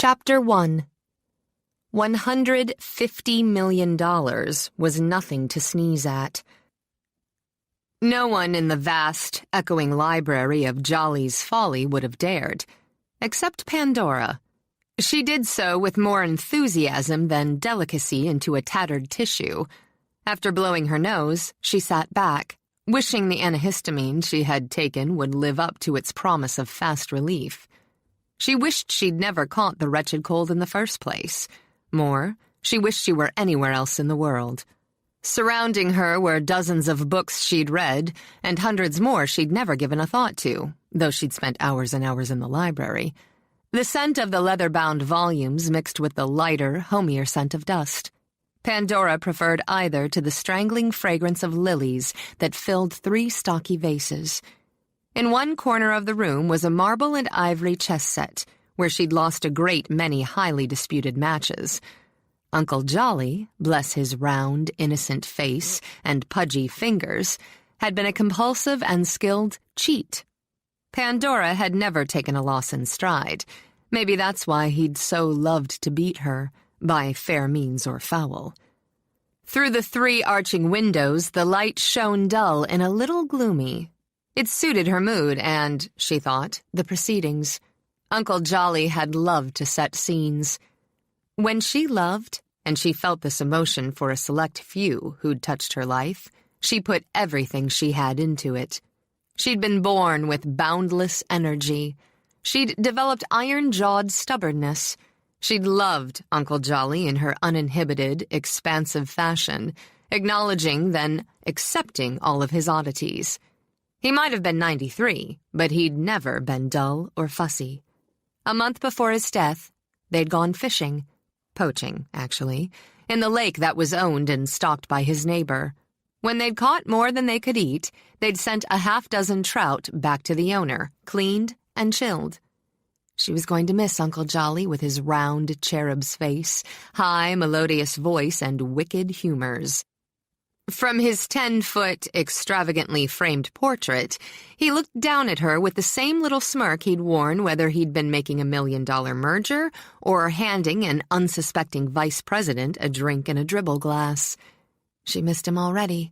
Chapter 1. $150 million was nothing to sneeze at. No one in the vast, echoing library of Jolly's Folly would have dared, except Pandora. She did so with more enthusiasm than delicacy into a tattered tissue. After blowing her nose, she sat back, wishing the antihistamine she had taken would live up to its promise of fast relief. She wished she'd never caught the wretched cold in the first place. More, she wished she were anywhere else in the world. Surrounding her were dozens of books she'd read, and hundreds more she'd never given a thought to, though she'd spent hours and hours in the library. The scent of the leather-bound volumes mixed with the lighter, homier scent of dust. Pandora preferred either to the strangling fragrance of lilies that filled 3 stocky vases. In one corner of the room was a marble and ivory chess set, where she'd lost a great many highly disputed matches. Uncle Jolly, bless his round, innocent face and pudgy fingers, had been a compulsive and skilled cheat. Pandora had never taken a loss in stride. Maybe that's why he'd so loved to beat her, by fair means or foul. Through the 3 arching windows, the light shone dull and a little gloomy. It suited her mood and, she thought, the proceedings. Uncle Jolly had loved to set scenes. When she loved, and she felt this emotion for a select few who'd touched her life, she put everything she had into it. She'd been born with boundless energy. She'd developed iron-jawed stubbornness. She'd loved Uncle Jolly in her uninhibited, expansive fashion, acknowledging, then accepting all of his oddities. He might have been 93, but he'd never been dull or fussy. A month before his death, they'd gone fishing, poaching, actually, in the lake that was owned and stocked by his neighbor. When they'd caught more than they could eat, they'd sent a 6 trout back to the owner, cleaned and chilled. She was going to miss Uncle Jolly with his round cherub's face, high, melodious voice, and wicked humors. From his 10-foot, extravagantly framed portrait, he looked down at her with the same little smirk he'd worn whether he'd been making $1 million merger or handing an unsuspecting vice president a drink in a dribble glass. She missed him already.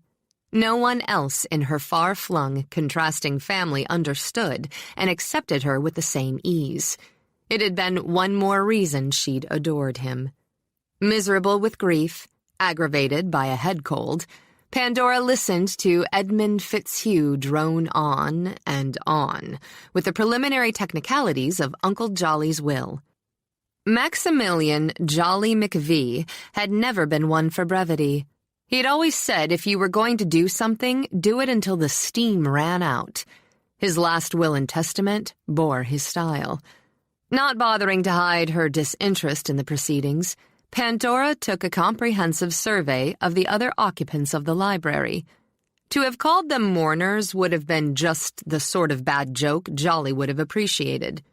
No one else in her far-flung, contrasting family understood and accepted her with the same ease. It had been one more reason she'd adored him. Miserable with grief, aggravated by a head cold, Pandora listened to Edmund Fitzhugh drone on and on, with the preliminary technicalities of Uncle Jolly's will. Maximilian Jolly McVee had never been one for brevity. He'd always said if you were going to do something, do it until the steam ran out. His last will and testament bore his style. Not bothering to hide her disinterest in the proceedings, Pandora took a comprehensive survey of the other occupants of the library. To have called them mourners would have been just the sort of bad joke Jolly would have appreciated.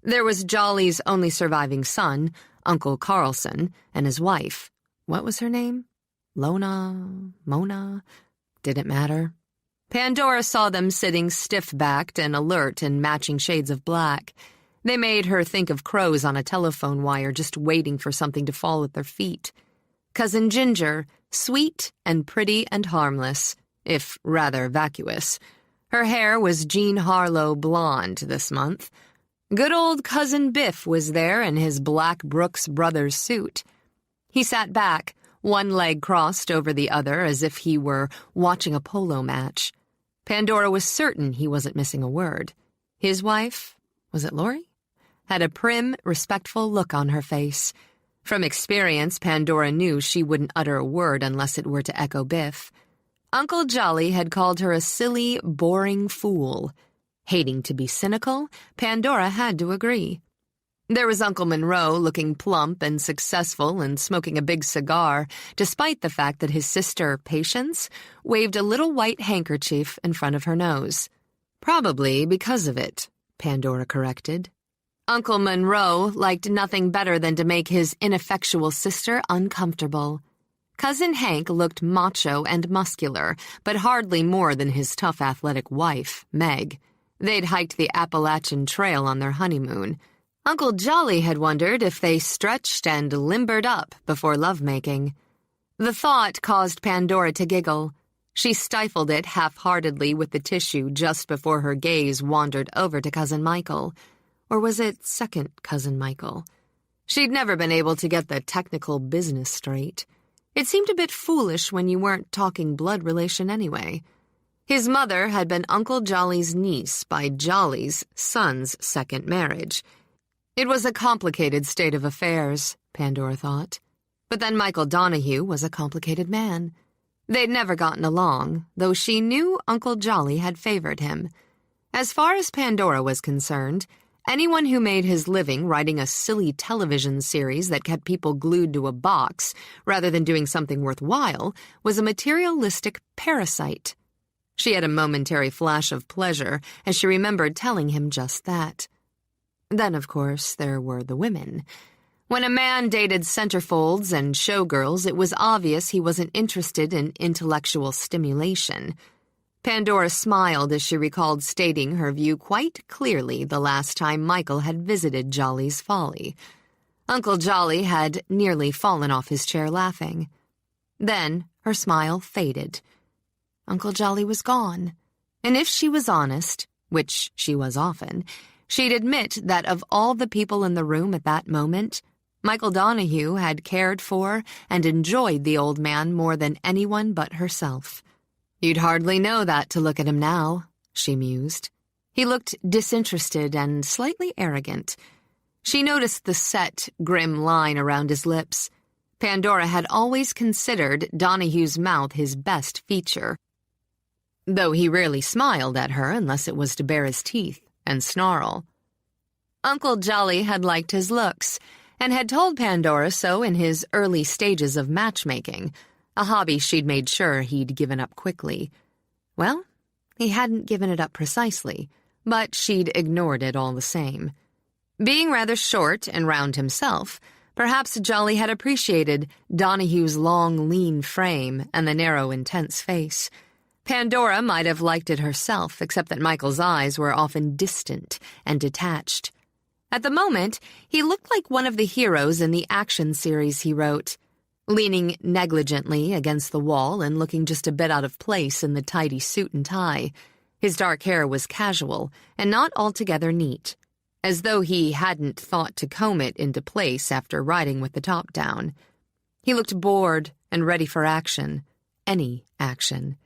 There was Jolly's only surviving son, Uncle Carlson, and his wife. What was her name? Mona? Didn't matter. Pandora saw them sitting stiff-backed and alert in matching shades of black. They made her think of crows on a telephone wire just waiting for something to fall at their feet. Cousin Ginger, sweet and pretty and harmless, if rather vacuous. Her hair was Jean Harlow blonde this month. Good old Cousin Biff was there in his black Brooks Brothers suit. He sat back, one leg crossed over the other as if he were watching a polo match. Pandora was certain he wasn't missing a word. His wife, was it Laurie? Had a prim, respectful look on her face. From experience, Pandora knew she wouldn't utter a word unless it were to echo Biff. Uncle Jolly had called her a silly, boring fool. Hating to be cynical, Pandora had to agree. There was Uncle Monroe looking plump and successful and smoking a big cigar, despite the fact that his sister, Patience, waved a little white handkerchief in front of her nose. Probably because of it, Pandora corrected. Uncle Monroe liked nothing better than to make his ineffectual sister uncomfortable. Cousin Hank looked macho and muscular, but hardly more than his tough athletic wife, Meg. They'd hiked the Appalachian Trail on their honeymoon. Uncle Jolly had wondered if they stretched and limbered up before lovemaking. The thought caused Pandora to giggle. She stifled it half-heartedly with the tissue just before her gaze wandered over to Cousin Michael. Or was it second Cousin Michael? She'd never been able to get the technical business straight. It seemed a bit foolish when you weren't talking blood relation anyway. His mother had been Uncle Jolly's niece by Jolly's son's second marriage. It was a complicated state of affairs, Pandora thought. But then Michael Donahue was a complicated man. They'd never gotten along, though she knew Uncle Jolly had favored him. As far as Pandora was concerned, anyone who made his living writing a silly television series that kept people glued to a box rather than doing something worthwhile was a materialistic parasite. She had a momentary flash of pleasure as she remembered telling him just that. Then, of course, there were the women. When a man dated centerfolds and showgirls, it was obvious he wasn't interested in intellectual stimulation. Pandora smiled as she recalled stating her view quite clearly the last time Michael had visited Jolly's Folly. Uncle Jolly had nearly fallen off his chair laughing. Then her smile faded. Uncle Jolly was gone, and if she was honest, which she was often, she'd admit that of all the people in the room at that moment, Michael Donahue had cared for and enjoyed the old man more than anyone but herself. You'd hardly know that to look at him now, she mused. He looked disinterested and slightly arrogant. She noticed the set, grim line around his lips. Pandora had always considered Donahue's mouth his best feature, though he rarely smiled at her unless it was to bare his teeth and snarl. Uncle Jolly had liked his looks, and had told Pandora so in his early stages of matchmaking, a hobby she'd made sure he'd given up quickly. Well, he hadn't given it up precisely, but she'd ignored it all the same. Being rather short and round himself, perhaps Jolly had appreciated Donahue's long, lean frame and the narrow, intense face. Pandora might have liked it herself, except that Michael's eyes were often distant and detached. At the moment, he looked like one of the heroes in the action series he wrote, leaning negligently against the wall and looking just a bit out of place in the tidy suit and tie. His dark hair was casual and not altogether neat, as though he hadn't thought to comb it into place after riding with the top down. He looked bored and ready for action, any action.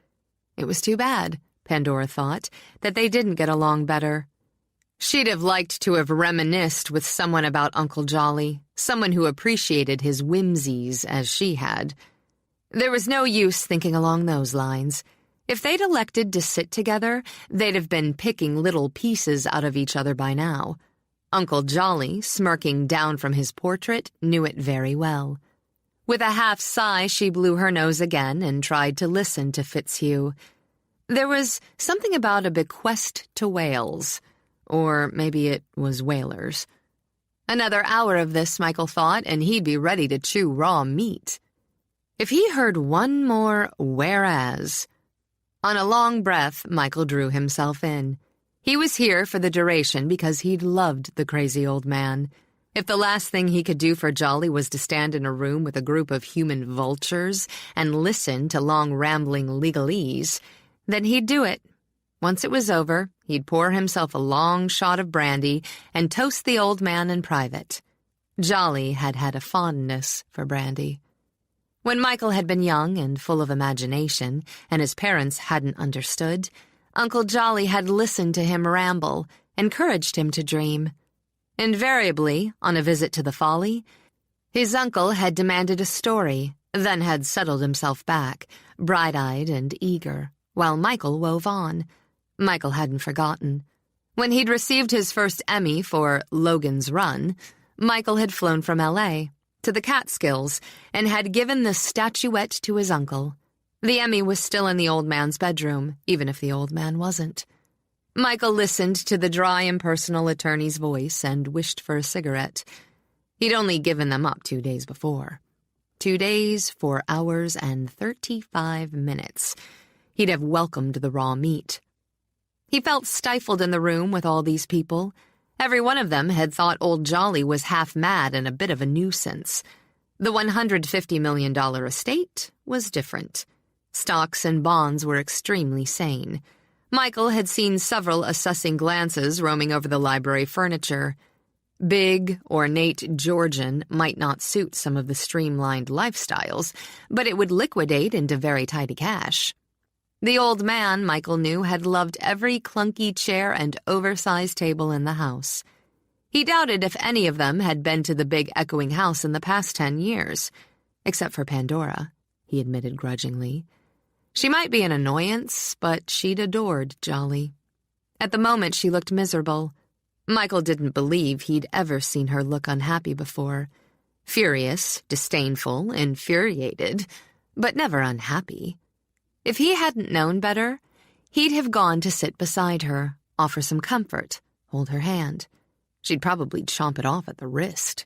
It was too bad, Pandora thought, that they didn't get along better. She'd have liked to have reminisced with someone about Uncle Jolly, someone who appreciated his whimsies as she had. There was no use thinking along those lines. If they'd elected to sit together, they'd have been picking little pieces out of each other by now. Uncle Jolly, smirking down from his portrait, knew it very well. With a half sigh, she blew her nose again and tried to listen to Fitzhugh. There was something about a bequest to Wales, or maybe it was whalers. Another hour of this, Michael thought, and he'd be ready to chew raw meat. If he heard one more whereas. On a long breath, Michael drew himself in. He was here for the duration because he'd loved the crazy old man. If the last thing he could do for Jolly was to stand in a room with a group of human vultures and listen to long rambling legalese, then he'd do it. Once it was over, he'd pour himself a long shot of brandy and toast the old man in private. Jolly had had a fondness for brandy. When Michael had been young and full of imagination, and his parents hadn't understood, Uncle Jolly had listened to him ramble, encouraged him to dream. Invariably, on a visit to the Folly, his uncle had demanded a story, then had settled himself back, bright-eyed and eager, while Michael wove on. Michael hadn't forgotten. When he'd received his first Emmy for Logan's Run, Michael had flown from L.A. to the Catskills and had given the statuette to his uncle. The Emmy was still in the old man's bedroom, even if the old man wasn't. Michael listened to the dry, impersonal attorney's voice and wished for a cigarette. He'd only given them up 2 days before. 2 days, 4 hours, and 35 minutes. He'd have welcomed the raw meat. He felt stifled in the room with all these people, Every one of them had thought old Jolly was half mad and a bit of a nuisance. The $150 million estate was different. Stocks and bonds were extremely sane. Michael had seen several assessing glances roaming over the library furniture. Big, ornate Georgian might not suit some of the streamlined lifestyles, but it would liquidate into very tidy cash. The old man, Michael knew, had loved every clunky chair and oversized table in the house. He doubted if any of them had been to the big echoing house in the past 10 years. Except for Pandora, he admitted grudgingly. She might be an annoyance, but she'd adored Jolly. At the moment, she looked miserable. Michael didn't believe he'd ever seen her look unhappy before. Furious, disdainful, infuriated, but never unhappy. If he hadn't known better, he'd have gone to sit beside her, offer some comfort, hold her hand. She'd probably chomp it off at the wrist.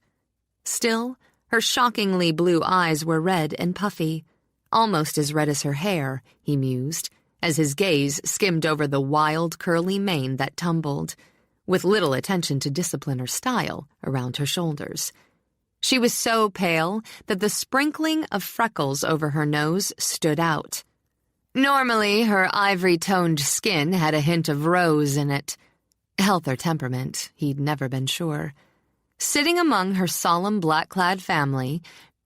Still, her shockingly blue eyes were red and puffy, almost as red as her hair, he mused, as his gaze skimmed over the wild, curly mane that tumbled, with little attention to discipline or style, around her shoulders. She was so pale that the sprinkling of freckles over her nose stood out. Normally, her ivory-toned skin had a hint of rose in it. Health or temperament, he'd never been sure. Sitting among her solemn black-clad family,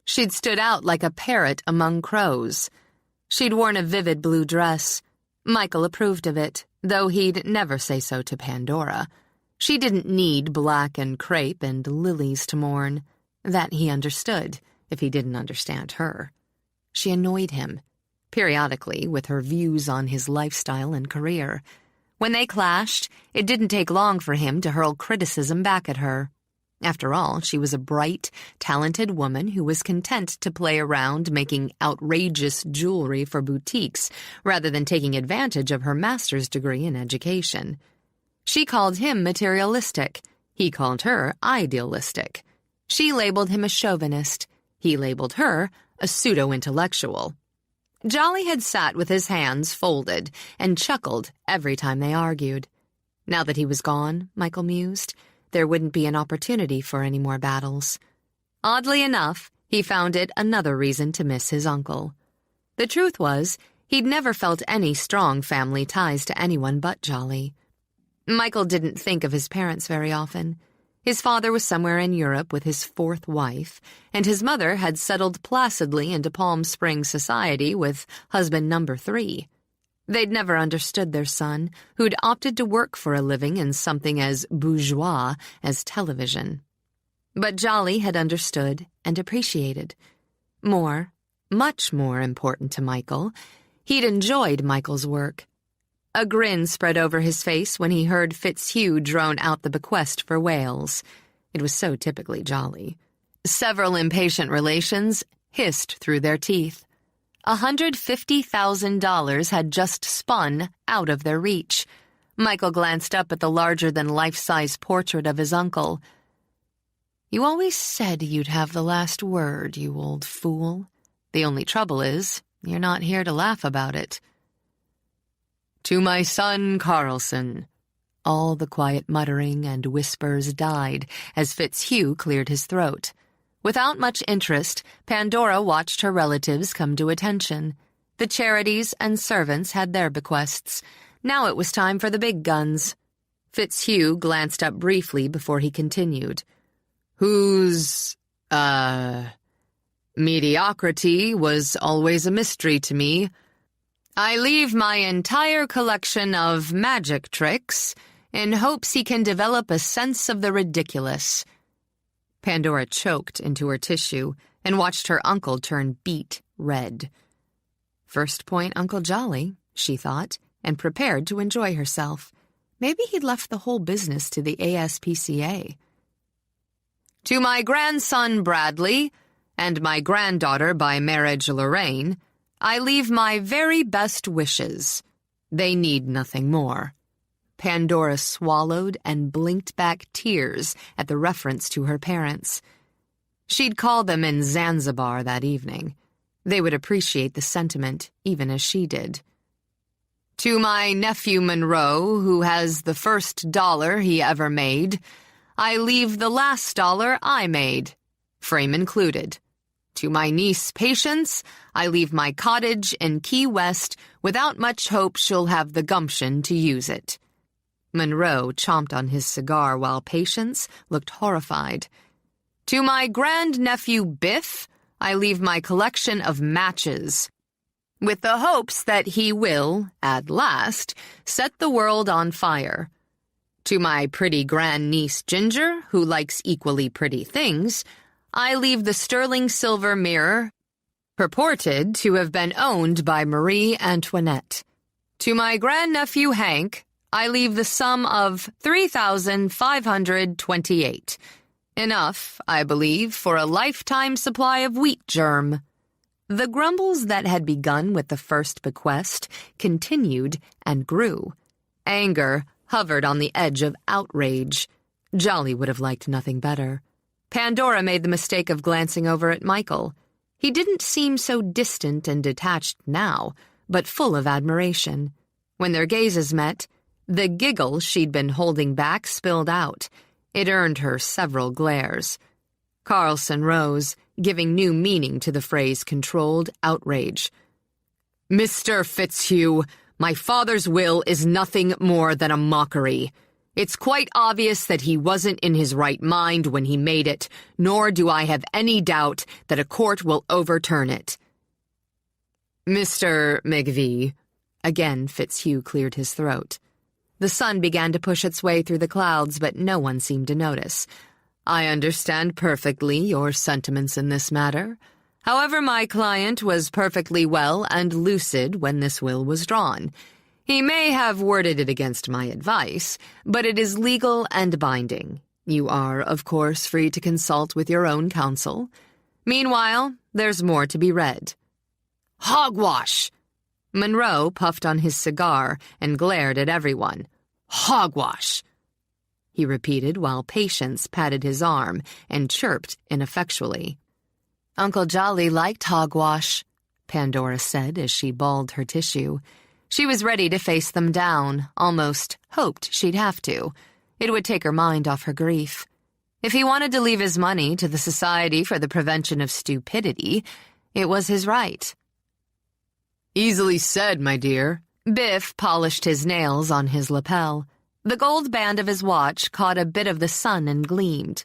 she'd stood out like a parrot among crows. She'd worn a vivid blue dress. Michael approved of it, though he'd never say so to Pandora. She didn't need black and crepe and lilies to mourn. That he understood, if he didn't understand her. She annoyed him, periodically, with her views on his lifestyle and career. When they clashed, it didn't take long for him to hurl criticism back at her. After all, she was a bright, talented woman who was content to play around making outrageous jewelry for boutiques rather than taking advantage of her master's degree in education. She called him materialistic. He called her idealistic. She labeled him a chauvinist. He labeled her a pseudo-intellectual. Jolly had sat with his hands folded and chuckled every time they argued. Now that he was gone, Michael mused, there wouldn't be an opportunity for any more battles. Oddly enough, he found it another reason to miss his uncle. The truth was, he'd never felt any strong family ties to anyone but Jolly. Michael didn't think of his parents very often. His father was somewhere in Europe with his fourth wife, and his mother had settled placidly into Palm Springs society with husband number 3. They'd never understood their son, who'd opted to work for a living in something as bourgeois as television. But Jolly had understood and appreciated. More, much more important to Michael, he'd enjoyed Michael's work. A grin spread over his face when he heard Fitzhugh drone out the bequest for Wales. It was so typically Jolly. Several impatient relations hissed through their teeth. $150,000 had just spun out of their reach. Michael glanced up at the larger-than-life-size portrait of his uncle. "You always said you'd have the last word, you old fool. The only trouble is, you're not here to laugh about it." "To my son, Carlson." All the quiet muttering and whispers died as Fitzhugh cleared his throat. Without much interest, Pandora watched her relatives come to attention. The charities and servants had their bequests. Now it was time for the big guns. Fitzhugh glanced up briefly before he continued. "Whose, mediocrity was always a mystery to me. I leave my entire collection of magic tricks in hopes he can develop a sense of the ridiculous." Pandora choked into her tissue and watched her uncle turn beet red. First point Uncle Jolly, she thought, and prepared to enjoy herself. Maybe he'd left the whole business to the ASPCA. "To my grandson Bradley, and my granddaughter by marriage Lorraine, I leave my very best wishes. They need nothing more." Pandora swallowed and blinked back tears at the reference to her parents. She'd call them in Zanzibar that evening. They would appreciate the sentiment, even as she did. To my nephew Monroe, who has the first dollar he ever made, I leave the last dollar I made, frame included. To my niece Patience, I leave my cottage in Key West without much hope she'll have the gumption to use it." Monroe chomped on his cigar while Patience looked horrified. "To my grandnephew Biff, I leave my collection of matches, with the hopes that he will, at last, set the world on fire. To my pretty grandniece Ginger, who likes equally pretty things, I leave the sterling silver mirror, purported to have been owned by Marie Antoinette. To my grandnephew Hank, I leave the sum of 3,528. Enough, I believe, for a lifetime supply of wheat germ." The grumbles that had begun with the first bequest continued and grew. Anger hovered on the edge of outrage. Jolly would have liked nothing better. Pandora made the mistake of glancing over at Michael. He didn't seem so distant and detached now, but full of admiration. When their gazes met, the giggle she'd been holding back spilled out. It earned her several glares. Carlson rose, giving new meaning to the phrase controlled outrage. "Mr. Fitzhugh, my father's will is nothing more than a mockery. It's quite obvious that he wasn't in his right mind when he made it, nor do I have any doubt that a court will overturn it." "Mr. McVee," again Fitzhugh cleared his throat. The sun began to push its way through the clouds, but no one seemed to notice. "I understand perfectly your sentiments in this matter. However, my client was perfectly well and lucid when this will was drawn. He may have worded it against my advice, but it is legal and binding. You are, of course, free to consult with your own counsel. Meanwhile, there's more to be read." "Hogwash!" Monroe puffed on his cigar and glared at everyone. "Hogwash!" he repeated while Patience patted his arm and chirped ineffectually. "Uncle Jolly liked hogwash," Pandora said as she balled her tissue. She was ready to face them down, almost hoped she'd have to. It would take her mind off her grief. If he wanted to leave his money to the Society for the Prevention of Stupidity, it was his right. "Easily said, my dear." Biff polished his nails on his lapel. The gold band of his watch caught a bit of the sun and gleamed.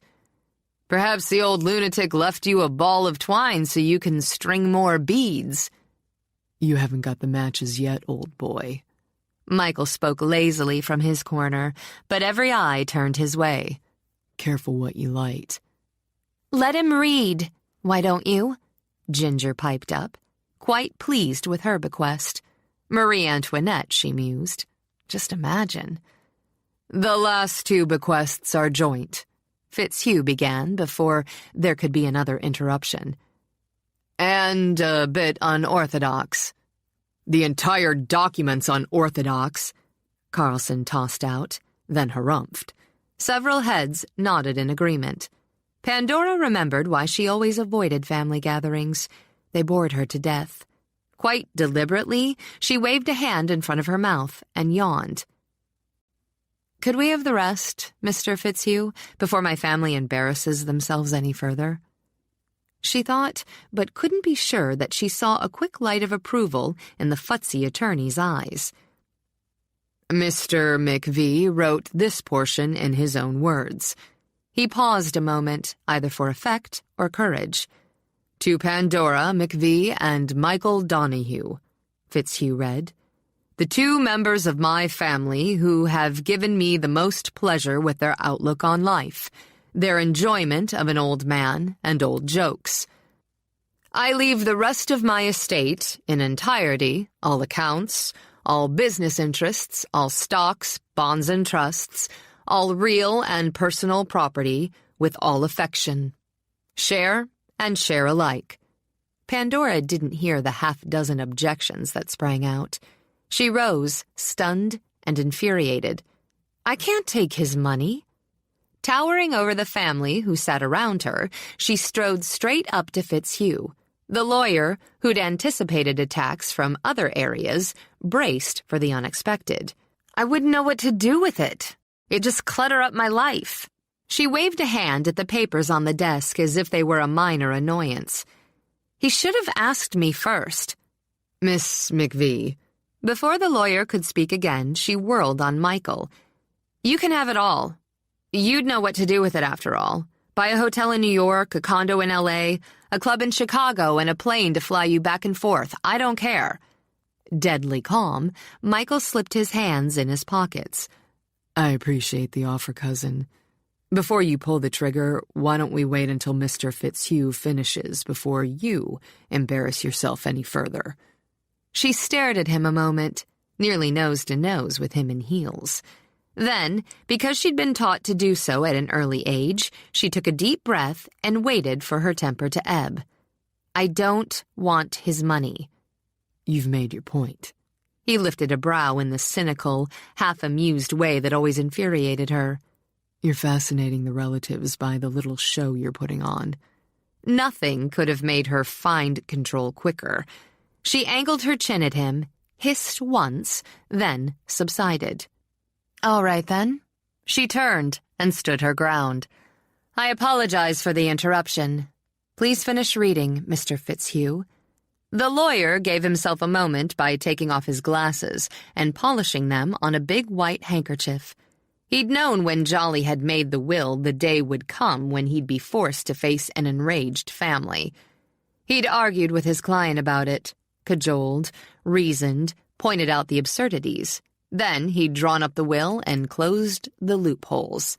"Perhaps the old lunatic left you a ball of twine so you can string more beads." "You haven't got the matches yet, old boy." Michael spoke lazily from his corner, but every eye turned his way. "Careful what you light." "Let him read, why don't you?" Ginger piped up, quite pleased with her bequest. Marie Antoinette, she mused. Just imagine. "The last two bequests are joint," Fitzhugh began before there could be another interruption. "And a bit unorthodox." "The entire document's unorthodox," Carlson tossed out, then harumphed. Several heads nodded in agreement. Pandora remembered why she always avoided family gatherings. They bored her to death. Quite deliberately, she waved a hand in front of her mouth and yawned. "Could we have the rest, Mr. Fitzhugh, before my family embarrasses themselves any further?" She thought, but couldn't be sure that she saw a quick light of approval in the futzy attorney's eyes. "Mr. McVee wrote this portion in his own words." He paused a moment, either for effect or courage. "To Pandora, McVee, and Michael Donahue," Fitzhugh read. "The two members of my family who have given me the most pleasure with their outlook on life, their enjoyment of an old man and old jokes. I leave the rest of my estate in entirety, all accounts, all business interests, all stocks, bonds and trusts, all real and personal property, with all affection. Share and share alike." Pandora didn't hear the half-dozen objections that sprang out. She rose, stunned and infuriated. "I can't take his money." Towering over the family who sat around her, she strode straight up to Fitzhugh. The lawyer, who'd anticipated attacks from other areas, braced for the unexpected. I wouldn't know what to do with it. It'd just clutter up my life. She waved a hand at the papers on the desk as if they were a minor annoyance. He should have asked me first. Miss McVee. Before the lawyer could speak again, she whirled on Michael. You can have it all. You'd know what to do with it after all. Buy a hotel in New York, a condo in L.A., a club in Chicago, and a plane to fly you back and forth. I don't care. Deadly calm, Michael slipped his hands in his pockets. I appreciate the offer, cousin. Before you pull the trigger, why don't we wait until Mr. Fitzhugh finishes before you embarrass yourself any further? She stared at him a moment, nearly nose to nose with him in heels. Then, because she'd been taught to do so at an early age, she took a deep breath and waited for her temper to ebb. I don't want his money. You've made your point. He lifted a brow in the cynical, half-amused way that always infuriated her. You're fascinating the relatives by the little show you're putting on. Nothing could have made her find control quicker. She angled her chin at him, hissed once, then subsided. All right, then. She turned and stood her ground. I apologize for the interruption. Please finish reading, Mr. Fitzhugh. The lawyer gave himself a moment by taking off his glasses and polishing them on a big white handkerchief. He'd known when Jolly had made the will the day would come when he'd be forced to face an enraged family. He'd argued with his client about it, cajoled, reasoned, pointed out the absurdities. Then he'd drawn up the will and closed the loopholes.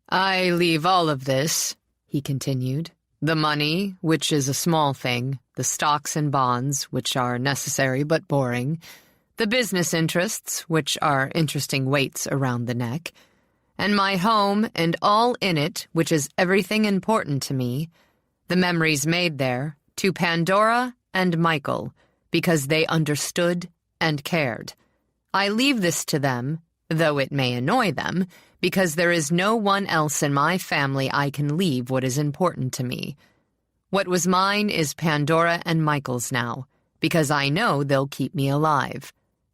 I leave all of this, he continued. The money, which is a small thing, the stocks and bonds, which are necessary but boring, the business interests, which are interesting weights around the neck, and my home and all in it, which is everything important to me, the memories made there, to Pandora and Michael, because they understood and cared. I leave this to them, though it may annoy them, because there is no one else in my family I can leave what is important to me. What was mine is Pandora and Michael's now, because I know they'll keep me alive.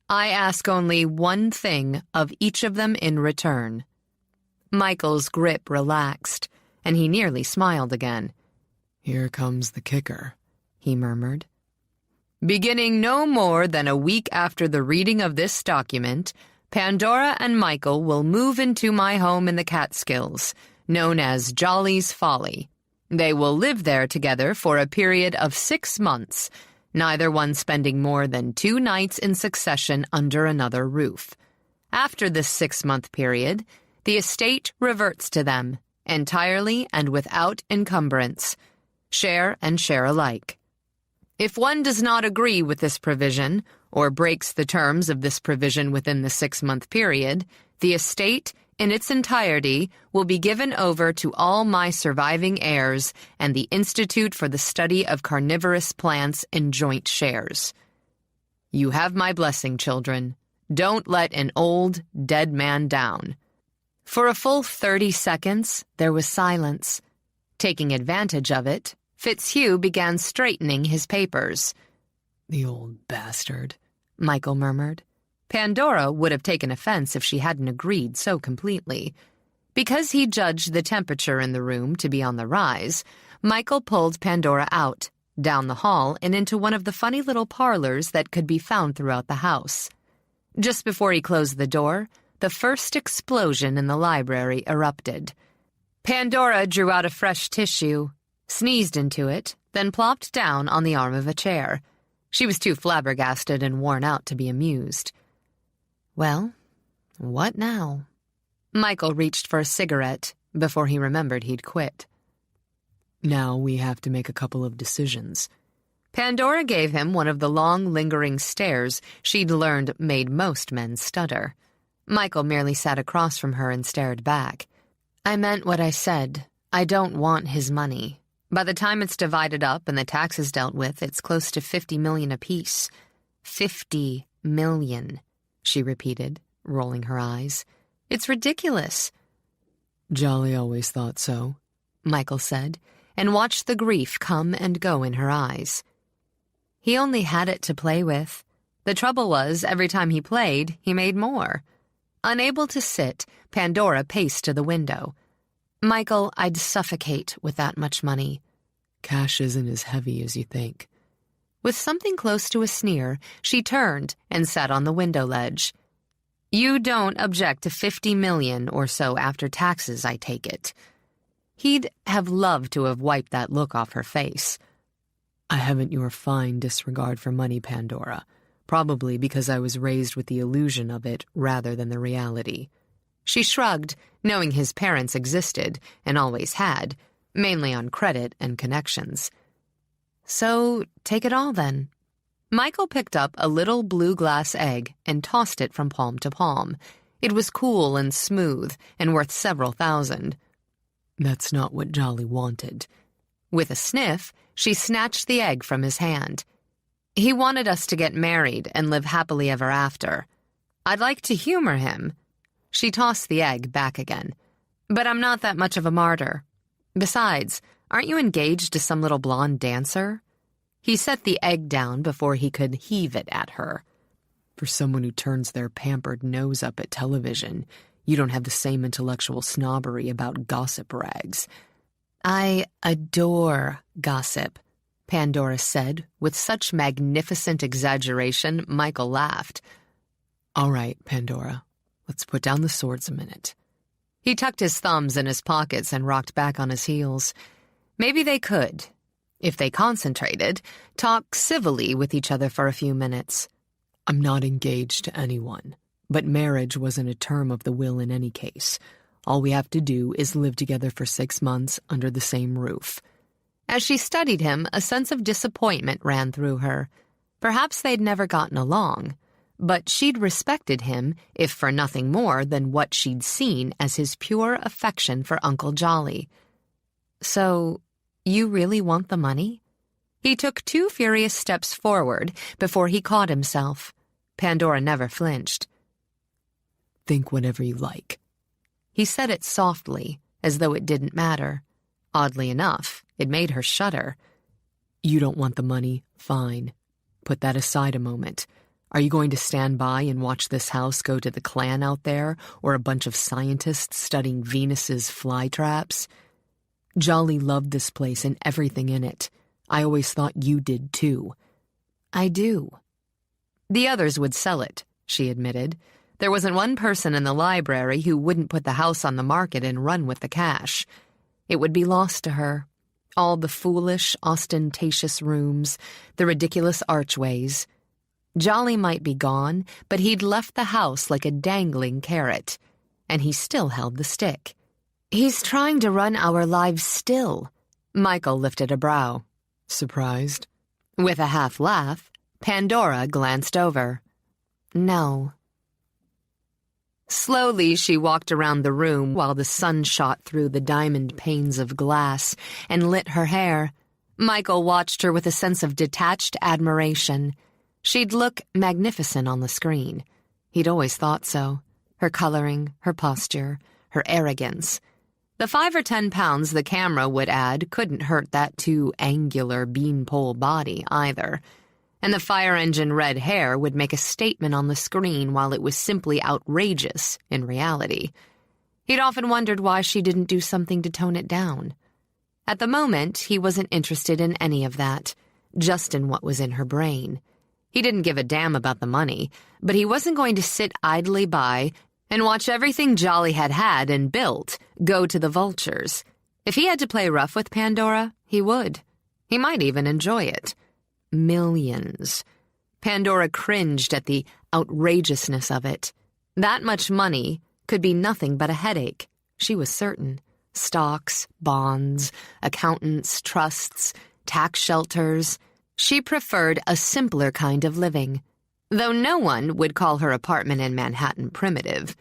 I ask only one thing of each of them in return. Michael's grip relaxed, and he nearly smiled again. Here comes the kicker, he murmured. Beginning no more than a week after the reading of this document, Pandora and Michael will move into my home in the Catskills, known as Jolly's Folly. They will live there together for a period of 6 months, neither one spending more than 2 nights in succession under another roof. After this 6-month period, the estate reverts to them, entirely and without encumbrance, share and share alike. If one does not agree with this provision, or breaks the terms of this provision within the 6-month period, the estate, in its entirety, will be given over to all my surviving heirs and the Institute for the Study of Carnivorous Plants in joint shares. You have my blessing, children. Don't let an old, dead man down. For a full 30 seconds, there was silence. Taking advantage of it, Fitzhugh began straightening his papers. The old bastard, Michael murmured. Pandora would have taken offense if she hadn't agreed so completely. Because he judged the temperature in the room to be on the rise, Michael pulled Pandora out, down the hall and into one of the funny little parlors that could be found throughout the house. Just before he closed the door, the first explosion in the library erupted. Pandora drew out a fresh tissue, sneezed into it, then plopped down on the arm of a chair. She was too flabbergasted and worn out to be amused. Well, what now? Michael reached for a cigarette before he remembered he'd quit. Now we have to make a couple of decisions. Pandora gave him one of the long, lingering stares she'd learned made most men stutter. Michael merely sat across from her and stared back. I meant what I said. I don't want his money. By the time it's divided up and the taxes dealt with, it's close to $50 million apiece. $50 million, she repeated, rolling her eyes. It's ridiculous. Jolly always thought so, Michael said, and watched the grief come and go in her eyes. He only had it to play with. The trouble was, every time he played, he made more. Unable to sit, Pandora paced to the window. "Michael, I'd suffocate with that much money." "Cash isn't as heavy as you think." With something close to a sneer, she turned and sat on the window ledge. "You don't object to 50 million or so after taxes, I take it." He'd have loved to have wiped that look off her face. "I haven't your fine disregard for money, Pandora, probably because I was raised with the illusion of it rather than the reality." She shrugged, knowing his parents existed, and always had, mainly on credit and connections. "So, take it all, then." Michael picked up a little blue glass egg and tossed it from palm to palm. It was cool and smooth and worth several thousand. "That's not what Jolly wanted." With a sniff, she snatched the egg from his hand. "He wanted us to get married and live happily ever after. I'd like to humor him." She tossed the egg back again. "But I'm not that much of a martyr. Besides, aren't you engaged to some little blonde dancer?" He set the egg down before he could heave it at her. "For someone who turns their pampered nose up at television, you don't have the same intellectual snobbery about gossip rags." "I adore gossip," Pandora said, with such magnificent exaggeration Michael laughed. "All right, Pandora, let's put down the swords a minute." He tucked his thumbs in his pockets and rocked back on his heels. Maybe they could, if they concentrated, talk civilly with each other for a few minutes. "I'm not engaged to anyone, but marriage wasn't a term of the will in any case. All we have to do is live together for 6 months under the same roof." As she studied him, a sense of disappointment ran through her. Perhaps they'd never gotten along, but she'd respected him, if for nothing more than what she'd seen as his pure affection for Uncle Jolly. "So, you really want the money?" He took 2 furious steps forward before he caught himself. Pandora never flinched. "Think whatever you like." He said it softly, as though it didn't matter. Oddly enough, it made her shudder. "You don't want the money? Fine. Put that aside a moment. Are you going to stand by and watch this house go to the Klan out there, or a bunch of scientists studying Venus's fly traps? Jolly loved this place and everything in it. I always thought you did too." "I do." "The others would sell it," she admitted. There wasn't one person in the library who wouldn't put the house on the market and run with the cash. It would be lost to her. All the foolish, ostentatious rooms, the ridiculous archways. Jolly might be gone, but he'd left the house like a dangling carrot, and he still held the stick. "He's trying to run our lives still." Michael lifted a brow. "Surprised?" With a half laugh, Pandora glanced over. "No." Slowly, she walked around the room while the sun shot through the diamond panes of glass and lit her hair. Michael watched her with a sense of detached admiration. She'd look magnificent on the screen. He'd always thought so. Her coloring, her posture, her arrogance. The 5 or 10 pounds the camera would add couldn't hurt that too angular beanpole body either. And the fire engine red hair would make a statement on the screen while it was simply outrageous in reality. He'd often wondered why she didn't do something to tone it down. At the moment, he wasn't interested in any of that, just in what was in her brain. He didn't give a damn about the money, but he wasn't going to sit idly by and watch everything Jolly had and built go to the vultures. If he had to play rough with Pandora, he would. He might even enjoy it. Millions. Pandora cringed at the outrageousness of it. That much money could be nothing but a headache, she was certain. Stocks, bonds, accountants, trusts, tax shelters. She preferred a simpler kind of living, though no one would call her apartment in Manhattan primitive.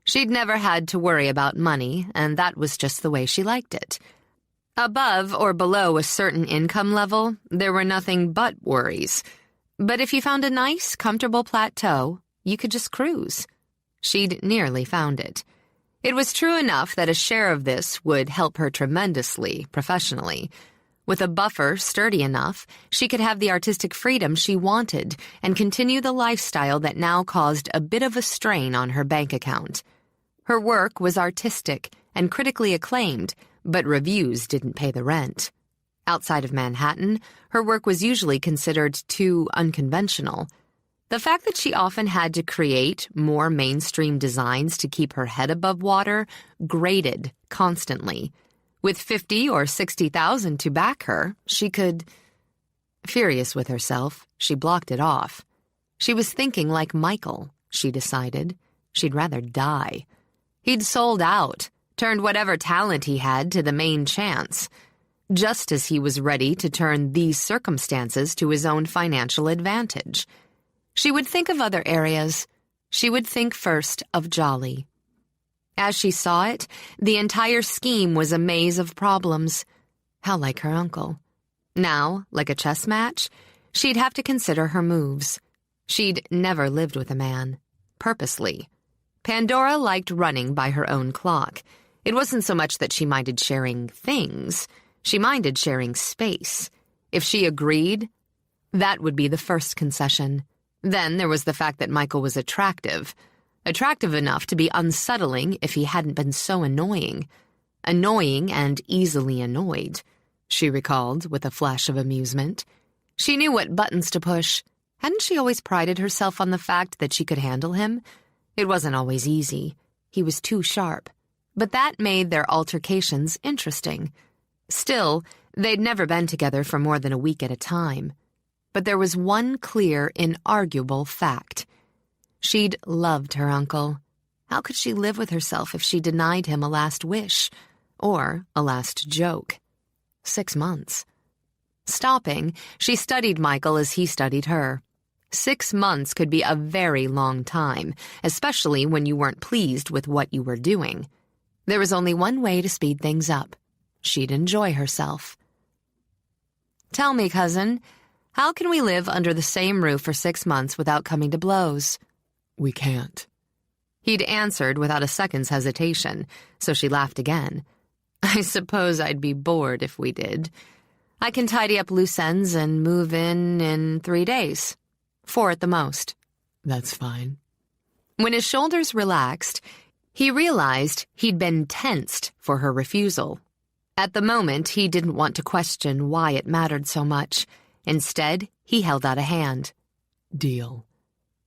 She'd never had to worry about money, and that was just the way she liked it. Above or below a certain income level, there were nothing but worries. But if you found a nice, comfortable plateau, you could just cruise. She'd nearly found it. It was true enough that a share of this would help her tremendously professionally. With a buffer sturdy enough, she could have the artistic freedom she wanted and continue the lifestyle that now caused a bit of a strain on her bank account. Her work was artistic and critically acclaimed, but reviews didn't pay the rent. Outside of Manhattan, her work was usually considered too unconventional. The fact that she often had to create more mainstream designs to keep her head above water grated constantly. With 50 or 60,000 to back her, she could... Furious with herself, she blocked it off. She was thinking like Michael, she decided. She'd rather die. He'd sold out, turned whatever talent he had to the main chance, just as he was ready to turn these circumstances to his own financial advantage. She would think of other areas. She would think first of Jolly. As she saw it, the entire scheme was a maze of problems. How like her uncle. Now, like a chess match, she'd have to consider her moves. She'd never lived with a man. Purposely. Pandora liked running by her own clock. It wasn't so much that she minded sharing things. She minded sharing space. If she agreed, that would be the first concession. Then there was the fact that Michael was attractive. Attractive enough to be unsettling if he hadn't been so annoying. Annoying and easily annoyed, she recalled with a flash of amusement. She knew what buttons to push. Hadn't she always prided herself on the fact that she could handle him? It wasn't always easy. He was too sharp. But that made their altercations interesting. Still, they'd never been together for more than a week at a time. But there was one clear, inarguable fact. She'd loved her uncle. How could she live with herself if she denied him a last wish? Or a last joke? 6 months. Stopping, she studied Michael as he studied her. 6 months could be a very long time, especially when you weren't pleased with what you were doing. There was only one way to speed things up. She'd enjoy herself. Tell me, cousin, how can we live under the same roof for 6 months without coming to blows? We can't. He'd answered without a second's hesitation, so she laughed again. I suppose I'd be bored if we did. I can tidy up loose ends and move in 3 days. 4 at the most. That's fine. When his shoulders relaxed, he realized he'd been tensed for her refusal. At the moment, he didn't want to question why it mattered so much. Instead, he held out a hand. Deal.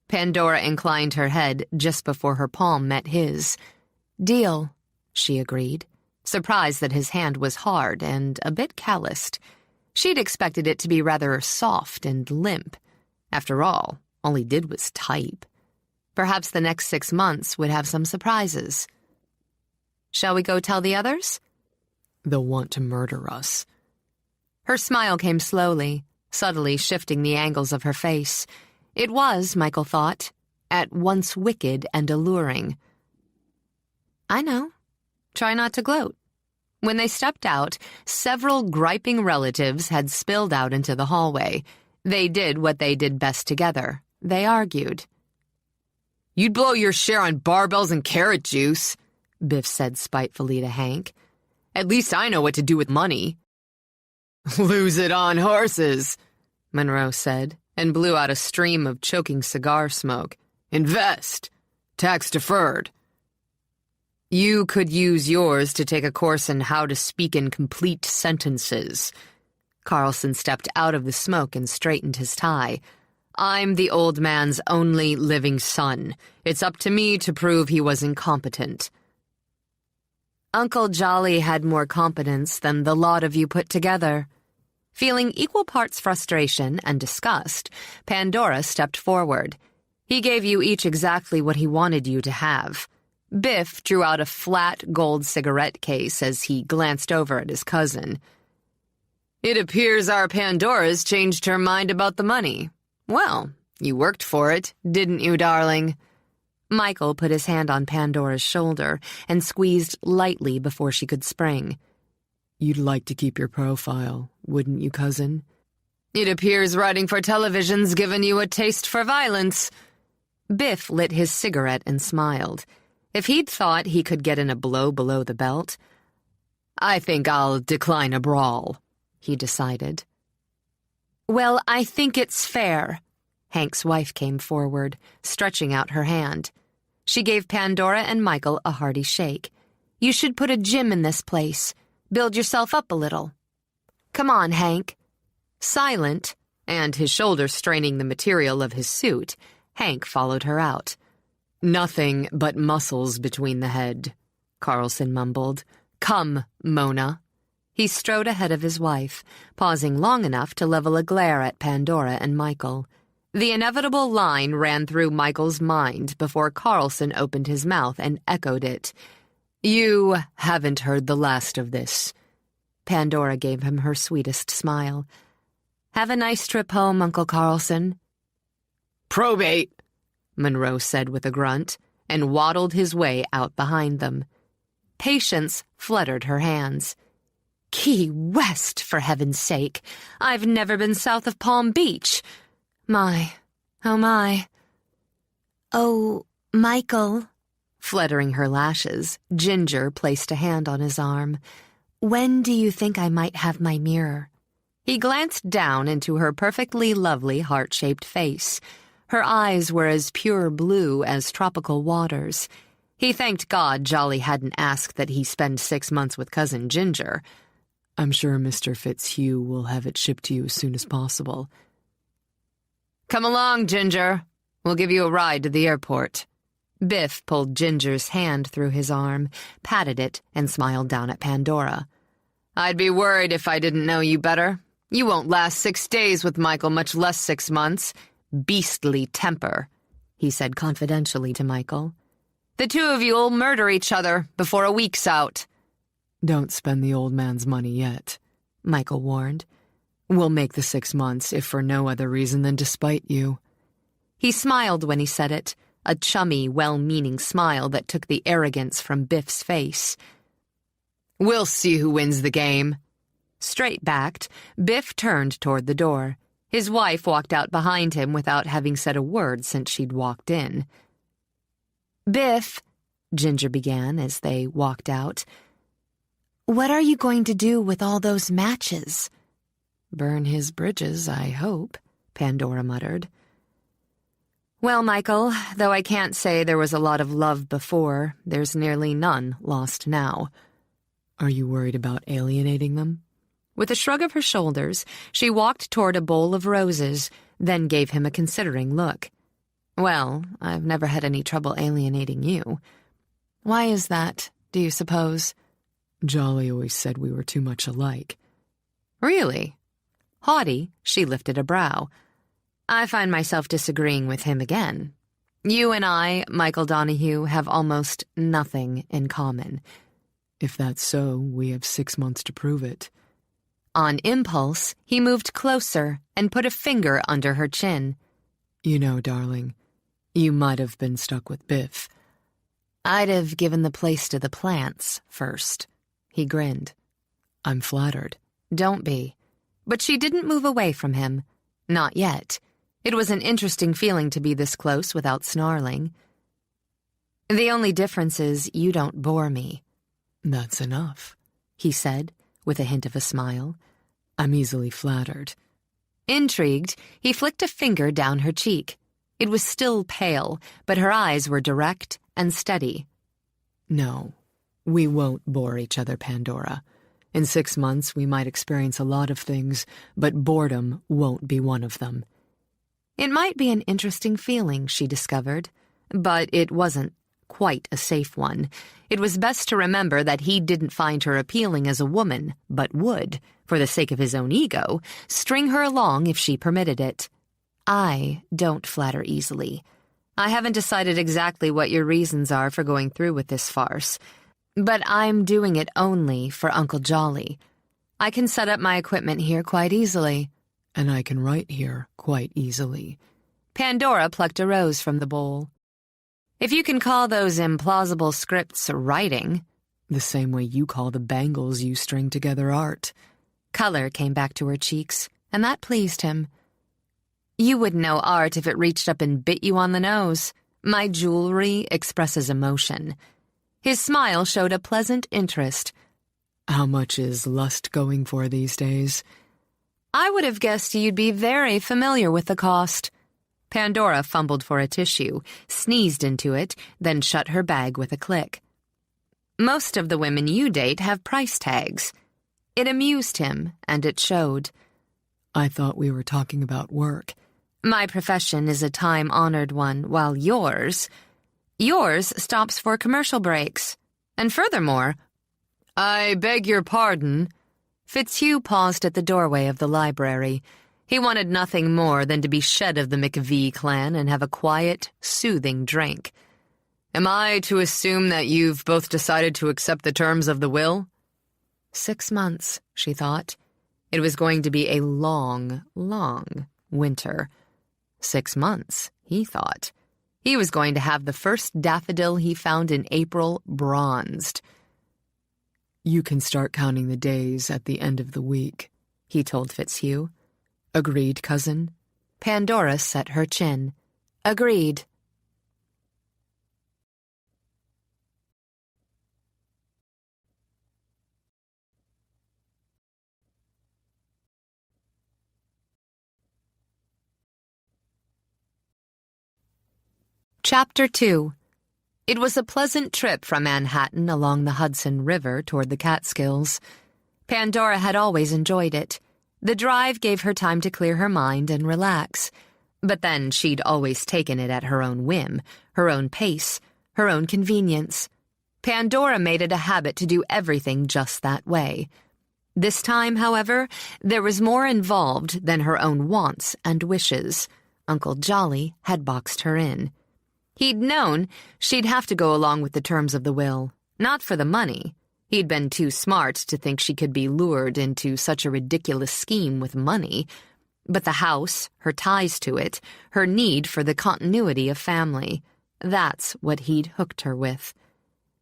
Pandora inclined her head just before her palm met his. Deal, she agreed, surprised that his hand was hard and a bit calloused. She'd expected it to be rather soft and limp. After all he did was type. Perhaps the next 6 months would have some surprises. Shall we go tell the others? They'll want to murder us. Her smile came slowly, subtly shifting the angles of her face. It was, Michael thought, at once wicked and alluring. I know. Try not to gloat. When they stepped out, several griping relatives had spilled out into the hallway. They did what they did best together. They argued. You'd blow your share on barbells and carrot juice, Biff said spitefully to Hank. At least I know what to do with money. Lose it on horses, Monroe said, and blew out a stream of choking cigar smoke. Invest. Tax deferred. You could use yours to take a course in how to speak in complete sentences. Carlson stepped out of the smoke and straightened his tie. I'm the old man's only living son. It's up to me to prove he was incompetent. Uncle Jolly had more competence than the lot of you put together. Feeling equal parts frustration and disgust, Pandora stepped forward. He gave you each exactly what he wanted you to have. Biff drew out a flat gold cigarette case as he glanced over at his cousin. It appears our Pandora's changed her mind about the money. Well, you worked for it, didn't you, darling? Michael put his hand on Pandora's shoulder and squeezed lightly before she could spring. You'd like to keep your profile, wouldn't you, cousin? It appears writing for television's given you a taste for violence. Biff lit his cigarette and smiled. If he'd thought he could get in a blow below the belt, "I think I'll decline a brawl," he decided. "Well, I think it's fair." Hank's wife came forward, stretching out her hand. She gave Pandora and Michael a hearty shake. "You should put a gym in this place. Build yourself up a little. Come on, Hank." Silent, and his shoulders straining the material of his suit, Hank followed her out. "Nothing but muscles between the head," Carlson mumbled. "Come, Mona." He strode ahead of his wife, pausing long enough to level a glare at Pandora and Michael. The inevitable line ran through Michael's mind before Carlson opened his mouth and echoed it. "You haven't heard the last of this." Pandora gave him her sweetest smile. "Have a nice trip home, Uncle Carlson." "Probate," Monroe said with a grunt, and waddled his way out behind them. Patience fluttered her hands. "Key West, for heaven's sake! I've never been south of Palm Beach. My, oh my." "Oh, Michael," fluttering her lashes, Ginger placed a hand on his arm. "When do you think I might have my mirror?" He glanced down into her perfectly lovely heart-shaped face. Her eyes were as pure blue as tropical waters. He thanked God Jolly hadn't asked that he spend 6 months with Cousin Ginger. "I'm sure Mr. Fitzhugh will have it shipped to you as soon as possible." "Come along, Ginger. We'll give you a ride to the airport." Biff pulled Ginger's hand through his arm, patted it, and smiled down at Pandora. "I'd be worried if I didn't know you better. You won't last 6 days with Michael, much less 6 months. Beastly temper," he said confidentially to Michael. "The two of you'll murder each other before a week's out." "Don't spend the old man's money yet," Michael warned. "We'll make the 6 months, if for no other reason than to spite you." He smiled when he said it, a chummy, well-meaning smile that took the arrogance from Biff's face. "We'll see who wins the game." Straight-backed, Biff turned toward the door. His wife walked out behind him without having said a word since she'd walked in. "Biff," Ginger began as they walked out, "what are you going to do with all those matches?" "Burn his bridges, I hope," Pandora muttered. "Well, Michael, though I can't say there was a lot of love before, there's nearly none lost now." "Are you worried about alienating them?" With a shrug of her shoulders, she walked toward a bowl of roses, then gave him a considering look. "Well, I've never had any trouble alienating you." "Why is that, do you suppose?" "Jolly always said we were too much alike." "Really?" Haughty, she lifted a brow. "I find myself disagreeing with him again. You and I, Michael Donahue, have almost nothing in common." "If that's so, we have 6 months to prove it." On impulse, he moved closer and put a finger under her chin. "You know, darling, you might have been stuck with Biff." "I'd have given the place to the plants first." He grinned. "I'm flattered." "Don't be." But she didn't move away from him. Not yet. It was an interesting feeling to be this close without snarling. "The only difference is you don't bore me." "That's enough," he said, with a hint of a smile. "I'm easily flattered." Intrigued, he flicked a finger down her cheek. It was still pale, but her eyes were direct and steady. "No, we won't bore each other, Pandora. In 6 months, we might experience a lot of things, but boredom won't be one of them." It might be an interesting feeling, she discovered, but it wasn't quite a safe one. It was best to remember that he didn't find her appealing as a woman, but would, for the sake of his own ego, string her along if she permitted it. "I don't flatter easily. I haven't decided exactly what your reasons are for going through with this farce, but I'm doing it only for Uncle Jolly. I can set up my equipment here quite easily." "And I can write here quite easily." Pandora plucked a rose from the bowl. "If you can call those implausible scripts writing." "The same way you call the bangles you string together art." Color came back to her cheeks, and that pleased him. "You wouldn't know art if it reached up and bit you on the nose. My jewelry expresses emotion. His smile showed a pleasant interest. How much is lust going for these days? I would have guessed you'd be very familiar with the cost. Pandora fumbled for a tissue, sneezed into it, then shut her bag with a click. Most of the women you date have price tags. It amused him, and it showed. I thought we were talking about work. My profession is a time-honored one, while yours stops for commercial breaks. And furthermore, I beg your pardon. Fitzhugh paused at the doorway of the library. He wanted nothing more than to be shed of the McV clan and have a quiet, soothing drink. Am I to assume that you've both decided to accept the terms of the will? 6 months, she thought. It was going to be a long, long winter. 6 months, he thought. He was going to have the first daffodil he found in April bronzed. You can start counting the days at the end of the week, he told Fitzhugh. Agreed, cousin? Pandora set her chin. Agreed. Chapter 2. It was a pleasant trip from Manhattan along the Hudson River toward the Catskills. Pandora had always enjoyed it. The drive gave her time to clear her mind and relax. But then she'd always taken it at her own whim, her own pace, her own convenience. Pandora made it a habit to do everything just that way. This time, however, there was more involved than her own wants and wishes. Uncle Jolly had boxed her in. He'd known she'd have to go along with the terms of the will, not for the money. He'd been too smart to think she could be lured into such a ridiculous scheme with money. But the house, her ties to it, her need for the continuity of family, that's what he'd hooked her with.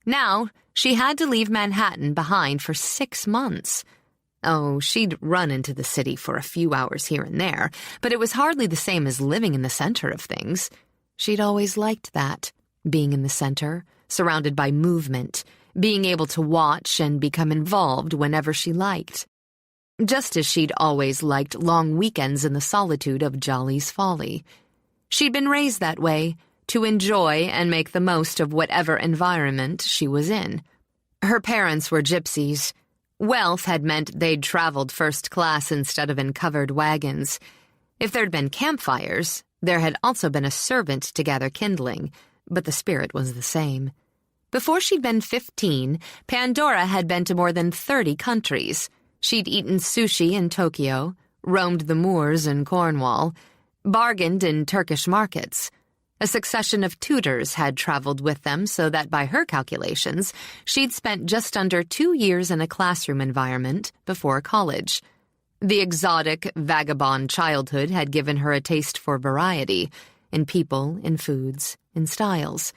Now, she had to leave Manhattan behind for 6 months. Oh, she'd run into the city for a few hours here and there, but it was hardly the same as living in the center of things. She'd always liked that, being in the center, surrounded by movement, being able to watch and become involved whenever she liked. Just as she'd always liked long weekends in the solitude of Jolly's Folly. She'd been raised that way, to enjoy and make the most of whatever environment she was in. Her parents were gypsies. Wealth had meant they'd traveled first class instead of in covered wagons. If there'd been campfires, there had also been a servant to gather kindling, but the spirit was the same. Before she'd been 15, Pandora had been to more than 30 countries. She'd eaten sushi in Tokyo, roamed the moors in Cornwall, bargained in Turkish markets. A succession of tutors had traveled with them so that by her calculations, she'd spent just under 2 years in a classroom environment before college. The exotic, vagabond childhood had given her a taste for variety, in people, in foods, in styles.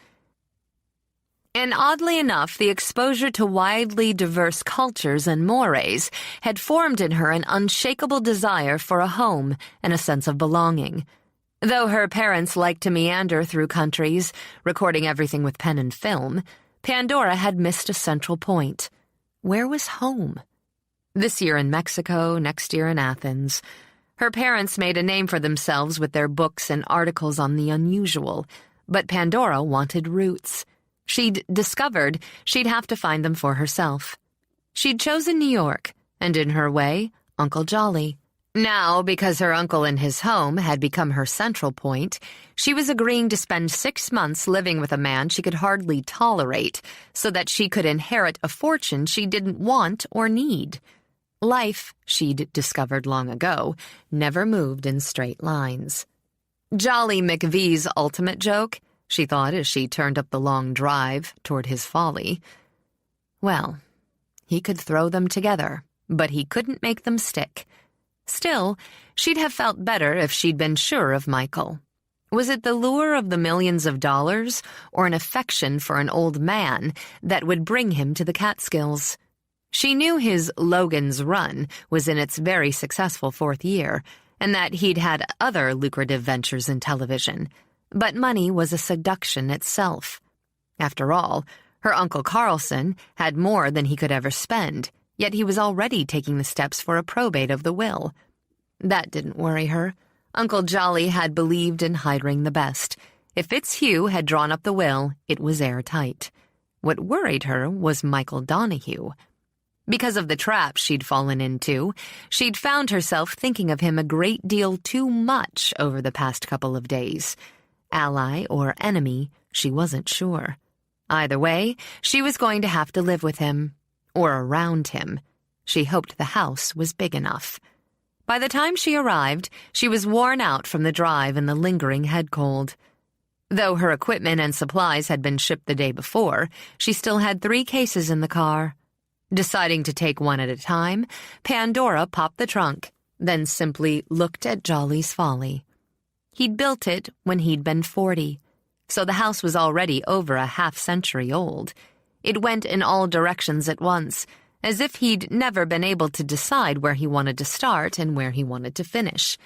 And oddly enough, the exposure to widely diverse cultures and mores had formed in her an unshakable desire for a home and a sense of belonging. Though her parents liked to meander through countries, recording everything with pen and film, Pandora had missed a central point. Where was home? This year in Mexico, next year in Athens. Her parents made a name for themselves with their books and articles on the unusual, but Pandora wanted roots. She'd discovered she'd have to find them for herself. She'd chosen New York, and in her way, Uncle Jolly. Now, because her uncle and his home had become her central point, she was agreeing to spend 6 months living with a man she could hardly tolerate so that she could inherit a fortune she didn't want or need. Life, she'd discovered long ago, never moved in straight lines. Jolly McVee's ultimate joke, she thought as she turned up the long drive toward his folly. Well, he could throw them together, but he couldn't make them stick. Still, she'd have felt better if she'd been sure of Michael. Was it the lure of the millions of dollars or an affection for an old man that would bring him to the Catskills? She knew his Logan's Run was in its very successful 4th year, and that he'd had other lucrative ventures in television. but money was a seduction itself. After all, her Uncle Carlson had more than he could ever spend, yet he was already taking the steps for a probate of the will. That didn't worry her. Uncle Jolly had believed in hiding the best. If Fitzhugh had drawn up the will, it was airtight. What worried her was Michael Donahue. Because of the trap she'd fallen into, she'd found herself thinking of him a great deal too much over the past couple of days. Ally or enemy, she wasn't sure. Either way, she was going to have to live with him, or around him. She hoped the house was big enough. By the time she arrived, she was worn out from the drive and the lingering head cold. Though her equipment and supplies had been shipped the day before, she still had 3 cases in the car. Deciding to take one at a time, Pandora popped the trunk, then simply looked at Jolly's Folly. He'd built it when he'd been 40, so the house was already over a half-century old. It went in all directions at once, as if he'd never been able to decide where he wanted to start and where he wanted to finish.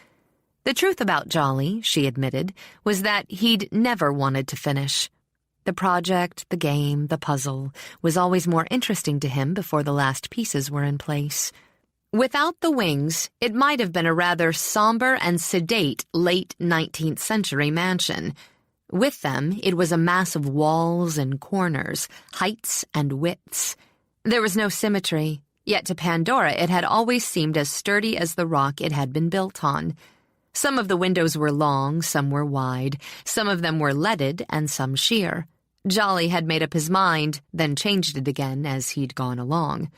The truth about Jolly, she admitted, was that he'd never wanted to finish. The project, the game, the puzzle was always more interesting to him before the last pieces were in place. Without the wings, it might have been a rather somber and sedate late 19th century mansion. With them, it was a mass of walls and corners, heights and widths. There was no symmetry, yet to Pandora it had always seemed as sturdy as the rock it had been built on. Some of the windows were long, some were wide, some of them were leaded, and some sheer. Jolly had made up his mind, then changed it again as he'd gone along.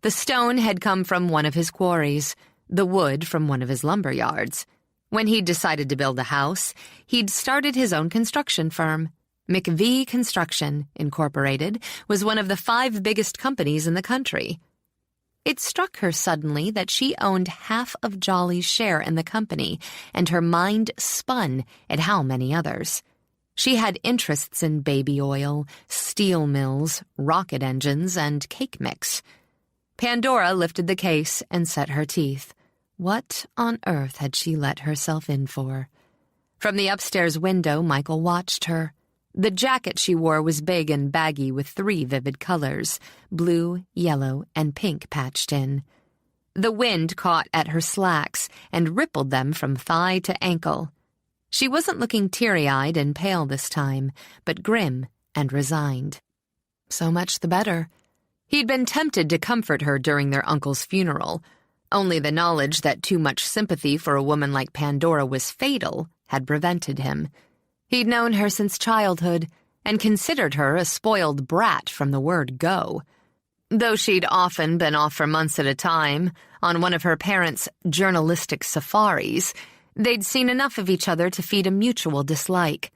The stone had come from one of his quarries, the wood from one of his lumber yards. When he'd decided to build a house, he'd started his own construction firm. McVie Construction, Incorporated, was one of the 5 biggest companies in the country. It struck her suddenly that she owned half of Jolly's share in the company, and her mind spun at how many others. She had interests in baby oil, steel mills, rocket engines, and cake mix. Pandora lifted the case and set her teeth. What on earth had she let herself in for? From the upstairs window, Michael watched her. The jacket she wore was big and baggy with 3 vivid colors, blue, yellow, and pink patched in. The wind caught at her slacks and rippled them from thigh to ankle. She wasn't looking teary-eyed and pale this time, but grim and resigned. So much the better. He'd been tempted to comfort her during their uncle's funeral. Only the knowledge that too much sympathy for a woman like Pandora was fatal had prevented him. He'd known her since childhood and considered her a spoiled brat from the word go. Though she'd often been off for months at a time on one of her parents' journalistic safaris, they'd seen enough of each other to feed a mutual dislike.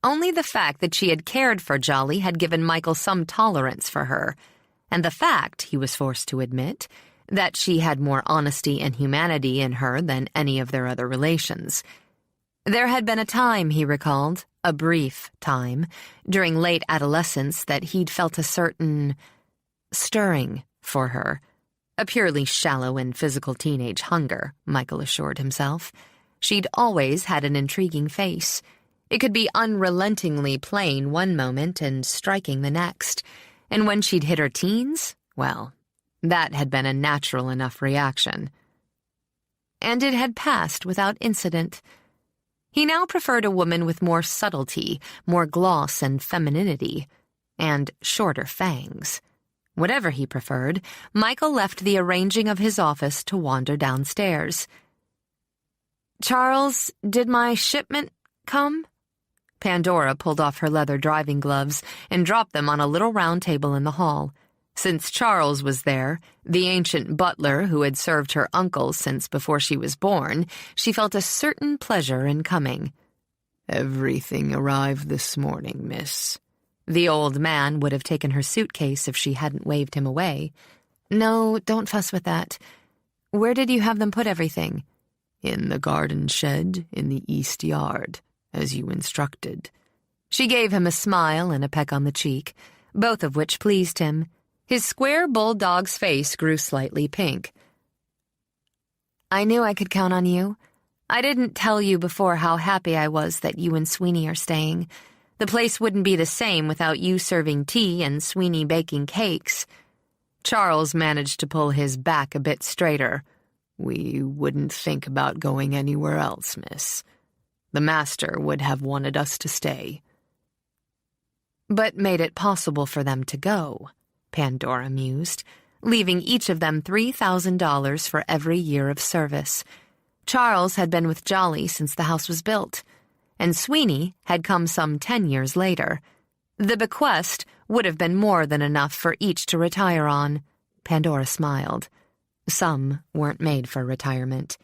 Only the fact that she had cared for Jolly had given Michael some tolerance for her, and the fact, he was forced to admit, that she had more honesty and humanity in her than any of their other relations. There had been a time, he recalled, a brief time, during late adolescence that he'd felt a certain stirring for her. A purely shallow and physical teenage hunger, Michael assured himself. She'd always had an intriguing face. It could be unrelentingly plain one moment and striking the next. And when she'd hit her teens, well, that had been a natural enough reaction. And it had passed without incident. He now preferred a woman with more subtlety, more gloss and femininity, and shorter fangs. Whatever he preferred, Michael left the arranging of his office to wander downstairs. "Charles, did my shipment come?" Pandora pulled off her leather driving gloves and dropped them on a little round table in the hall. Since Charles was there, the ancient butler who had served her uncle since before she was born, she felt a certain pleasure in coming. "Everything arrived this morning, miss." The old man would have taken her suitcase if she hadn't waved him away. "No, don't fuss with that. Where did you have them put everything?" "In the garden shed in the east yard, as you instructed." She gave him a smile and a peck on the cheek, both of which pleased him. His square bulldog's face grew slightly pink. "I knew I could count on you. I didn't tell you before how happy I was that you and Sweeney are staying. The place wouldn't be the same without you serving tea and Sweeney baking cakes." Charles managed to pull his back a bit straighter. "We wouldn't think about going anywhere else, miss. The master would have wanted us to stay." "But made it possible for them to go," Pandora mused, leaving each of them $3,000 for every year of service. Charles had been with Jolly since the house was built, and Sweeney had come some 10 years later. The bequest would have been more than enough for each to retire on. Pandora smiled. Some weren't made for retirement.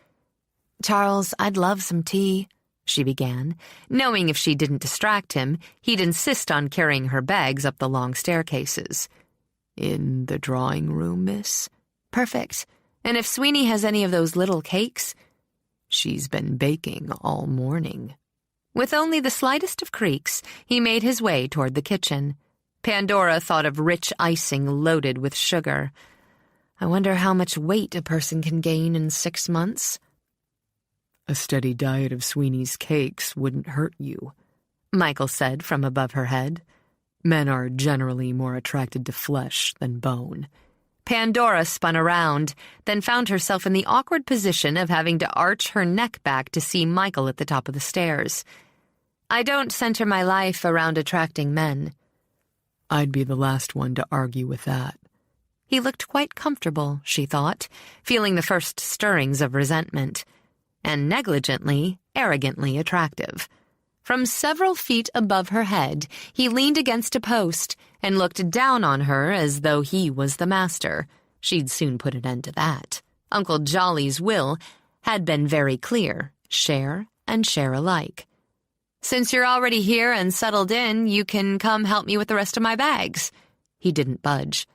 "Charles, I'd love some tea," she began, knowing if she didn't distract him, he'd insist on carrying her bags up the long staircases. "In the drawing room, miss?" "Perfect. And if Sweeney has any of those little cakes—" "She's been baking all morning." With only the slightest of creaks, he made his way toward the kitchen. Pandora thought of rich icing loaded with sugar. "I wonder how much weight a person can gain in 6 months." "A steady diet of Sweeney's cakes wouldn't hurt you," Michael said from above her head. "Men are generally more attracted to flesh than bone." Pandora spun around, then found herself in the awkward position of having to arch her neck back to see Michael at the top of the stairs. "I don't center my life around attracting men." "I'd be the last one to argue with that." He looked quite comfortable, she thought, feeling the first stirrings of resentment, and negligently, arrogantly attractive. From several feet above her head, he leaned against a post and looked down on her as though he was the master. She'd soon put an end to that. Uncle Jolly's will had been very clear, share and share alike. "Since you're already here and settled in, you can come help me with the rest of my bags." He didn't budge.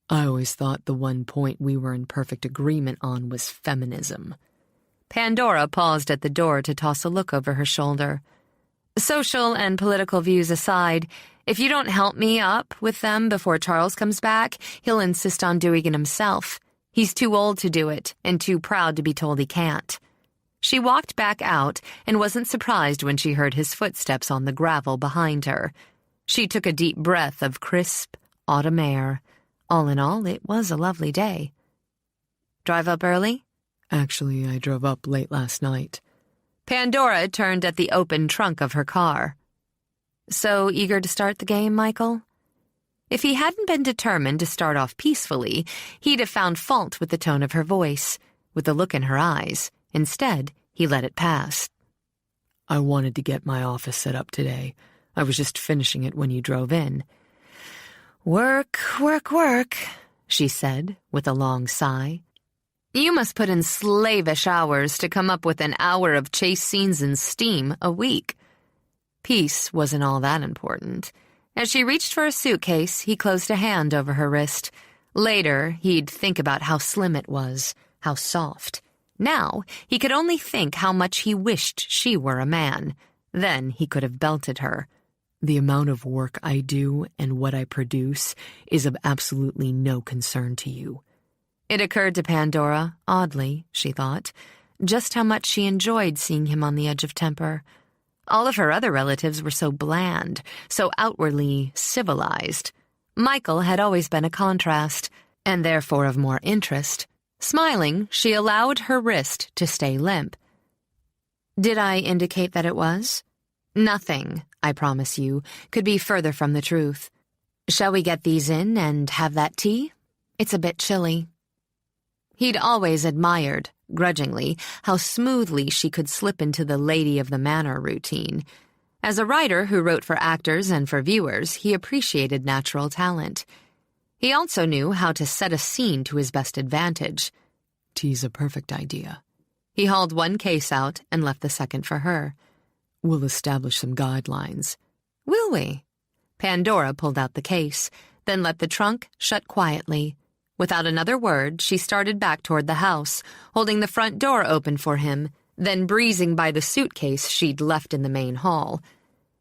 "I always thought the one point we were in perfect agreement on was feminism." Pandora paused at the door to toss a look over her shoulder. "Social and political views aside, if you don't help me up with them before Charles comes back, he'll insist on doing it himself. He's too old to do it and too proud to be told he can't." She walked back out and wasn't surprised when she heard his footsteps on the gravel behind her. She took a deep breath of crisp, autumn air. All in all, it was a lovely day. "Drive up early?" "Actually, I drove up late last night." Pandora turned at the open trunk of her car. "So eager to start the game, Michael?" If he hadn't been determined to start off peacefully, he'd have found fault with the tone of her voice, with the look in her eyes. Instead, he let it pass. "I wanted to get my office set up today. I was just finishing it when you drove in." "Work, work, work," she said, with a long sigh. "You must put in slavish hours to come up with an hour of chase scenes and steam a week." Peace wasn't all that important. As she reached for a suitcase, he closed a hand over her wrist. Later, he'd think about how slim it was, how soft. Now, he could only think how much he wished she were a man. Then he could have belted her. "The amount of work I do and what I produce is of absolutely no concern to you." It occurred to Pandora, oddly, she thought, just how much she enjoyed seeing him on the edge of temper. All of her other relatives were so bland, so outwardly civilized. Michael had always been a contrast, and therefore of more interest. Smiling, she allowed her wrist to stay limp. "Did I indicate that it was?" "Nothing, I promise you, could be further from the truth. Shall we get these in and have that tea? It's a bit chilly." He'd always admired, grudgingly, how smoothly she could slip into the Lady of the Manor routine. As a writer who wrote for actors and for viewers, he appreciated natural talent. He also knew how to set a scene to his best advantage. "Tea's a perfect idea." He hauled one case out and left the second for her. "We'll establish some guidelines." "Will we?" Pandora pulled out the case, then let the trunk shut quietly. Without another word, she started back toward the house, holding the front door open for him, then breezing by the suitcase she'd left in the main hall.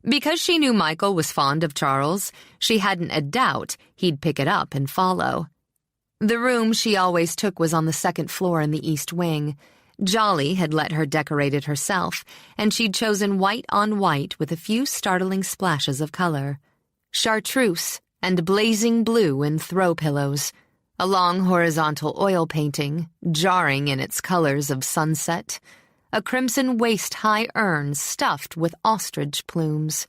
Because she knew Michael was fond of Charles, she hadn't a doubt he'd pick it up and follow. The room she always took was on the second floor in the east wing. Jolly had let her decorate it herself, and she'd chosen white on white with a few startling splashes of color. Chartreuse and blazing blue in throw pillows, a long horizontal oil painting, jarring in its colors of sunset, a crimson waist-high urn stuffed with ostrich plumes.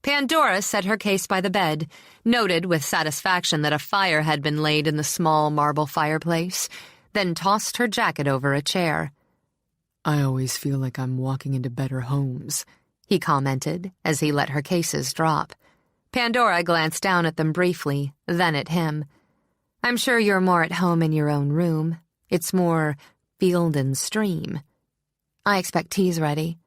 Pandora set her case by the bed, noted with satisfaction that a fire had been laid in the small marble fireplace, then tossed her jacket over a chair. "I always feel like I'm walking into better homes," he commented as he let her cases drop. Pandora glanced down at them briefly, then at him. "I'm sure you're more at home in your own room. It's more field and stream. I expect tea's ready."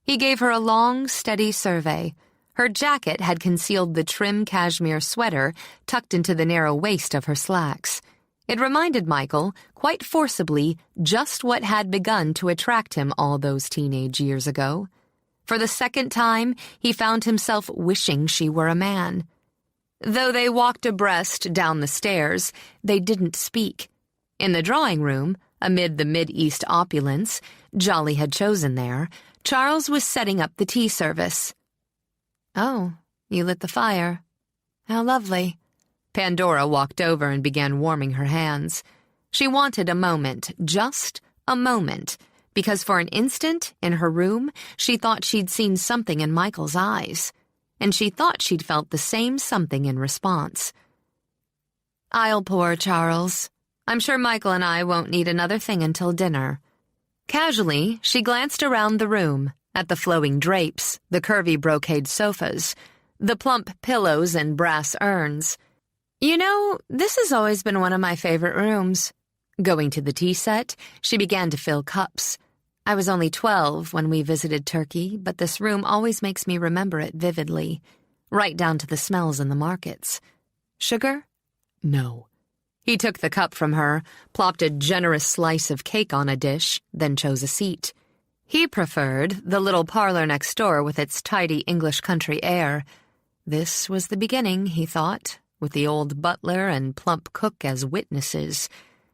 He gave her a long, steady survey. Her jacket had concealed the trim cashmere sweater tucked into the narrow waist of her slacks. It reminded Michael, quite forcibly, just what had begun to attract him all those teenage years ago. For the second time, he found himself wishing she were a man. Though they walked abreast down the stairs, they didn't speak. In the drawing room, amid the Mid-East opulence Jolly had chosen there, Charles was setting up the tea service. "Oh, you lit the fire. How lovely." Pandora walked over and began warming her hands. She wanted a moment, just a moment, because for an instant, in her room, she thought she'd seen something in Michael's eyes, and she thought she'd felt the same something in response. "I'll pour, Charles. I'm sure Michael and I won't need another thing until dinner." Casually, she glanced around the room, at the flowing drapes, the curvy brocade sofas, the plump pillows and brass urns. "You know, this has always been one of my favorite rooms." Going to the tea set, she began to fill cups. "I was only 12 when we visited Turkey, but this room always makes me remember it vividly, right down to the smells in the markets. Sugar?" "No." He took the cup from her, plopped a generous slice of cake on a dish, then chose a seat. He preferred the little parlor next door with its tidy English country air. This was the beginning, he thought, with the old butler and plump cook as witnesses.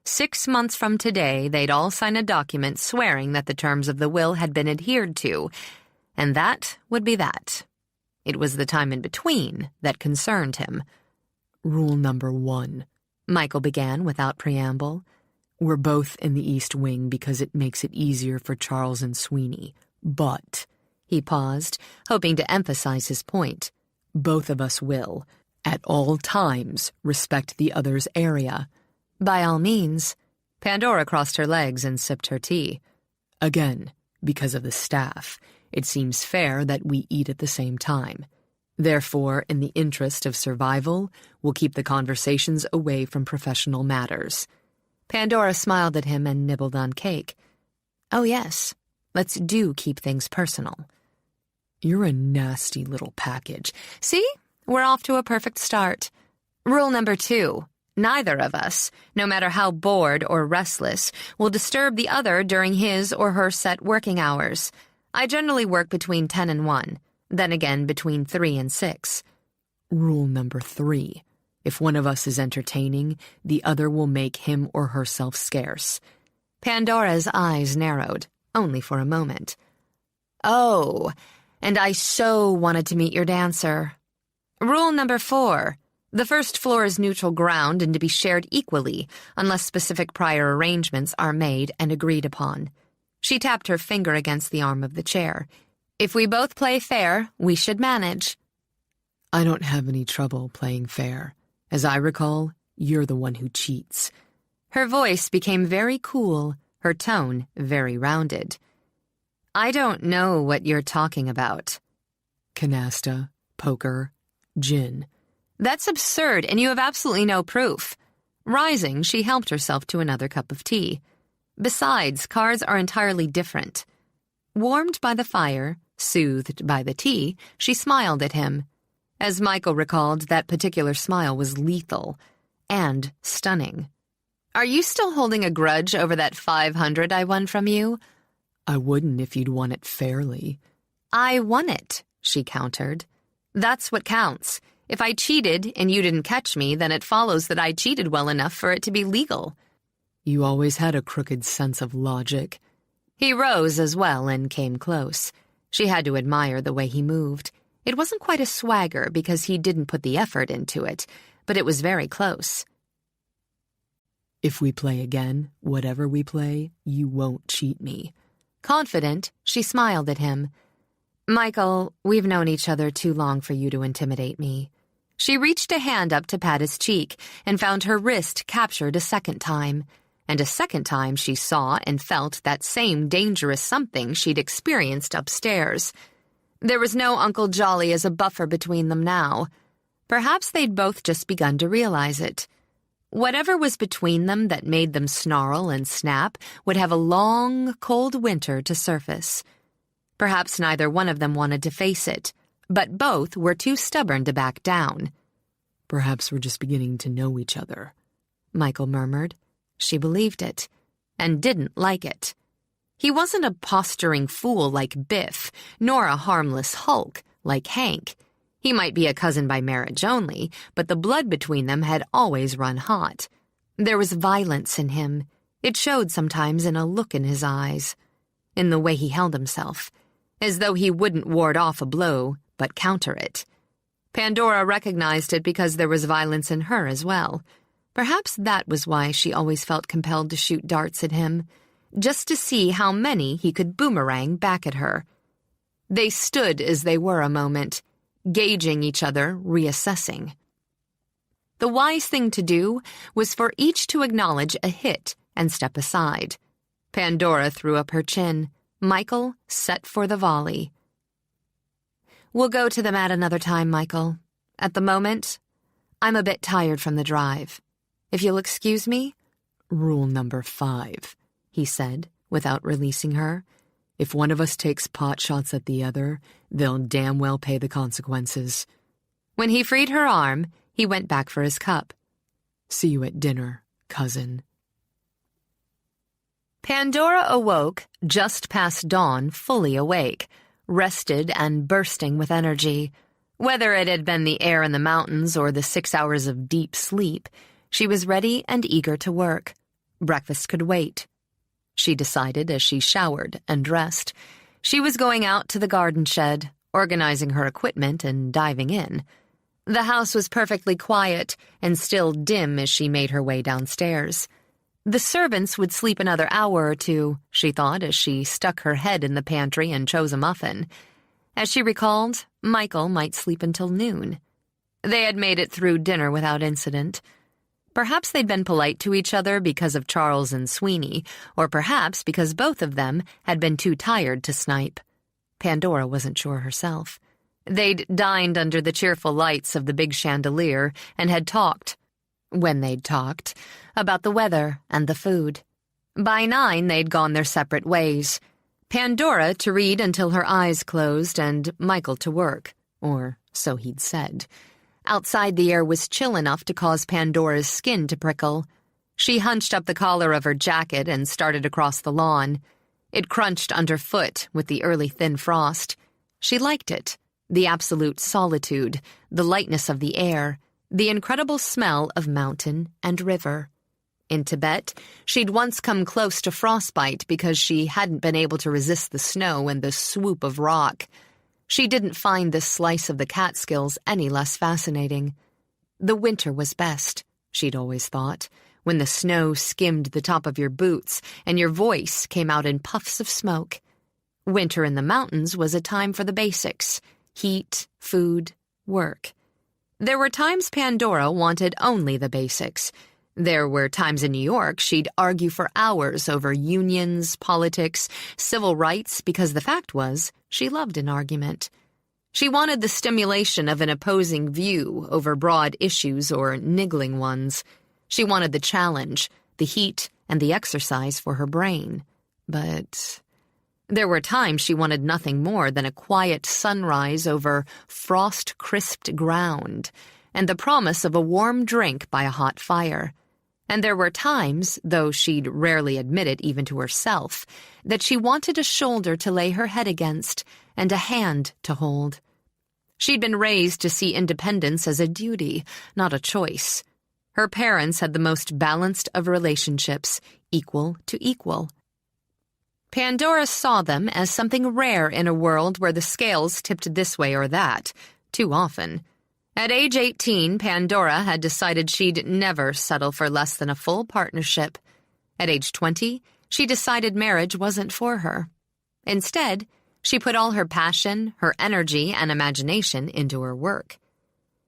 6 months from today, they'd all sign a document swearing that the terms of the will had been adhered to, and that would be that. It was the time in between that concerned him. "Rule number 1, Michael began without preamble. "We're both in the East Wing because it makes it easier for Charles and Sweeney. But," he paused, hoping to emphasize his point, "both of us will, at all times, respect the other's area." "By all means." Pandora crossed her legs and sipped her tea. "Again, because of the staff, it seems fair that we eat at the same time. Therefore, in the interest of survival, we'll keep the conversations away from professional matters." Pandora smiled at him and nibbled on cake. "Oh, yes. Let's keep things personal." "You're a nasty little package." "See? We're off to a perfect start. Rule number 2. Neither of us, no matter how bored or restless, will disturb the other during his or her set working hours. I generally work between 10 and 1, then again between 3 and 6. "Rule number 3. If one of us is entertaining, the other will make him or herself scarce." Pandora's eyes narrowed, only for a moment. "Oh, and I so wanted to meet your dancer." "Rule number 4. The first floor is neutral ground and to be shared equally, unless specific prior arrangements are made and agreed upon." She tapped her finger against the arm of the chair. "If we both play fair, we should manage." "I don't have any trouble playing fair. As I recall, you're the one who cheats." Her voice became very cool, her tone very rounded. "I don't know what you're talking about." "Canasta, poker, gin." "That's absurd, and you have absolutely no proof." Rising, she helped herself to another cup of tea. "Besides, cards are entirely different." Warmed by the fire, soothed by the tea, she smiled at him. As Michael recalled, that particular smile was lethal and stunning. "Are you still holding a grudge over that 500 I won from you?" "I wouldn't if you'd won it fairly." "I won it," she countered. "That's what counts. If I cheated and you didn't catch me, then it follows that I cheated well enough for it to be legal." You always had a crooked sense of logic. He rose as well and came close. She had to admire the way he moved. It wasn't quite a swagger because he didn't put the effort into it, but it was very close. If we play again, whatever we play, you won't cheat me. Confident, she smiled at him. Michael, we've known each other too long for you to intimidate me. She reached a hand up to pat his cheek and found her wrist captured a second time. And a second time she saw and felt that same dangerous something she'd experienced upstairs. There was no Uncle Jolly as a buffer between them now. Perhaps they'd both just begun to realize it. Whatever was between them that made them snarl and snap would have a long, cold winter to surface. Perhaps neither one of them wanted to face it, but both were too stubborn to back down. Perhaps we're just beginning to know each other, Michael murmured. She believed it, and didn't like it. He wasn't a posturing fool like Biff, nor a harmless hulk like Hank. He might be a cousin by marriage only, but the blood between them had always run hot. There was violence in him. It showed sometimes in a look in his eyes, in the way he held himself, as though he wouldn't ward off a blow, but counter it. Pandora recognized it because there was violence in her as well. Perhaps that was why she always felt compelled to shoot darts at him, just to see how many he could boomerang back at her. They stood as they were a moment, gauging each other, reassessing. The wise thing to do was for each to acknowledge a hit and step aside. Pandora threw up her chin. Michael set for the volley. We'll go to the mat another time, Michael. At the moment, I'm a bit tired from the drive. If you'll excuse me? Rule number 5, he said, without releasing her. If one of us takes pot shots at the other, they'll damn well pay the consequences. When he freed her arm, he went back for his cup. See you at dinner, cousin. Pandora awoke just past dawn, fully awake, rested and bursting with energy. Whether it had been the air in the mountains or the 6 hours of deep sleep, she was ready and eager to work. Breakfast could wait. She decided as she showered and dressed. She was going out to the garden shed, organizing her equipment and diving in. The house was perfectly quiet and still dim as she made her way downstairs. The servants would sleep another hour or two, she thought as she stuck her head in the pantry and chose a muffin. As she recalled, Michael might sleep until noon. They had made it through dinner without incident. Perhaps they'd been polite to each other because of Charles and Sweeney, or perhaps because both of them had been too tired to snipe. Pandora wasn't sure herself. They'd dined under the cheerful lights of the big chandelier and had talked, when they'd talked, about the weather and the food. By 9, they'd gone their separate ways. Pandora to read until her eyes closed and Michael to work, or so he'd said. Outside, the air was chill enough to cause Pandora's skin to prickle. She hunched up the collar of her jacket and started across the lawn. It crunched underfoot with the early thin frost. She liked it, the absolute solitude, the lightness of the air, the incredible smell of mountain and river. In Tibet, she'd once come close to frostbite because she hadn't been able to resist the snow and the swoop of rock. She didn't find this slice of the Catskills any less fascinating. The winter was best, she'd always thought, when the snow skimmed the top of your boots and your voice came out in puffs of smoke. Winter in the mountains was a time for the basics: heat, food, work. There were times Pandora wanted only the basics. There were times in New York she'd argue for hours over unions, politics, civil rights, because the fact was, she loved an argument. She wanted the stimulation of an opposing view over broad issues or niggling ones. She wanted the challenge, the heat, and the exercise for her brain. But there were times she wanted nothing more than a quiet sunrise over frost-crisped ground, and the promise of a warm drink by a hot fire. And there were times, though she'd rarely admit it even to herself, that she wanted a shoulder to lay her head against and a hand to hold. She'd been raised to see independence as a duty, not a choice. Her parents had the most balanced of relationships, equal to equal. Pandora saw them as something rare in a world where the scales tipped this way or that, too often. At age 18, Pandora had decided she'd never settle for less than a full partnership. At age 20, she decided marriage wasn't for her. Instead, she put all her passion, her energy, and imagination into her work.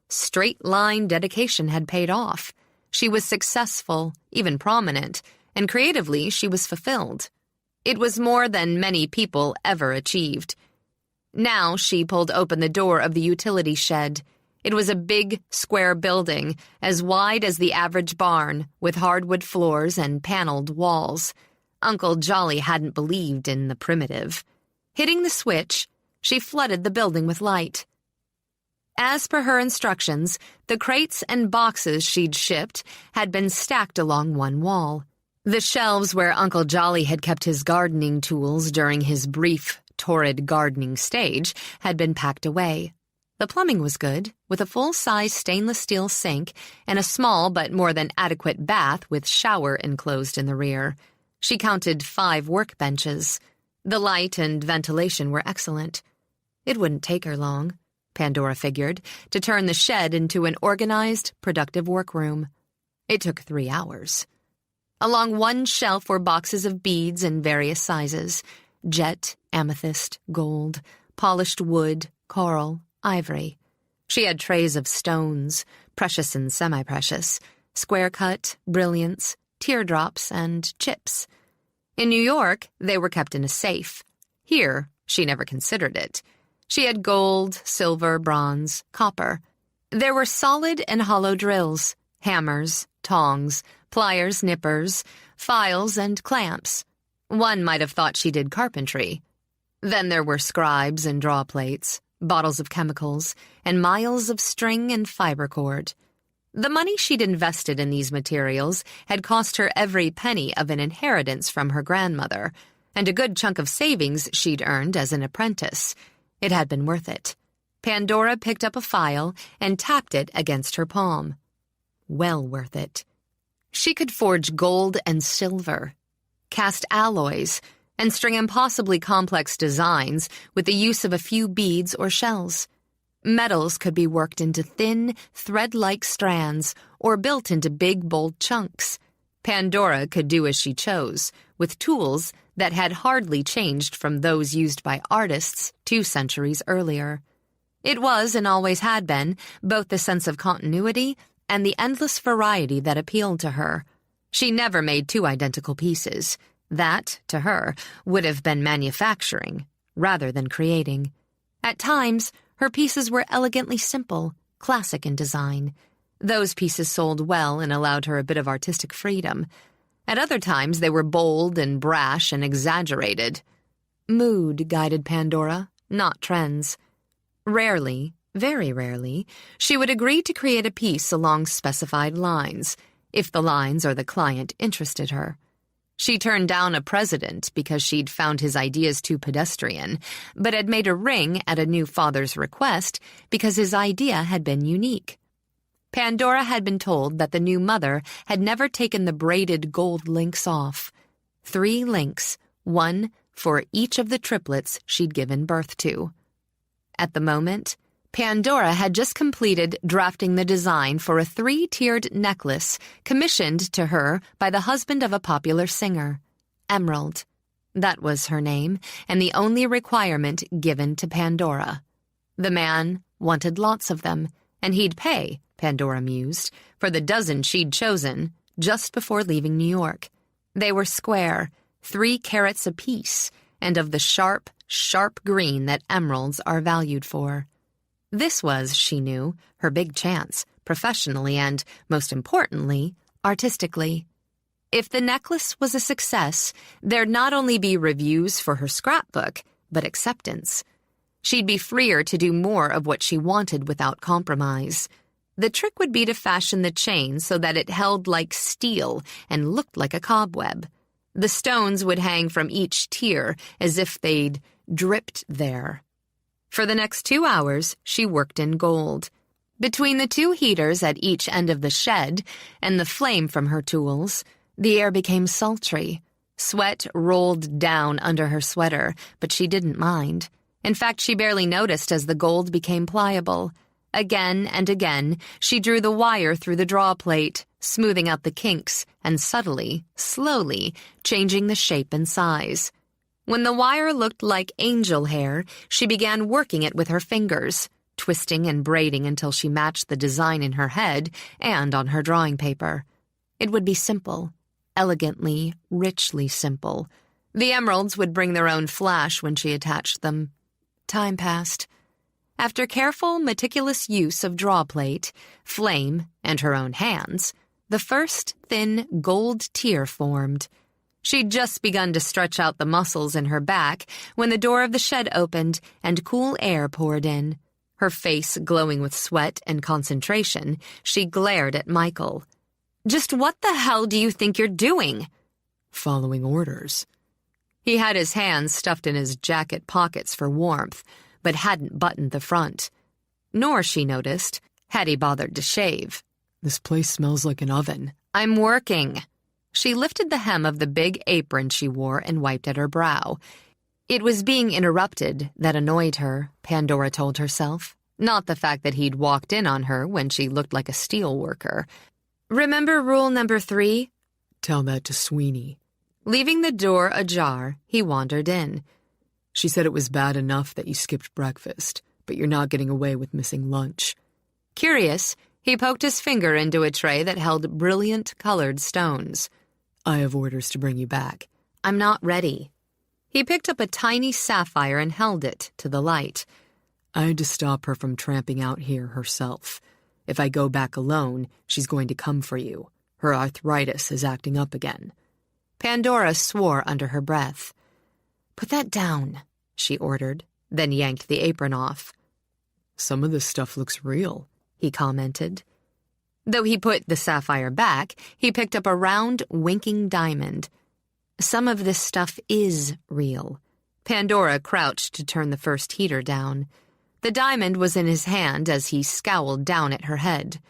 Straight-line dedication had paid off. She was successful, even prominent, and creatively she was fulfilled. It was more than many people ever achieved. Now she pulled open the door of the utility shed. It was a big, square building, as wide as the average barn, with hardwood floors and paneled walls. Uncle Jolly hadn't believed in the primitive. Hitting the switch, she flooded the building with light. As per her instructions, the crates and boxes she'd shipped had been stacked along one wall. The shelves where Uncle Jolly had kept his gardening tools during his brief, torrid gardening stage had been packed away. The plumbing was good, with a full-size stainless steel sink and a small but more than adequate bath with shower enclosed in the rear. She counted 5 workbenches. The light and ventilation were excellent. It wouldn't take her long, Pandora figured, to turn the shed into an organized, productive workroom. It took 3 hours. Along one shelf were boxes of beads in various sizes: jet, amethyst, gold, polished wood, coral, ivory. She had trays of stones, precious and semi-precious, square-cut, brilliants, teardrops, and chips. In New York, they were kept in a safe. Here, she never considered it. She had gold, silver, bronze, copper. There were solid and hollow drills, hammers, tongs, pliers, nippers, files, and clamps. One might have thought she did carpentry. Then there were scribes and draw plates, bottles of chemicals, and miles of string and fiber cord. The money she'd invested in these materials had cost her every penny of an inheritance from her grandmother, and a good chunk of savings she'd earned as an apprentice. It had been worth it. Pandora picked up a file and tapped it against her palm. Well worth it. She could forge gold and silver, cast alloys, and string impossibly complex designs with the use of a few beads or shells. Metals could be worked into thin, thread-like strands or built into big, bold chunks. Pandora could do as she chose, with tools that had hardly changed from those used by artists 2 centuries earlier. It was, and always had been, both the sense of continuity and the endless variety that appealed to her. She never made 2 identical pieces. That, to her, would have been manufacturing, rather than creating. At times, her pieces were elegantly simple, classic in design. Those pieces sold well and allowed her a bit of artistic freedom. At other times, they were bold and brash and exaggerated. Mood guided Pandora, not trends. Rarely, very rarely, she would agree to create a piece along specified lines, if the lines or the client interested her. She turned down a president because she'd found his ideas too pedestrian, but had made a ring at a new father's request because his idea had been unique. Pandora had been told that the new mother had never taken the braided gold links off. 3 links, 1 for each of the triplets she'd given birth to. At the moment, Pandora had just completed drafting the design for a 3-tiered necklace commissioned to her by the husband of a popular singer, Emerald. That was her name, and the only requirement given to Pandora. The man wanted lots of them, and he'd pay, Pandora mused, for the dozen she'd chosen just before leaving New York. They were square, 3 carats apiece, and of the sharp, sharp green that emeralds are valued for. This was, she knew, her big chance, professionally and, most importantly, artistically. If the necklace was a success, there'd not only be reviews for her scrapbook, but acceptance. She'd be freer to do more of what she wanted without compromise. The trick would be to fashion the chain so that it held like steel and looked like a cobweb. The stones would hang from each tier as if they'd dripped there. For the next 2 hours, she worked in gold. Between the two heaters at each end of the shed and the flame from her tools, the air became sultry. Sweat rolled down under her sweater, but she didn't mind. In fact, she barely noticed as the gold became pliable. Again and again, she drew the wire through the draw plate, smoothing out the kinks and subtly, slowly, changing the shape and size. When the wire looked like angel hair, she began working it with her fingers, twisting and braiding until she matched the design in her head and on her drawing paper. It would be simple, elegantly, richly simple. The emeralds would bring their own flash when she attached them. Time passed. After careful, meticulous use of draw plate, flame, and her own hands, the first thin gold tear formed. She'd just begun to stretch out the muscles in her back when the door of the shed opened and cool air poured in. Her face glowing with sweat and concentration, she glared at Michael. "Just what the hell do you think you're doing?" "Following orders." He had his hands stuffed in his jacket pockets for warmth, but hadn't buttoned the front. Nor, she noticed, had he bothered to shave. "This place smells like an oven." "I'm working." She lifted the hem of the big apron she wore and wiped at her brow. It was being interrupted that annoyed her, Pandora told herself, not the fact that he'd walked in on her when she looked like a steel worker. "Remember rule number 3? "Tell that to Sweeney." Leaving the door ajar, he wandered in. "She said it was bad enough that you skipped breakfast, but you're not getting away with missing lunch." Curious, he poked his finger into a tray that held brilliant colored stones. "I have orders to bring you back." "I'm not ready." He picked up a tiny sapphire and held it to the light. "I had to stop her from tramping out here herself. If I go back alone, she's going to come for you. Her arthritis is acting up again." Pandora swore under her breath. "Put that down," she ordered, then yanked the apron off. "Some of this stuff looks real," he commented. Though he put the sapphire back, he picked up a round, winking diamond. "Some of this stuff is real." Pandora crouched to turn the first heater down. The diamond was in his hand as he scowled down at her head.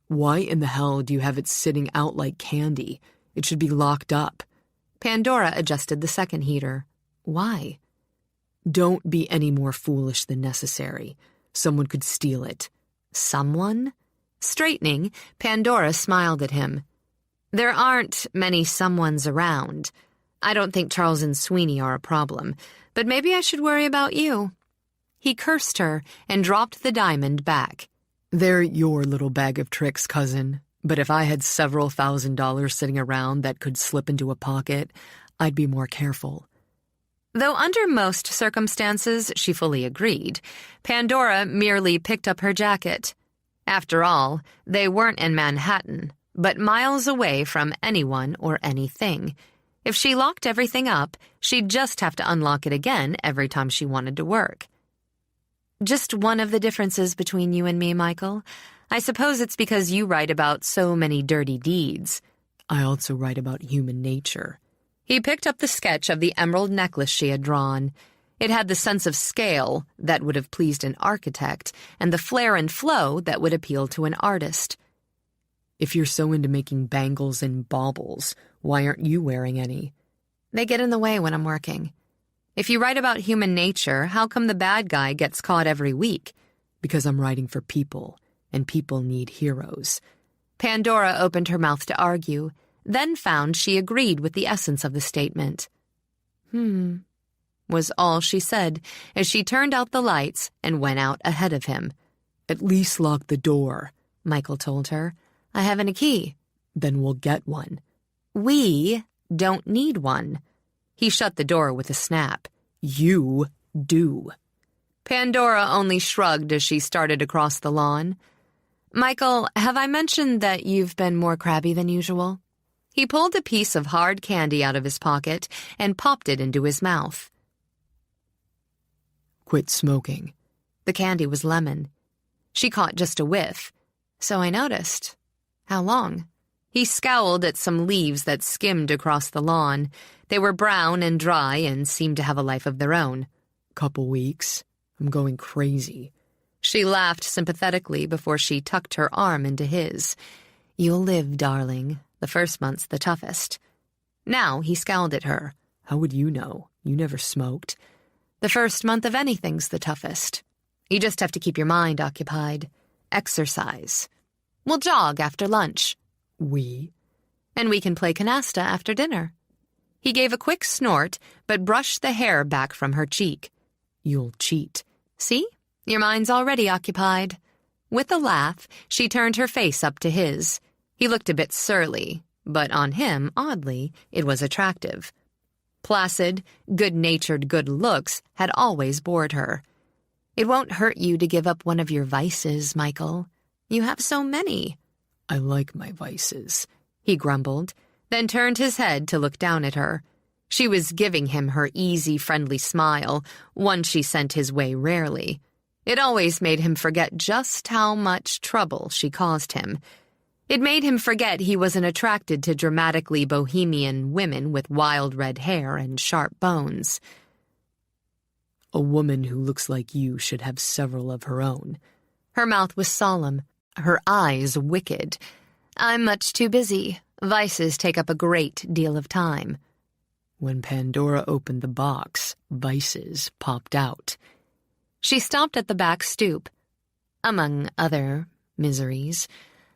"Why in the hell do you have it sitting out like candy? It should be locked up." Pandora adjusted the second heater. "Why?" "Don't be any more foolish than necessary. Someone could steal it." "Someone?" Straightening, Pandora smiled at him. "There aren't many someones around. I don't think Charles and Sweeney are a problem, but maybe I should worry about you." He cursed her and dropped the diamond back. "They're your little bag of tricks, cousin. But if I had several $1,000s sitting around that could slip into a pocket, I'd be more careful." Though under most circumstances she fully agreed, Pandora merely picked up her jacket. After all, they weren't in Manhattan, but miles away from anyone or anything. If she locked everything up, she'd just have to unlock it again every time she wanted to work. "Just one of the differences between you and me, Michael. I suppose it's because you write about so many dirty deeds." "I also write about human nature." He picked up the sketch of the emerald necklace she had drawn. It had the sense of scale that would have pleased an architect and the flair and flow that would appeal to an artist. "If you're so into making bangles and baubles, why aren't you wearing any?" "They get in the way when I'm working." "If you write about human nature, how come the bad guy gets caught every week?" "Because I'm writing for people, and people need heroes." Pandora opened her mouth to argue, then found she agreed with the essence of the statement. Was all she said as she turned out the lights and went out ahead of him. "At least lock the door," Michael told her. "I haven't a key." "Then we'll get one." "We don't need one." He shut the door with a snap. "You do." Pandora only shrugged as she started across the lawn. "Michael, have I mentioned that you've been more crabby than usual?" He pulled a piece of hard candy out of his pocket and popped it into his mouth. "Quit smoking." The candy was lemon. She caught just a whiff. "So I noticed. How long?" He scowled at some leaves that skimmed across the lawn. They were brown and dry and seemed to have a life of their own. "Couple weeks. I'm going crazy." She laughed sympathetically before she tucked her arm into his. "You'll live, darling. The first month's the toughest." Now he scowled at her. "How would you know? You never smoked." "The first month of anything's the toughest. You just have to keep your mind occupied. Exercise. We'll jog after lunch." "We?" "And we can play canasta after dinner." He gave a quick snort, but brushed the hair back from her cheek. "You'll cheat." "See? Your mind's already occupied." With a laugh, she turned her face up to his. He looked a bit surly, but on him, oddly, it was attractive. Placid, good-natured good looks had always bored her. "It won't hurt you to give up one of your vices, Michael. You have so many." "I like my vices," he grumbled, then turned his head to look down at her. She was giving him her easy, friendly smile, one she sent his way rarely. It always made him forget just how much trouble she caused him. It made him forget he wasn't attracted to dramatically bohemian women with wild red hair and sharp bones. "A woman who looks like you should have several of her own." Her mouth was solemn, her eyes wicked. "I'm much too busy. Vices take up a great deal of time." When Pandora opened the box, vices popped out. She stopped at the back stoop. "Among other miseries.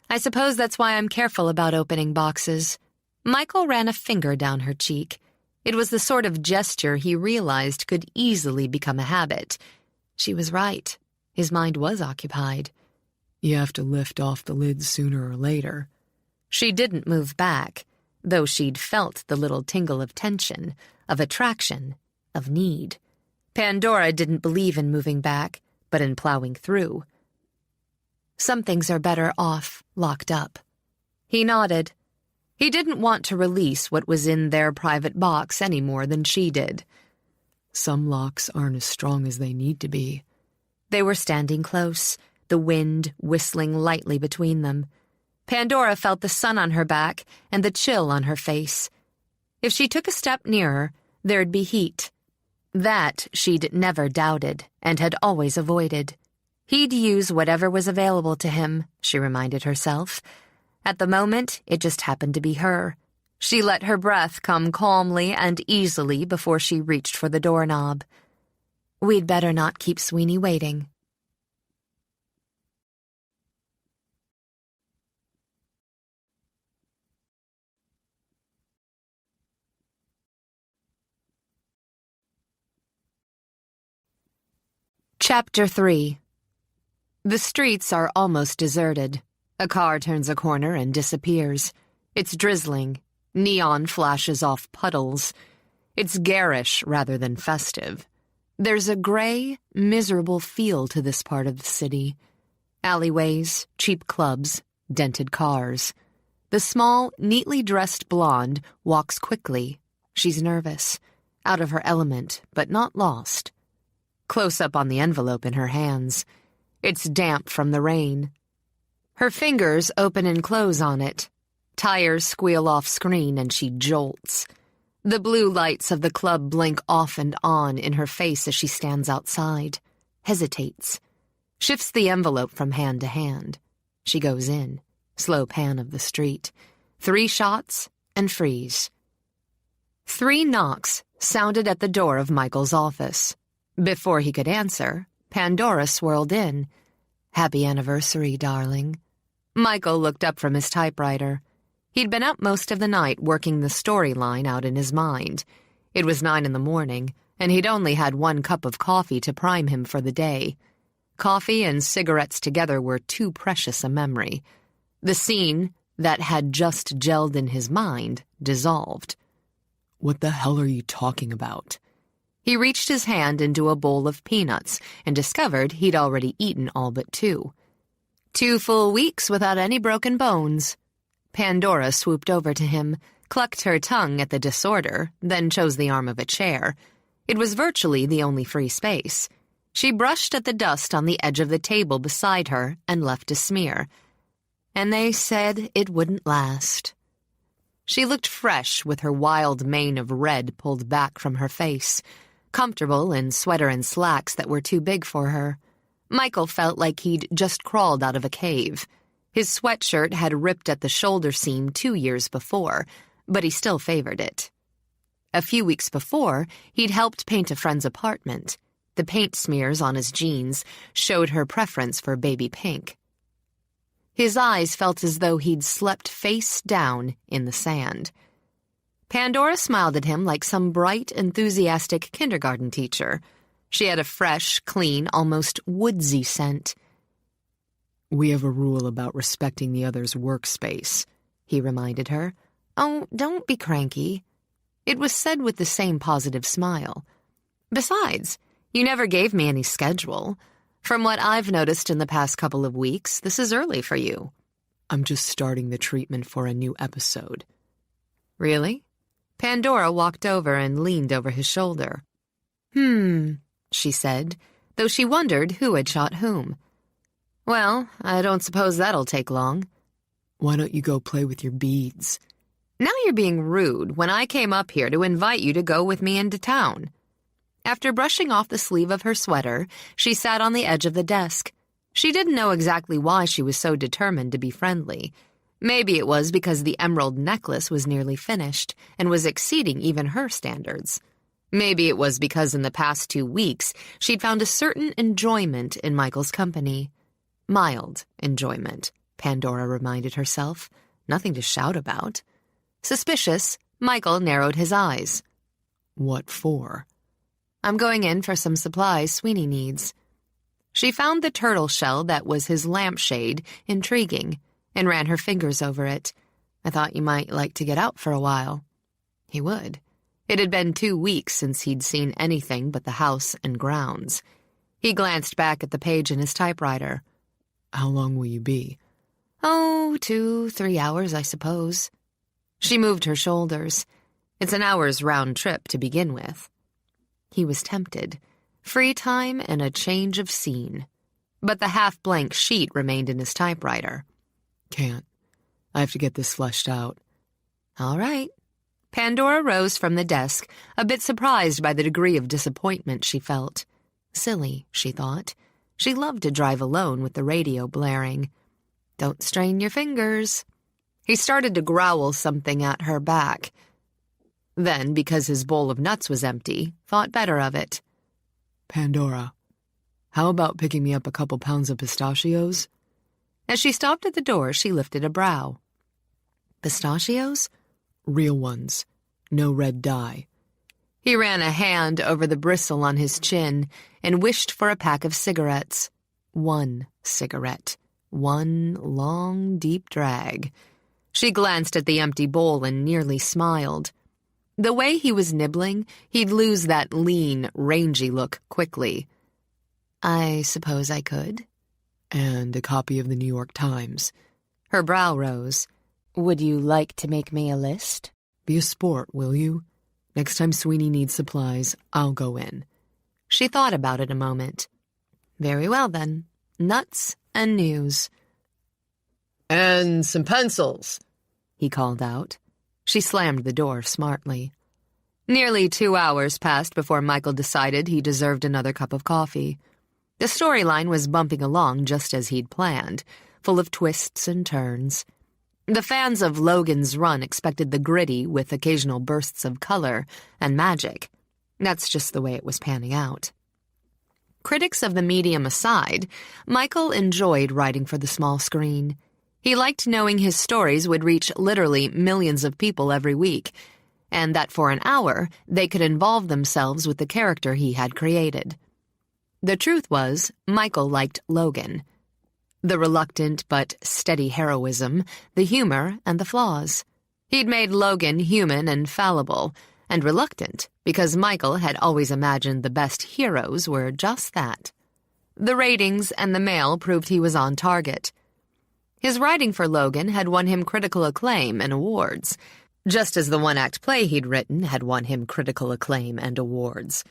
I suppose that's why I'm careful about opening boxes." Michael ran a finger down her cheek. It was the sort of gesture he realized could easily become a habit. She was right. His mind was occupied. "You have to lift off the lids sooner or later." She didn't move back, though she'd felt the little tingle of tension, of attraction, of need. Pandora didn't believe in moving back, but in plowing through. "Some things are better off locked up." He nodded. He didn't want to release what was in their private box any more than she did. "Some locks aren't as strong as they need to be." They were standing close, the wind whistling lightly between them. Pandora felt the sun on her back and the chill on her face. If she took a step nearer, there'd be heat. That she'd never doubted and had always avoided. He'd use whatever was available to him, she reminded herself. At the moment, it just happened to be her. She let her breath come calmly and easily before she reached for the doorknob. "We'd better not keep Sweeney waiting." Chapter 3. The streets are almost deserted. A car turns a corner and disappears. It's drizzling. Neon flashes off puddles. It's garish rather than festive. There's a gray, miserable feel to this part of the city. Alleyways, cheap clubs, dented cars. The small, neatly dressed blonde walks quickly. She's nervous, out of her element, but not lost. Close up on the envelope in her hands. It's damp from the rain. Her fingers open and close on it. Tires squeal off screen and she jolts. The blue lights of the club blink off and on in her face as she stands outside, hesitates, shifts the envelope from hand to hand. She goes in, slow pan of the street. 3 shots and freeze. 3 knocks sounded at the door of Michael's office. Before he could answer, Pandora swirled in. "Happy anniversary, darling." Michael looked up from his typewriter. He'd been up most of the night working the storyline out in his mind. It was 9 a.m, and he'd only had 1 cup of coffee to prime him for the day. Coffee and cigarettes together were too precious a memory. The scene that had just gelled in his mind dissolved. "What the hell are you talking about?" He reached his hand into a bowl of peanuts and discovered he'd already eaten all but 2. 2 full weeks without any broken bones. Pandora swooped over to him, clucked her tongue at the disorder, then chose the arm of a chair. It was virtually the only free space. She brushed at the dust on the edge of the table beside her and left a smear. And they said it wouldn't last. She looked fresh with her wild mane of red pulled back from her face, comfortable in sweater and slacks that were too big for her. Michael felt like he'd just crawled out of a cave. His sweatshirt had ripped at the shoulder seam 2 years before, but he still favored it. A few weeks before, he'd helped paint a friend's apartment. The paint smears on his jeans showed her preference for baby pink. His eyes felt as though he'd slept face down in the sand. Pandora smiled at him like some bright, enthusiastic kindergarten teacher. She had a fresh, clean, almost woodsy scent. "We have a rule about respecting the other's workspace," he reminded her. "Oh, don't be cranky." It was said with the same positive smile. "Besides, you never gave me any schedule. From what I've noticed in the past couple of weeks, this is early for you." "I'm just starting the treatment for a new episode." "Really?" Pandora walked over and leaned over his shoulder. She said, though she wondered who had shot whom. "Well, I don't suppose that'll take long." "Why don't you go play with your beads?" "Now you're being rude when I came up here to invite you to go with me into town." After brushing off the sleeve of her sweater, she sat on the edge of the desk. She didn't know exactly why she was so determined to be friendly. Maybe it was because the emerald necklace was nearly finished and was exceeding even her standards. Maybe it was because in the past 2 weeks she'd found a certain enjoyment in Michael's company. Mild enjoyment, Pandora reminded herself. Nothing to shout about. Suspicious, Michael narrowed his eyes. "What for?" "I'm going in for some supplies Sweeney needs." She found the turtle shell that was his lampshade intriguing and ran her fingers over it. "I thought you might like to get out for a while." He would. It had been 2 weeks since he'd seen anything but the house and grounds. He glanced back at the page in his typewriter. "How long will you be?" "Oh, 2-3 hours, I suppose." She moved her shoulders. It's an hour's round trip to begin with. He was tempted. Free time and a change of scene. But the half-blank sheet remained in his typewriter. "Can't. I have to get this fleshed out." "All right." Pandora rose from the desk, a bit surprised by the degree of disappointment she felt. Silly, she thought. She loved to drive alone with the radio blaring. "Don't strain your fingers." He started to growl something at her back. Then, because his bowl of nuts was empty, thought better of it. "Pandora, how about picking me up a couple pounds of pistachios?" As she stopped at the door, she lifted a brow. "Pistachios?" "Real ones. No red dye." He ran a hand over the bristle on his chin and wished for a pack of cigarettes. One cigarette. One long, deep drag. She glanced at the empty bowl and nearly smiled. The way he was nibbling, he'd lose that lean, rangy look quickly. "I suppose I could." "And a copy of the New York Times." Her brow rose. "Would you like to make me a list?" "Be a sport, will you? Next time Sweeney needs supplies, I'll go in." She thought about it a moment. "Very well, then. Nuts and news." "And some pencils," he called out. She slammed the door smartly. Nearly 2 hours passed before Michael decided he deserved another cup of coffee. The storyline was bumping along just as he'd planned, full of twists and turns. The fans of Logan's Run expected the gritty with occasional bursts of color and magic. That's just the way it was panning out. Critics of the medium aside, Michael enjoyed writing for the small screen. He liked knowing his stories would reach literally millions of people every week, and that for an hour they could involve themselves with the character he had created. The truth was, Michael liked Logan. The reluctant but steady heroism, the humor, and the flaws. He'd made Logan human and fallible, and reluctant, because Michael had always imagined the best heroes were just that. The ratings and the mail proved he was on target. His writing for Logan had won him critical acclaim and awards, just as the one-act play he'd written had won him critical acclaim and awards.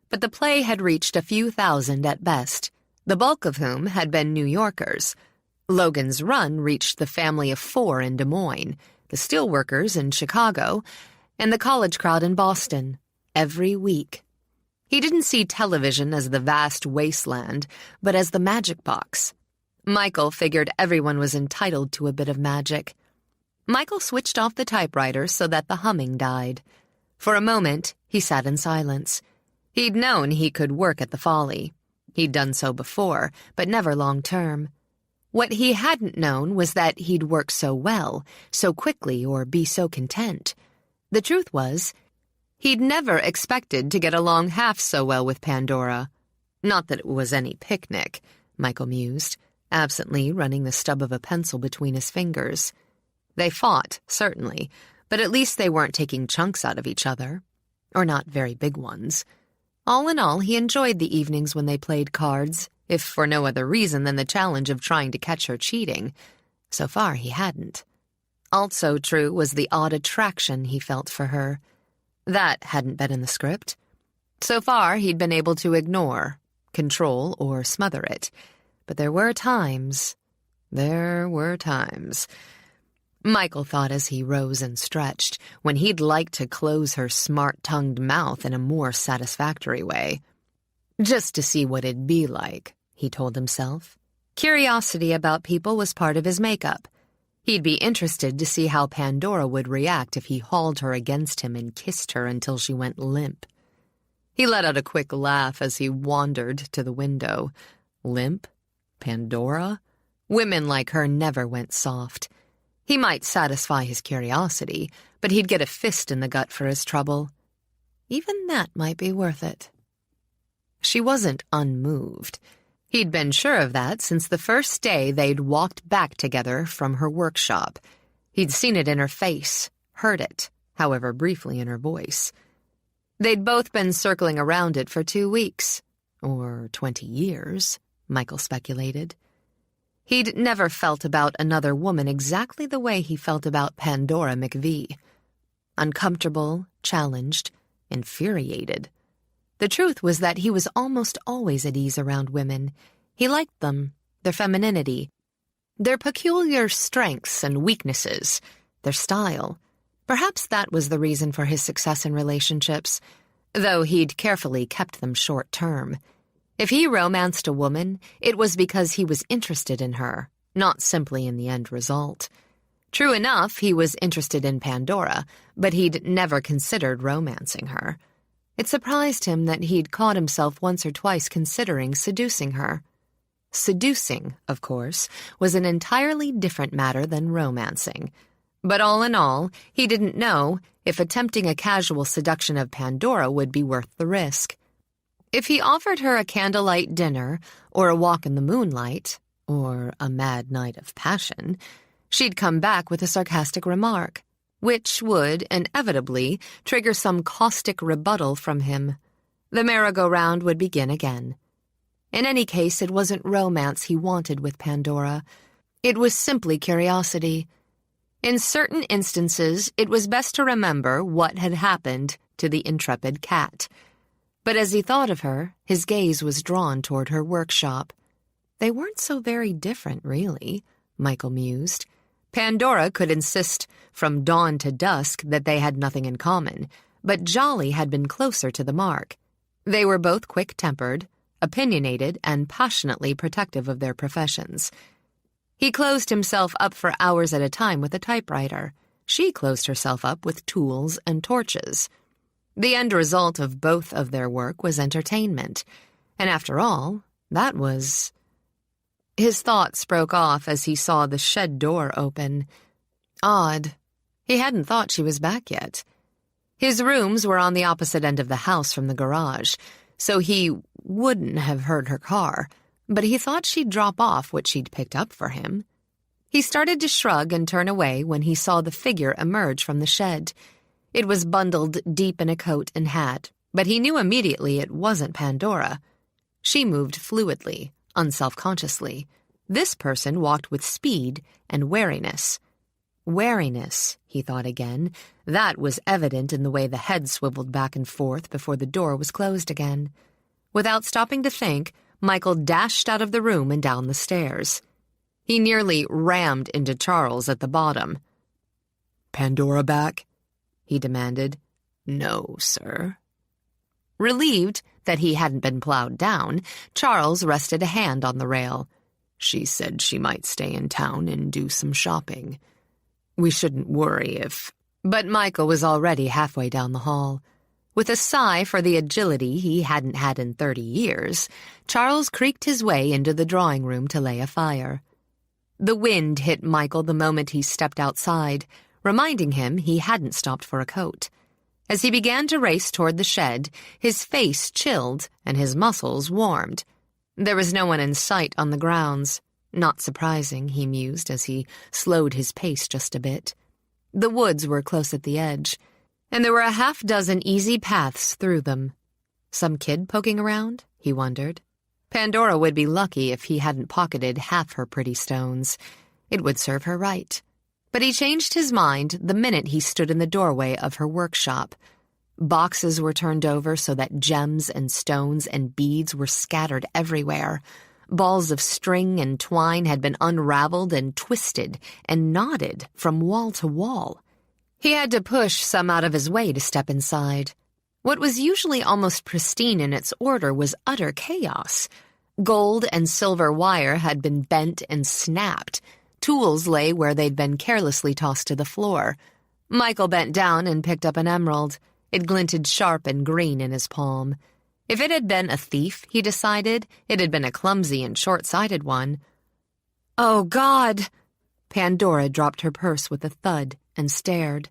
But the play had reached a few thousand at best, the bulk of whom had been New Yorkers. Logan's Run reached the family of 4 in Des Moines, the steelworkers in Chicago, and the college crowd in Boston, every week. He didn't see television as the vast wasteland, but as the magic box. Michael figured everyone was entitled to a bit of magic. Michael switched off the typewriter so that the humming died. For a moment, he sat in silence. He'd known he could work at the Folly. He'd done so before, but never long-term. What he hadn't known was that he'd work so well, so quickly, or be so content. The truth was, he'd never expected to get along half so well with Pandora. Not that it was any picnic, Michael mused, absently running the stub of a pencil between his fingers. They fought, certainly, but at least they weren't taking chunks out of each other. Or not very big ones. All in all, he enjoyed the evenings when they played cards, if for no other reason than the challenge of trying to catch her cheating. So far, he hadn't. Also true was the odd attraction he felt for her. That hadn't been in the script. So far, he'd been able to ignore, control, or smother it. But there were times. Michael thought as he rose and stretched, when he'd like to close her smart-tongued mouth in a more satisfactory way. Just to see what it'd be like, he told himself. Curiosity about people was part of his makeup. He'd be interested to see how Pandora would react if he hauled her against him and kissed her until she went limp. He let out a quick laugh as he wandered to the window. Limp? Pandora? Women like her never went soft. He might satisfy his curiosity, but he'd get a fist in the gut for his trouble. Even that might be worth it. She wasn't unmoved. He'd been sure of that since the first day they'd walked back together from her workshop. He'd seen it in her face, heard it, however briefly in her voice. They'd both been circling around it for 2 weeks. Or 20 years, Michael speculated. He'd never felt about another woman exactly the way he felt about Pandora McVee. Uncomfortable, challenged, infuriated. The truth was that he was almost always at ease around women. He liked them, their femininity, their peculiar strengths and weaknesses, their style. Perhaps that was the reason for his success in relationships, though he'd carefully kept them short-term. If he romanced a woman, it was because he was interested in her, not simply in the end result. True enough, he was interested in Pandora, but he'd never considered romancing her. It surprised him that he'd caught himself once or twice considering seducing her. Seducing, of course, was an entirely different matter than romancing. But all in all, he didn't know if attempting a casual seduction of Pandora would be worth the risk. If he offered her a candlelight dinner, or a walk in the moonlight, or a mad night of passion, she'd come back with a sarcastic remark, which would, inevitably, trigger some caustic rebuttal from him. The merry-go-round would begin again. In any case, it wasn't romance he wanted with Pandora. It was simply curiosity. In certain instances, it was best to remember what had happened to the intrepid cat. But as he thought of her, his gaze was drawn toward her workshop. They weren't so very different, really, Michael mused. Pandora could insist from dawn to dusk that they had nothing in common, but Jolly had been closer to the mark. They were both quick-tempered, opinionated, and passionately protective of their professions. He closed himself up for hours at a time with a typewriter. She closed herself up with tools and torches. The end result of both of their work was entertainment, and after all, that was... His thoughts broke off as he saw the shed door open. Odd. He hadn't thought she was back yet. His rooms were on the opposite end of the house from the garage, so he wouldn't have heard her car, but he thought she'd drop off what she'd picked up for him. He started to shrug and turn away when he saw the figure emerge from the shed. It was bundled deep in a coat and hat, but he knew immediately it wasn't Pandora. She moved fluidly, unselfconsciously. This person walked with speed and wariness. Wariness, he thought again. That was evident in the way the head swiveled back and forth before the door was closed again. Without stopping to think, Michael dashed out of the room and down the stairs. He nearly rammed into Charles at the bottom. "Pandora back?" he demanded. "No, sir." Relieved, that he hadn't been plowed down, Charles rested a hand on the rail. She said she might stay in town and do some shopping. We shouldn't worry if... But Michael was already halfway down the hall. With a sigh for the agility he hadn't had in 30 years, Charles creaked his way into the drawing room to lay a fire. The wind hit Michael the moment he stepped outside, reminding him he hadn't stopped for a coat. As he began to race toward the shed, his face chilled and his muscles warmed. There was no one in sight on the grounds. Not surprising, he mused as he slowed his pace just a bit. The woods were close at the edge, and there were a half-dozen easy paths through them. Some kid poking around, he wondered. Pandora would be lucky if he hadn't pocketed half her pretty stones. It would serve her right. But he changed his mind the minute he stood in the doorway of her workshop. Boxes were turned over so that gems and stones and beads were scattered everywhere. Balls of string and twine had been unraveled and twisted and knotted from wall to wall. He had to push some out of his way to step inside. What was usually almost pristine in its order was utter chaos. Gold and silver wire had been bent and snapped. Tools lay where they'd been carelessly tossed to the floor. Michael bent down and picked up an emerald. It glinted sharp and green in his palm. If it had been a thief, he decided, it had been a clumsy and short-sighted one. "Oh, God!" Pandora dropped her purse with a thud and stared.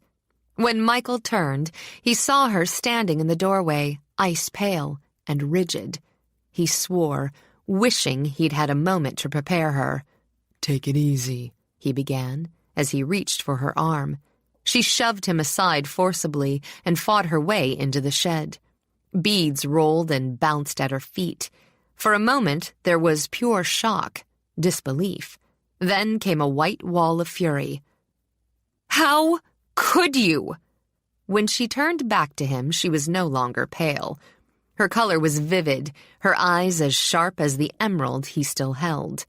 When Michael turned, he saw her standing in the doorway, ice-pale and rigid. He swore, wishing he'd had a moment to prepare her. "Take it easy," he began, as he reached for her arm. She shoved him aside forcibly and fought her way into the shed. Beads rolled and bounced at her feet. For a moment, there was pure shock, disbelief. Then came a white wall of fury. "How could you?" When she turned back to him, she was no longer pale. Her color was vivid, her eyes as sharp as the emerald he still held.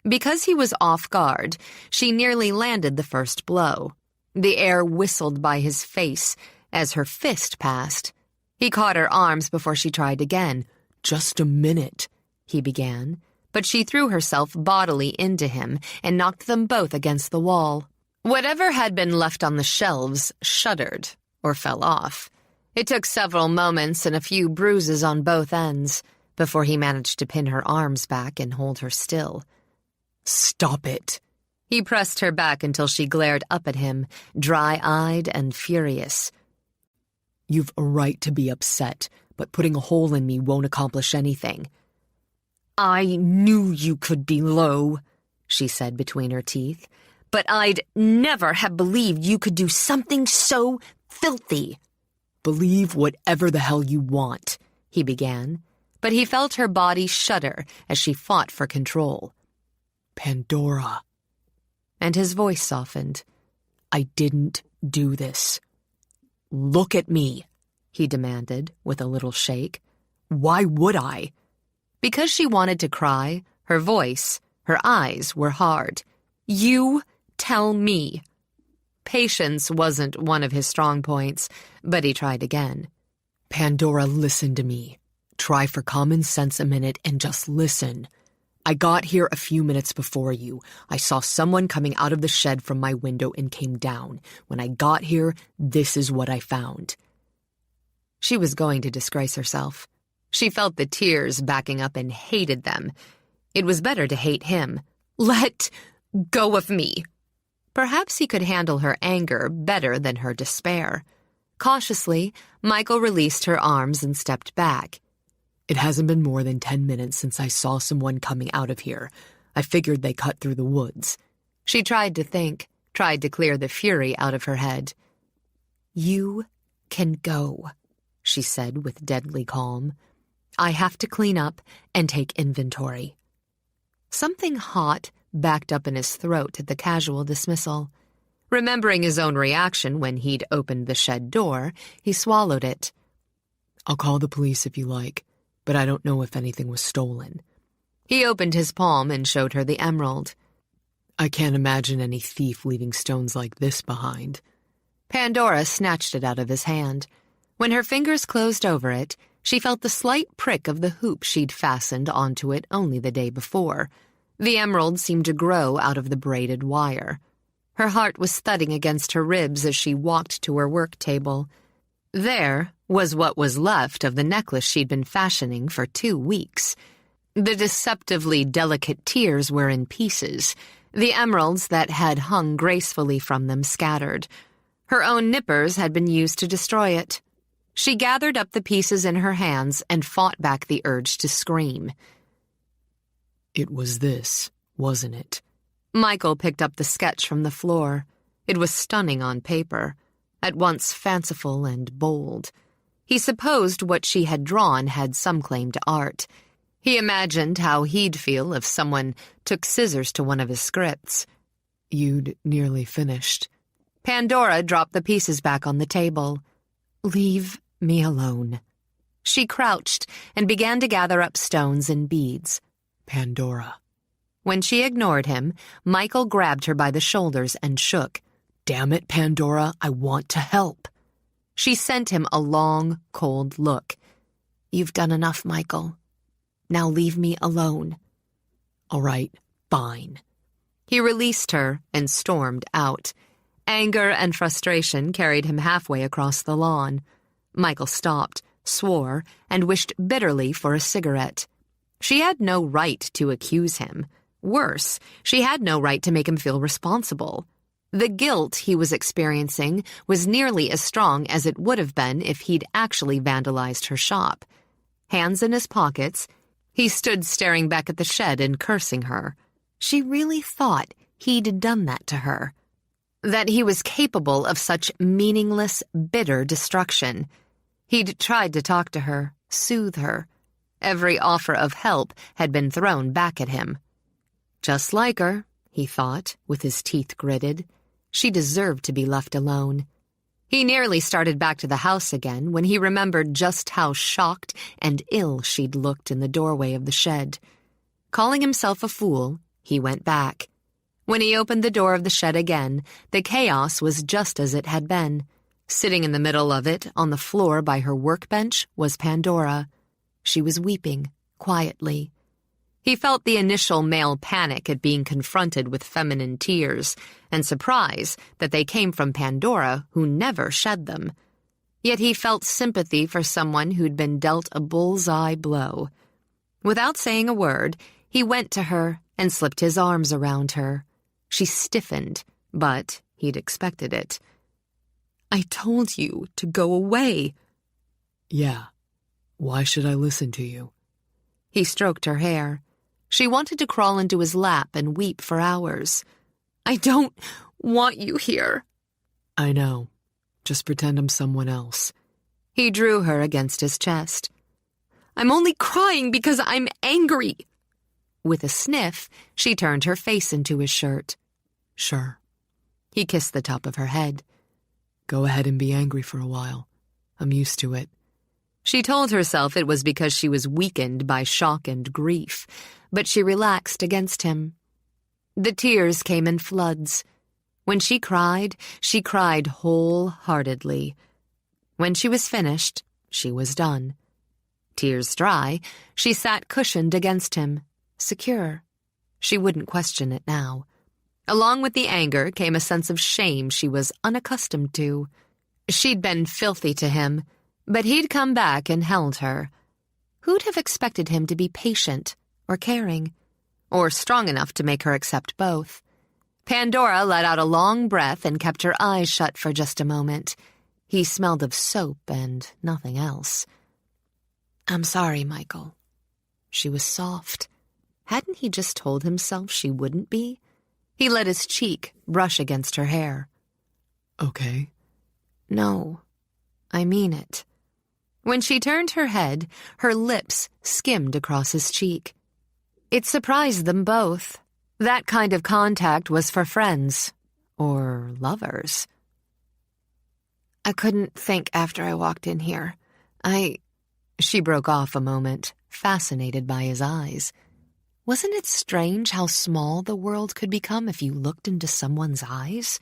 Because he was off guard, she nearly landed the first blow. The air whistled by his face as her fist passed. He caught her arms before she tried again. "Just a minute," he began, but she threw herself bodily into him and knocked them both against the wall. Whatever had been left on the shelves shuddered or fell off. It took several moments and a few bruises on both ends before he managed to pin her arms back and hold her still. "Stop it." He pressed her back until she glared up at him, dry-eyed and furious. "You've a right to be upset, but putting a hole in me won't accomplish anything." "I knew you could be low," she said between her teeth, "but I'd never have believed you could do something so filthy." "Believe whatever the hell you want," he began, but he felt her body shudder as she fought for control. "Pandora." And his voice softened. "I didn't do this. Look at me," he demanded with a little shake. "Why would I?" Because she wanted to cry, her voice, her eyes were hard. "You tell me." Patience wasn't one of his strong points, but he tried again. "Pandora, listen to me. Try for common sense a minute and just listen. I got here a few minutes before you. I saw someone coming out of the shed from my window and came down. When I got here, this is what I found." She was going to disgrace herself. She felt the tears backing up and hated them. It was better to hate him. "Let go of me." Perhaps he could handle her anger better than her despair. Cautiously, Michael released her arms and stepped back. "It hasn't been more than 10 minutes since I saw someone coming out of here. I figured they cut through the woods." She tried to think, tried to clear the fury out of her head. "You can go," she said with deadly calm. "I have to clean up and take inventory." Something hot backed up in his throat at the casual dismissal. Remembering his own reaction when he'd opened the shed door, he swallowed it. "I'll call the police if you like, but I don't know if anything was stolen." He opened his palm and showed her the emerald. "I can't imagine any thief leaving stones like this behind." Pandora snatched it out of his hand. When her fingers closed over it, She felt the slight prick of the hoop she'd fastened onto it only the day before. The emerald seemed to grow out of the braided wire. Her heart was thudding against her ribs as she walked to her work table. There was what was left of the necklace she'd been fashioning for 2 weeks. The deceptively delicate tears were in pieces, the emeralds that had hung gracefully from them scattered. Her own nippers had been used to destroy it. She gathered up the pieces in her hands and fought back the urge to scream. It was this, wasn't it? Michael picked up the sketch from the floor. It was stunning on paper, at once fanciful and bold. He supposed what she had drawn had some claim to art. He imagined how he'd feel if someone took scissors to one of his scripts. You'd nearly finished. Pandora dropped the pieces back on the table. Leave me alone. She crouched and began to gather up stones and beads. Pandora. When she ignored him, Michael grabbed her by the shoulders and shook. Damn it, Pandora, I want to help. She sent him a long, cold look. You've done enough, Michael. Now leave me alone. All right, fine. He released her and stormed out. Anger and frustration carried him halfway across the lawn. Michael stopped, swore, and wished bitterly for a cigarette. She had no right to accuse him. Worse, she had no right to make him feel responsible. The guilt he was experiencing was nearly as strong as it would have been if he'd actually vandalized her shop. Hands in his pockets, he stood staring back at the shed and cursing her. She really thought he'd done that to her. That he was capable of such meaningless, bitter destruction. He'd tried to talk to her, soothe her. Every offer of help had been thrown back at him. Just like her, he thought, with his teeth gritted. She deserved to be left alone. He nearly started back to the house again when he remembered just how shocked and ill she'd looked in the doorway of the shed. Calling himself a fool, he went back. When he opened the door of the shed again, the chaos was just as it had been. Sitting in the middle of it, on the floor by her workbench, was Pandora. She was weeping, quietly. He felt the initial male panic at being confronted with feminine tears, and surprise that they came from Pandora, who never shed them. Yet he felt sympathy for someone who'd been dealt a bullseye blow. Without saying a word, he went to her and slipped his arms around her. She stiffened, but he'd expected it. I told you to go away. Yeah. Why should I listen to you? He stroked her hair. She wanted to crawl into his lap and weep for hours. I don't want you here. I know. Just pretend I'm someone else. He drew her against his chest. I'm only crying because I'm angry. With a sniff, she turned her face into his shirt. Sure. He kissed the top of her head. Go ahead and be angry for a while. I'm used to it. She told herself it was because she was weakened by shock and grief, but she relaxed against him. The tears came in floods. When she cried wholeheartedly. When she was finished, she was done. Tears dry, she sat cushioned against him, secure. She wouldn't question it now. Along with the anger came a sense of shame she was unaccustomed to. She'd been filthy to him, but he'd come back and held her. Who'd have expected him to be patient or caring, or strong enough to make her accept both? Pandora let out a long breath and kept her eyes shut for just a moment. He smelled of soap and nothing else. I'm sorry, Michael. She was soft. Hadn't he just told himself she wouldn't be? He let his cheek brush against her hair. Okay. No, I mean it. When she turned her head, her lips skimmed across his cheek. It surprised them both. That kind of contact was for friends. Or lovers. I couldn't think after I walked in here. She broke off a moment, fascinated by his eyes. Wasn't it strange how small the world could become if you looked into someone's eyes?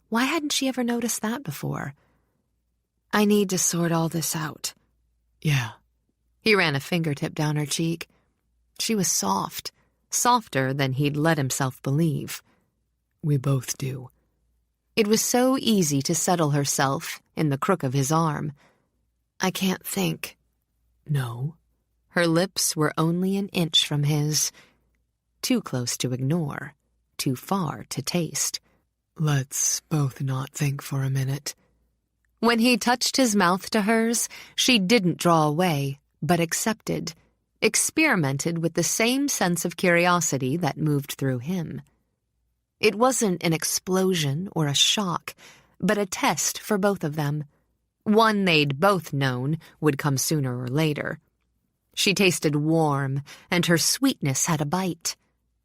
Why hadn't she ever noticed that before? I need to sort all this out. Yeah, He ran a fingertip down her cheek. She was soft, softer than he'd let himself believe. We both do. It was so easy to settle herself in the crook of his arm. I can't think. No. Her lips were only an inch from his. Too close to ignore, too far to taste. Let's both not think for a minute. When he touched his mouth to hers, she didn't draw away, but accepted, experimented with the same sense of curiosity that moved through him. It wasn't an explosion or a shock, but a test for both of them. One they'd both known would come sooner or later. She tasted warm, and her sweetness had a bite.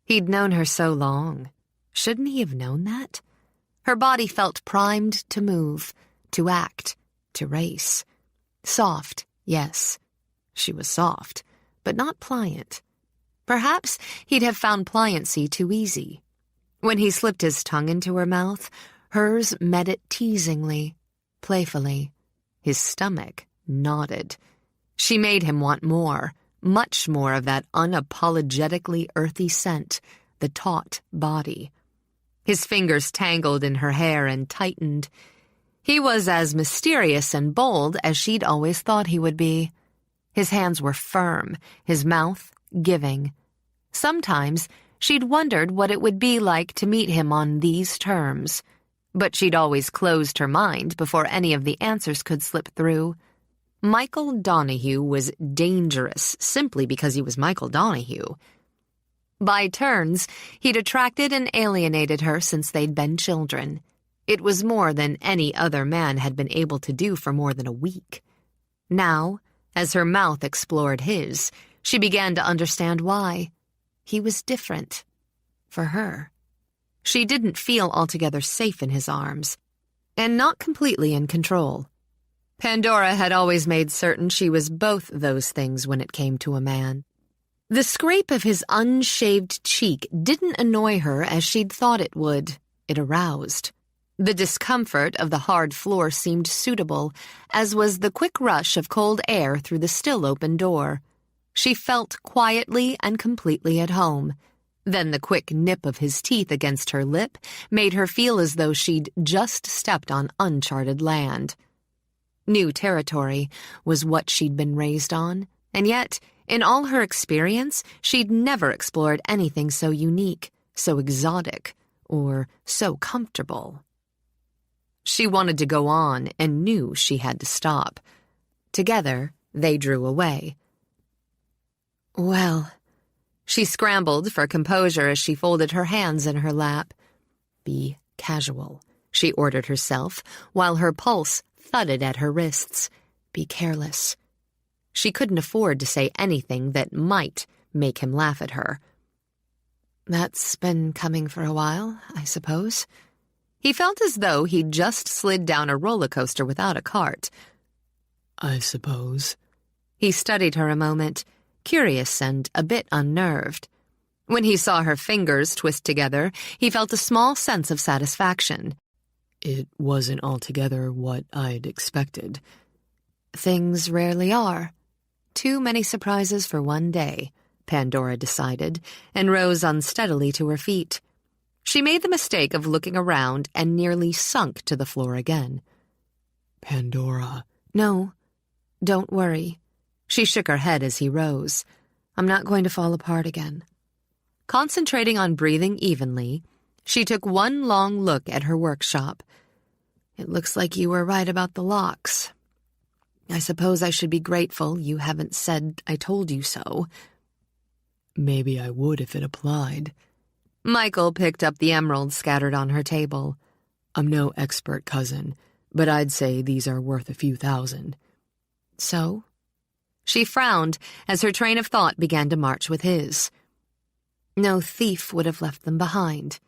He'd known her so long. Shouldn't he have known that? Her body felt primed to move, to act, to race. Soft, yes. She was soft, but not pliant. Perhaps he'd have found pliancy too easy. When he slipped his tongue into her mouth, hers met it teasingly, playfully. His stomach nodded. She made him want more, much more of that unapologetically earthy scent, the taut body. His fingers tangled in her hair and tightened. He was as mysterious and bold as she'd always thought he would be. His hands were firm, his mouth giving. Sometimes she'd wondered what it would be like to meet him on these terms, but she'd always closed her mind before any of the answers could slip through. Michael Donahue was dangerous simply because he was Michael Donahue. By turns, he'd attracted and alienated her since they'd been children. It was more than any other man had been able to do for more than a week. Now, as her mouth explored his, she began to understand why. He was different. For her. She didn't feel altogether safe in his arms, and not completely in control. Pandora had always made certain she was both those things when it came to a man. The scrape of his unshaved cheek didn't annoy her as she'd thought it would. It aroused. The discomfort of the hard floor seemed suitable, as was the quick rush of cold air through the still open door. She felt quietly and completely at home. Then the quick nip of his teeth against her lip made her feel as though she'd just stepped on uncharted land. New territory was what she'd been raised on, and yet, in all her experience, she'd never explored anything so unique, so exotic, or so comfortable. She wanted to go on and knew she had to stop. Together, they drew away. Well, she scrambled for composure as she folded her hands in her lap. Be casual, she ordered herself, while her pulse thudded at her wrists. Be careless. She couldn't afford to say anything that might make him laugh at her. That's been coming for a while, I suppose. He felt as though he'd just slid down a roller coaster without a cart. I suppose. He studied her a moment, curious and a bit unnerved. When he saw her fingers twist together, he felt a small sense of satisfaction. It wasn't altogether what I'd expected. Things rarely are. Too many surprises for one day, Pandora decided, and rose unsteadily to her feet. She made the mistake of looking around and nearly sunk to the floor again. Pandora. No, don't worry. She shook her head as he rose. I'm not going to fall apart again. Concentrating on breathing evenly, she took one long look at her workshop. It looks like you were right about the locks. I suppose I should be grateful you haven't said I told you so. Maybe I would if it applied. Michael picked up the emeralds scattered on her table. I'm no expert, cousin, but I'd say these are worth a few thousand. So? She frowned as her train of thought began to march with his. No thief would have left them behind.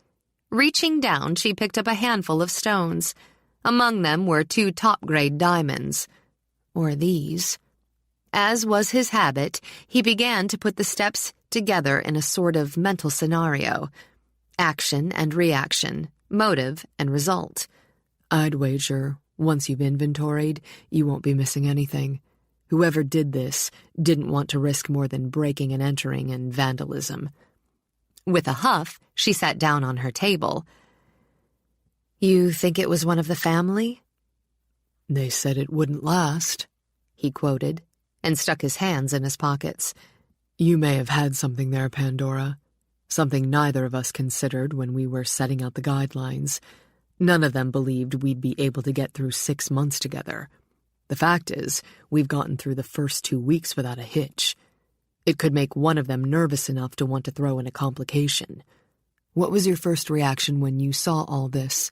Reaching down, she picked up a handful of stones. Among them were 2 top-grade diamonds. Or these. As was his habit, he began to put the steps together in a sort of mental scenario. Action and reaction, motive and result. I'd wager, once you've inventoried, you won't be missing anything. Whoever did this didn't want to risk more than breaking and entering and vandalism. With a huff, she sat down on her table. "You think it was one of the family?" "They said it wouldn't last," he quoted, and stuck his hands in his pockets. "You may have had something there, Pandora. Something neither of us considered when we were setting out the guidelines. None of them believed we'd be able to get through 6 months together. The fact is, we've gotten through the first 2 weeks without a hitch. It could make one of them nervous enough to want to throw in a complication. What was your first reaction when you saw all this?"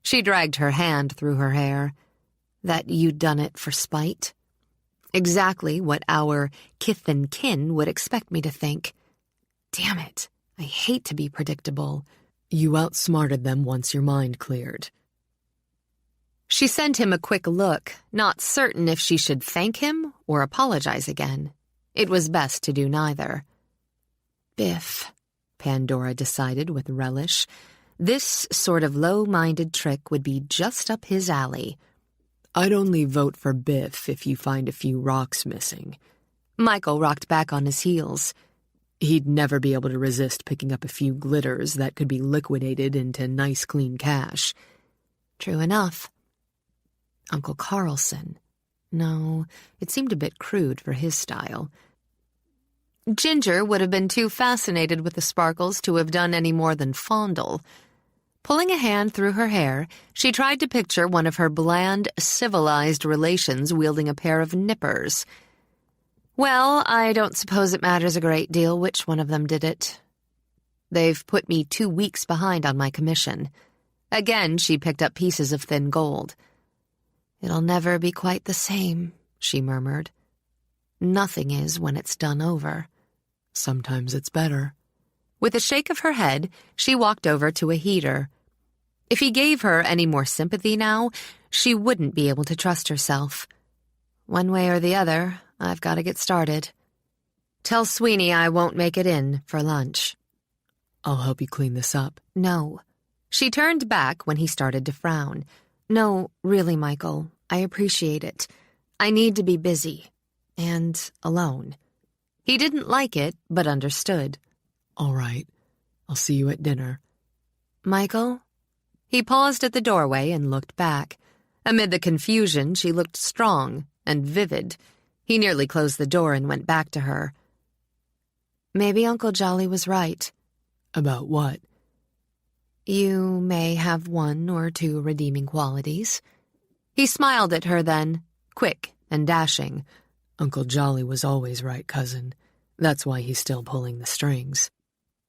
She dragged her hand through her hair. "That you'd done it for spite? Exactly what our kith and kin would expect me to think. Damn it, I hate to be predictable." "You outsmarted them once your mind cleared." She sent him a quick look, not certain if she should thank him or apologize again. It was best to do neither. Biff, Pandora decided with relish. This sort of low-minded trick would be just up his alley. "I'd only vote for Biff if you find a few rocks missing." Michael rocked back on his heels. He'd never be able to resist picking up a few glitters that could be liquidated into nice clean cash. True enough. Uncle Carlson. No, it seemed a bit crude for his style. Ginger would have been too fascinated with the sparkles to have done any more than fondle. Pulling a hand through her hair, she tried to picture one of her bland, civilized relations wielding a pair of nippers. Well, I don't suppose it matters a great deal which one of them did it. They've put me 2 weeks behind on my commission. Again, she picked up pieces of thin gold. It'll never be quite the same, she murmured. Nothing is when it's done over. Sometimes it's better. With a shake of her head, she walked over to a heater. If he gave her any more sympathy now, she wouldn't be able to trust herself. One way or the other, I've got to get started. Tell Sweeney I won't make it in for lunch. I'll help you clean this up. No. She turned back when he started to frown. No, really, Michael, I appreciate it. I need to be busy. And alone. He didn't like it, but understood. All right. I'll see you at dinner. Michael? He paused at the doorway and looked back. Amid the confusion, she looked strong and vivid. He nearly closed the door and went back to her. Maybe Uncle Jolly was right. About what? You may have 1 or 2 redeeming qualities. He smiled at her then, quick and dashing. Uncle Jolly was always right, cousin. That's why he's still pulling the strings.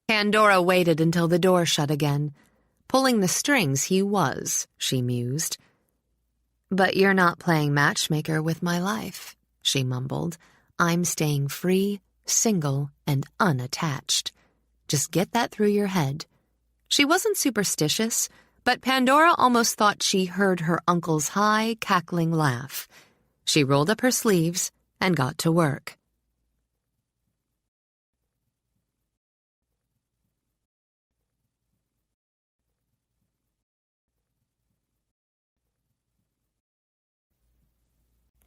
Pandora waited until the door shut again. Pulling the strings he was, she mused. But you're not playing matchmaker with my life, she mumbled. I'm staying free, single, and unattached. Just get that through your head. She wasn't superstitious, but Pandora almost thought she heard her uncle's high, cackling laugh. She rolled up her sleeves and got to work.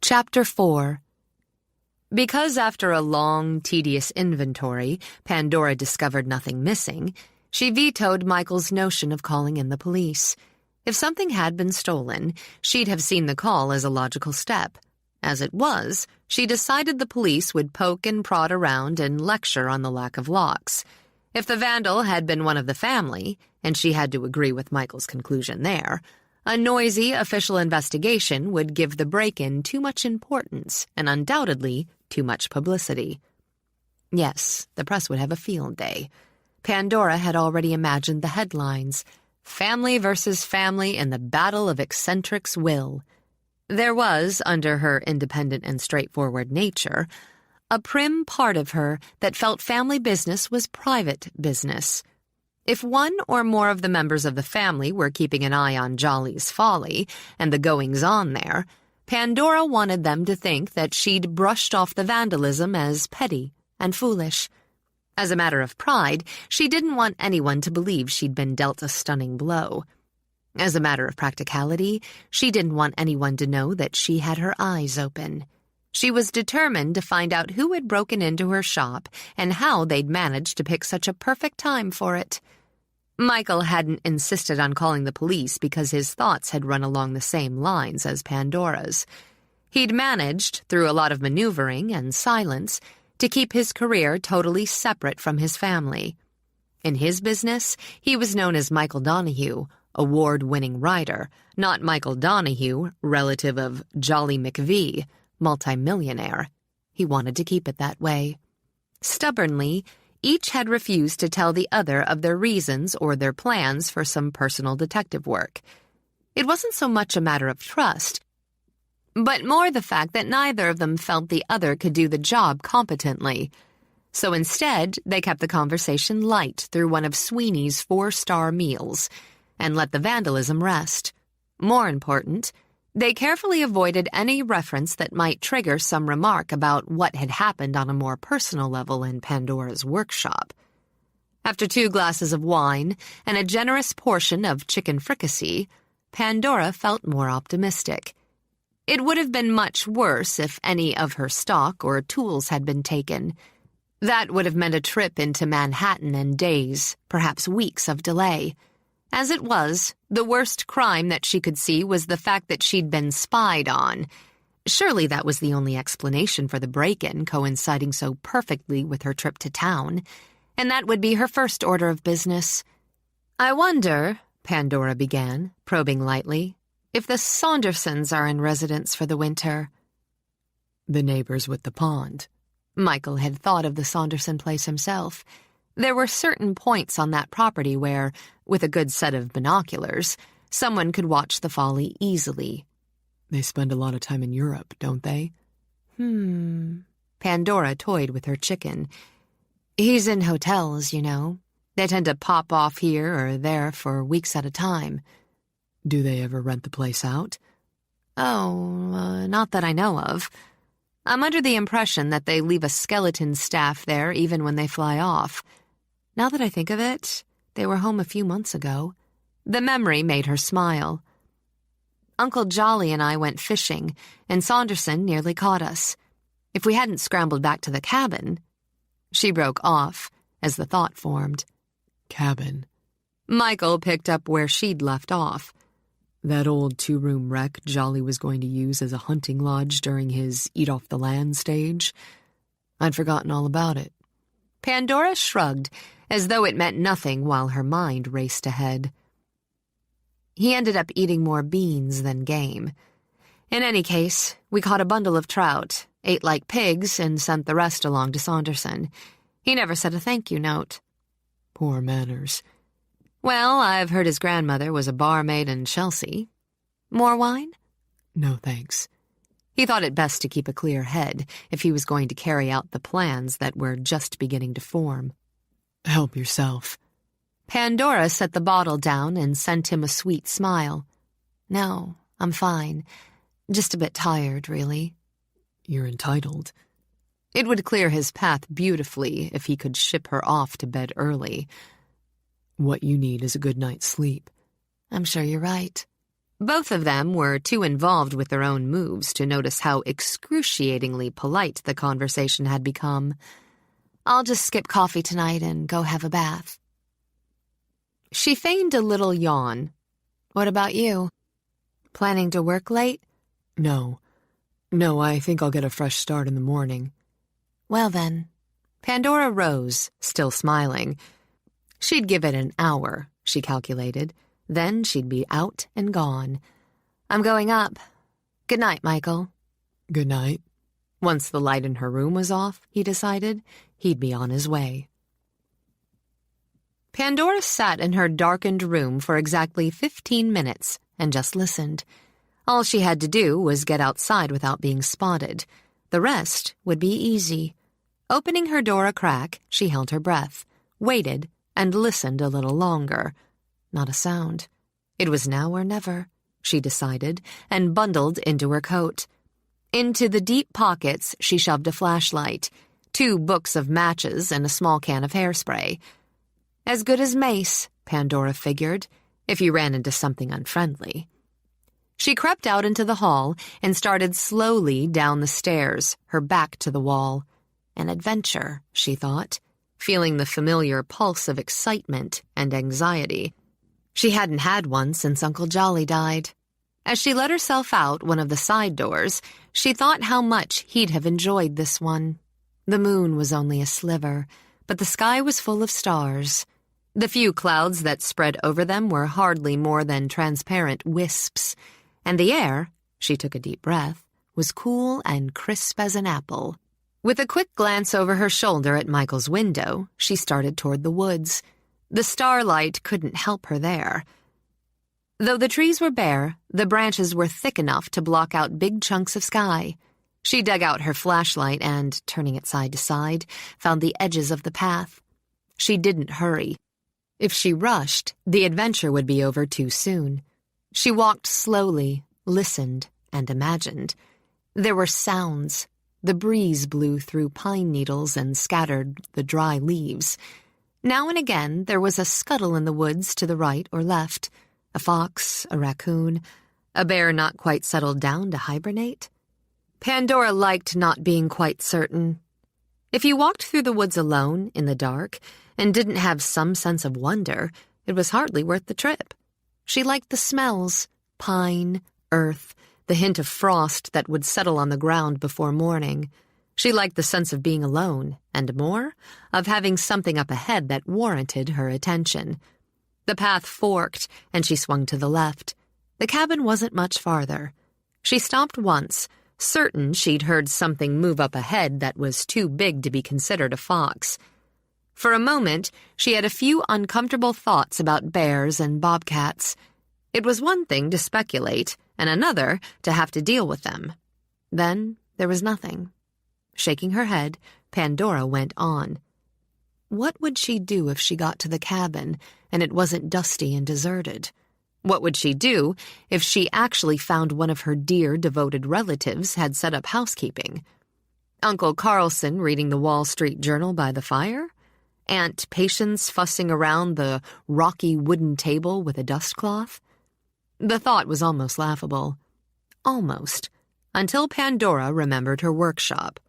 Chapter 4. Because after a long, tedious inventory, Pandora discovered nothing missing, she vetoed Michael's notion of calling in the police. If something had been stolen, she'd have seen the call as a logical step. As it was, she decided the police would poke and prod around and lecture on the lack of locks. If the vandal had been one of the family, and she had to agree with Michael's conclusion there, a noisy official investigation would give the break-in too much importance and undoubtedly too much publicity. Yes, the press would have a field day. Pandora had already imagined the headlines, Family versus Family in the Battle of Eccentric's Will. There was, under her independent and straightforward nature, a prim part of her that felt family business was private business. If one or more of the members of the family were keeping an eye on Jolly's folly and the goings-on there, Pandora wanted them to think that she'd brushed off the vandalism as petty and foolish. As a matter of pride, she didn't want anyone to believe she'd been dealt a stunning blow. As a matter of practicality, she didn't want anyone to know that she had her eyes open. She was determined to find out who had broken into her shop and how they'd managed to pick such a perfect time for it. Michael hadn't insisted on calling the police because his thoughts had run along the same lines as Pandora's. He'd managed, through a lot of maneuvering and silence, to keep his career totally separate from his family. In his business, he was known as Michael Donahue, award-winning writer, not Michael Donahue, relative of Jolly McVee, multimillionaire. He wanted to keep it that way. Stubbornly, each had refused to tell the other of their reasons or their plans for some personal detective work. It wasn't so much a matter of trust, but more the fact that neither of them felt the other could do the job competently. So instead, they kept the conversation light through one of Sweeney's 4-star meals and let the vandalism rest. More important, they carefully avoided any reference that might trigger some remark about what had happened on a more personal level in Pandora's workshop. After 2 glasses of wine and a generous portion of chicken fricassee, Pandora felt more optimistic. It would have been much worse if any of her stock or tools had been taken. That would have meant a trip into Manhattan and days, perhaps weeks of delay. As it was, the worst crime that she could see was the fact that she'd been spied on. Surely that was the only explanation for the break-in coinciding so perfectly with her trip to town, and that would be her first order of business. "I wonder," Pandora began, probing lightly, "if the Saundersons are in residence for the winter." The neighbors with the pond. Michael had thought of the Saunderson place himself. There were certain points on that property where, with a good set of binoculars, someone could watch the folly easily. They spend a lot of time in Europe, don't they? Pandora toyed with her chicken. "He's in hotels, you know. They tend to pop off here or there for weeks at a time." Do they ever rent the place out? Oh, not that I know of. I'm under the impression that they leave a skeleton staff there even when they fly off. Now that I think of it, they were home a few months ago. The memory made her smile. "Uncle Jolly and I went fishing, and Saunderson nearly caught us. If we hadn't scrambled back to the cabin—" She broke off as the thought formed. Cabin. Michael picked up where she'd left off. That old 2-room wreck Jolly was going to use as a hunting lodge during his eat-off-the-land stage. I'd forgotten all about it. Pandora shrugged, as though it meant nothing while her mind raced ahead. He ended up eating more beans than game. In any case, we caught a bundle of trout, ate like pigs, and sent the rest along to Saunderson. He never said a thank-you note. Poor manners. Well, I've heard his grandmother was a barmaid in Chelsea. More wine? No, thanks. He thought it best to keep a clear head if he was going to carry out the plans that were just beginning to form. Help yourself. Pandora set the bottle down and sent him a sweet smile. "No, I'm fine. Just a bit tired, really." You're entitled. It would clear his path beautifully if he could ship her off to bed early. What you need is a good night's sleep. I'm sure you're right. Both of them were too involved with their own moves to notice how excruciatingly polite the conversation had become. "I'll just skip coffee tonight and go have a bath." She feigned a little yawn. "What about you? Planning to work late?" No, I think I'll get a fresh start in the morning." "Well then." Pandora rose, still smiling. She'd give it an hour, she calculated. Then she'd be out and gone. "I'm going up. Good night, Michael." Good night. Once the light in her room was off, he decided, he'd be on his way. Pandora sat in her darkened room for exactly 15 minutes and just listened. All she had to do was get outside without being spotted. The rest would be easy. Opening her door a crack, she held her breath, waited, and listened a little longer. Not a sound. It was now or never, she decided, and bundled into her coat. Into the deep pockets she shoved a flashlight, 2 books of matches, and a small can of hairspray. As good as mace, Pandora figured, if you ran into something unfriendly. She crept out into the hall and started slowly down the stairs, her back to the wall. An adventure, she thought, feeling the familiar pulse of excitement and anxiety. She hadn't had one since Uncle Jolly died. As she let herself out one of the side doors, she thought how much he'd have enjoyed this one. The moon was only a sliver, but the sky was full of stars. The few clouds that spread over them were hardly more than transparent wisps, and the air, she took a deep breath, was cool and crisp as an apple. With a quick glance over her shoulder at Michael's window, she started toward the woods. The starlight couldn't help her there. Though the trees were bare, the branches were thick enough to block out big chunks of sky. She dug out her flashlight and, turning it side to side, found the edges of the path. She didn't hurry. If she rushed, the adventure would be over too soon. She walked slowly, listened, and imagined. There were sounds. The breeze blew through pine needles and scattered the dry leaves. Now and again there was a scuttle in the woods to the right or left. A fox, a raccoon, a bear not quite settled down to hibernate. Pandora liked not being quite certain. If you walked through the woods alone, in the dark, and didn't have some sense of wonder, it was hardly worth the trip. She liked the smells, pine, earth, the hint of frost that would settle on the ground before morning. She liked the sense of being alone, and more, of having something up ahead that warranted her attention. The path forked, and she swung to the left. The cabin wasn't much farther. She stopped once, certain she'd heard something move up ahead that was too big to be considered a fox. For a moment, she had a few uncomfortable thoughts about bears and bobcats. It was one thing to speculate, and another to have to deal with them. Then there was nothing. Shaking her head, Pandora went on. What would she do if she got to the cabin and it wasn't dusty and deserted? What would she do if she actually found one of her dear, devoted relatives had set up housekeeping? Uncle Carlson reading the Wall Street Journal by the fire? Aunt Patience fussing around the rocky wooden table with a dustcloth? The thought was almost laughable. Almost, until Pandora remembered her workshop.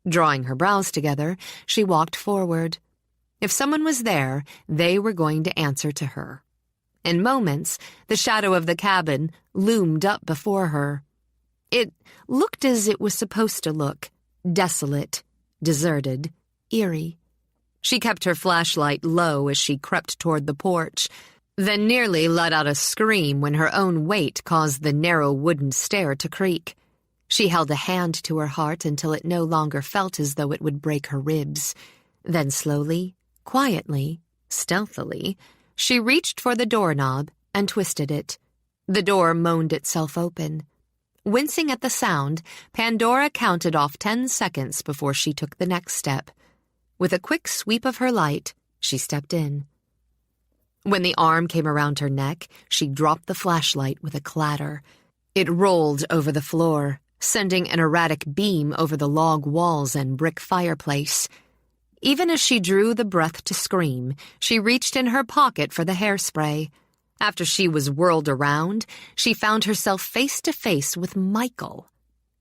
Drawing her brows together, she walked forward. If someone was there, they were going to answer to her. In moments, the shadow of the cabin loomed up before her. It looked as it was supposed to look, desolate, deserted, eerie. She kept her flashlight low as she crept toward the porch, then nearly let out a scream when her own weight caused the narrow wooden stair to creak. She held a hand to her heart until it no longer felt as though it would break her ribs. Then slowly, quietly, stealthily, she reached for the doorknob and twisted it. The door moaned itself open. Wincing at the sound, Pandora counted off 10 seconds before she took the next step. With a quick sweep of her light, she stepped in. When the arm came around her neck, she dropped the flashlight with a clatter. It rolled over the floor, sending an erratic beam over the log walls and brick fireplace. Even as she drew the breath to scream, she reached in her pocket for the hairspray. After she was whirled around, she found herself face to face with Michael.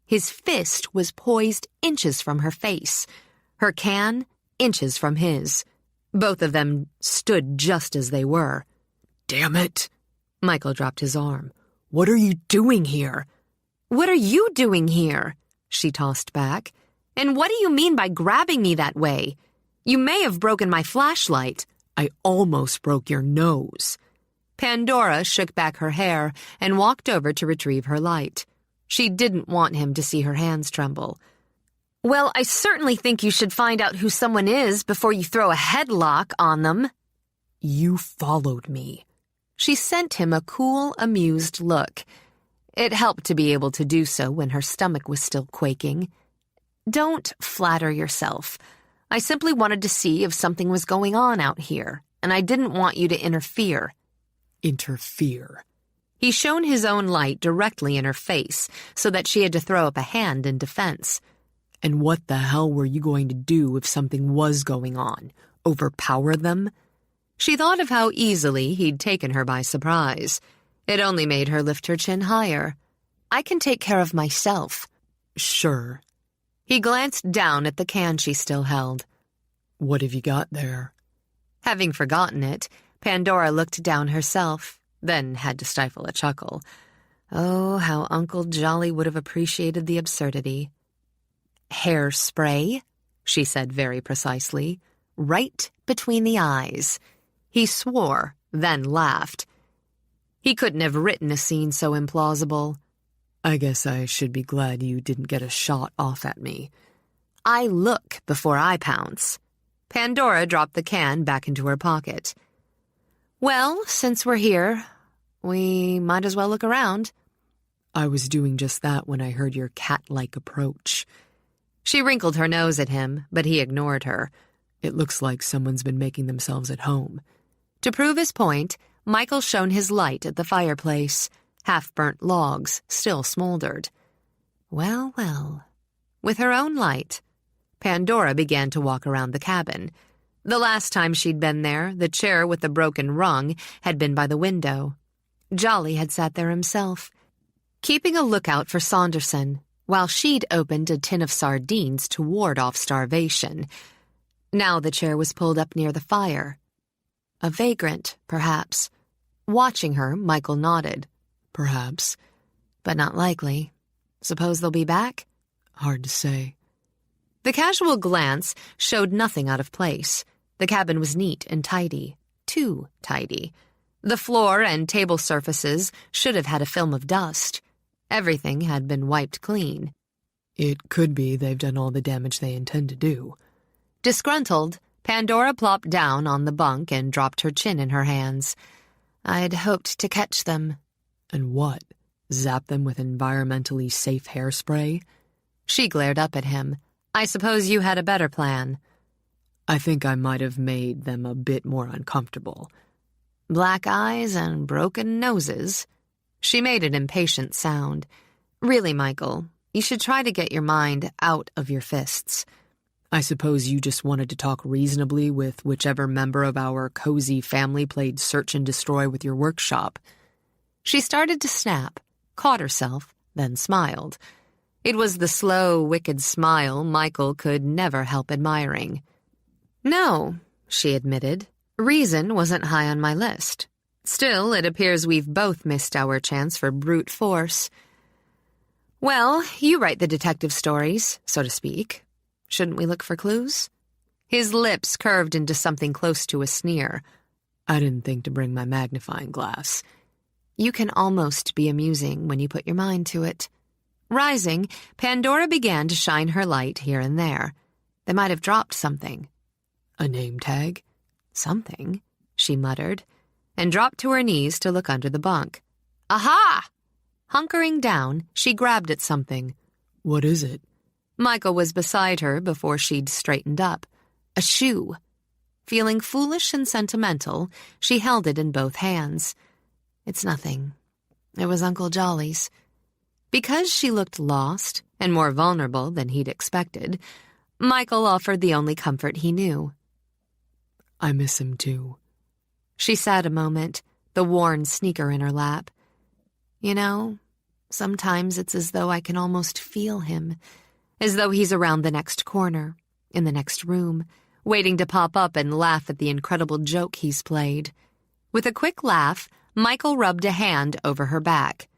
His fist was poised inches from her face, her can inches from his. Both of them stood just as they were. "Damn it!" Michael dropped his arm. "What are you doing here?" "What are you doing here?" she tossed back. "And what do you mean by grabbing me that way? You may have broken my flashlight." "I almost broke your nose." Pandora shook back her hair and walked over to retrieve her light. She didn't want him to see her hands tremble. "Well, I certainly think you should find out who someone is before you throw a headlock on them." "You followed me." She sent him a cool, amused look. It helped to be able to do so when her stomach was still quaking. "Don't flatter yourself. I simply wanted to see if something was going on out here, and I didn't want you to interfere." "Interfere?" He shone his own light directly in her face so that she had to throw up a hand in defense. "And what the hell were you going to do if something was going on? Overpower them?" She thought of how easily he'd taken her by surprise. It only made her lift her chin higher. "I can take care of myself." "Sure." He glanced down at the can she still held. "What have you got there?" Having forgotten it, Pandora looked down herself, then had to stifle a chuckle. Oh, how Uncle Jolly would have appreciated the absurdity. "Hairspray," she said very precisely, "right between the eyes." He swore, then laughed. He couldn't have written a scene so implausible. "I guess I should be glad you didn't get a shot off at me." "I look before I pounce." Pandora dropped the can back into her pocket. "Well, since we're here, we might as well look around." "I was doing just that when I heard your cat-like approach." She wrinkled her nose at him, but he ignored her. "It looks like someone's been making themselves at home." To prove his point, Michael shone his light at the fireplace. Half-burnt logs still smoldered. Well, well. With her own light, Pandora began to walk around the cabin. The last time she'd been there, the chair with the broken rung had been by the window. Jolly had sat there himself, keeping a lookout for Saunderson, while she'd opened a tin of sardines to ward off starvation. Now the chair was pulled up near the fire. A vagrant, perhaps. Watching her, Michael nodded. "Perhaps. But not likely. Suppose they'll be back?" "Hard to say." The casual glance showed nothing out of place. The cabin was neat and tidy. Too tidy. The floor and table surfaces should have had a film of dust. Everything had been wiped clean. "It could be they've done all the damage they intend to do." Disgruntled, Pandora plopped down on the bunk and dropped her chin in her hands. "I'd hoped to catch them." "And what? Zap them with environmentally safe hairspray?" She glared up at him. "I suppose you had a better plan." "I think I might have made them a bit more uncomfortable." "Black eyes and broken noses." She made an impatient sound. "Really, Michael, you should try to get your mind out of your fists." "I suppose you just wanted to talk reasonably with whichever member of our cozy family played search and destroy with your workshop." She started to snap, caught herself, then smiled. It was the slow, wicked smile Michael could never help admiring. "No," she admitted. "Reason wasn't high on my list. Still, it appears we've both missed our chance for brute force. Well, you write the detective stories, so to speak. Shouldn't we look for clues?" His lips curved into something close to a sneer. "I didn't think to bring my magnifying glass." "You can almost be amusing when you put your mind to it." Rising, Pandora began to shine her light here and there. They might have dropped something. "A name tag?" "Something," she muttered, and dropped to her knees to look under the bunk. "Aha!" Hunkering down, she grabbed at something. "What is it?" Michael was beside her before she'd straightened up. A shoe. Feeling foolish and sentimental, she held it in both hands. "It's nothing. It was Uncle Jolly's." Because she looked lost and more vulnerable than he'd expected, Michael offered the only comfort he knew. "I miss him too." She sat a moment, the worn sneaker in her lap. "You know, sometimes it's as though I can almost feel him, as though he's around the next corner, in the next room, waiting to pop up and laugh at the incredible joke he's played." With a quick laugh, Michael rubbed a hand over her back.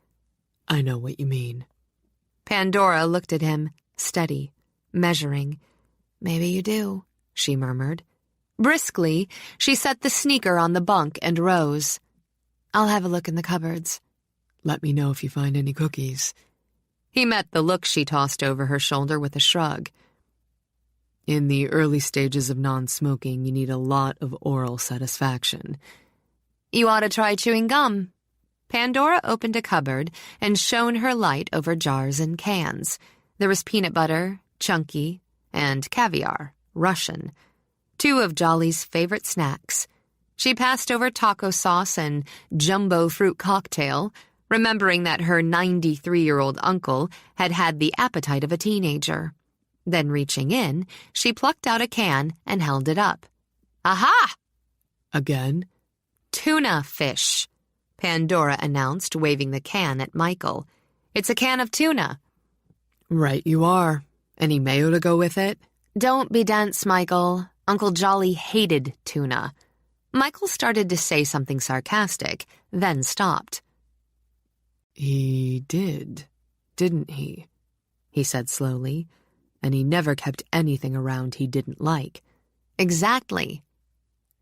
"I know what you mean." Pandora looked at him, steady, measuring. "Maybe you do," she murmured. Briskly, she set the sneaker on the bunk and rose. "I'll have a look in the cupboards." "Let me know if you find any cookies." He met the look she tossed over her shoulder with a shrug. "In the early stages of non-smoking, you need a lot of oral satisfaction." "You ought to try chewing gum." Pandora opened a cupboard and shone her light over jars and cans. There was peanut butter, chunky, and caviar, Russian. Two of Jolly's favorite snacks. She passed over taco sauce and jumbo fruit cocktail, remembering that her 93-year-old uncle had had the appetite of a teenager. Then reaching in, she plucked out a can and held it up. "Aha!" "Again?" "Tuna fish." Pandora announced, waving the can at Michael. "It's a can of tuna." "Right you are. Any mayo to go with it?" "Don't be dense, Michael. Uncle Jolly hated tuna." Michael started to say something sarcastic, then stopped. "He did, didn't he?" he said slowly. "And he never kept anything around he didn't like." "Exactly."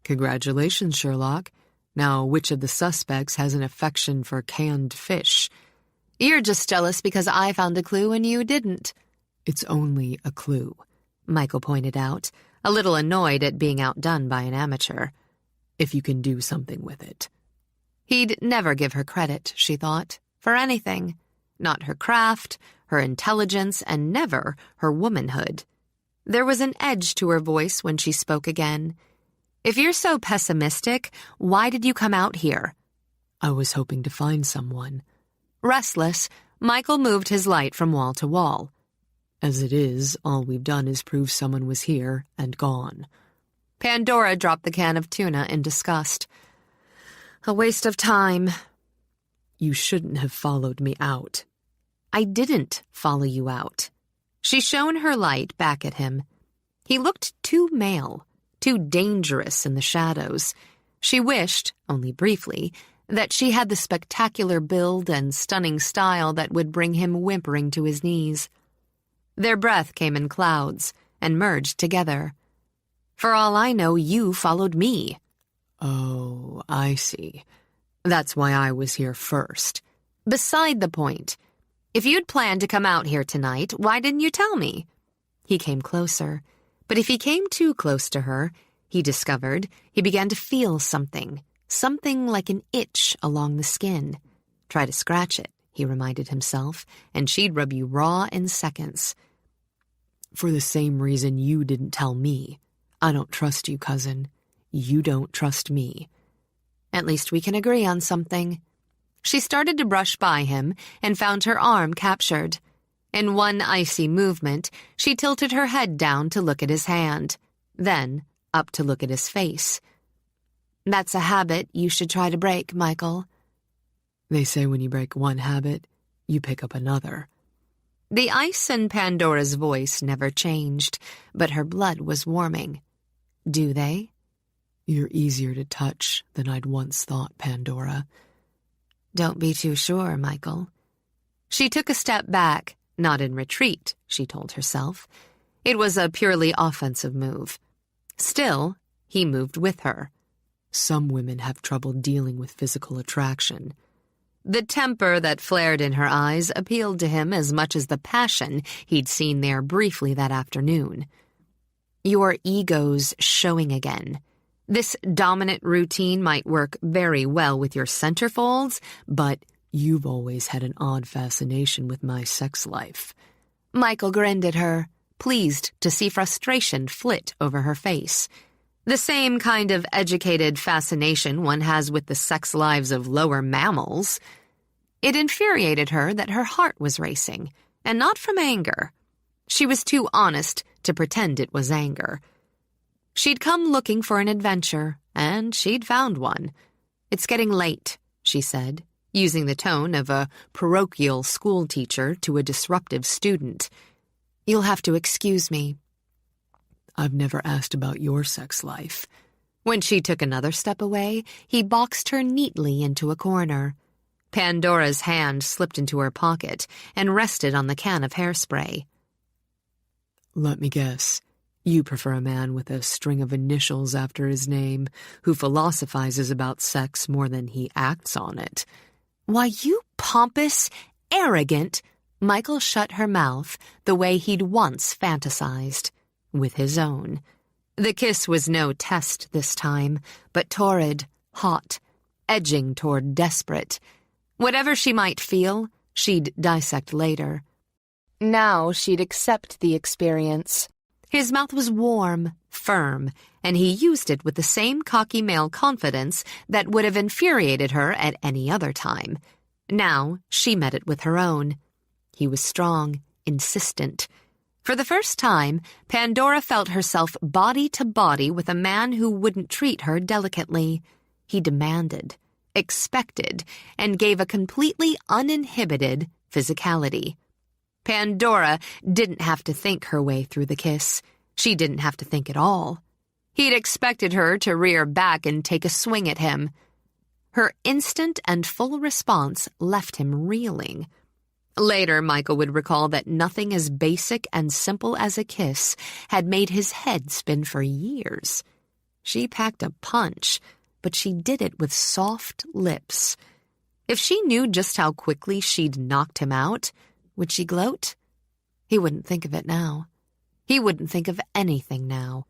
"Congratulations, Sherlock. Now, which of the suspects has an affection for canned fish?" "You're just jealous because I found a clue and you didn't." "It's only a clue," Michael pointed out, a little annoyed at being outdone by an amateur. "If you can do something with it." He'd never give her credit, she thought, for anything. Not her craft, her intelligence, and never her womanhood. There was an edge to her voice when she spoke again. "If you're so pessimistic, why did you come out here?" "I was hoping to find someone." Restless, Michael moved his light from wall to wall. "As it is, all we've done is prove someone was here and gone." Pandora dropped the can of tuna in disgust. "A waste of time." "You shouldn't have followed me out." "I didn't follow you out." She shone her light back at him. He looked too male, too dangerous in the shadows. She wished, only briefly, that she had the spectacular build and stunning style that would bring him whimpering to his knees. Their breath came in clouds and merged together. "For all I know, you followed me." "Oh, I see. That's why I was here first." "Beside the point. If you'd planned to come out here tonight, why didn't you tell me?" He came closer, but if he came too close to her, he discovered he began to feel something like an itch along the skin. Try to scratch it, he reminded himself, and she'd rub you raw in seconds. "For the same reason you didn't tell me. I don't trust you, cousin. You don't trust me." "At least we can agree on something." She started to brush by him and found her arm captured. In one icy movement, she tilted her head down to look at his hand, then up to look at his face. "That's a habit you should try to break, Michael." "They say when you break one habit, you pick up another." The ice in Pandora's voice never changed, but her blood was warming. "Do they?" "You're easier to touch than I'd once thought, Pandora." "Don't be too sure, Michael." She took a step back, not in retreat, she told herself. It was a purely offensive move. Still, he moved with her. "Some women have trouble dealing with physical attraction." The temper that flared in her eyes appealed to him as much as the passion he'd seen there briefly that afternoon. "Your ego's showing again. This dominant routine might work very well with your centerfolds, but you've always had an odd fascination with my sex life." Michael grinned at her, pleased to see frustration flit over her face. The same kind of educated fascination one has with the sex lives of lower mammals. It infuriated her that her heart was racing, and not from anger. She was too honest to pretend it was anger. She'd come looking for an adventure, and she'd found one. "It's getting late," she said, using the tone of a parochial schoolteacher to a disruptive student. "You'll have to excuse me." "I've never asked about your sex life." When she took another step away, he boxed her neatly into a corner. Pandora's hand slipped into her pocket and rested on the can of hairspray. "Let me guess. You prefer a man with a string of initials after his name, who philosophizes about sex more than he acts on it." "Why, you pompous, arrogant—" Michael shut her mouth the way he'd once fantasized, with his own. The kiss was no test this time, but torrid, hot, edging toward desperate. Whatever she might feel, she'd dissect later. Now she'd accept the experience. His mouth was warm, firm, and he used it with the same cocky male confidence that would have infuriated her at any other time. Now she met it with her own. He was strong, insistent. For the first time, Pandora felt herself body to body with a man who wouldn't treat her delicately. He demanded. expected, and gave a completely uninhibited physicality. Pandora didn't have to think her way through the kiss. She didn't have to think at all. He'd expected her to rear back and take a swing at him. Her instant and full response left him reeling. Later, Michael would recall that nothing as basic and simple as a kiss had made his head spin for years. She packed a punch, but she did it with soft lips. If she knew just how quickly she'd knocked him out, would she gloat? He wouldn't think of it now. He wouldn't think of anything now.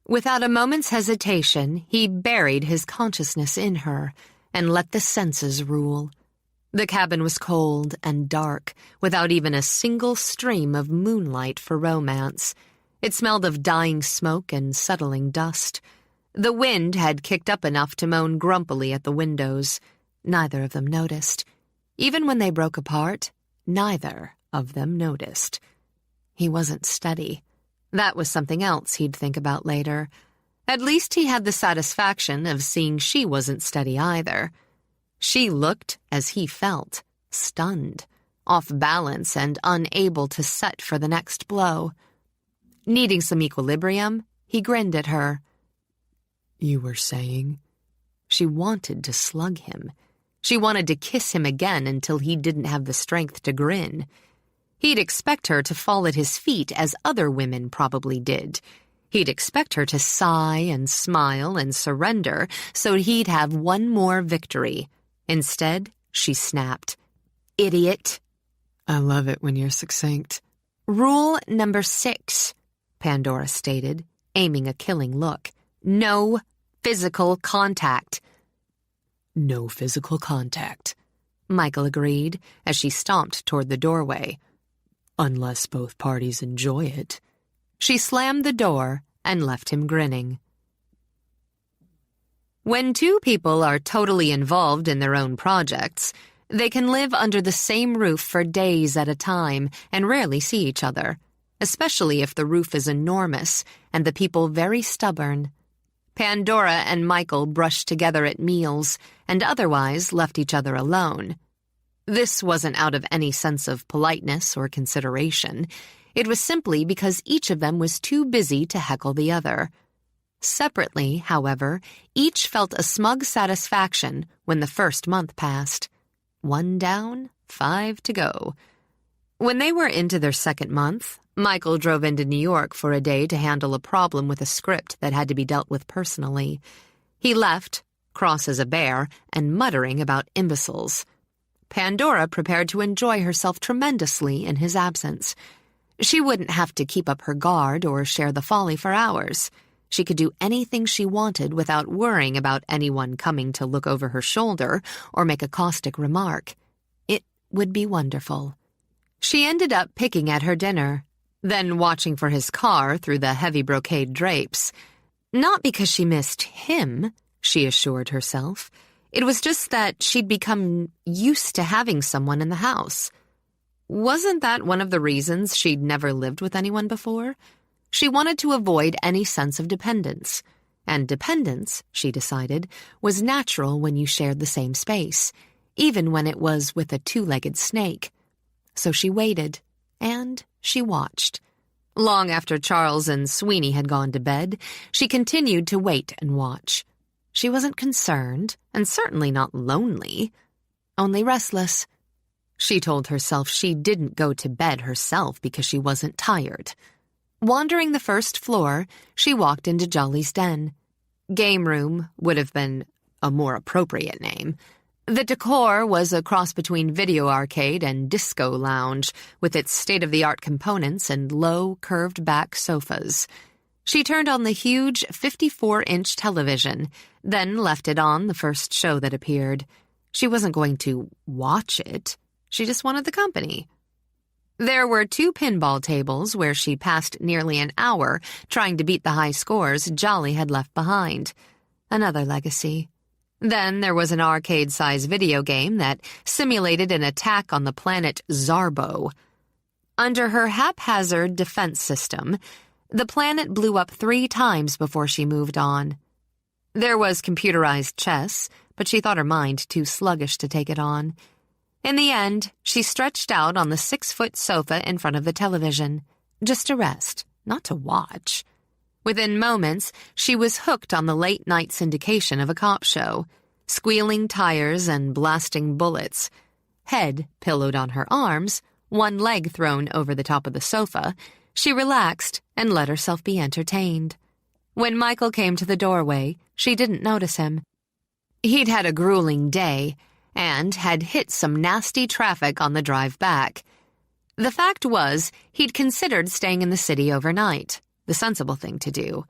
Without a moment's hesitation, he buried his consciousness in her and let the senses rule. The cabin was cold and dark, without even a single stream of moonlight for romance. It smelled of dying smoke and settling dust. The wind had kicked up enough to moan grumpily at the windows. Neither of them noticed. Even when they broke apart, neither of them noticed. He wasn't steady. That was something else he'd think about later. At least he had the satisfaction of seeing she wasn't steady either. She looked, as he felt, stunned, off balance and unable to set for the next blow. Needing some equilibrium, he grinned at her. "You were saying?" She wanted to slug him. She wanted to kiss him again until he didn't have the strength to grin. He'd expect her to fall at his feet as other women probably did. He'd expect her to sigh and smile and surrender so he'd have one more victory. Instead, she snapped. "Idiot." "I love it when you're succinct." "Rule number 6, Pandora stated, aiming a killing look. No physical contact." "No physical contact," Michael agreed as she stomped toward the doorway. "Unless both parties enjoy it." She slammed the door and left him grinning. When two people are totally involved in their own projects, they can live under the same roof for days at a time and rarely see each other, especially if the roof is enormous and the people very stubborn. Pandora and Michael brushed together at meals and otherwise left each other alone. This wasn't out of any sense of politeness or consideration. It was simply because each of them was too busy to heckle the other. Separately, however, each felt a smug satisfaction when the first month passed. 1 down, 5 to go. When they were into their second month, Michael drove into New York for a day to handle a problem with a script that had to be dealt with personally. He left, cross as a bear, and muttering about imbeciles. Pandora prepared to enjoy herself tremendously in his absence. She wouldn't have to keep up her guard or share the folly for hours. She could do anything she wanted without worrying about anyone coming to look over her shoulder or make a caustic remark. It would be wonderful. She ended up picking at her dinner, then watching for his car through the heavy brocade drapes. Not because she missed him, she assured herself. It was just that she'd become used to having someone in the house. Wasn't that one of the reasons she'd never lived with anyone before? She wanted to avoid any sense of dependence. And dependence, she decided, was natural when you shared the same space, even when it was with a 2-legged snake. So she waited, and she watched. Long after Charles and Sweeney had gone to bed, she continued to wait and watch. She wasn't concerned, and certainly not lonely, only restless. She told herself she didn't go to bed herself because she wasn't tired. Wandering the first floor, she walked into Jolly's den. Game room would have been a more appropriate name. The decor was a cross between video arcade and disco lounge, with its state-of-the-art components and low, curved-back sofas. She turned on the huge 54-inch television, then left it on the first show that appeared. She wasn't going to watch it. She just wanted the company. There were 2 pinball tables where she passed nearly an hour trying to beat the high scores Jolly had left behind. Another legacy. Then there was an arcade-size video game that simulated an attack on the planet Zarbo. Under her haphazard defense system, the planet blew up 3 times before she moved on. There was computerized chess, but she thought her mind too sluggish to take it on. In the end, she stretched out on the 6-foot sofa in front of the television, just to rest, not to watch. Within moments, she was hooked on the late-night syndication of a cop show, squealing tires and blasting bullets. Head pillowed on her arms, one leg thrown over the top of the sofa, she relaxed and let herself be entertained. When Michael came to the doorway, she didn't notice him. He'd had a grueling day and had hit some nasty traffic on the drive back. The fact was, he'd considered staying in the city overnight, the sensible thing to do.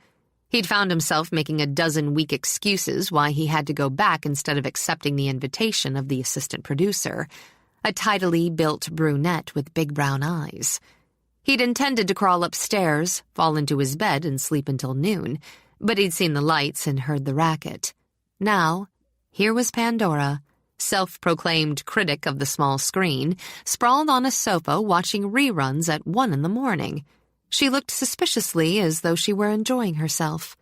He'd found himself making a dozen weak excuses why he had to go back instead of accepting the invitation of the assistant producer, a tidily built brunette with big brown eyes. He'd intended to crawl upstairs, fall into his bed, and sleep until noon, but he'd seen the lights and heard the racket. Now, here was Pandora, self-proclaimed critic of the small screen, sprawled on a sofa watching reruns at 1 a.m. She looked suspiciously as though she were enjoying herself.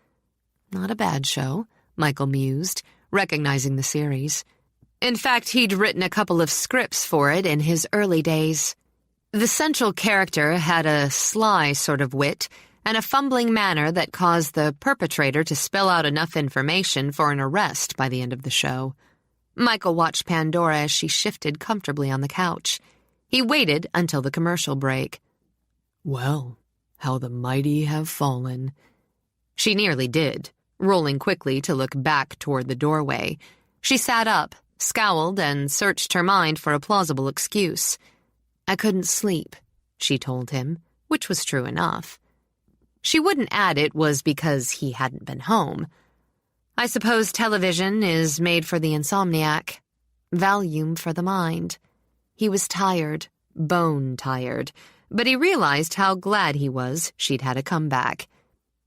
Not a bad show, Michael mused, recognizing the series. In fact, he'd written a couple of scripts for it in his early days. The central character had a sly sort of wit and a fumbling manner that caused the perpetrator to spill out enough information for an arrest by the end of the show. Michael watched Pandora as she shifted comfortably on the couch. He waited until the commercial break. Well, how the mighty have fallen. She nearly did, rolling quickly to look back toward the doorway. She sat up, scowled, and searched her mind for a plausible excuse. "I couldn't sleep," she told him, which was true enough. She wouldn't add it was because he hadn't been home. "I suppose television is made for the insomniac. Valium for the mind." He was tired, bone-tired, but he realized how glad he was she'd had a comeback.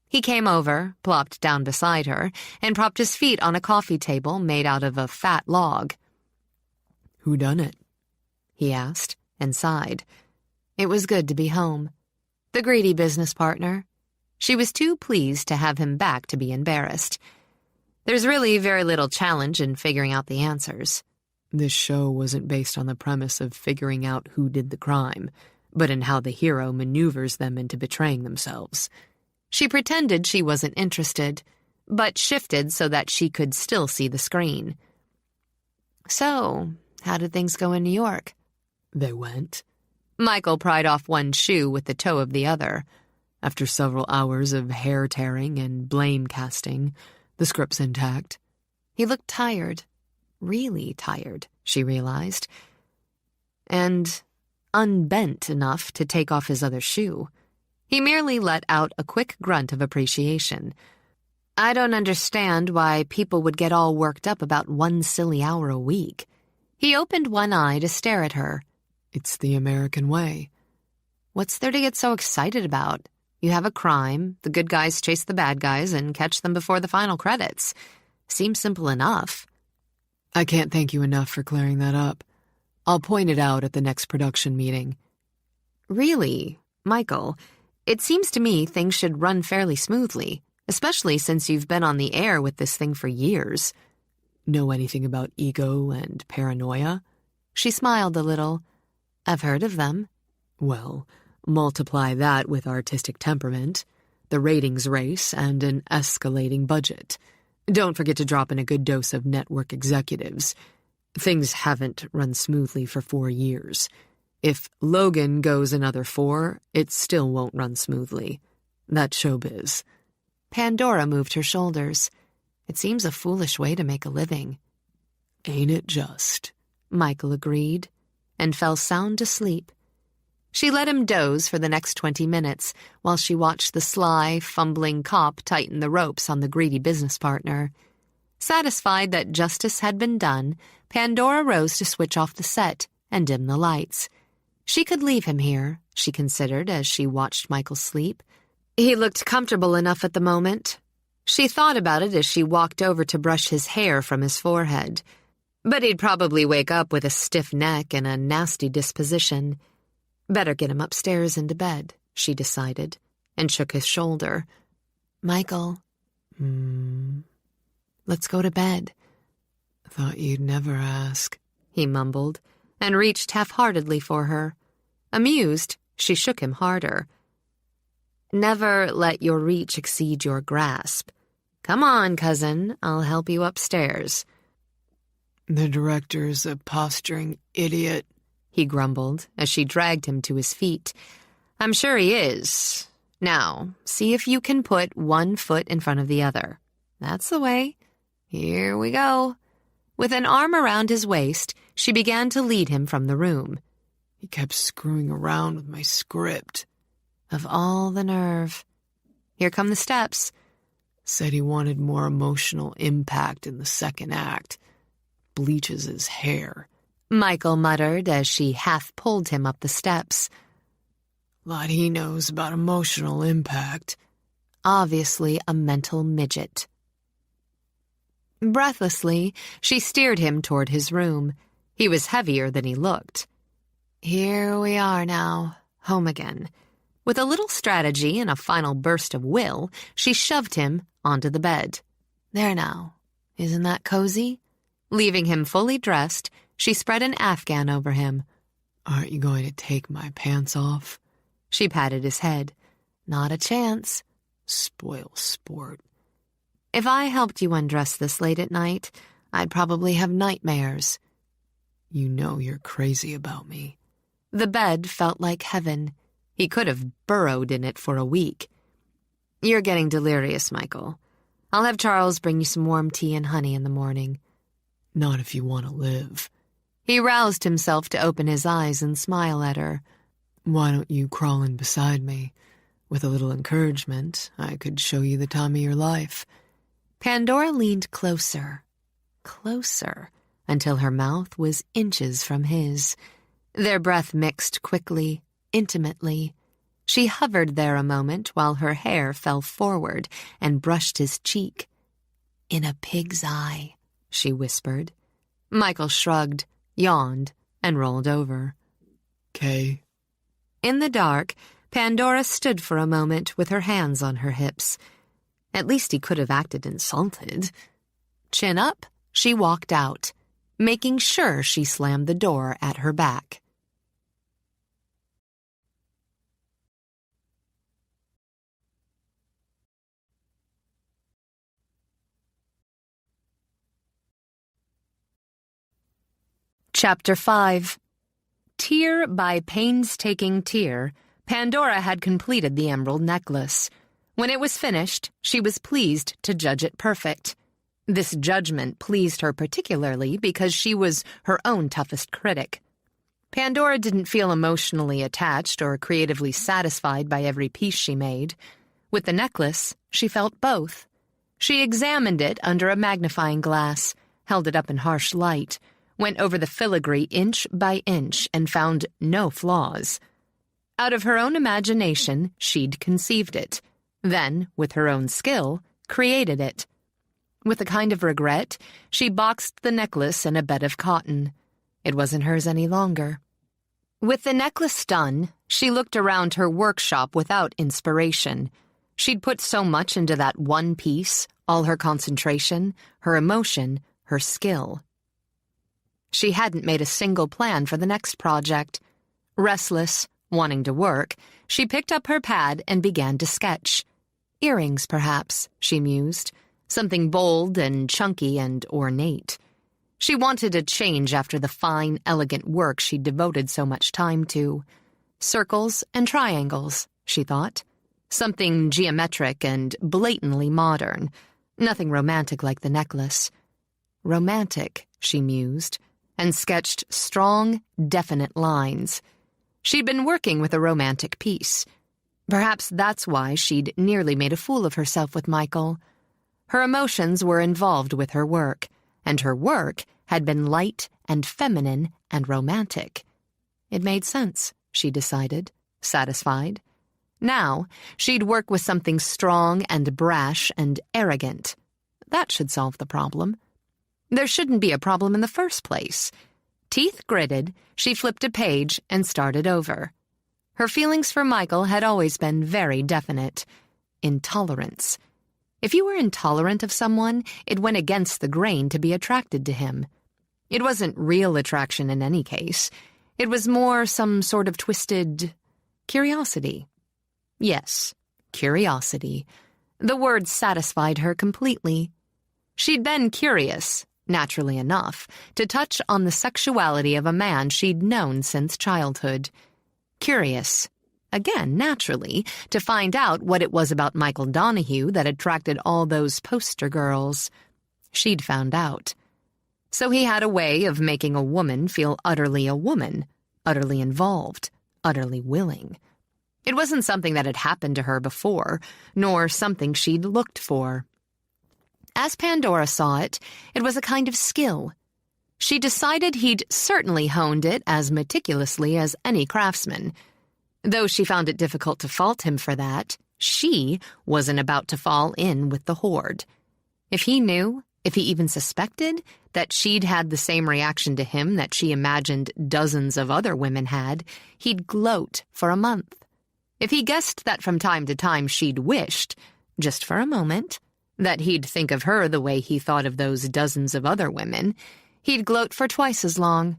He came over, plopped down beside her, and propped his feet on a coffee table made out of a fat log. "Who done it?" he asked, and sighed. It was good to be home. The greedy business partner. She was too pleased to have him back to be embarrassed. There's really very little challenge in figuring out the answers. This show wasn't based on the premise of figuring out who did the crime, but in how the hero maneuvers them into betraying themselves. She pretended she wasn't interested, but shifted so that she could still see the screen. "So, how did things go in New York?" They went. Michael pried off one shoe with the toe of the other. After several hours of hair-tearing and blame-casting, the script's intact. He looked tired. Really tired, she realized. And unbent enough to take off his other shoe. He merely let out a quick grunt of appreciation. "I don't understand why people would get all worked up about 1 silly hour a week." He opened one eye to stare at her. "It's the American way." "What's there to get so excited about? You have a crime, the good guys chase the bad guys and catch them before the final credits. Seems simple enough." "I can't thank you enough for clearing that up. I'll point it out at the next production meeting." "Really, Michael, it seems to me things should run fairly smoothly, especially since you've been on the air with this thing for years." "Know anything about ego and paranoia?" She smiled a little. "I've heard of them." "Well, multiply that with artistic temperament, the ratings race, and an escalating budget. Don't forget to drop in a good dose of network executives. Things haven't run smoothly for 4 years. If Logan goes another 4, it still won't run smoothly. That's showbiz." Pandora moved her shoulders. "It seems a foolish way to make a living." "Ain't it just?" Michael agreed, and fell sound asleep. She let him doze for the next 20 minutes while she watched the sly, fumbling cop tighten the ropes on the greedy business partner. Satisfied that justice had been done, Pandora rose to switch off the set and dim the lights. She could leave him here, she considered as she watched Michael sleep. He looked comfortable enough at the moment. She thought about it as she walked over to brush his hair from his forehead. But he'd probably wake up with a stiff neck and a nasty disposition. Better get him upstairs into bed, she decided, and shook his shoulder. "Michael." "Hmm." "Let's go to bed." "Thought you'd never ask," he mumbled, and reached half-heartedly for her. Amused, she shook him harder. "Never let your reach exceed your grasp. Come on, cousin, I'll help you upstairs." "The director's a posturing idiot," he grumbled as she dragged him to his feet. "I'm sure he is. Now, see if you can put one foot in front of the other. That's the way. Here we go." With an arm around his waist, she began to lead him from the room. "He kept screwing around with my script." Of all the nerve. Here come the steps. "Said he wanted more emotional impact in the second act. Bleaches his hair," Michael muttered as she half-pulled him up the steps. "Lot he knows about emotional impact." Obviously a mental midget. Breathlessly, she steered him toward his room. He was heavier than he looked. Here we are now, home again. With a little strategy and a final burst of will, she shoved him onto the bed. There now. Isn't that cozy? Leaving him fully dressed, she spread an afghan over him. "Aren't you going to take my pants off?" She patted his head. Not a chance. Spoil sport. If I helped you undress this late at night, I'd probably have nightmares. You know you're crazy about me. The bed felt like heaven. He could have burrowed in it for a week. You're getting delirious, Michael. I'll have Charles bring you some warm tea and honey in the morning. Not if you want to live. He roused himself to open his eyes and smile at her. Why don't you crawl in beside me? With a little encouragement, I could show you the time of your life. Pandora leaned closer, until her mouth was inches from his. Their breath mixed quickly, intimately. She hovered there a moment while her hair fell forward and brushed his cheek. "In a pig's eye," she whispered. Michael shrugged, yawned, and rolled over. "'Kay." In the dark, Pandora stood for a moment with her hands on her hips. At least he could have acted insulted. Chin up, she walked out, making sure she slammed the door at her back. Chapter 5. Tear by painstaking tear, Pandora had completed the emerald necklace. When it was finished, she was pleased to judge it perfect. This judgment pleased her particularly because she was her own toughest critic. Pandora didn't feel emotionally attached or creatively satisfied by every piece she made. With the necklace, she felt both. She examined it under a magnifying glass, held it up in harsh light, went over the filigree inch by inch and found no flaws. Out of her own imagination, she'd conceived it. Then, with her own skill, created it. With a kind of regret, she boxed the necklace in a bed of cotton. It wasn't hers any longer. With the necklace done, she looked around her workshop without inspiration. She'd put so much into that one piece, all her concentration, her emotion, her skill. She hadn't made a single plan for the next project. Restless, wanting to work, she picked up her pad and began to sketch. Earrings, perhaps, she mused. Something bold and chunky and ornate. She wanted a change after the fine, elegant work she'd devoted so much time to. Circles and triangles, she thought. Something geometric and blatantly modern. Nothing romantic like the necklace. Romantic, she mused, and sketched strong, definite lines. She'd been working with a romantic piece. Perhaps that's why she'd nearly made a fool of herself with Michael. Her emotions were involved with her work, and her work had been light and feminine and romantic. It made sense, she decided, satisfied. Now, she'd work with something strong and brash and arrogant. That should solve the problem. There shouldn't be a problem in the first place. Teeth gritted, she flipped a page and started over. Her feelings for Michael had always been very definite. Intolerance. If you were intolerant of someone, it went against the grain to be attracted to him. It wasn't real attraction in any case. It was more some sort of twisted curiosity. Yes, curiosity. The word satisfied her completely. She'd been curious, naturally enough, to touch on the sexuality of a man she'd known since childhood. Curious, again, naturally, to find out what it was about Michael Donahue that attracted all those poster girls. She'd found out. So he had a way of making a woman feel utterly a woman, utterly involved, utterly willing. It wasn't something that had happened to her before, nor something she'd looked for. As Pandora saw it, it was a kind of skill. She decided he'd certainly honed it as meticulously as any craftsman. Though she found it difficult to fault him for that, she wasn't about to fall in with the horde. If he knew, if he even suspected, that she'd had the same reaction to him that she imagined dozens of other women had, he'd gloat for a month. If he guessed that from time to time she'd wished, just for a moment, that he'd think of her the way he thought of those dozens of other women, he'd gloat for twice as long.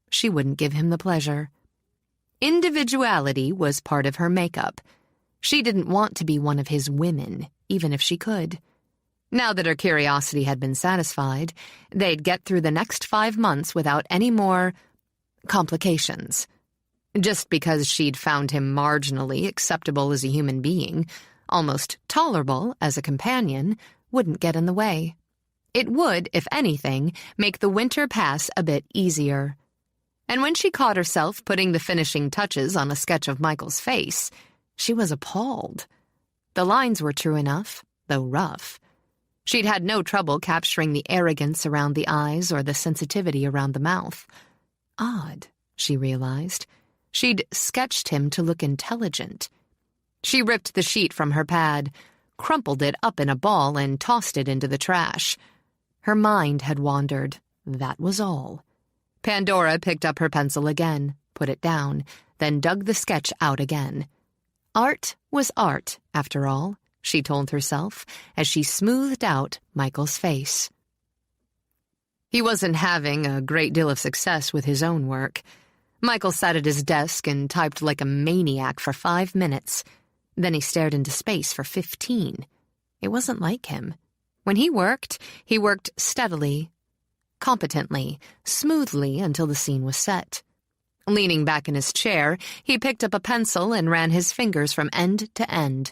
She wouldn't give him the pleasure. Individuality was part of her makeup. She didn't want to be one of his women, even if she could. Now that her curiosity had been satisfied, they'd get through the next 5 months without any more complications. Just because she'd found him marginally acceptable as a human being, almost tolerable as a companion, wouldn't get in the way. It would, if anything, make the winter pass a bit easier. And when she caught herself putting the finishing touches on a sketch of Michael's face, she was appalled. The lines were true enough, though rough. She'd had no trouble capturing the arrogance around the eyes or the sensitivity around the mouth. Odd, she realized. She'd sketched him to look intelligent. She ripped the sheet from her pad, crumpled it up in a ball, and tossed it into the trash. Her mind had wandered, that was all. Pandora picked up her pencil again, put it down, then dug the sketch out again. Art was art, after all, she told herself, as she smoothed out Michael's face. He wasn't having a great deal of success with his own work. Michael sat at his desk and typed like a maniac for 5 minutes. Then he stared into space for 15. It wasn't like him. When he worked steadily, competently, smoothly until the scene was set. Leaning back in his chair, he picked up a pencil and ran his fingers from end to end.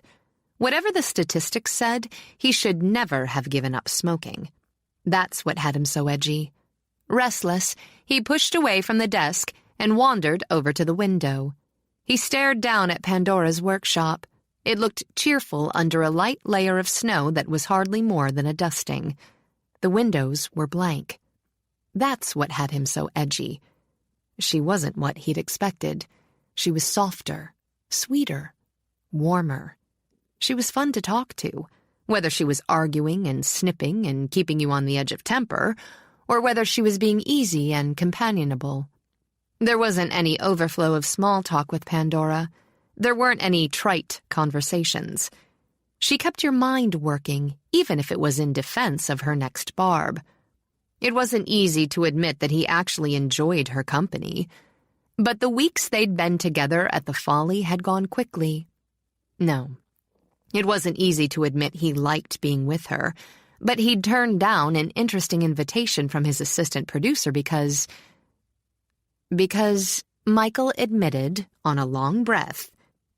Whatever the statistics said, he should never have given up smoking. That's what had him so edgy. Restless, he pushed away from the desk and wandered over to the window. He stared down at Pandora's workshop. It looked cheerful under a light layer of snow that was hardly more than a dusting. The windows were blank. That's what had him so edgy. She wasn't what he'd expected. She was softer, sweeter, warmer. She was fun to talk to, whether she was arguing and snipping and keeping you on the edge of temper, or whether she was being easy and companionable. There wasn't any overflow of small talk with Pandora. There weren't any trite conversations. She kept your mind working, even if it was in defense of her next barb. It wasn't easy to admit that he actually enjoyed her company. But the weeks they'd been together at the Folly had gone quickly. No, it wasn't easy to admit he liked being with her, but he'd turned down an interesting invitation from his assistant producer because Michael admitted, on a long breath,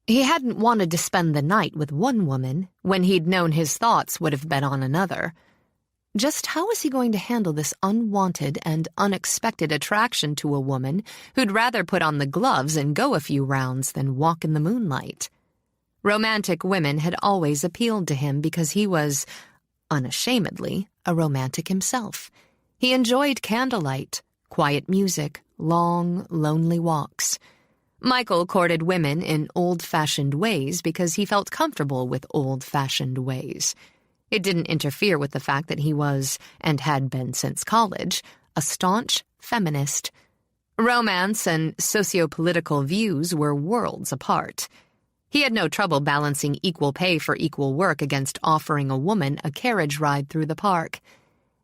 he hadn't wanted to spend the night with one woman when he'd known his thoughts would have been on another. Just how was he going to handle this unwanted and unexpected attraction to a woman who'd rather put on the gloves and go a few rounds than walk in the moonlight? Romantic women had always appealed to him because he was, unashamedly, a romantic himself. He enjoyed candlelight, quiet music, long, lonely walks. Michael courted women in old-fashioned ways because he felt comfortable with old-fashioned ways. It didn't interfere with the fact that he was, and had been since college, a staunch feminist. Romance and socio-political views were worlds apart. He had no trouble balancing equal pay for equal work against offering a woman a carriage ride through the park.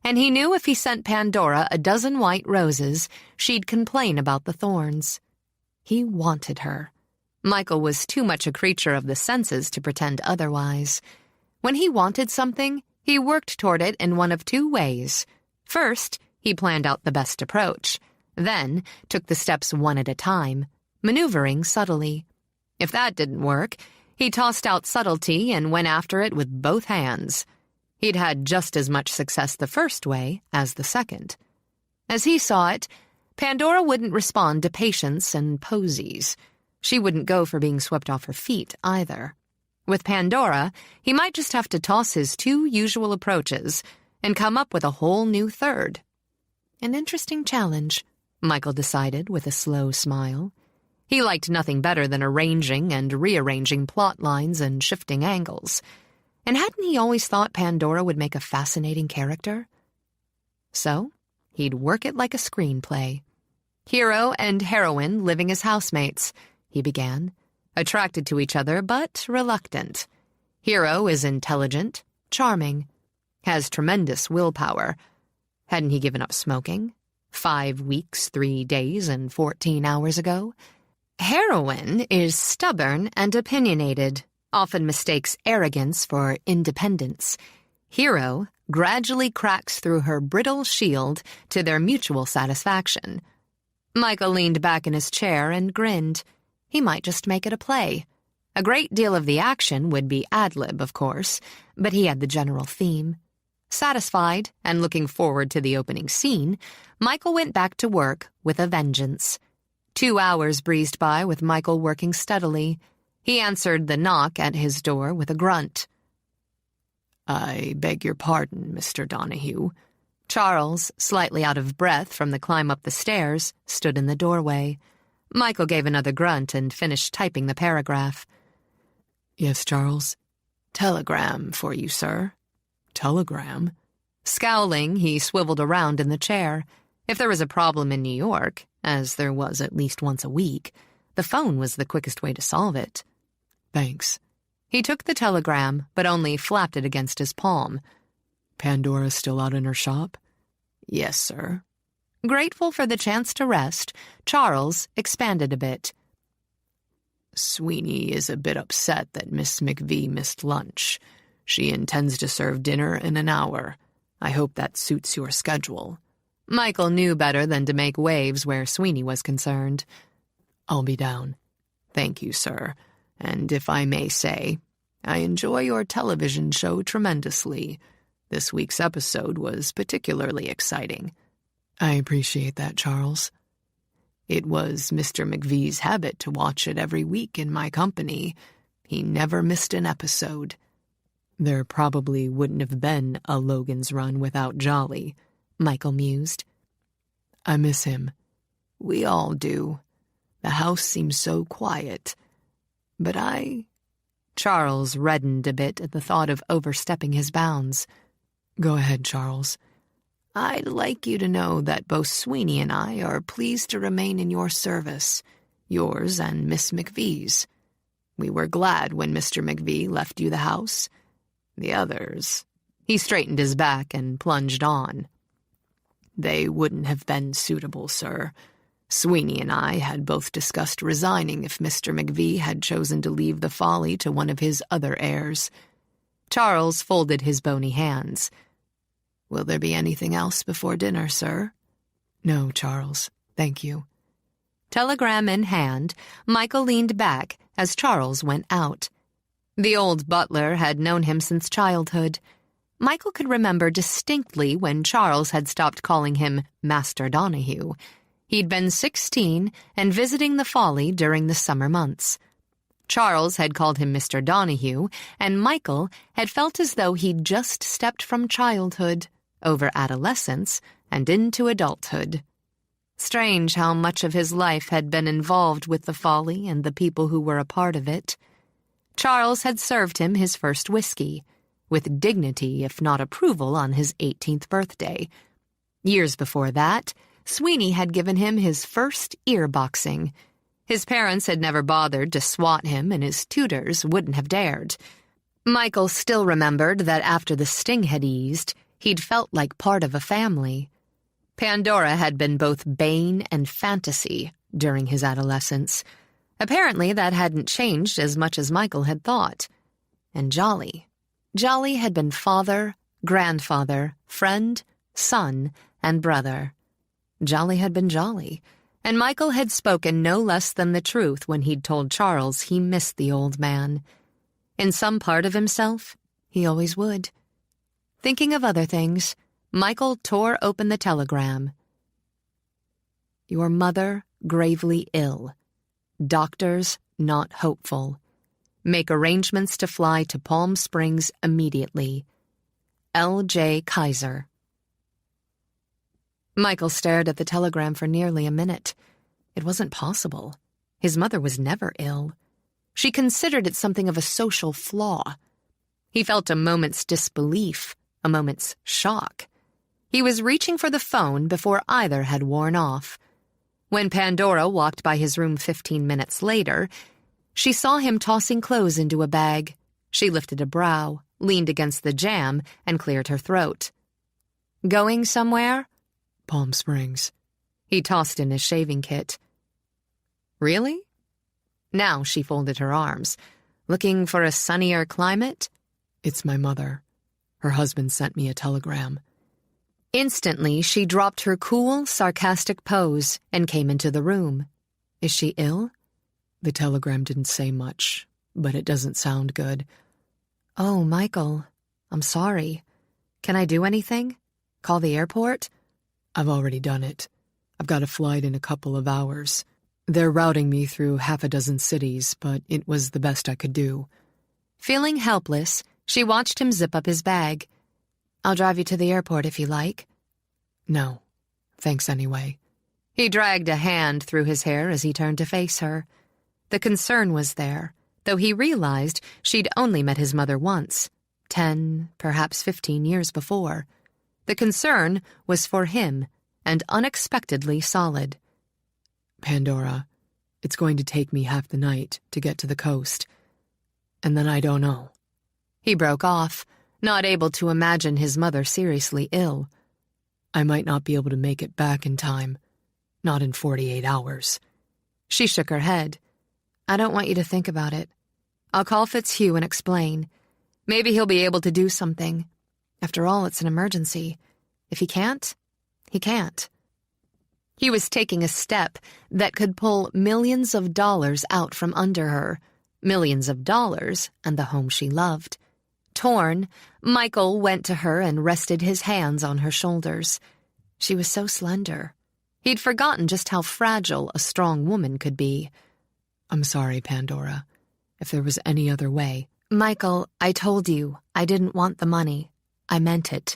And he knew if he sent Pandora a dozen white roses, she'd complain about the thorns. He wanted her. Michael was too much a creature of the senses to pretend otherwise. When he wanted something, he worked toward it in one of two ways. First, he planned out the best approach. Then, took the steps one at a time, maneuvering subtly. If that didn't work, he tossed out subtlety and went after it with both hands. He'd had just as much success the first way as the second. As he saw it, Pandora wouldn't respond to patience and posies. She wouldn't go for being swept off her feet, either. With Pandora, he might just have to toss his two usual approaches and come up with a whole new third. An interesting challenge, Michael decided with a slow smile. He liked nothing better than arranging and rearranging plot lines and shifting angles. And hadn't he always thought Pandora would make a fascinating character? So, he'd work it like a screenplay. Hero and heroine living as housemates, he began, attracted to each other but reluctant. Hero is intelligent, charming, has tremendous willpower. Hadn't he given up smoking? 5 weeks, 3 days, and 14 hours ago? Heroine is stubborn and opinionated, often mistakes arrogance for independence. Hero gradually cracks through her brittle shield to their mutual satisfaction. Michael leaned back in his chair and grinned. He might just make it a play. A great deal of the action would be ad-lib, of course, but he had the general theme. Satisfied and looking forward to the opening scene, Michael went back to work with a vengeance. 2 hours breezed by with Michael working steadily. He answered the knock at his door with a grunt. "I beg your pardon, Mr. Donahue." Charles, slightly out of breath from the climb up the stairs, stood in the doorway. Michael gave another grunt and finished typing the paragraph. "Yes, Charles?" "Telegram for you, sir." "Telegram?" Scowling, he swiveled around in the chair. If there was a problem in New York, as there was at least once a week, the phone was the quickest way to solve it. "Thanks." He took the telegram, but only flapped it against his palm. "Pandora's still out in her shop?" "Yes, sir." Grateful for the chance to rest, Charles expanded a bit. "Sweeney is a bit upset that Miss McVee missed lunch. She intends to serve dinner in an hour. I hope that suits your schedule." Michael knew better than to make waves where Sweeney was concerned. "I'll be down." "Thank you, sir. And if I may say, I enjoy your television show tremendously. This week's episode was particularly exciting." "I appreciate that, Charles." "It was Mr. McVee's habit to watch it every week in my company. He never missed an episode." "There probably wouldn't have been a Logan's Run without Jolly," Michael mused. "I miss him. We all do. The house seems so quiet. But Charles reddened a bit at the thought of overstepping his bounds. "Go ahead, Charles." "I'd like you to know that both Sweeney and I are pleased to remain in your service, yours and Miss McVee's. We were glad when Mr. McVee left you the house. The others—" He straightened his back and plunged on. "They wouldn't have been suitable, sir. Sweeney and I had both discussed resigning if Mr. McVee had chosen to leave the Folly to one of his other heirs." Charles folded his bony hands. "Will there be anything else before dinner, sir?" "No, Charles. Thank you." Telegram in hand, Michael leaned back as Charles went out. The old butler had known him since childhood. Michael could remember distinctly when Charles had stopped calling him Master Donahue. He'd been 16 and visiting the Folly during the summer months. Charles had called him Mr. Donahue, and Michael had felt as though he'd just stepped from childhood, over adolescence, and into adulthood. Strange how much of his life had been involved with the Folly and the people who were a part of it. Charles had served him his first whiskey, with dignity if not approval on his 18th birthday. Years before that, Sweeney had given him his first ear boxing. His parents had never bothered to swat him, and his tutors wouldn't have dared. Michael still remembered that after the sting had eased, he'd felt like part of a family. Pandora had been both bane and fantasy during his adolescence. Apparently that hadn't changed as much as Michael had thought. And Jolly had been father, grandfather, friend, son, and brother. Jolly had been Jolly, and Michael had spoken no less than the truth when he'd told Charles he missed the old man. In some part of himself, he always would. Thinking of other things, Michael tore open the telegram. Your mother gravely ill. Doctors not hopeful. Make arrangements to fly to Palm Springs immediately. L.J. Kaiser. Michael stared at the telegram for nearly a minute. It wasn't possible. His mother was never ill. She considered it something of a social flaw. He felt a moment's disbelief, a moment's shock. He was reaching for the phone before either had worn off. When Pandora walked by his room 15 minutes later, she saw him tossing clothes into a bag. She lifted a brow, leaned against the jamb, and cleared her throat. Going somewhere? Palm Springs. He tossed in his shaving kit. Really? Now she folded her arms. Looking for a sunnier climate? It's my mother. Her husband sent me a telegram. Instantly, she dropped her cool, sarcastic pose and came into the room. Is she ill? The telegram didn't say much, but it doesn't sound good. Oh, Michael, I'm sorry. Can I do anything? Call the airport? I've already done it. I've got a flight in a couple of hours. They're routing me through half a dozen cities, but it was the best I could do. Feeling helpless, she watched him zip up his bag. I'll drive you to the airport if you like. No, thanks anyway. He dragged a hand through his hair as he turned to face her. The concern was there, though he realized she'd only met his mother once, 10, perhaps 15 years before. The concern was for him, and unexpectedly solid. Pandora, it's going to take me half the night to get to the coast. And then I don't know. He broke off, not able to imagine his mother seriously ill. I might not be able to make it back in time. Not in 48 hours. She shook her head. I don't want you to think about it. I'll call Fitzhugh and explain. Maybe he'll be able to do something. After all, it's an emergency. If he can't, he can't. He was taking a step that could pull millions of dollars out from under her. Millions of dollars and the home she loved. Torn, Michael went to her and rested his hands on her shoulders. She was so slender. He'd forgotten just how fragile a strong woman could be. I'm sorry, Pandora. If there was any other way. Michael, I told you I didn't want the money. I meant it.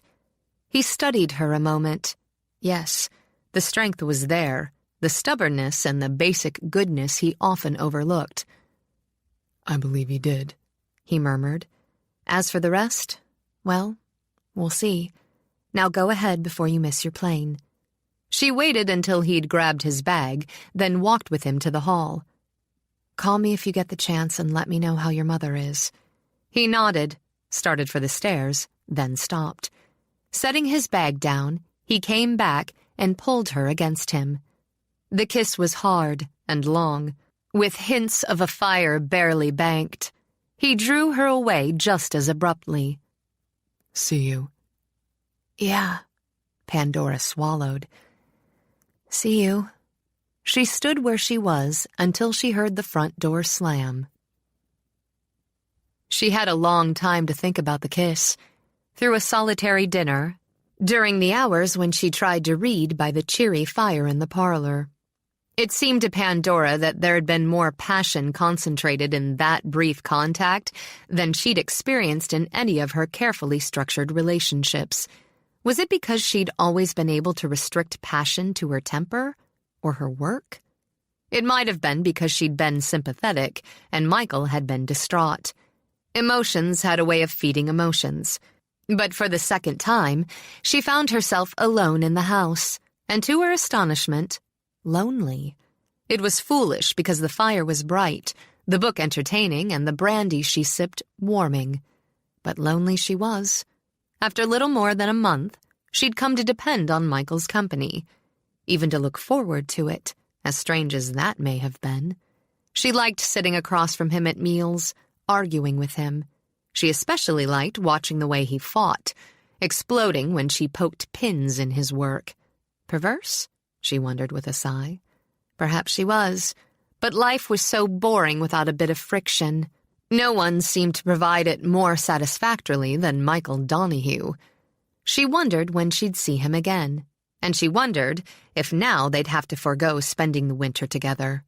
He studied her a moment. Yes, the strength was there, the stubbornness and the basic goodness he often overlooked. I believe you did, he murmured. As for the rest, well, we'll see. Now go ahead before you miss your plane. She waited until he'd grabbed his bag, then walked with him to the hall. Call me if you get the chance and let me know how your mother is. He nodded, started for the stairs, then stopped. Setting his bag down, he came back and pulled her against him. The kiss was hard and long, with hints of a fire barely banked. He drew her away just as abruptly. See you. Yeah, Pandora swallowed. See you. She stood where she was until she heard the front door slam. She had a long time to think about the kiss. Through a solitary dinner, during the hours when she tried to read by the cheery fire in the parlor. It seemed to Pandora that there had been more passion concentrated in that brief contact than she'd experienced in any of her carefully structured relationships. Was it because she'd always been able to restrict passion to her temper or her work? It might have been because she'd been sympathetic and Michael had been distraught. Emotions had a way of feeding emotions. But for the second time, she found herself alone in the house, and to her astonishment, lonely. It was foolish because the fire was bright, the book entertaining, and the brandy she sipped warming. But lonely she was. After little more than a month, she'd come to depend on Michael's company, even to look forward to it, as strange as that may have been. She liked sitting across from him at meals, arguing with him. She especially liked watching the way he fought, exploding when she poked pins in his work. Perverse? She wondered with a sigh. Perhaps she was, but life was so boring without a bit of friction. No one seemed to provide it more satisfactorily than Michael Donahue. She wondered when she'd see him again, and she wondered if now they'd have to forego spending the winter together.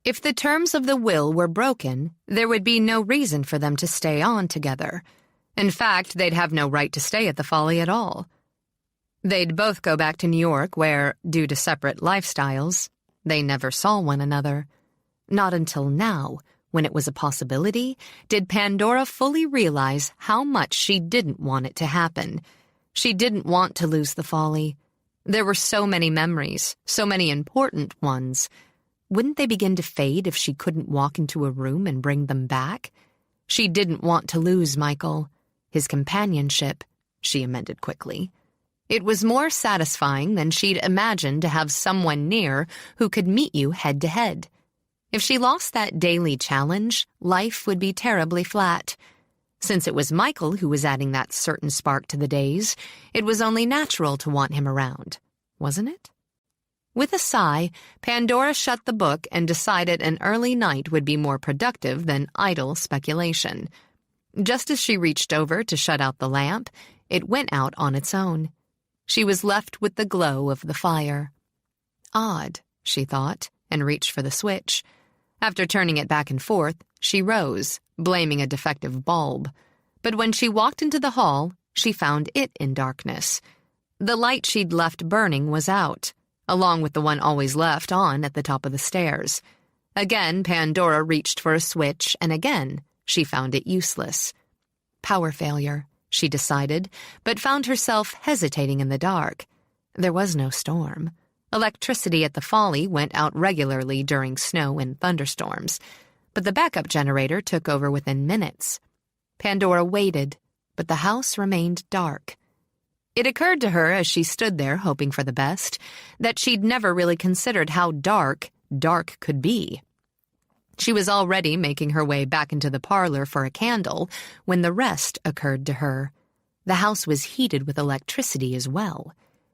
If the terms of the will were broken, there would be no reason for them to stay on together. In fact, they'd have no right to stay at the Folly at all. They'd both go back to New York where, due to separate lifestyles, they never saw one another. Not until now, when it was a possibility, did Pandora fully realize how much she didn't want it to happen. She didn't want to lose the Folly. There were so many memories, so many important ones. Wouldn't they begin to fade if she couldn't walk into a room and bring them back? She didn't want to lose Michael. His companionship, she amended quickly. It was more satisfying than she'd imagined to have someone near who could meet you head to head. If she lost that daily challenge, life would be terribly flat. Since it was Michael who was adding that certain spark to the days, it was only natural to want him around, wasn't it? With a sigh, Pandora shut the book and decided an early night would be more productive than idle speculation. Just as she reached over to shut out the lamp, it went out on its own. She was left with the glow of the fire. Odd, she thought, and reached for the switch. After turning it back and forth, she rose, blaming a defective bulb. But when she walked into the hall, she found it in darkness. The light she'd left burning was out, along with the one always left on at the top of the stairs. Again, Pandora reached for a switch, and again, she found it useless. Power failure, she decided, but found herself hesitating in the dark. There was no storm. Electricity at the Folly went out regularly during snow and thunderstorms, but the backup generator took over within minutes. Pandora waited, but the house remained dark. It occurred to her as she stood there hoping for the best that she'd never really considered how dark could be. She was already making her way back into the parlor for a candle when the rest occurred to her. The house was heated with electricity as well.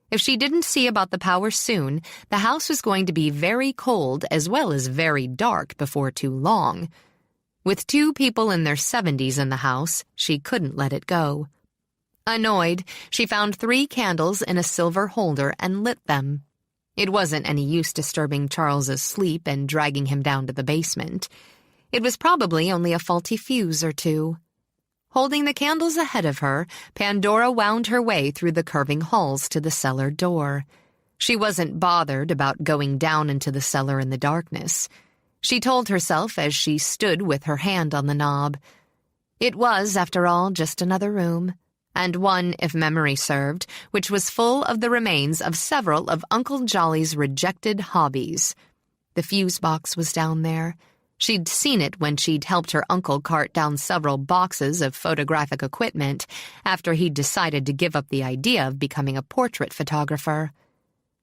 If she didn't see about the power soon, the house was going to be very cold as well as very dark before too long. With 2 people in their 70s in the house, she couldn't let it go. Annoyed, she found 3 candles in a silver holder and lit them. It wasn't any use disturbing Charles's sleep and dragging him down to the basement. It was probably only a faulty fuse or 2. Holding the candles ahead of her, Pandora wound her way through the curving halls to the cellar door. She wasn't bothered about going down into the cellar in the darkness. She told herself as she stood with her hand on the knob. It was, after all, just another room, and one, if memory served, which was full of the remains of several of Uncle Jolly's rejected hobbies. The fuse box was down there. She'd seen it when she'd helped her uncle cart down several boxes of photographic equipment after he'd decided to give up the idea of becoming a portrait photographer.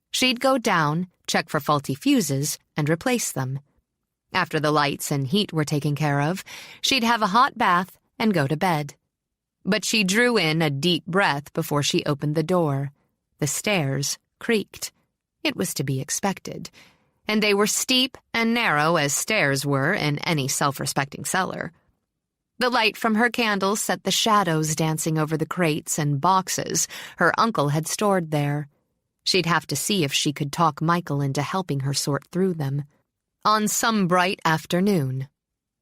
She'd go down, check for faulty fuses, and replace them. After the lights and heat were taken care of, she'd have a hot bath and go to bed. But she drew in a deep breath before she opened the door. The stairs creaked. It was to be expected. And they were steep and narrow as stairs were in any self-respecting cellar. The light from her candle set the shadows dancing over the crates and boxes her uncle had stored there. She'd have to see if she could talk Michael into helping her sort through them. On some bright afternoon,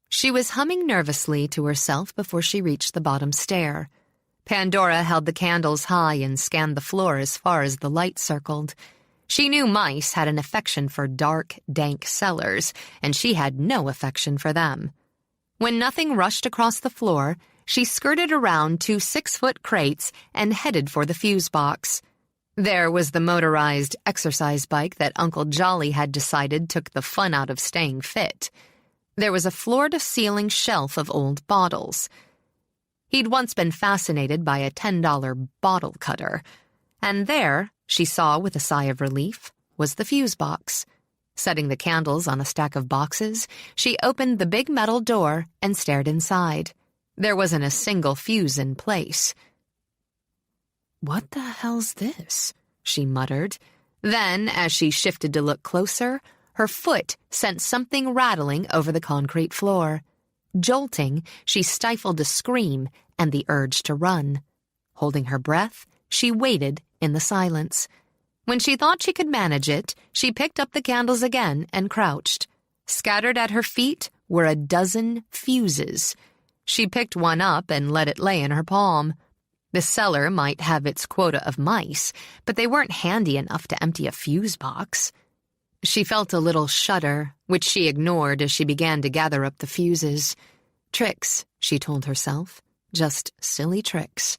she was humming nervously to herself before she reached the bottom stair. Pandora held the candles high and scanned the floor as far as the light circled. She knew mice had an affection for dark, dank cellars, and she had no affection for them. When nothing rushed across the floor, she skirted around 2 6-foot crates and headed for the fuse box. There was the motorized exercise bike that Uncle Jolly had decided took the fun out of staying fit. There was a floor-to-ceiling shelf of old bottles. He'd once been fascinated by a $10 bottle cutter, and there, she saw with a sigh of relief, was the fuse box. Setting the candles on a stack of boxes, she opened the big metal door and stared inside. There wasn't a single fuse in place. "What the hell's this?" she muttered. Then, as she shifted to look closer, her foot sent something rattling over the concrete floor. Jolting, she stifled a scream and the urge to run. Holding her breath, she waited in the silence. When she thought she could manage it, she picked up the candles again and crouched. Scattered at her feet were a dozen fuses. She picked one up and let it lay in her palm. The cellar might have its quota of mice, but they weren't handy enough to empty a fuse box. She felt a little shudder, which she ignored as she began to gather up the fuses. Tricks, she told herself. Just silly tricks.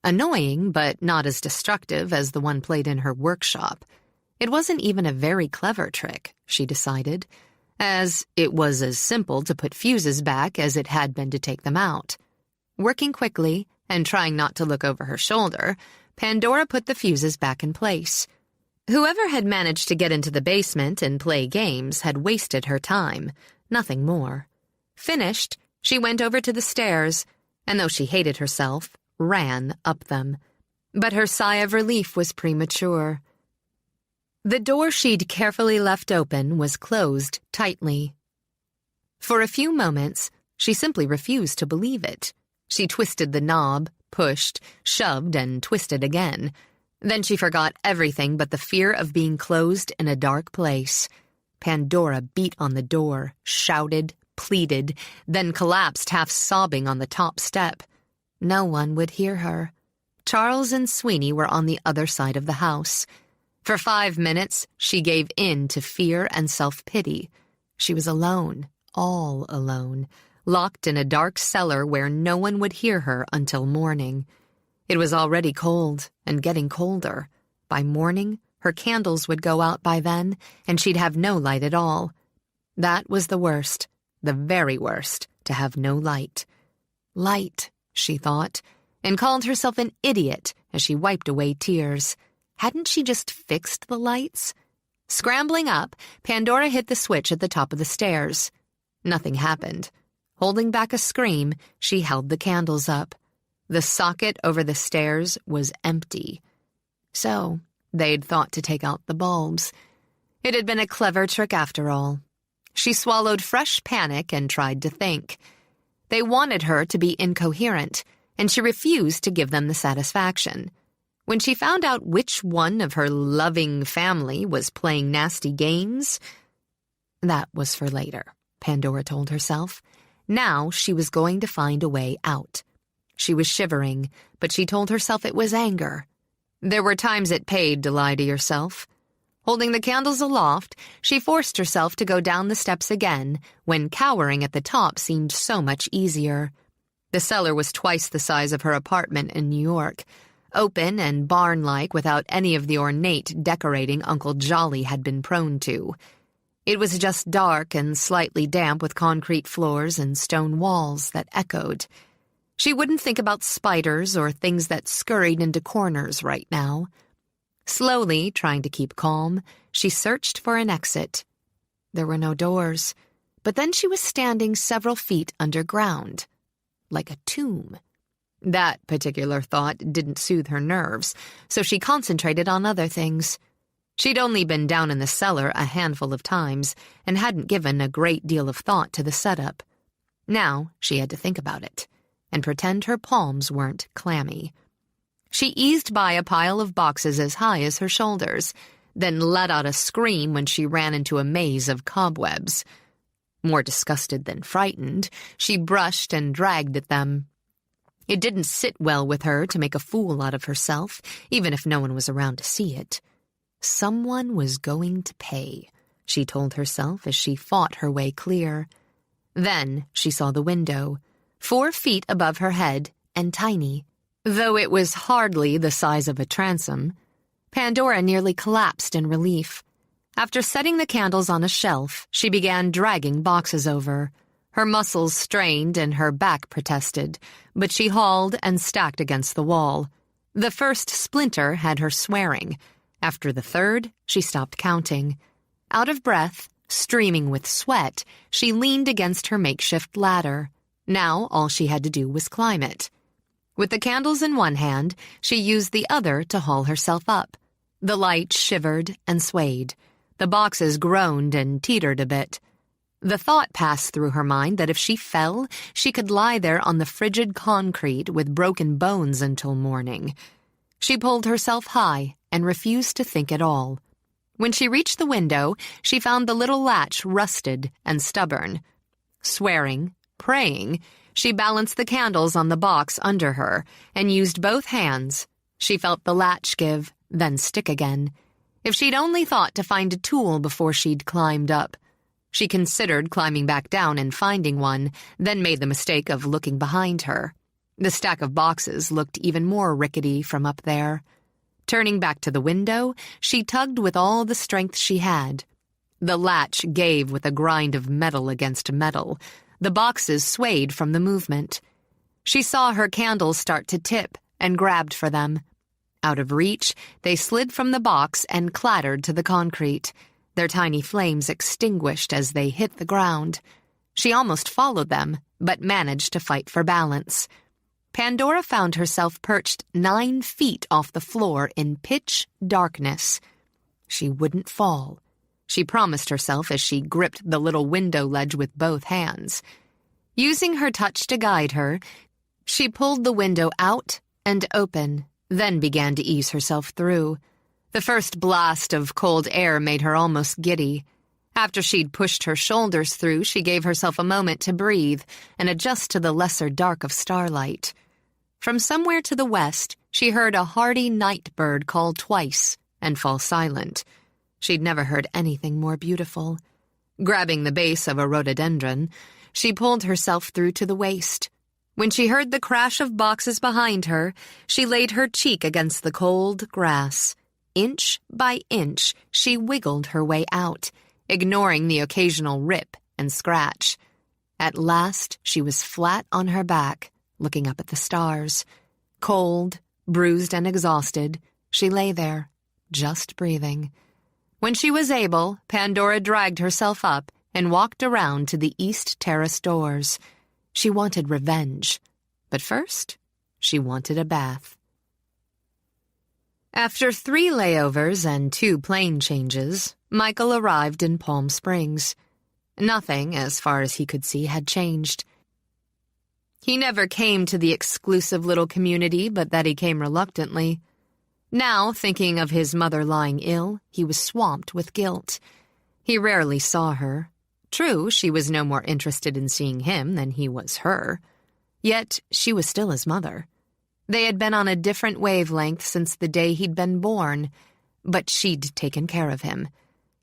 Annoying, but not as destructive as the one played in her workshop. It wasn't even a very clever trick, she decided, as it was as simple to put fuses back as it had been to take them out. Working quickly and trying not to look over her shoulder, Pandora put the fuses back in place. Whoever had managed to get into the basement and play games had wasted her time, nothing more. Finished, she went over to the stairs, and though she hated herself, ran up them. But her sigh of relief was premature. The door she'd carefully left open was closed tightly. For a few moments, she simply refused to believe it. She twisted the knob, pushed, shoved, and twisted again. Then she forgot everything but the fear of being closed in a dark place. Pandora beat on the door, shouted, pleaded, then collapsed half sobbing on the top step. No one would hear her. Charles and Sweeney were on the other side of the house. For 5 minutes, she gave in to fear and self-pity. She was alone, all alone, locked in a dark cellar where no one would hear her until morning. It was already cold and getting colder. By morning, her candles would go out by then, and she'd have no light at all. That was the worst, the very worst, to have no light. Light, she thought, and called herself an idiot as she wiped away tears. Hadn't she just fixed the lights? Scrambling up, Pandora hit the switch at the top of the stairs. Nothing happened. Holding back a scream, she held the candles up. The socket over the stairs was empty. So, they'd thought to take out the bulbs. It had been a clever trick after all. She swallowed fresh panic and tried to think. They wanted her to be incoherent, and she refused to give them the satisfaction. When she found out which one of her loving family was playing nasty games, that was for later, Pandora told herself. Now she was going to find a way out. She was shivering, but she told herself it was anger. There were times it paid to lie to yourself. Holding the candles aloft, she forced herself to go down the steps again when cowering at the top seemed so much easier. The cellar was twice the size of her apartment in New York, open and barn-like without any of the ornate decorating Uncle Jolly had been prone to. It was just dark and slightly damp with concrete floors and stone walls that echoed. She wouldn't think about spiders or things that scurried into corners right now. Slowly, trying to keep calm, she searched for an exit. There were no doors, but then she was standing several feet underground, like a tomb. That particular thought didn't soothe her nerves, so she concentrated on other things. She'd only been down in the cellar a handful of times and hadn't given a great deal of thought to the setup. Now she had to think about it and pretend her palms weren't clammy. She eased by a pile of boxes as high as her shoulders, then let out a scream when she ran into a maze of cobwebs. More disgusted than frightened, she brushed and dragged at them. It didn't sit well with her to make a fool out of herself, even if no one was around to see it. Someone was going to pay, she told herself as she fought her way clear. Then she saw the window, 4 feet above her head and tiny. Though it was hardly the size of a transom, Pandora nearly collapsed in relief. After setting the candles on a shelf, she began dragging boxes over. Her muscles strained and her back protested, but she hauled and stacked against the wall. The first splinter had her swearing. After the third, she stopped counting. Out of breath, streaming with sweat, she leaned against her makeshift ladder. Now all she had to do was climb it. With the candles in one hand, she used the other to haul herself up. The light shivered and swayed. The boxes groaned and teetered a bit. The thought passed through her mind that if she fell, she could lie there on the frigid concrete with broken bones until morning. She pulled herself high and refused to think at all. When she reached the window, she found the little latch rusted and stubborn. Swearing, praying, she balanced the candles on the box under her and used both hands. She felt the latch give, then stick again. If she'd only thought to find a tool before she'd climbed up. She considered climbing back down and finding one, then made the mistake of looking behind her. The stack of boxes looked even more rickety from up there. Turning back to the window, she tugged with all the strength she had. The latch gave with a grind of metal against metal. The boxes swayed from the movement. She saw her candles start to tip and grabbed for them. Out of reach, they slid from the box and clattered to the concrete. Their tiny flames extinguished as they hit the ground. She almost followed them, but managed to fight for balance. Pandora found herself perched 9 feet off the floor in pitch darkness. She wouldn't fall. She promised herself as she gripped the little window ledge with both hands. Using her touch to guide her, she pulled the window out and open, then began to ease herself through. The first blast of cold air made her almost giddy. After she'd pushed her shoulders through, she gave herself a moment to breathe and adjust to the lesser dark of starlight. From somewhere to the west, she heard a hardy night bird call twice and fall silent. She'd never heard anything more beautiful. Grabbing the base of a rhododendron, she pulled herself through to the waist. When she heard the crash of boxes behind her, she laid her cheek against the cold grass. Inch by inch, she wiggled her way out, ignoring the occasional rip and scratch. At last, she was flat on her back, looking up at the stars. Cold, bruised and exhausted, she lay there, just breathing. When she was able, Pandora dragged herself up and walked around to the east terrace doors. She wanted revenge, but first, she wanted a bath. After 3 layovers and 2 plane changes, Michael arrived in Palm Springs. Nothing, as far as he could see, had changed. He never came to the exclusive little community, but that he came reluctantly. Now, thinking of his mother lying ill, he was swamped with guilt. He rarely saw her. True, she was no more interested in seeing him than he was her. Yet, she was still his mother. They had been on a different wavelength since the day he'd been born, but she'd taken care of him.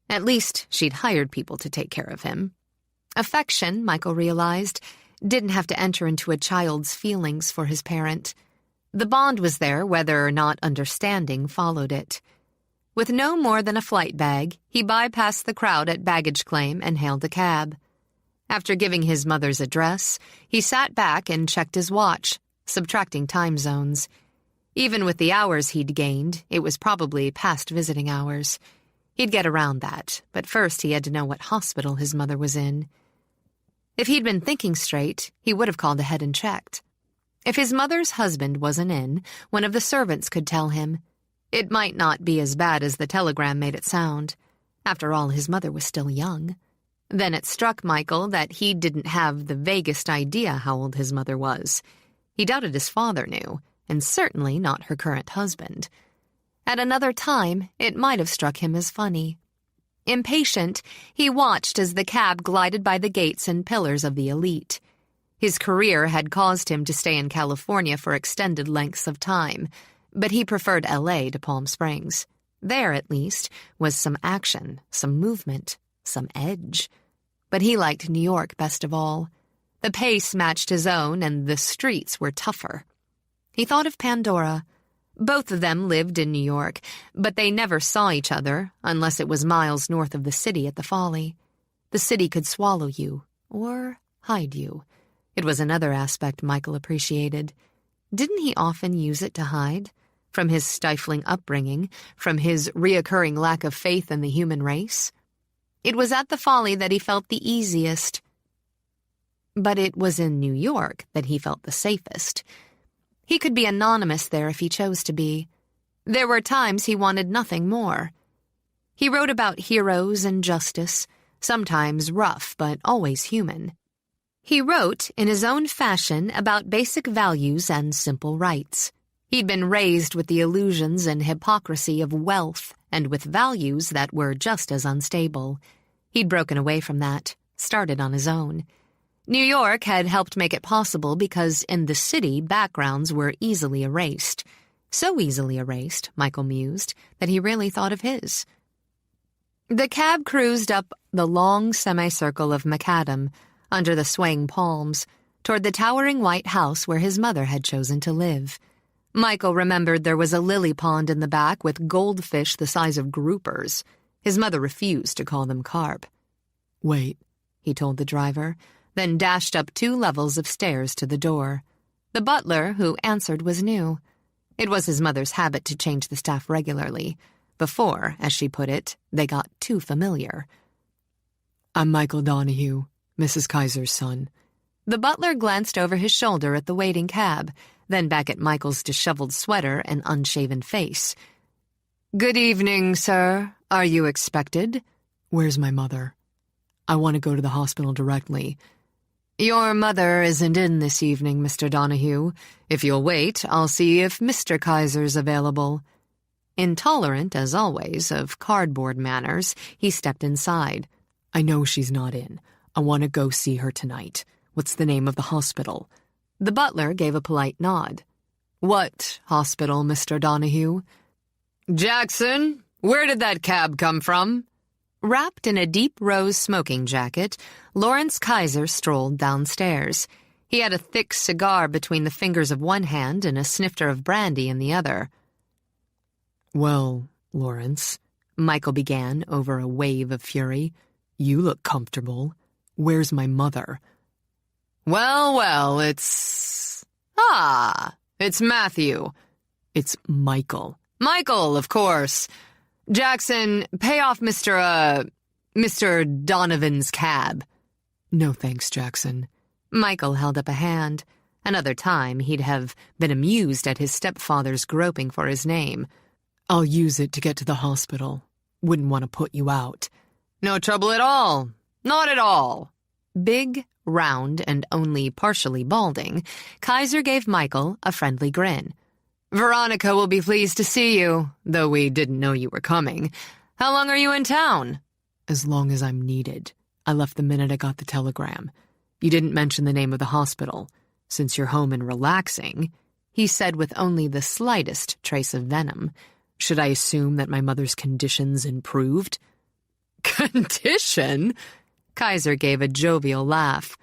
At least, she'd hired people to take care of him. Affection, Michael realized, didn't have to enter into a child's feelings for his parent. The bond was there whether or not understanding followed it. With no more than a flight bag, he bypassed the crowd at baggage claim and hailed a cab. After giving his mother's address, he sat back and checked his watch, subtracting time zones. Even with the hours he'd gained, it was probably past visiting hours. He'd get around that, but first he had to know what hospital his mother was in. If he'd been thinking straight, he would have called ahead and checked. If his mother's husband wasn't in, one of the servants could tell him. It might not be as bad as the telegram made it sound. After all, his mother was still young. Then it struck Michael that he didn't have the vaguest idea how old his mother was. He doubted his father knew, and certainly not her current husband. At another time, it might have struck him as funny. Impatient, he watched as the cab glided by the gates and pillars of the elite. His career had caused him to stay in California for extended lengths of time, but he preferred L.A. to Palm Springs. There, at least, was some action, some movement, some edge. But he liked New York best of all. The pace matched his own, and the streets were tougher. He thought of Pandora. Both of them lived in New York, but they never saw each other unless it was miles north of the city at the Folly. The city could swallow you, or hide you. It was another aspect Michael appreciated. Didn't he often use it to hide? From his stifling upbringing, from his reoccurring lack of faith in the human race? It was at the Folly that he felt the easiest. But it was in New York that he felt the safest. He could be anonymous there if he chose to be. There were times he wanted nothing more. He wrote about heroes and justice, sometimes rough but always human. He wrote, in his own fashion, about basic values and simple rights. He'd been raised with the illusions and hypocrisy of wealth and with values that were just as unstable. He'd broken away from that, started on his own. New York had helped make it possible because in the city, backgrounds were easily erased. So easily erased, Michael mused, that he really thought of his. The cab cruised up the long semicircle of macadam, under the swaying palms, toward the towering white house where his mother had chosen to live. Michael remembered there was a lily pond in the back with goldfish the size of groupers. His mother refused to call them carp. "Wait," he told the driver, then dashed up 2 levels of stairs to the door. The butler, who answered, was new. It was his mother's habit to change the staff regularly, before, as she put it, they got too familiar. "I'm Michael Donahue, Mrs. Kaiser's son." The butler glanced over his shoulder at the waiting cab, then back at Michael's disheveled sweater and unshaven face. "Good evening, sir. Are you expected?" "Where's my mother? I want to go to the hospital directly." "Your mother isn't in this evening, Mr. Donahue. If you'll wait, I'll see if Mr. Kaiser's available." Intolerant, as always, of cardboard manners, he stepped inside. "I know she's not in. I want to go see her tonight. What's the name of the hospital?" The butler gave a polite nod. "What hospital, Mr. Donahue?" "Jackson, where did that cab come from?" Wrapped in a deep rose smoking jacket, Lawrence Kaiser strolled downstairs. He had a thick cigar between the fingers of one hand and a snifter of brandy in the other. "Well, Lawrence," Michael began over a wave of fury, "you look comfortable. Where's my mother?" Well, it's Matthew." "It's Michael." "Michael, of course. Jackson, pay off Mr. Donovan's cab." "No thanks, Jackson." Michael held up a hand. Another time he'd have been amused at his stepfather's groping for his name. "I'll use it to get to the hospital. Wouldn't want to put you out." "No trouble at all. Not at all." Big, round, and only partially balding, Kaiser gave Michael a friendly grin. "Veronica will be pleased to see you, though we didn't know you were coming. How long are you in town?" "As long as I'm needed. I left the minute I got the telegram. You didn't mention the name of the hospital. Since you're home and relaxing," he said with only the slightest trace of venom, "should I assume that my mother's condition's improved?" "Condition?" Kaiser gave a jovial laugh.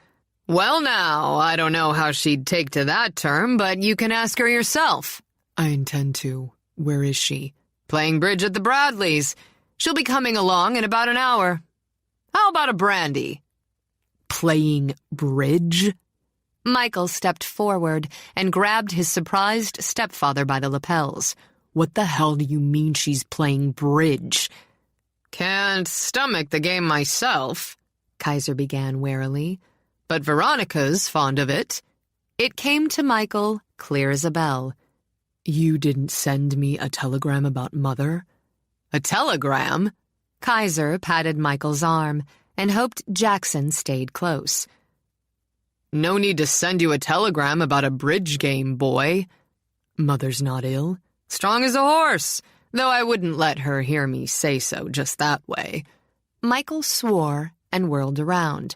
"Well now, I don't know how she'd take to that term, but you can ask her yourself." "I intend to. Where is she?" "Playing bridge at the Bradleys. She'll be coming along in about an hour. How about a brandy?" "Playing bridge?" Michael stepped forward and grabbed his surprised stepfather by the lapels. "What the hell do you mean she's playing bridge?" "Can't stomach the game myself," Kaiser began warily, "but Veronica's fond of it." It came to Michael clear as a bell. "You didn't send me a telegram about Mother?" "A telegram?" Kaiser patted Michael's arm and hoped Jackson stayed close. "No need to send you a telegram about a bridge game, boy." "Mother's not ill?" "Strong as a horse, though I wouldn't let her hear me say so just that way." Michael swore and whirled around.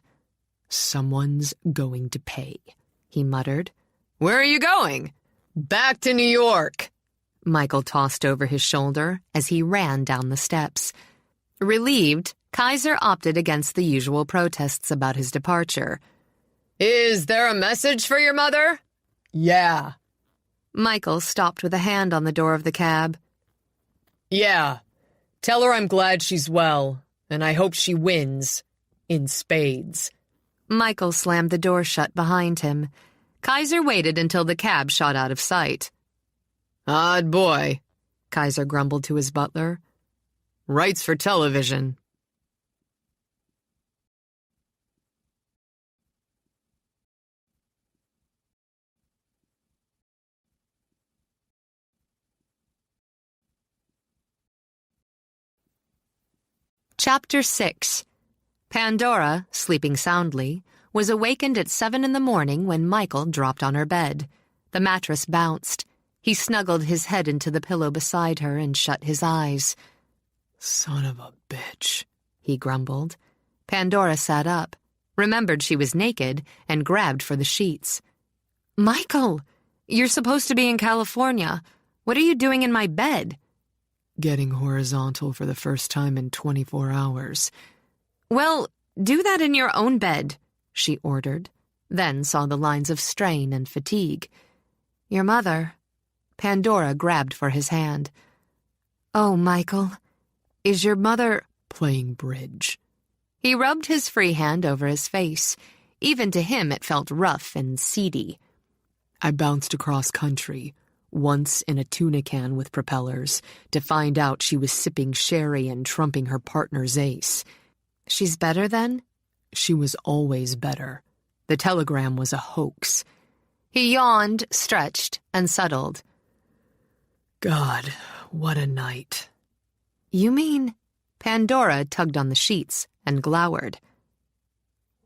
"Someone's going to pay," he muttered. "Where are you going?" "Back to New York." Michael tossed over his shoulder as he ran down the steps. Relieved, Kaiser opted against the usual protests about his departure. "Is there a message for your mother?" "Yeah." Michael stopped with a hand on the door of the cab. Yeah, tell her I'm glad she's well, and I hope she wins. In spades. Michael slammed the door shut behind him. Kaiser waited until the cab shot out of sight. Odd boy, Kaiser grumbled to his butler. Writes for television. Chapter 6. Pandora, sleeping soundly, was awakened at 7 in the morning when Michael dropped on her bed. The mattress bounced. He snuggled his head into the pillow beside her and shut his eyes. Son of a bitch, he grumbled. Pandora sat up, remembered she was naked, and grabbed for the sheets. Michael, you're supposed to be in California. What are you doing in my bed? Getting horizontal for the first time in 24 hours. Well, do that in your own bed, she ordered, then saw the lines of strain and fatigue. Your mother. Pandora grabbed for his hand. Oh, Michael, is your mother... Playing bridge. He rubbed his free hand over his face. Even to him it felt rough and seedy. I bounced across country, once in a tuna can with propellers, to find out she was sipping sherry and trumping her partner's ace. She's better then? She was always better. The telegram was a hoax. He yawned, stretched, and settled. God, what a night. You mean... Pandora tugged on the sheets and glowered.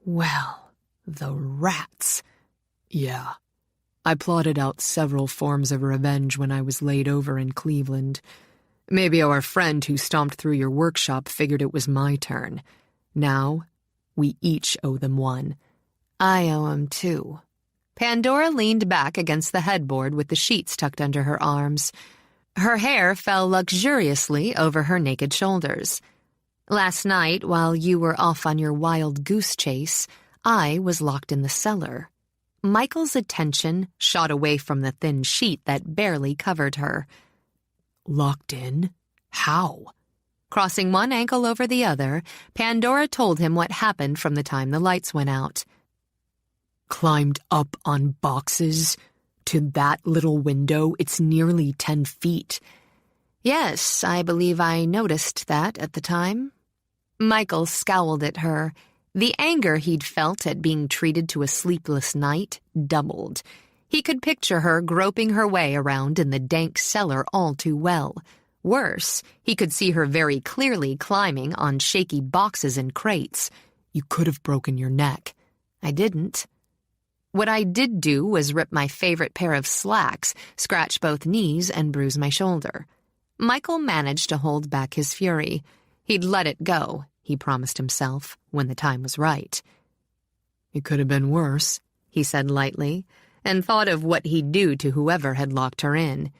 Well, the rats. Yeah. I plotted out several forms of revenge when I was laid over in Cleveland. Maybe our friend who stomped through your workshop figured it was my turn. Now, we each owe them one. I owe him too. Pandora leaned back against the headboard with the sheets tucked under her arms. Her hair fell luxuriously over her naked shoulders. Last night, while you were off on your wild goose chase, I was locked in the cellar. Michael's attention shot away from the thin sheet that barely covered her. Locked in? How? Crossing one ankle over the other, Pandora told him what happened from the time the lights went out. Climbed up on boxes? To that little window, it's nearly 10 feet. Yes, I believe I noticed that at the time. Michael scowled at her. The anger he'd felt at being treated to a sleepless night doubled. He could picture her groping her way around in the dank cellar all too well. Worse, he could see her very clearly climbing on shaky boxes and crates. You could have broken your neck. I didn't. What I did do was rip my favorite pair of slacks, scratch both knees, and bruise my shoulder. Michael managed to hold back his fury. He'd let it go, he promised himself, when the time was right. It could have been worse, he said lightly, and thought of what he'd do to whoever had locked her in.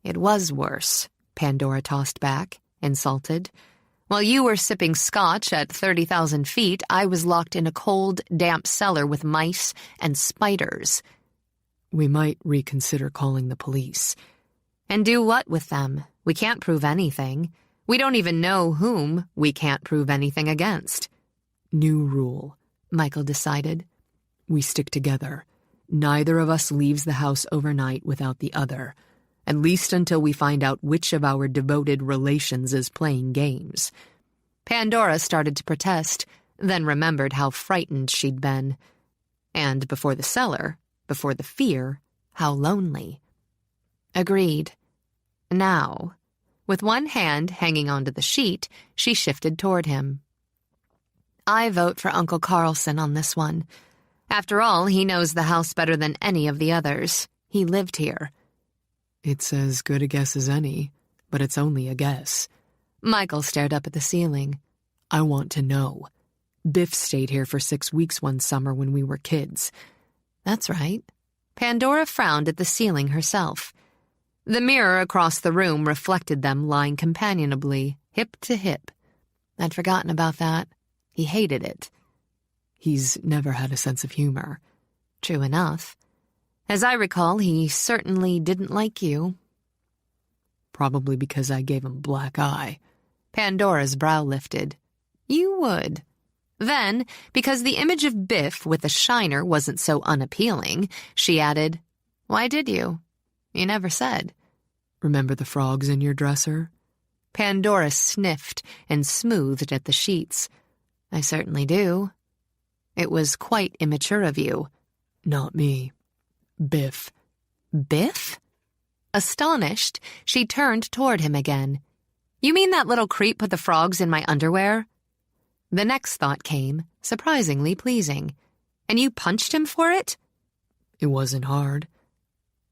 It was worse, Pandora tossed back, insulted. While you were sipping scotch at 30,000 feet, I was locked in a cold, damp cellar with mice and spiders. We might reconsider calling the police. And do what with them? We can't prove anything. We don't even know whom we can't prove anything against. New rule, Michael decided. We stick together. Neither of us leaves the house overnight without the other. At least until we find out which of our devoted relations is playing games. Pandora started to protest, then remembered how frightened she'd been. And before the cellar, before the fear, how lonely. Agreed. Now, with one hand hanging onto the sheet, she shifted toward him. I vote for Uncle Carlson on this one. After all, he knows the house better than any of the others. He lived here. It's as good a guess as any, but it's only a guess. Michael stared up at the ceiling. I want to know. Biff stayed here for 6 weeks one summer when we were kids. That's right. Pandora frowned at the ceiling herself. The mirror across the room reflected them lying companionably, hip to hip. I'd forgotten about that. He hated it. He's never had a sense of humor. True enough. As I recall, he certainly didn't like you. Probably because I gave him black eye. Pandora's brow lifted. You would. Then, because the image of Biff with a shiner wasn't so unappealing, she added, Why did you? You never said. Remember the frogs in your dresser? Pandora sniffed and smoothed at the sheets. I certainly do. It was quite immature of you. Not me. Biff. Biff? Astonished, she turned toward him again. You mean that little creep put the frogs in my underwear? The next thought came, surprisingly pleasing. And you punched him for it? It wasn't hard.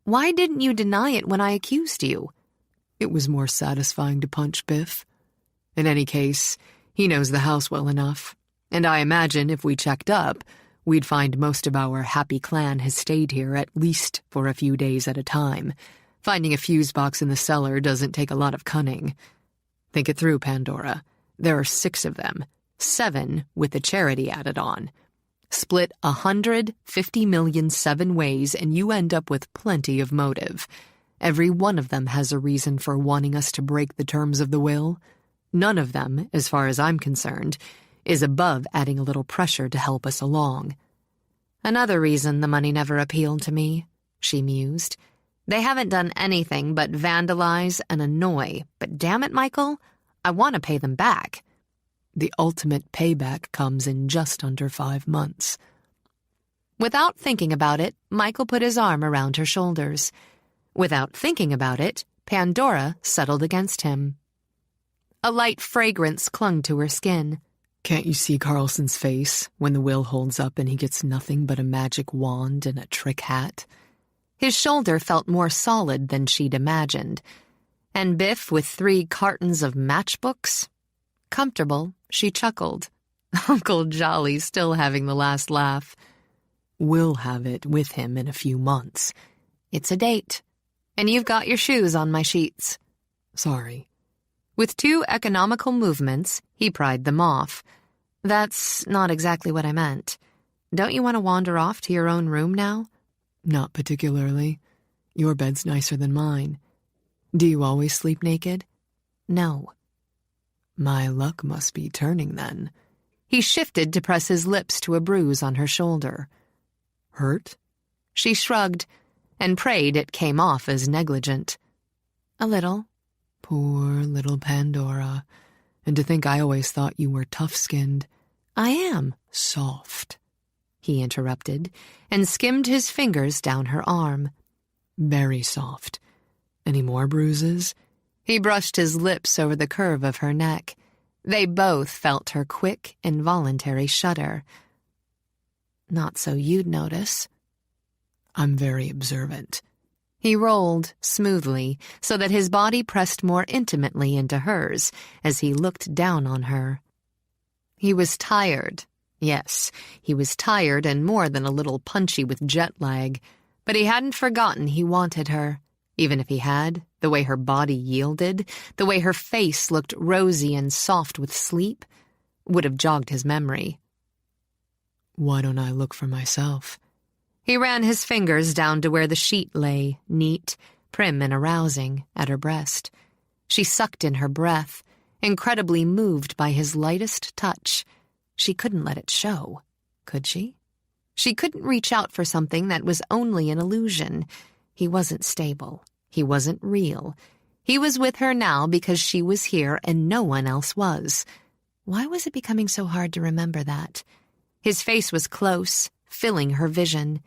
Why didn't you deny it when I accused you? It was more satisfying to punch Biff. In any case, he knows the house well enough, and I imagine if we checked up, we'd find most of our happy clan has stayed here at least for a few days at a time. Finding a fuse box in the cellar doesn't take a lot of cunning. Think it through, Pandora. There are 6 of them, 7 with the charity added on. Split 150 million 7 ways and you end up with plenty of motive. Every one of them has a reason for wanting us to break the terms of the will. None of them, as far as I'm concerned, is above adding a little pressure to help us along. Another reason the money never appealed to me, she mused. They haven't done anything but vandalize and annoy, but damn it, Michael, I want to pay them back. The ultimate payback comes in just under 5 months. Without thinking about it, Michael put his arm around her shoulders. Without thinking about it, Pandora settled against him. A light fragrance clung to her skin. Can't you see Carlson's face when the will holds up and he gets nothing but a magic wand and a trick hat? His shoulder felt more solid than she'd imagined. And Biff with 3 cartons of matchbooks? Comfortable, she chuckled. Uncle Jolly still having the last laugh. We'll have it with him in a few months. It's a date. And you've got your shoes on my sheets. Sorry. With 2 economical movements, he pried them off. That's not exactly what I meant. Don't you want to wander off to your own room now? Not particularly. Your bed's nicer than mine. Do you always sleep naked? No. My luck must be turning then. He shifted to press his lips to a bruise on her shoulder. Hurt? She shrugged, and prayed it came off as negligent. A little. Poor little Pandora. And to think I always thought you were tough-skinned. I am. Soft. He interrupted, and skimmed his fingers down her arm. Very soft. Any more bruises? He brushed his lips over the curve of her neck. They both felt her quick, involuntary shudder. Not so you'd notice. I'm very observant. He rolled smoothly so that his body pressed more intimately into hers as he looked down on her. He was tired. Yes, he was tired and more than a little punchy with jet lag, but he hadn't forgotten he wanted her. Even if he had, the way her body yielded, the way her face looked rosy and soft with sleep, would have jogged his memory. Why don't I look for myself? He ran his fingers down to where the sheet lay, neat, prim and arousing, at her breast. She sucked in her breath, incredibly moved by his lightest touch. She couldn't let it show, could she? She couldn't reach out for something that was only an illusion. He wasn't stable. He wasn't real. He was with her now because she was here and no one else was. Why was it becoming so hard to remember that? His face was close, filling her vision.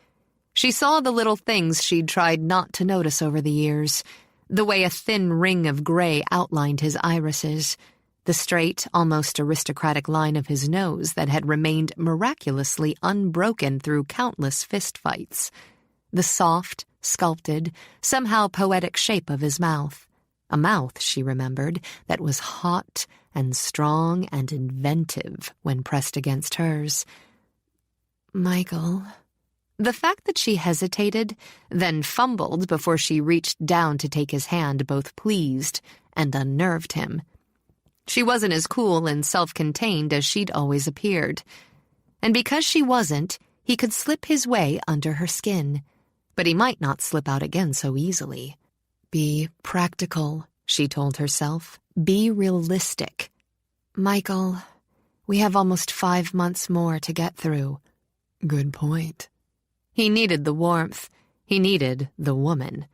She saw the little things she'd tried not to notice over the years, the way a thin ring of gray outlined his irises, the straight, almost aristocratic line of his nose that had remained miraculously unbroken through countless fistfights, the soft, sculpted, somehow poetic shape of his mouth, a mouth, she remembered, that was hot and strong and inventive when pressed against hers. Michael. The fact that she hesitated, then fumbled before she reached down to take his hand both pleased and unnerved him. She wasn't as cool and self-contained as she'd always appeared. And because she wasn't, he could slip his way under her skin, But he might not slip out again so easily. Be practical, she told herself. Be realistic. Michael, we have almost 5 months more to get through. Good point. He needed the warmth. He needed the woman.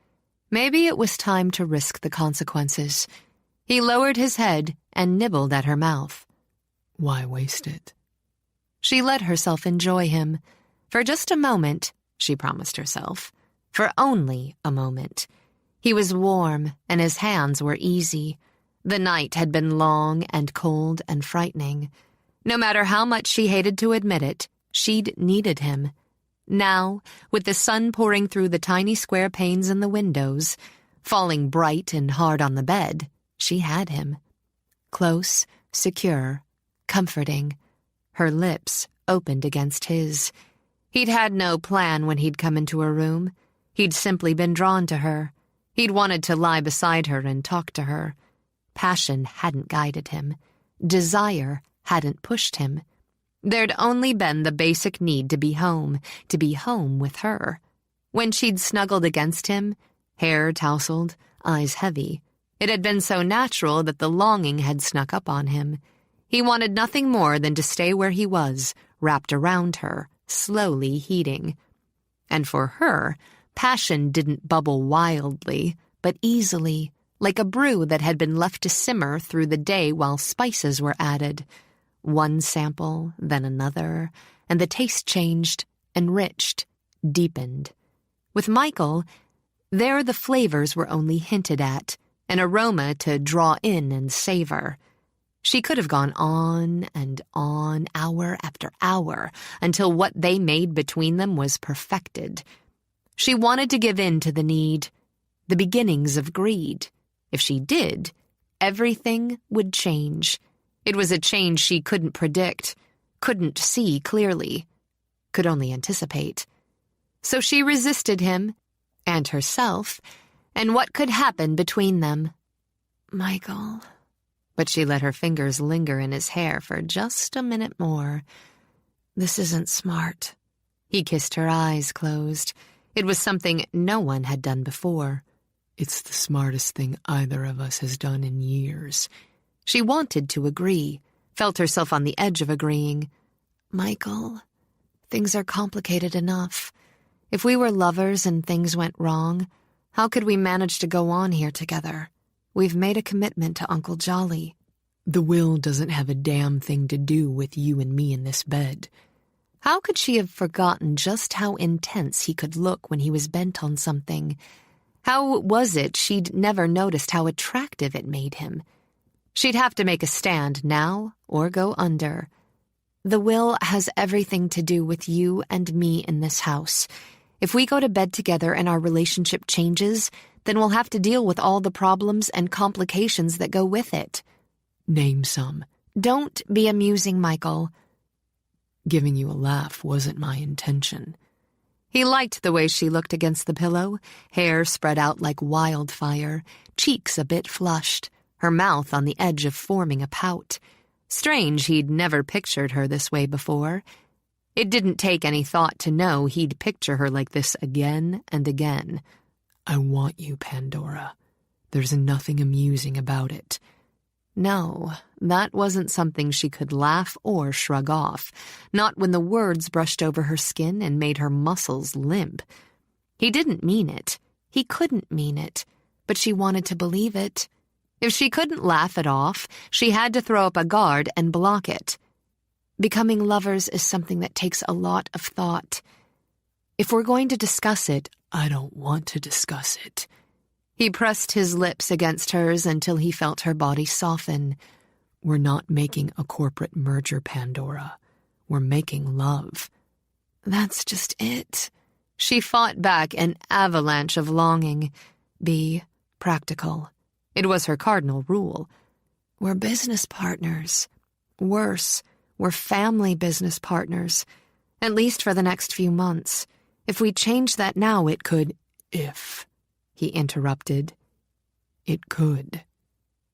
Maybe it was time to risk the consequences. He lowered his head and nibbled at her mouth. Why waste it? She let herself enjoy him. For just a moment, she promised herself. For only a moment. He was warm, and his hands were easy. The night had been long and cold and frightening. No matter how much she hated to admit it, she'd needed him. Now, with the sun pouring through the tiny square panes in the windows, falling bright and hard on the bed, she had him. Close, secure, comforting. Her lips opened against his. He'd had no plan when he'd come into her room. He'd simply been drawn to her. He'd wanted to lie beside her and talk to her. Passion hadn't guided him. Desire hadn't pushed him. There'd only been the basic need to be home with her. When she'd snuggled against him, hair tousled, eyes heavy, it had been so natural that the longing had snuck up on him. He wanted nothing more than to stay where he was, wrapped around her, slowly heating. And for her, passion didn't bubble wildly, but easily, like a brew that had been left to simmer through the day while spices were added. One sample, then another, and the taste changed, enriched, deepened. With Michael, there the flavors were only hinted at, an aroma to draw in and savor. She could have gone on and on, hour after hour, until what they made between them was perfected. She wanted to give in to the need, the beginnings of greed. If she did, everything would change. It was a change she couldn't predict, couldn't see clearly, could only anticipate. So she resisted him, and herself, and what could happen between them. Michael. But she let her fingers linger in his hair for just a minute more. This isn't smart. He kissed her eyes closed. It was something no one had done before. It's the smartest thing either of us has done in years. She wanted to agree, felt herself on the edge of agreeing. Michael, things are complicated enough. If we were lovers and things went wrong, how could we manage to go on here together? We've made a commitment to Uncle Jolly. The will doesn't have a damn thing to do with you and me in this bed. How could she have forgotten just how intense he could look when he was bent on something? How was it she'd never noticed how attractive it made him? She'd have to make a stand now or go under. The will has everything to do with you and me in this house. If we go to bed together and our relationship changes, then we'll have to deal with all the problems and complications that go with it. Name some. Don't be amusing, Michael. Giving you a laugh wasn't my intention. He liked the way she looked against the pillow, hair spread out like wildfire, cheeks a bit flushed, her mouth on the edge of forming a pout. Strange he'd never pictured her this way before. It didn't take any thought to know he'd picture her like this again and again. I want you, Pandora. There's nothing amusing about it. No, that wasn't something she could laugh or shrug off, not when the words brushed over her skin and made her muscles limp. He didn't mean it. He couldn't mean it, but she wanted to believe it. If she couldn't laugh it off, she had to throw up a guard and block it. Becoming lovers is something that takes a lot of thought. If we're going to discuss it, I don't want to discuss it. He pressed his lips against hers until he felt her body soften. We're not making a corporate merger, Pandora. We're making love. That's just it. She fought back an avalanche of longing. Be practical. It was her cardinal rule. We're business partners. Worse, we're family business partners. At least for the next few months. If we change that now, it could... If... he interrupted. It could.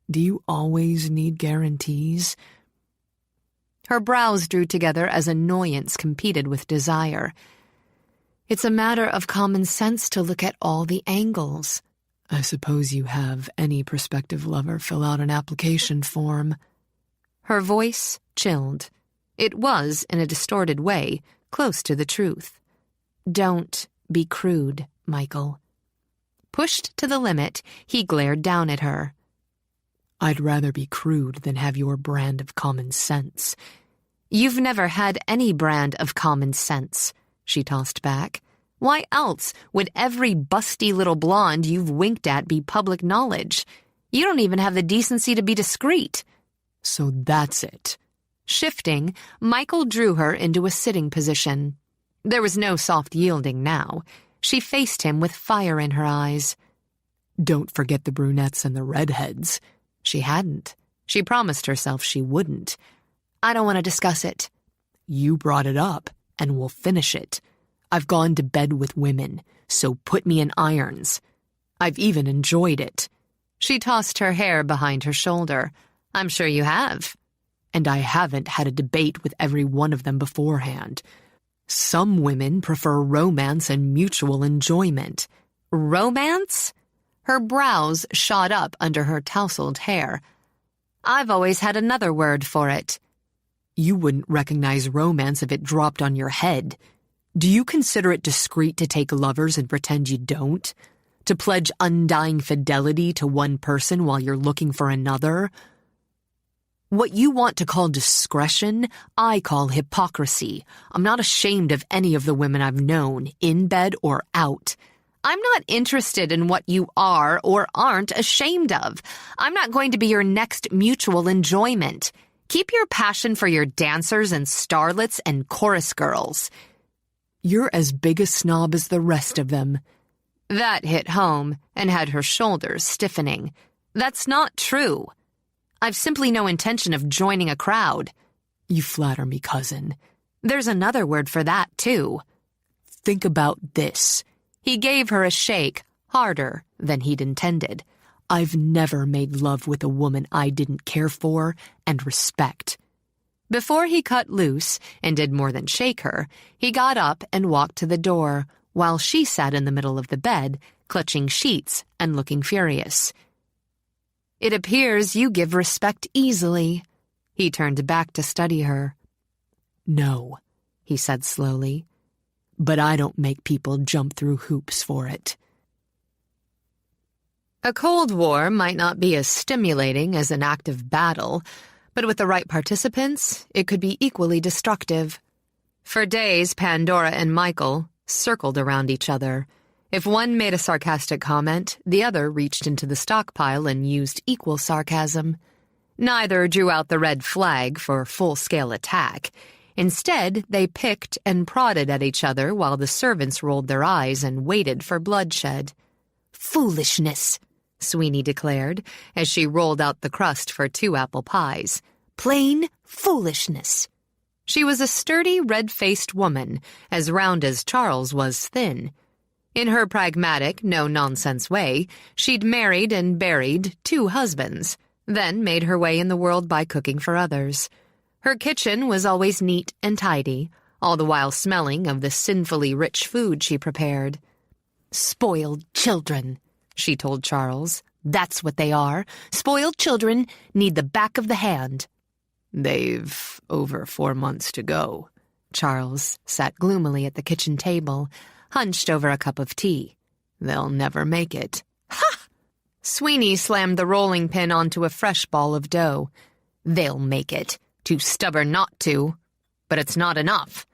Do you always need guarantees? Her brows drew together as annoyance competed with desire. It's a matter of common sense to look at all the angles. I suppose you have any prospective lover fill out an application form. Her voice chilled. It was, in a distorted way, close to the truth. Don't be crude, Michael. Pushed to the limit, he glared down at her. I'd rather be crude than have your brand of common sense. You've never had any brand of common sense, she tossed back. Why else would every busty little blonde you've winked at be public knowledge? You don't even have the decency to be discreet. So that's it. Shifting, Michael drew her into a sitting position. There was no soft yielding now. She faced him with fire in her eyes. Don't forget the brunettes and the redheads. She hadn't. She promised herself she wouldn't. I don't want to discuss it. You brought it up, and we'll finish it. I've gone to bed with women, so put me in irons. I've even enjoyed it. She tossed her hair behind her shoulder. I'm sure you have. And I haven't had a debate with every one of them beforehand. Some women prefer romance and mutual enjoyment. Romance? Her brows shot up under her tousled hair. I've always had another word for it. You wouldn't recognize romance if it dropped on your head. Do you consider it discreet to take lovers and pretend you don't? To pledge undying fidelity to one person while you're looking for another? What you want to call discretion, I call hypocrisy. I'm not ashamed of any of the women I've known, in bed or out. I'm not interested in what you are or aren't ashamed of. I'm not going to be your next mutual enjoyment. Keep your passion for your dancers and starlets and chorus girls. You're as big a snob as the rest of them. That hit home and had her shoulders stiffening. That's not true. I've simply no intention of joining a crowd. You flatter me, cousin. There's another word for that, too. Think about this. He gave her a shake, harder than he'd intended. I've never made love with a woman I didn't care for and respect. Before he cut loose and did more than shake her, he got up and walked to the door, while she sat in the middle of the bed, clutching sheets and looking furious. It appears you give respect easily. He turned back to study her. No, he said slowly, but I don't make people jump through hoops for it. A Cold War might not be as stimulating as an active battle, but with the right participants, it could be equally destructive. For days, Pandora and Michael circled around each other. If one made a sarcastic comment, the other reached into the stockpile and used equal sarcasm. Neither drew out the red flag for full-scale attack. Instead, they picked and prodded at each other while the servants rolled their eyes and waited for bloodshed. "Foolishness," Sweeney declared, as she rolled out the crust for 2 apple pies. "Plain foolishness." She was a sturdy, red-faced woman, as round as Charles was thin. In her pragmatic, no-nonsense way, she'd married and buried 2 husbands, then made her way in the world by cooking for others. Her kitchen was always neat and tidy, all the while smelling of the sinfully rich food she prepared. "Spoiled children," she told Charles. "That's what they are. Spoiled children need the back of the hand." "They've over 4 months to go." Charles sat gloomily at the kitchen table, hunched over a cup of tea. "They'll never make it." "Ha!" Sweeney slammed the rolling pin onto a fresh ball of dough. "They'll make it. Too stubborn not to. But it's not enough."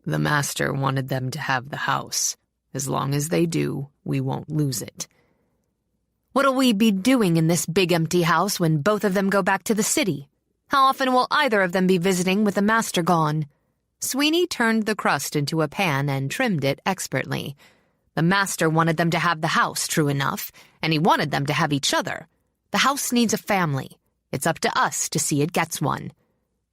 "The master wanted them to have the house. As long as they do, we won't lose it." "What'll we be doing in this big empty house when both of them go back to the city? How often will either of them be visiting with the master gone?" Sweeney turned the crust into a pan and trimmed it expertly. "The master wanted them to have the house, true enough, and he wanted them to have each other. The house needs a family. It's up to us to see it gets one."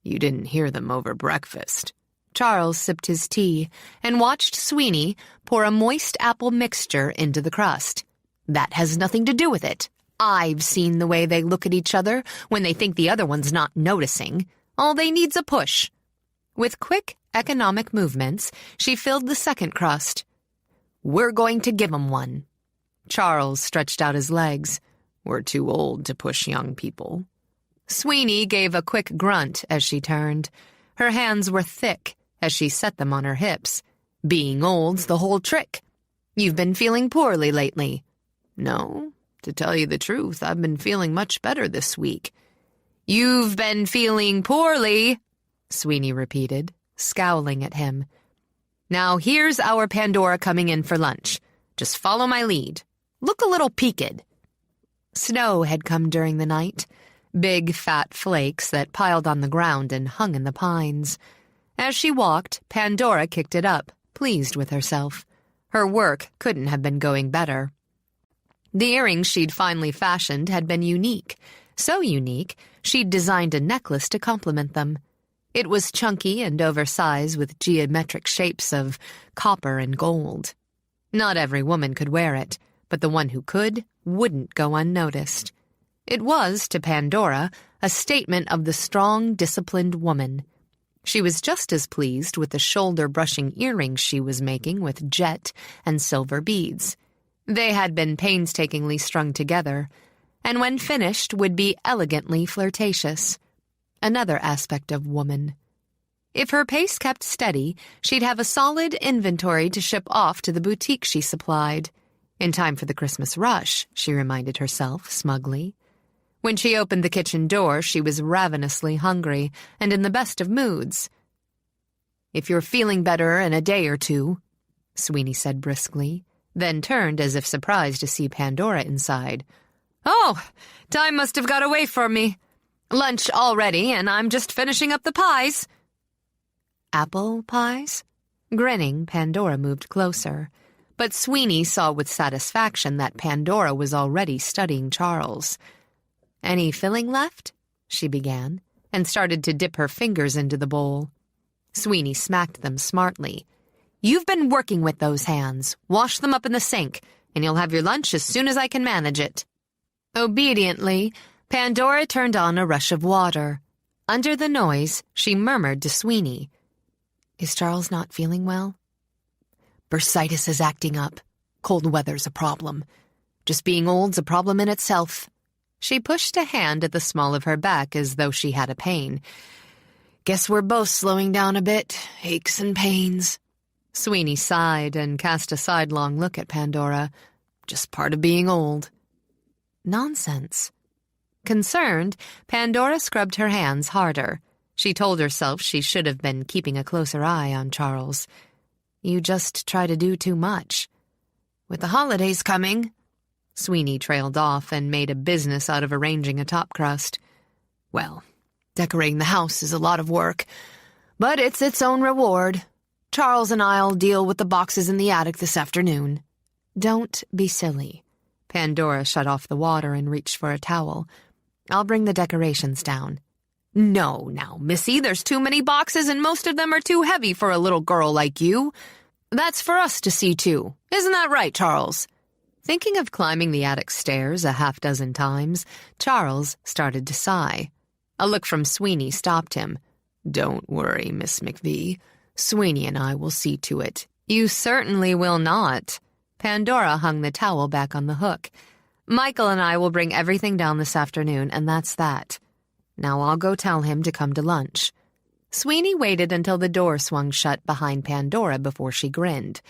"You didn't hear them over breakfast." Charles sipped his tea and watched Sweeney pour a moist apple mixture into the crust. "That has nothing to do with it. I've seen the way they look at each other when they think the other one's not noticing. All they need's a push." With quick, economic movements, she filled the second crust. "We're going to give 'em one." Charles stretched out his legs. "We're too old to push young people." Sweeney gave a quick grunt as she turned. Her hands were thick as she set them on her hips. "Being old's the whole trick. You've been feeling poorly lately." "No, to tell you the truth, I've been feeling much better this week." "You've been feeling poorly," Sweeney repeated, scowling at him. "Now here's our Pandora coming in for lunch. Just follow my lead. Look a little peaked." Snow had come during the night, big fat flakes that piled on the ground and hung in the pines. As she walked, Pandora kicked it up, pleased with herself. Her work couldn't have been going better. The earrings she'd finally fashioned had been unique. So unique, she'd designed a necklace to complement them. It was chunky and oversized with geometric shapes of copper and gold. Not every woman could wear it, but the one who could wouldn't go unnoticed. It was, to Pandora, a statement of the strong, disciplined woman. She was just as pleased with the shoulder-brushing earrings she was making with jet and silver beads. They had been painstakingly strung together, and when finished would be elegantly flirtatious. Another aspect of woman. If her pace kept steady, she'd have a solid inventory to ship off to the boutique she supplied. In time for the Christmas rush, she reminded herself smugly. When she opened the kitchen door, she was ravenously hungry and in the best of moods. "If you're feeling better in a day or two," Sweeney said briskly, then turned as if surprised to see Pandora inside. "Oh, time must have got away from me. Lunch all ready, and I'm just finishing up the pies." "Apple pies?" Grinning, Pandora moved closer. But Sweeney saw with satisfaction that Pandora was already studying Charles. "Any filling left?" she began, and started to dip her fingers into the bowl. Sweeney smacked them smartly. "You've been working with those hands. Wash them up in the sink, and you'll have your lunch as soon as I can manage it." Obediently, Pandora turned on a rush of water. Under the noise, she murmured to Sweeney, "Is Charles not feeling well?" "Bursitis is acting up. Cold weather's a problem. Just being old's a problem in itself." She pushed a hand at the small of her back as though she had a pain. "Guess we're both slowing down a bit. Aches and pains." Sweeney sighed and cast a sidelong look at Pandora. "Just part of being old." Nonsense. Concerned, Pandora scrubbed her hands harder. She told herself she should have been keeping a closer eye on Charles. "You just try to do too much." "With the holidays coming," Sweeney trailed off and made a business out of arranging a top crust. "Well, decorating the house is a lot of work, but it's its own reward. Charles and I'll deal with the boxes in the attic this afternoon." "Don't be silly." Pandora shut off the water and reached for a towel. "I'll bring the decorations down." "No, now, Missy, there's too many boxes and most of them are too heavy for a little girl like you. That's for us to see to. Isn't that right, Charles?" Thinking of climbing the attic stairs a half-dozen times, Charles started to sigh. A look from Sweeney stopped him. "Don't worry, Miss McVee. Sweeney and I will see to it." "You certainly will not." Pandora hung the towel back on the hook. "Michael and I will bring everything down this afternoon, and that's that. Now I'll go tell him to come to lunch." Sweeney waited until the door swung shut behind Pandora before she grinned.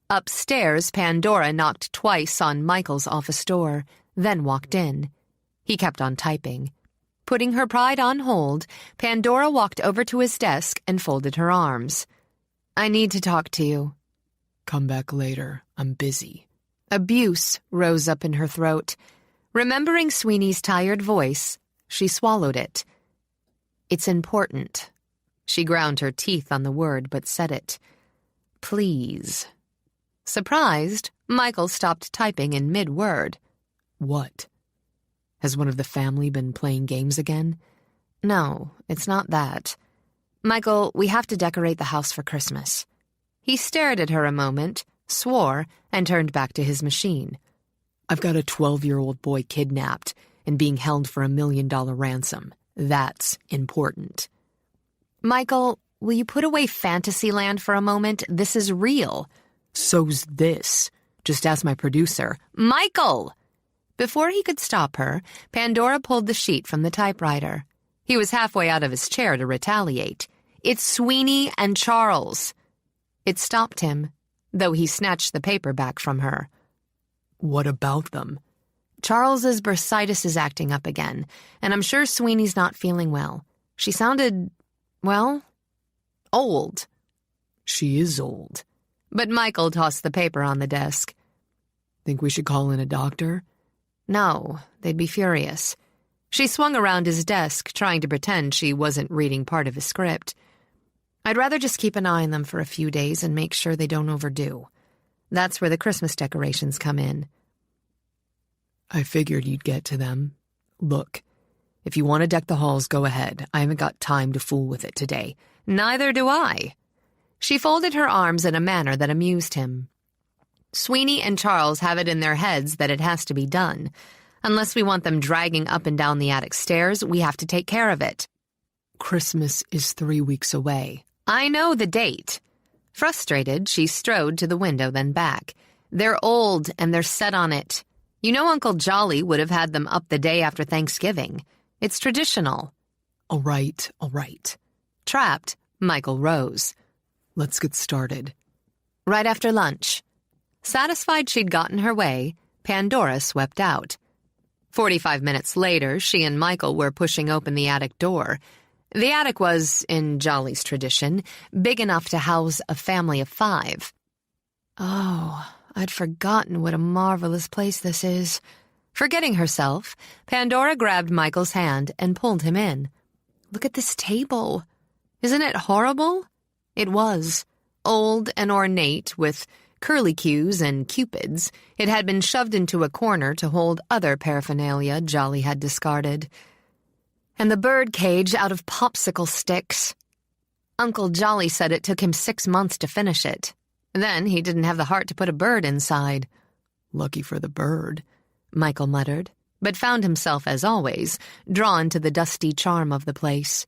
Upstairs, Pandora knocked twice on Michael's office door, then walked in. He kept on typing. Putting her pride on hold, Pandora walked over to his desk and folded her arms. "I need to talk to you." "Come back later. I'm busy." Abuse rose up in her throat. Remembering Sweeney's tired voice, she swallowed it. "It's important." She ground her teeth on the word but said it. "Please." Surprised, Michael stopped typing in mid-word. "What? Has one of the family been playing games again?" "No, it's not that. Michael, we have to decorate the house for Christmas." He stared at her a moment, swore, and turned back to his machine. "I've got a 12-year-old boy kidnapped and being held for $1 million ransom. That's important." "Michael, will you put away Fantasyland for a moment? This is real. So's this. Just ask my producer. Michael! Before he could stop her, Pandora pulled the sheet from the typewriter. He was halfway out of his chair to retaliate. It's Sweeney and Charles. It stopped him, though he snatched the paper back from her. What about them? Charles's bursitis is acting up again, and I'm sure Sweeney's not feeling well. She sounded, well, old. She is old. But Michael tossed the paper on the desk. Think we should call in a doctor? No, they'd be furious. She swung around his desk, trying to pretend she wasn't reading part of his script. I'd rather just keep an eye on them for a few days and make sure they don't overdo. That's where the Christmas decorations come in. I figured you'd get to them. Look, if you want to deck the halls, go ahead. I haven't got time to fool with it today. Neither do I. She folded her arms in a manner that amused him. Sweeney and Charles have it in their heads that it has to be done. Unless we want them dragging up and down the attic stairs, we have to take care of it. Christmas is 3 weeks away. I know the date. Frustrated, she strode to the window, then back. They're old, and they're set on it. You know Uncle Jolly would have had them up the day after Thanksgiving. It's traditional. All right, all right. Trapped, Michael rose. Let's get started. Right after lunch. Satisfied she'd gotten her way, Pandora swept out. 45 minutes later, she and Michael were pushing open the attic door. The attic was, in Jolly's tradition, big enough to house a family of 5. Oh, I'd forgotten what a marvelous place this is. Forgetting herself, Pandora grabbed Michael's hand and pulled him in. Look at this table. Isn't it horrible? It was. Old and ornate, with curlicues and cupids, it had been shoved into a corner to hold other paraphernalia Jolly had discarded. And the bird cage out of popsicle sticks. Uncle Jolly said it took him 6 months to finish it. Then he didn't have the heart to put a bird inside. Lucky for the bird, Michael muttered, but found himself, as always, drawn to the dusty charm of the place.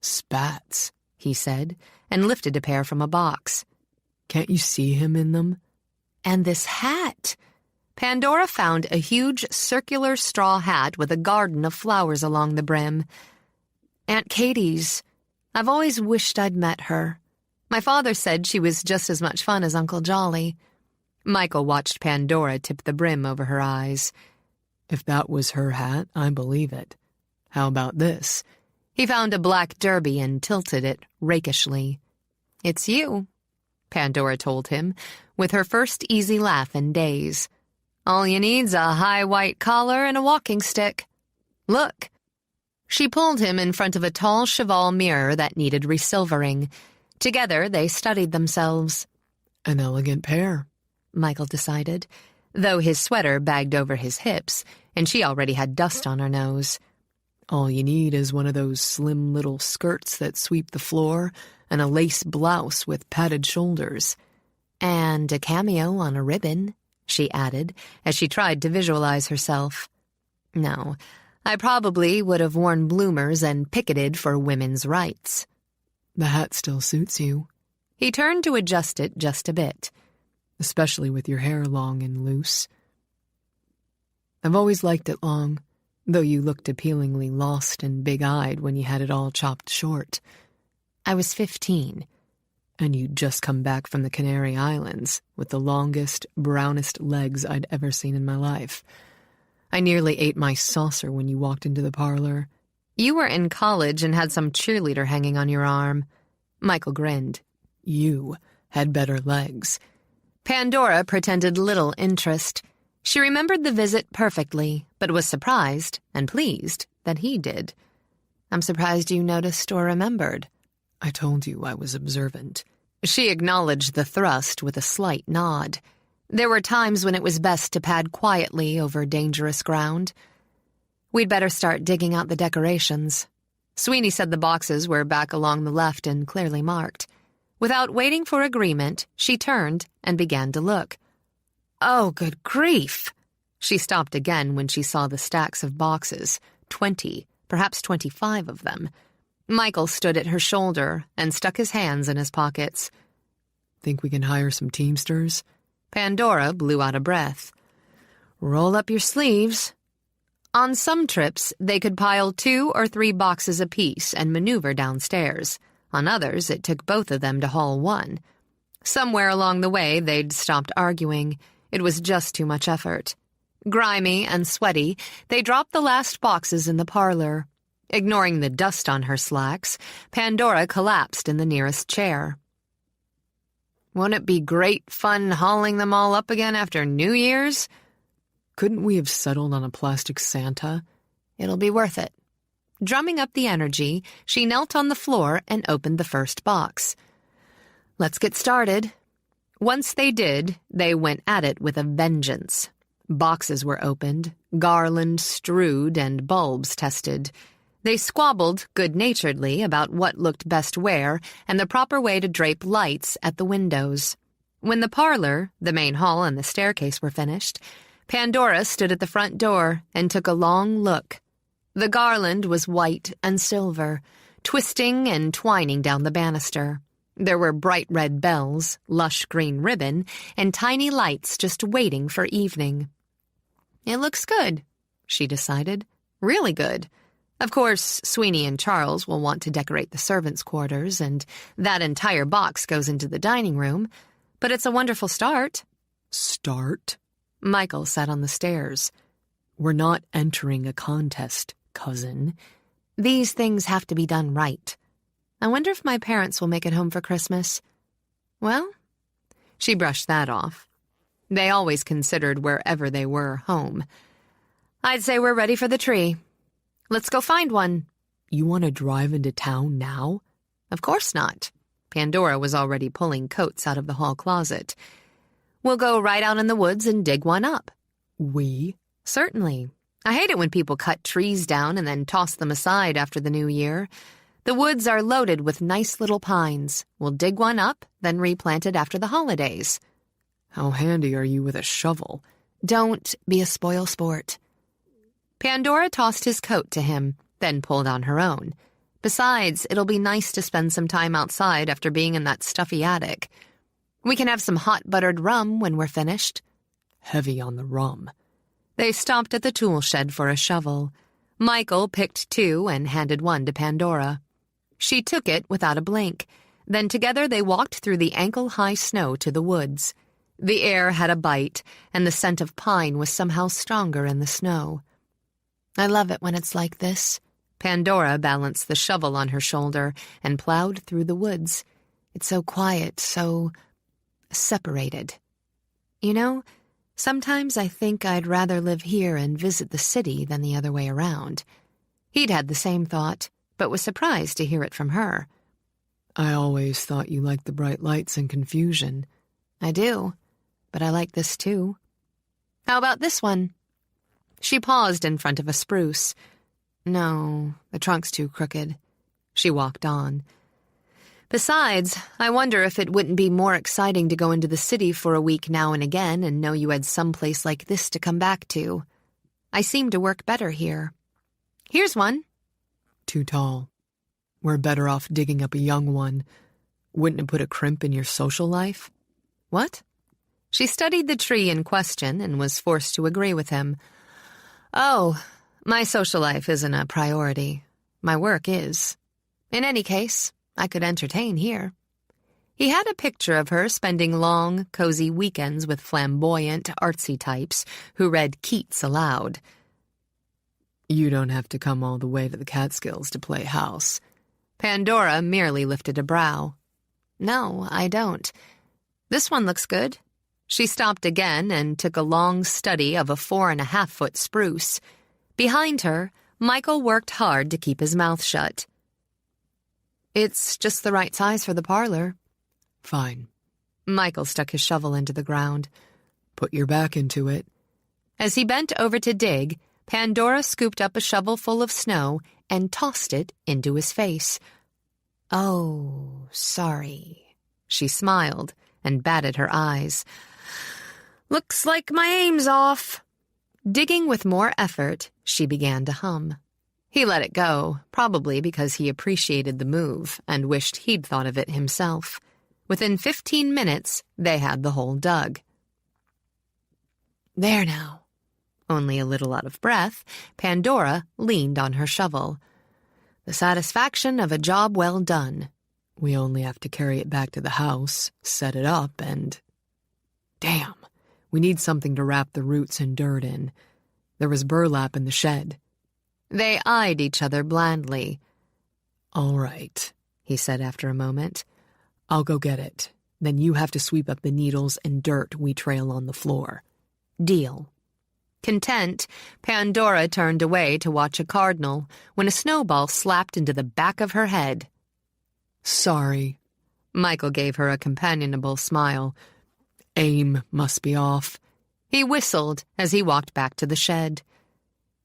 Spats, he said, and lifted a pair from a box. Can't you see him in them? And this hat! Pandora found a huge circular straw hat with a garden of flowers along the brim. Aunt Katie's. I've always wished I'd met her. My father said she was just as much fun as Uncle Jolly. Michael watched Pandora tip the brim over her eyes. If that was her hat, I believe it. How about this? He found a black derby and tilted it rakishly. It's you, Pandora told him, with her first easy laugh in days. All you need's a high white collar and a walking stick. Look. She pulled him in front of a tall cheval mirror that needed resilvering. Together they studied themselves. An elegant pair, Michael decided, though his sweater bagged over his hips, and she already had dust on her nose. All you need is one of those slim little skirts that sweep the floor and a lace blouse with padded shoulders. And a cameo on a ribbon, she added, as she tried to visualize herself. No, I probably would have worn bloomers and picketed for women's rights. The hat still suits you. He turned to adjust it just a bit. Especially with your hair long and loose. I've always liked it long, though you looked appealingly lost and big-eyed when you had it all chopped short. I was 15. And you'd just come back from the Canary Islands with the longest, brownest legs I'd ever seen in my life. I nearly ate my saucer when you walked into the parlor. You were in college and had some cheerleader hanging on your arm. Michael grinned. You had better legs. Pandora pretended little interest. She remembered the visit perfectly, but was surprised and pleased that he did. I'm surprised you noticed or remembered. I told you I was observant. She acknowledged the thrust with a slight nod. There were times when it was best to pad quietly over dangerous ground. We'd better start digging out the decorations. Sweeney said the boxes were back along the left and clearly marked. Without waiting for agreement, she turned and began to look. Oh, good grief! She stopped again when she saw the stacks of boxes, 20, perhaps 25 of them. Michael stood at her shoulder and stuck his hands in his pockets. Think we can hire some teamsters? Pandora blew out a breath. Roll up your sleeves. On some trips, they could pile 2 or 3 boxes apiece and maneuver downstairs. On others, it took both of them to haul one. Somewhere along the way, they'd stopped arguing. It was just too much effort. Grimy and sweaty, they dropped the last boxes in the parlor. Ignoring the dust on her slacks, Pandora collapsed in the nearest chair. Won't it be great fun hauling them all up again after New Year's? Couldn't we have settled on a plastic Santa? It'll be worth it. Drumming up the energy, she knelt on the floor and opened the first box. Let's get started. Once they did, they went at it with a vengeance. Boxes were opened, garland strewed, and bulbs tested. They squabbled good-naturedly about what looked best where and the proper way to drape lights at the windows. When the parlor, the main hall, and the staircase were finished, Pandora stood at the front door and took a long look. The garland was white and silver, twisting and twining down the banister. There were bright red bells, lush green ribbon, and tiny lights just waiting for evening. It looks good, she decided. Really good. Of course, Sweeney and Charles will want to decorate the servants' quarters, and that entire box goes into the dining room. But it's a wonderful start. Start? Michael sat on the stairs. We're not entering a contest, cousin. These things have to be done right. I wonder if my parents will make it home for Christmas. Well, she brushed that off. They always considered wherever they were home. I'd say we're ready for the tree. Let's go find one. You want to drive into town now? Of course not. Pandora was already pulling coats out of the hall closet. We'll go right out in the woods and dig one up. We? Certainly. I hate it when people cut trees down and then toss them aside after the new year. The woods are loaded with nice little pines. We'll dig one up, then replant it after the holidays. How handy are you with a shovel? Don't be a spoil sport. Pandora tossed his coat to him, then pulled on her own. Besides, it'll be nice to spend some time outside after being in that stuffy attic. We can have some hot buttered rum when we're finished. Heavy on the rum. They stopped at the tool shed for a shovel. Michael picked 2 and handed one to Pandora. She took it without a blink. Then together they walked through the ankle-high snow to the woods. The air had a bite, and the scent of pine was somehow stronger in the snow. I love it when it's like this. Pandora balanced the shovel on her shoulder and plowed through the woods. It's so quiet, so separated. You know, sometimes I think I'd rather live here and visit the city than the other way around. He'd had the same thought, but was surprised to hear it from her. I always thought you liked the bright lights and confusion. I do, but I like this too. How about this one? She paused in front of a spruce. No, the trunk's too crooked. She walked on. Besides, I wonder if it wouldn't be more exciting to go into the city for a week now and again and know you had some place like this to come back to. I seem to work better here. Here's one. Too tall. We're better off digging up a young one. Wouldn't it put a crimp in your social life? What? She studied the tree in question and was forced to agree with him. Oh, my social life isn't a priority. My work is. In any case, I could entertain here. He had a picture of her spending long, cozy weekends with flamboyant, artsy types who read Keats aloud. You don't have to come all the way to the Catskills to play house. Pandora merely lifted a brow. No, I don't. This one looks good. She stopped again and took a long study of a 4.5-foot spruce. Behind her, Michael worked hard to keep his mouth shut. It's just the right size for the parlor. Fine. Michael stuck his shovel into the ground. Put your back into it. As he bent over to dig, Pandora scooped up a shovel full of snow and tossed it into his face. Oh, sorry. She smiled and batted her eyes. Looks like my aim's off. Digging with more effort, she began to hum. He let it go, probably because he appreciated the move and wished he'd thought of it himself. Within 15 minutes, they had the hole dug. There now. Only a little out of breath, Pandora leaned on her shovel. The satisfaction of a job well done. We only have to carry it back to the house, set it up, and... Damn, we need something to wrap the roots and dirt in. There was burlap in the shed. They eyed each other blandly. All right, he said after a moment. I'll go get it. Then you have to sweep up the needles and dirt we trail on the floor. Deal. Content, Pandora turned away to watch a cardinal when a snowball slapped into the back of her head. Sorry. Michael gave her a companionable smile. Aim must be off. He whistled as he walked back to the shed.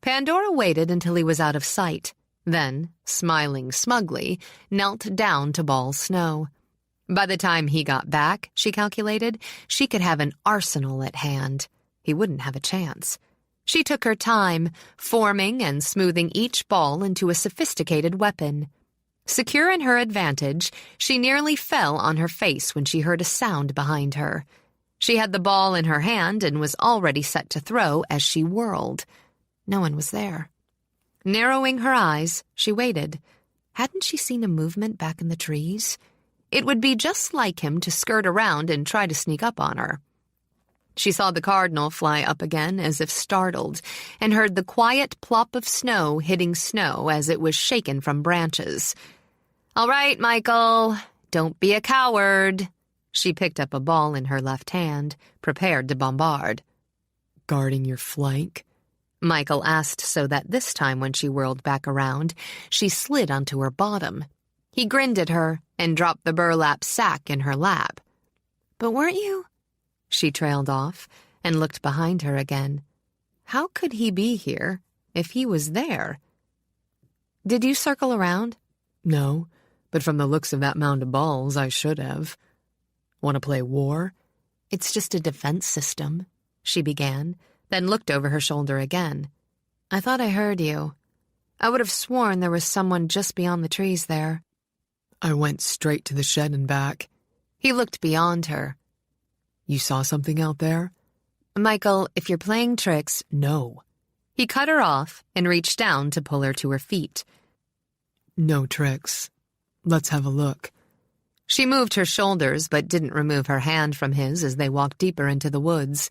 Pandora waited until he was out of sight, then, smiling smugly, knelt down to ball snow. By the time he got back, she calculated, she could have an arsenal at hand. He wouldn't have a chance. She took her time, forming and smoothing each ball into a sophisticated weapon. Secure in her advantage, she nearly fell on her face when she heard a sound behind her. She had the ball in her hand and was already set to throw as she whirled. No one was there. Narrowing her eyes, she waited. Hadn't she seen a movement back in the trees? It would be just like him to skirt around and try to sneak up on her. She saw the cardinal fly up again as if startled, and heard the quiet plop of snow hitting snow as it was shaken from branches. "All right, Michael, don't be a coward." She picked up a ball in her left hand, prepared to bombard. Guarding your flank? Michael asked so that this time when she whirled back around, she slid onto her bottom. He grinned at her and dropped the burlap sack in her lap. "But weren't you?" She trailed off and looked behind her again. How could he be here if he was there? "Did you circle around?" No, but from the looks of that mound of balls, I should have. Want to play war? "It's just a defense system," she began, then looked over her shoulder again. "I thought I heard you. I would have sworn there was someone just beyond the trees there." I went straight to the shed and back. He looked beyond her. You saw something out there? "Michael, if you're playing tricks..." No. He cut her off and reached down to pull her to her feet. No tricks. Let's have a look. She moved her shoulders but didn't remove her hand from his as they walked deeper into the woods.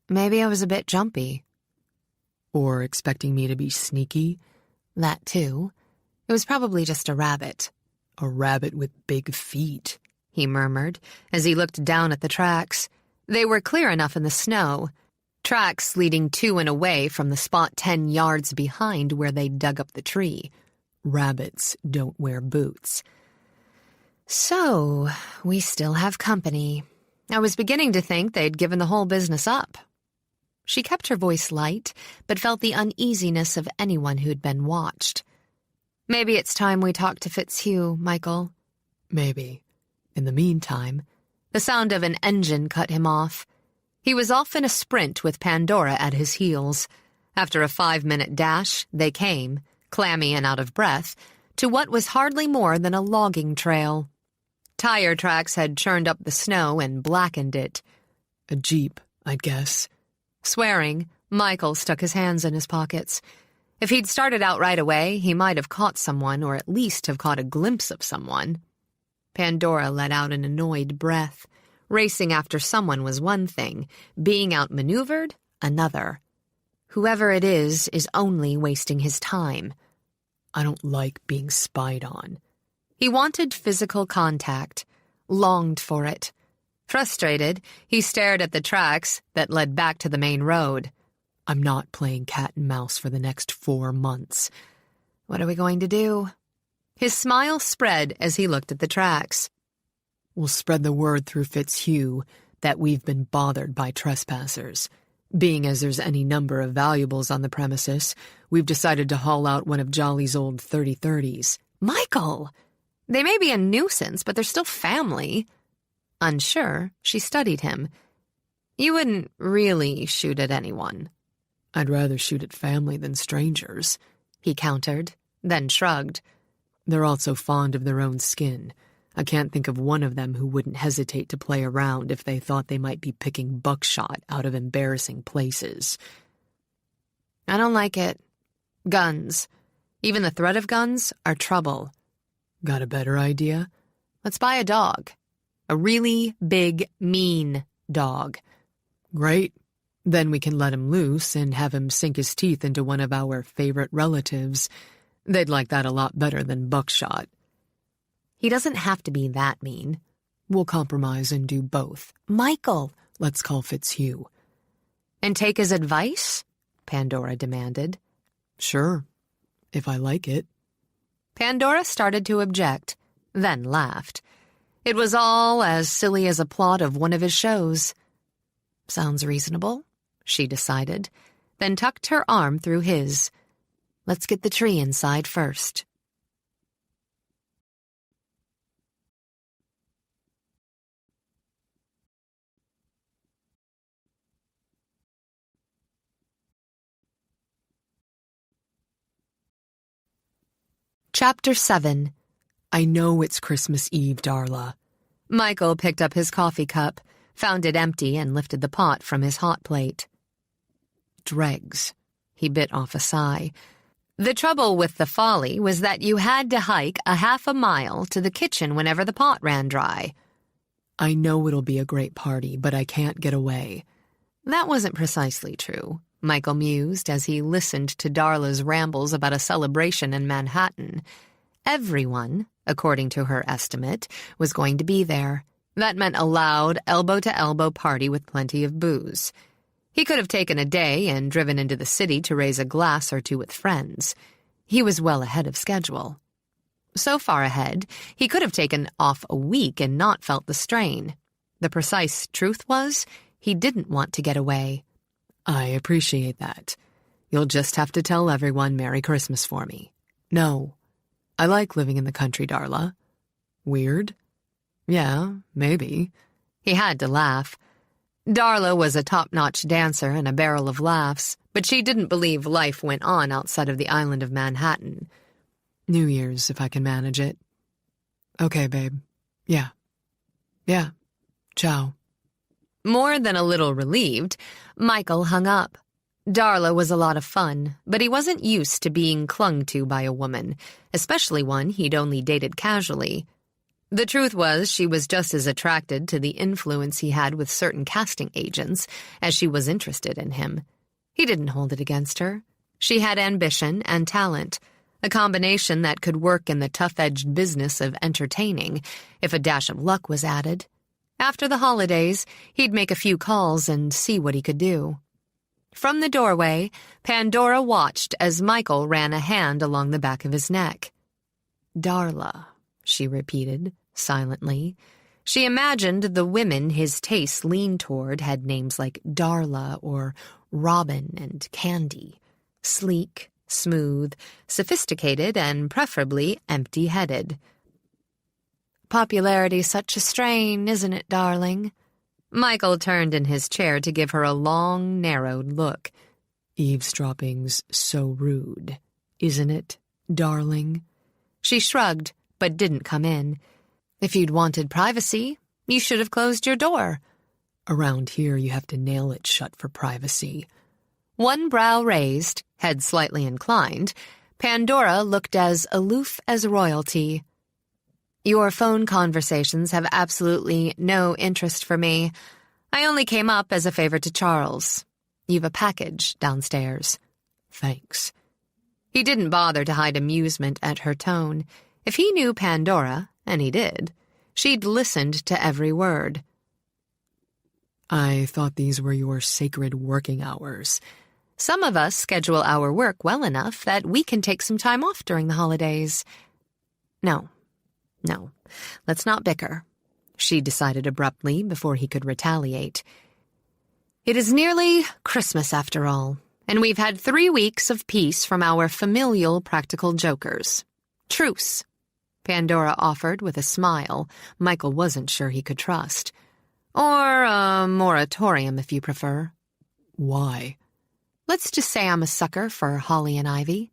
"Maybe I was a bit jumpy." Or expecting me to be sneaky? "That too. It was probably just a rabbit." A rabbit with big feet, he murmured as he looked down at the tracks. They were clear enough in the snow, tracks leading to and away from the spot 10 yards behind where they dug up the tree. Rabbits don't wear boots. "So, we still have company. I was beginning to think they'd given the whole business up." She kept her voice light, but felt the uneasiness of anyone who'd been watched. "Maybe it's time we talked to Fitzhugh, Michael." Maybe. In the meantime... The sound of an engine cut him off. He was off in a sprint with Pandora at his heels. After a 5-minute dash, they came, clammy and out of breath, to what was hardly more than a logging trail. Tire tracks had churned up the snow and blackened it. A jeep, I'd guess. Swearing, Michael stuck his hands in his pockets. If he'd started out right away, he might have caught someone, or at least have caught a glimpse of someone. Pandora let out an annoyed breath. Racing after someone was one thing, being outmaneuvered, another. Whoever it is only wasting his time. I don't like being spied on. He wanted physical contact, longed for it. Frustrated, he stared at the tracks that led back to the main road. I'm not playing cat and mouse for the next 4 months. What are we going to do? His smile spread as he looked at the tracks. We'll spread the word through Fitzhugh that we've been bothered by trespassers. Being as there's any number of valuables on the premises, we've decided to haul out one of Jolly's old 30-30s. Michael! They may be a nuisance, but they're still family. Unsure, she studied him. You wouldn't really shoot at anyone. I'd rather shoot at family than strangers. he countered, then shrugged. They're also fond of their own skin. I can't think of one of them who wouldn't hesitate to play around if they thought they might be picking buckshot out of embarrassing places. I don't like it. Guns. Even the threat of guns are trouble. Got a better idea? Let's buy a dog. A really big, mean dog. Great. Then we can let him loose and have him sink his teeth into one of our favorite relatives. They'd like that a lot better than buckshot. He doesn't have to be that mean. We'll compromise and do both. Michael! Let's call Fitzhugh. And take his advice? Pandora demanded. Sure, if I like it. Pandora started to object, then laughed. It was all as silly as a plot of one of his shows. Sounds reasonable, she decided, then tucked her arm through his. Let's get the tree inside first. Chapter 7. I know it's Christmas Eve, Darla. Michael picked up his coffee cup, found it empty, and lifted the pot from his hot plate. Dregs. He bit off a sigh. The trouble with the folly was that you had to hike a half a mile to the kitchen whenever the pot ran dry. I know it'll be a great party, but I can't get away. That wasn't precisely true, Michael mused as he listened to Darla's rambles about a celebration in Manhattan. Everyone, according to her estimate, was going to be there. That meant a loud, elbow-to-elbow party with plenty of booze. He could have taken a day and driven into the city to raise a glass or two with friends. He was well ahead of schedule. So far ahead, he could have taken off a week and not felt the strain. The precise truth was, he didn't want to get away. I appreciate that. You'll just have to tell everyone Merry Christmas for me. No. I like living in the country, Darla. Weird? Yeah, maybe. He had to laugh. Darla was a top-notch dancer and a barrel of laughs, but she didn't believe life went on outside of the island of Manhattan. New Year's, if I can manage it. Okay, babe. Yeah. Ciao. More than a little relieved, Michael hung up. Darla was a lot of fun, but he wasn't used to being clung to by a woman, especially one he'd only dated casually. The truth was she was just as attracted to the influence he had with certain casting agents as she was interested in him. He didn't hold it against her. She had ambition and talent, a combination that could work in the tough-edged business of entertaining if a dash of luck was added. After the holidays, he'd make a few calls and see what he could do. From the doorway, Pandora watched as Michael ran a hand along the back of his neck. Darla, she repeated, silently. She imagined the women his tastes leaned toward had names like Darla or Robin and Candy. Sleek, smooth, sophisticated, and preferably empty-headed. Popularity's such a strain, isn't it, darling? Michael turned in his chair to give her a long, narrowed look. Eavesdropping's so rude, isn't it, darling? She shrugged, but didn't come in. If you'd wanted privacy, you should have closed your door. Around here, you have to nail it shut for privacy. One brow raised, head slightly inclined, Pandora looked as aloof as royalty. Your phone conversations have absolutely no interest for me. I only came up as a favor to Charles. You've a package downstairs. Thanks. He didn't bother to hide amusement at her tone. If he knew Pandora, and he did, she'd listened to every word. I thought these were your sacred working hours. Some of us schedule our work well enough that we can take some time off during the holidays. No, let's not bicker, she decided abruptly before he could retaliate. It is nearly Christmas after all, and we've had 3 weeks of peace from our familial practical jokers. Truce, Pandora offered with a smile Michael wasn't sure he could trust. Or a moratorium, if you prefer. Why? Let's just say I'm a sucker for holly and ivy.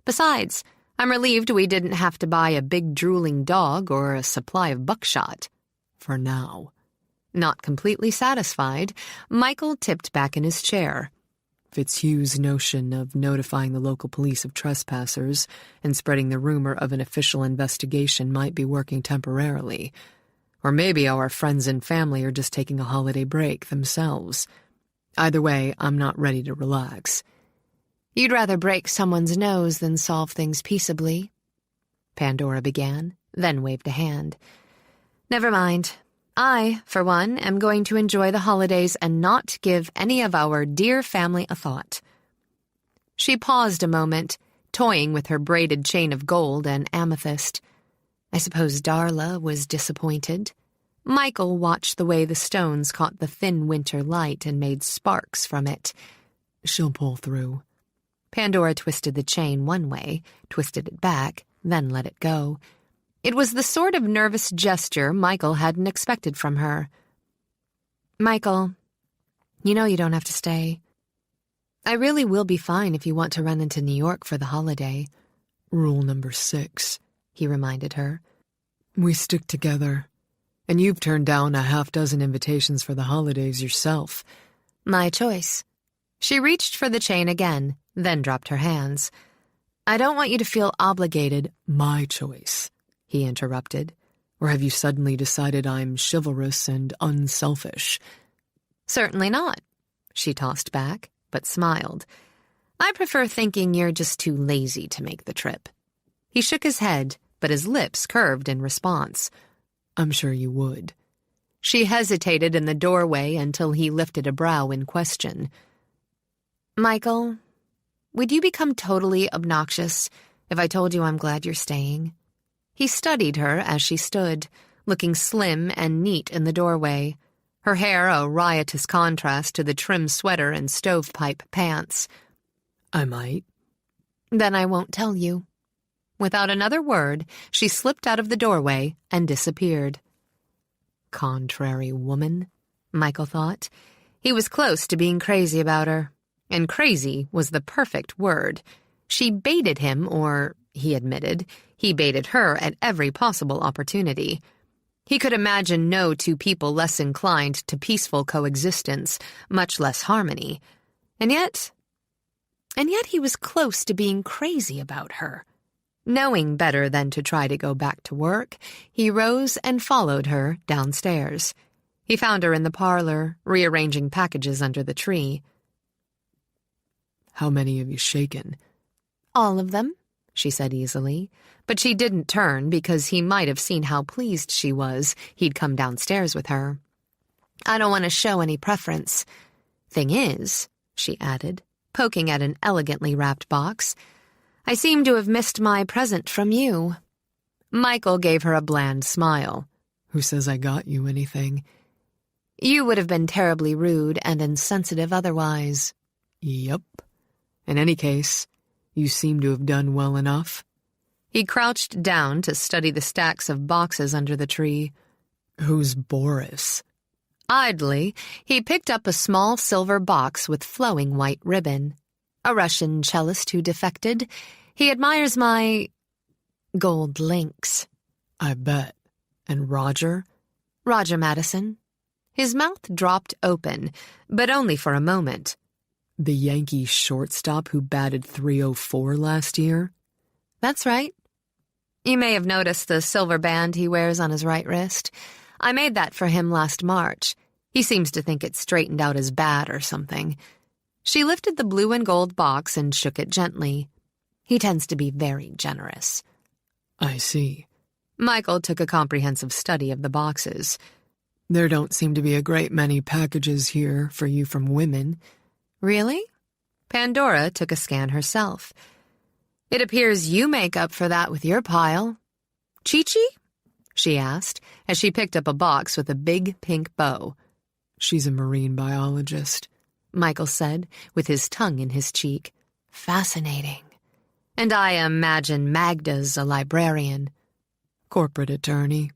Besides, I'm relieved we didn't have to buy a big drooling dog or a supply of buckshot. For now. Not completely satisfied, Michael tipped back in his chair. Fitzhugh's notion of notifying the local police of trespassers and spreading the rumor of an official investigation might be working temporarily. Or maybe our friends and family are just taking a holiday break themselves. Either way, I'm not ready to relax. You'd rather break someone's nose than solve things peaceably? Pandora began, then waved a hand. Never mind. I, for one, am going to enjoy the holidays and not give any of our dear family a thought. She paused a moment, toying with her braided chain of gold and amethyst. I suppose Darla was disappointed. Michael watched the way the stones caught the thin winter light and made sparks from it. She'll pull through. Pandora twisted the chain one way, twisted it back, then let it go. It was the sort of nervous gesture Michael hadn't expected from her. Michael, you know you don't have to stay. I really will be fine if you want to run into New York for the holiday. Rule number 6, he reminded her. We stick together. And you've turned down a half-dozen invitations for the holidays yourself. My choice. She reached for the chain again, then dropped her hands. I don't want you to feel obligated. My choice, he interrupted. Or have you suddenly decided I'm chivalrous and unselfish? Certainly not, she tossed back, but smiled. I prefer thinking you're just too lazy to make the trip. He shook his head, but his lips curved in response. I'm sure you would. She hesitated in the doorway until he lifted a brow in question. Michael, would you become totally obnoxious if I told you I'm glad you're staying? He studied her as she stood, looking slim and neat in the doorway, her hair a riotous contrast to the trim sweater and stovepipe pants. I might. Then I won't tell you. Without another word, she slipped out of the doorway and disappeared. Contrary woman, Michael thought. He was close to being crazy about her, and crazy was the perfect word. She baited him, or, he admitted, he baited her at every possible opportunity. He could imagine no two people less inclined to peaceful coexistence, much less harmony. And yet he was close to being crazy about her. Knowing better than to try to go back to work, he rose and followed her downstairs. He found her in the parlor, rearranging packages under the tree. How many have you shaken? All of them, she said easily, but she didn't turn because he might have seen how pleased she was he'd come downstairs with her. I don't want to show any preference. Thing is, she added, poking at an elegantly wrapped box, I seem to have missed my present from you. Michael gave her a bland smile. Who says I got you anything? You would have been terribly rude and insensitive otherwise. Yep. In any case, you seem to have done well enough. He crouched down to study the stacks of boxes under the tree. Who's Boris? Idly, he picked up a small silver box with flowing white ribbon. A Russian cellist who defected. He admires my gold links. I bet. And Roger? Roger Madison. His mouth dropped open, but only for a moment. The Yankee shortstop who batted .304 last year? That's right. You may have noticed the silver band he wears on his right wrist. I made that for him last March. He seems to think it straightened out his bat or something. She lifted the blue and gold box and shook it gently. He tends to be very generous. I see. Michael took a comprehensive study of the boxes. There don't seem to be a great many packages here for you from women. Really? Pandora took a scan herself. It appears you make up for that with your pile. Chi-Chi? She asked, as she picked up a box with a big pink bow. She's a marine biologist, Michael said, with his tongue in his cheek. Fascinating. And I imagine Magda's a librarian. Corporate attorney,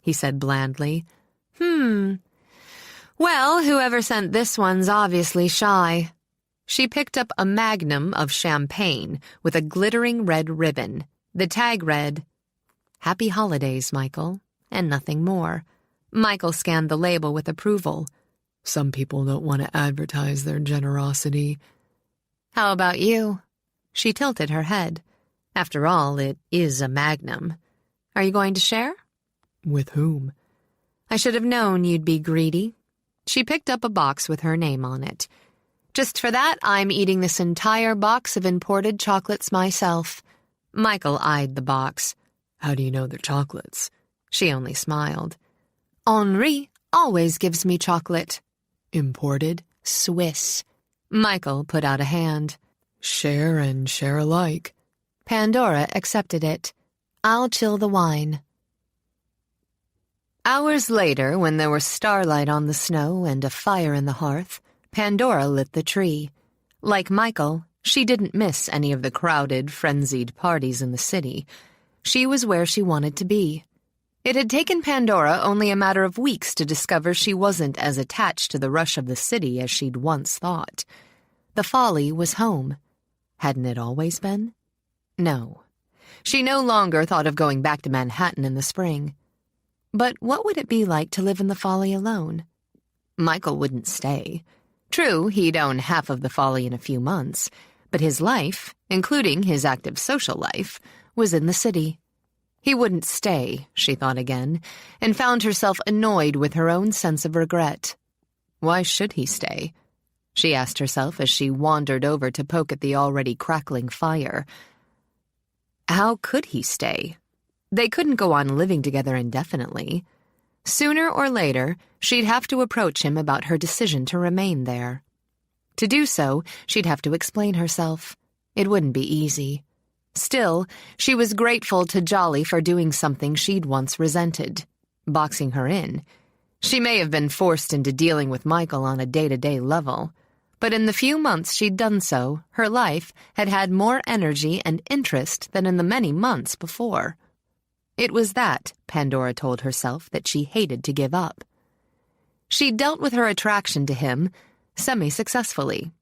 he said blandly. Well, whoever sent this one's obviously shy. She picked up a magnum of champagne with a glittering red ribbon. The tag read, "Happy Holidays, Michael," and nothing more. Michael scanned the label with approval. Some people don't want to advertise their generosity. How about you? She tilted her head. After all, it is a magnum. Are you going to share? With whom? I should have known you'd be greedy. She picked up a box with her name on it. Just for that, I'm eating this entire box of imported chocolates myself. Michael eyed the box. How do you know they're chocolates? She only smiled. Henri always gives me chocolate. Imported? Swiss. Michael put out a hand. Share and share alike. Pandora accepted it. I'll chill the wine. Hours later, when there was starlight on the snow and a fire in the hearth, Pandora lit the tree. Like Michael, she didn't miss any of the crowded, frenzied parties in the city. She was where she wanted to be. It had taken Pandora only a matter of weeks to discover she wasn't as attached to the rush of the city as she'd once thought. The Folly was home. Hadn't it always been? No. She no longer thought of going back to Manhattan in the spring. But what would it be like to live in the Folly alone? Michael wouldn't stay. True, he'd own half of the Folly in a few months, but his life, including his active social life, was in the city. He wouldn't stay, she thought again, and found herself annoyed with her own sense of regret. Why should he stay? She asked herself as she wandered over to poke at the already crackling fire. How could he stay? They couldn't go on living together indefinitely. Sooner or later, she'd have to approach him about her decision to remain there. To do so, she'd have to explain herself. It wouldn't be easy. Still, she was grateful to Jolly for doing something she'd once resented, boxing her in. She may have been forced into dealing with Michael on a day-to-day level, but in the few months she'd done so, her life had had more energy and interest than in the many months before. It was that, Pandora told herself, that she hated to give up. She dealt with her attraction to him semi-successfully.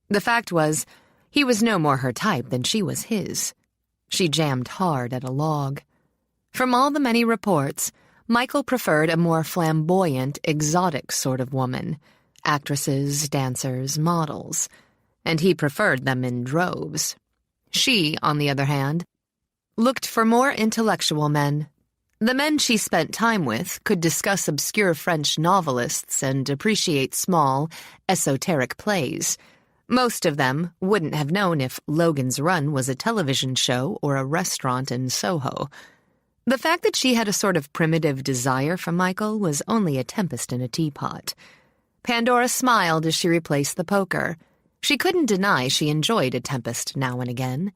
The fact was, he was no more her type than she was his. She jammed hard at a log. From all the many reports, Michael preferred a more flamboyant, exotic sort of woman. Actresses, dancers, models. And he preferred them in droves. She, on the other hand, looked for more intellectual men. The men she spent time with could discuss obscure French novelists and appreciate small, esoteric plays. Most of them wouldn't have known if Logan's Run was a television show or a restaurant in Soho. The fact that she had a sort of primitive desire for Michael was only a tempest in a teapot. Pandora smiled as she replaced the poker. She couldn't deny she enjoyed a tempest now and again.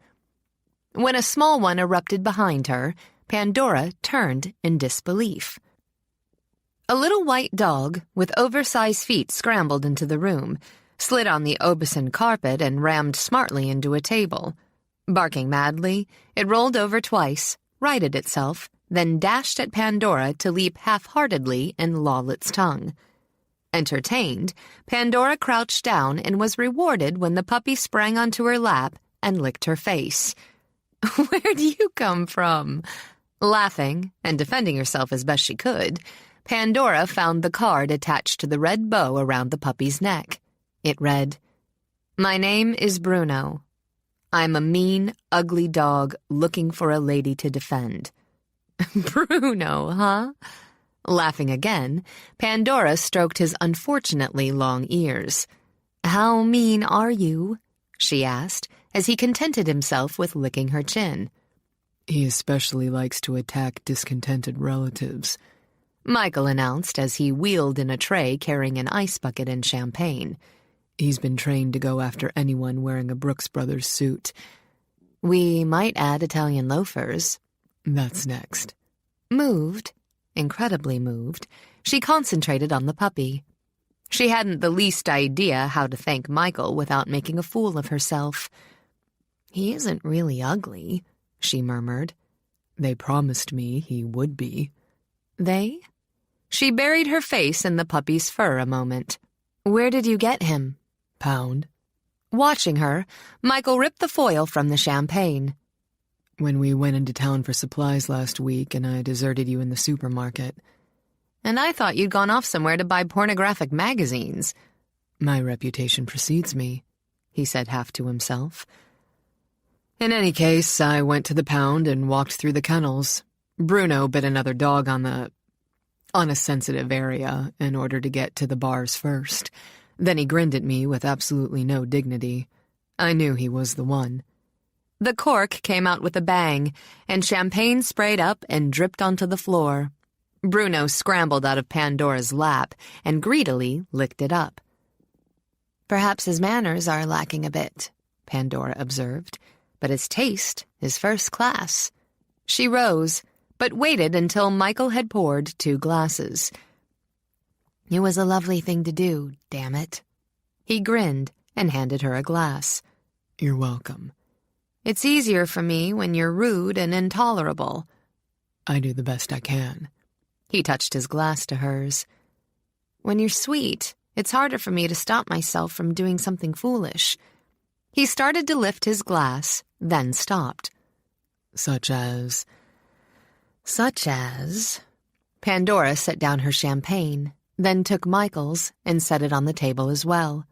When a small one erupted behind her, Pandora turned in disbelief. A little white dog with oversized feet scrambled into the room, slid on the Aubusson carpet and rammed smartly into a table. Barking madly, it rolled over twice, righted itself, then dashed at Pandora to leap half-heartedly and loll its tongue. Entertained, Pandora crouched down and was rewarded when the puppy sprang onto her lap and licked her face. "Where'd you come from?" Laughing and defending herself as best she could, Pandora found the card attached to the red bow around the puppy's neck. It read, "My name is Bruno. I'm a mean, ugly dog looking for a lady to defend." Bruno, huh? Laughing again, Pandora stroked his unfortunately long ears. "How mean are you?" she asked, as he contented himself with licking her chin. He especially likes to attack discontented relatives, Michael announced as he wheeled in a tray carrying an ice bucket and champagne. He's been trained to go after anyone wearing a Brooks Brothers suit. We might add Italian loafers. That's next. Moved, incredibly moved, she concentrated on the puppy. She hadn't the least idea how to thank Michael without making a fool of herself. "He isn't really ugly," she murmured. They promised me he would be. They? She buried her face in the puppy's fur a moment. "Where did you get him?" Pound. Watching her, Michael ripped the foil from the champagne. When we went into town for supplies last week and I deserted you in the supermarket. And I thought you'd gone off somewhere to buy pornographic magazines. My reputation precedes me, he said half to himself. In any case, I went to the pound and walked through the kennels. Bruno bit another dog on a sensitive area in order to get to the bars first. Then he grinned at me with absolutely no dignity. I knew he was the one. The cork came out with a bang, and champagne sprayed up and dripped onto the floor. Bruno scrambled out of Pandora's lap and greedily licked it up. Perhaps his manners are lacking a bit, Pandora observed, but his taste is first class. She rose, but waited until Michael had poured 2 glasses. It was a lovely thing to do, damn it. He grinned and handed her a glass. You're welcome. It's easier for me when you're rude and intolerable. I do the best I can. He touched his glass to hers. When you're sweet, it's harder for me to stop myself from doing something foolish. He started to lift his glass, then stopped. Such as... Pandora set down her champagne, then took Michael's and set it on the table as well.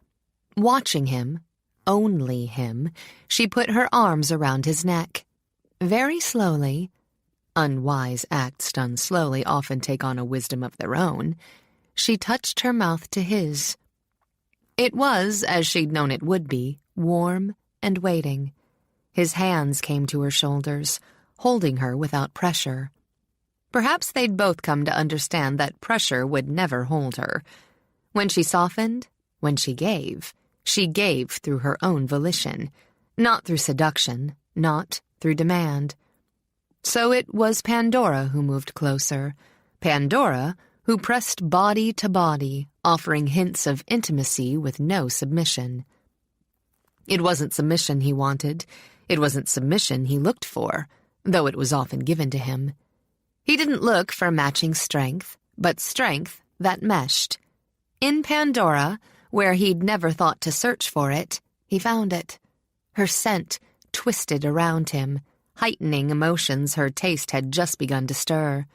Watching him, only him, she put her arms around his neck. Very slowly, unwise acts done slowly often take on a wisdom of their own, she touched her mouth to his. It was, as she'd known it would be, warm and waiting. His hands came to her shoulders, holding her without pressure. Perhaps they'd both come to understand that pressure would never hold her. When she softened, when she gave through her own volition, not through seduction, not through demand. So it was Pandora who moved closer, Pandora who pressed body to body, offering hints of intimacy with no submission. It wasn't submission he wanted, it wasn't submission he looked for, though it was often given to him. He didn't look for matching strength, but strength that meshed. In Pandora, where he'd never thought to search for it, he found it. Her scent twisted around him, heightening emotions her taste had just begun to stir.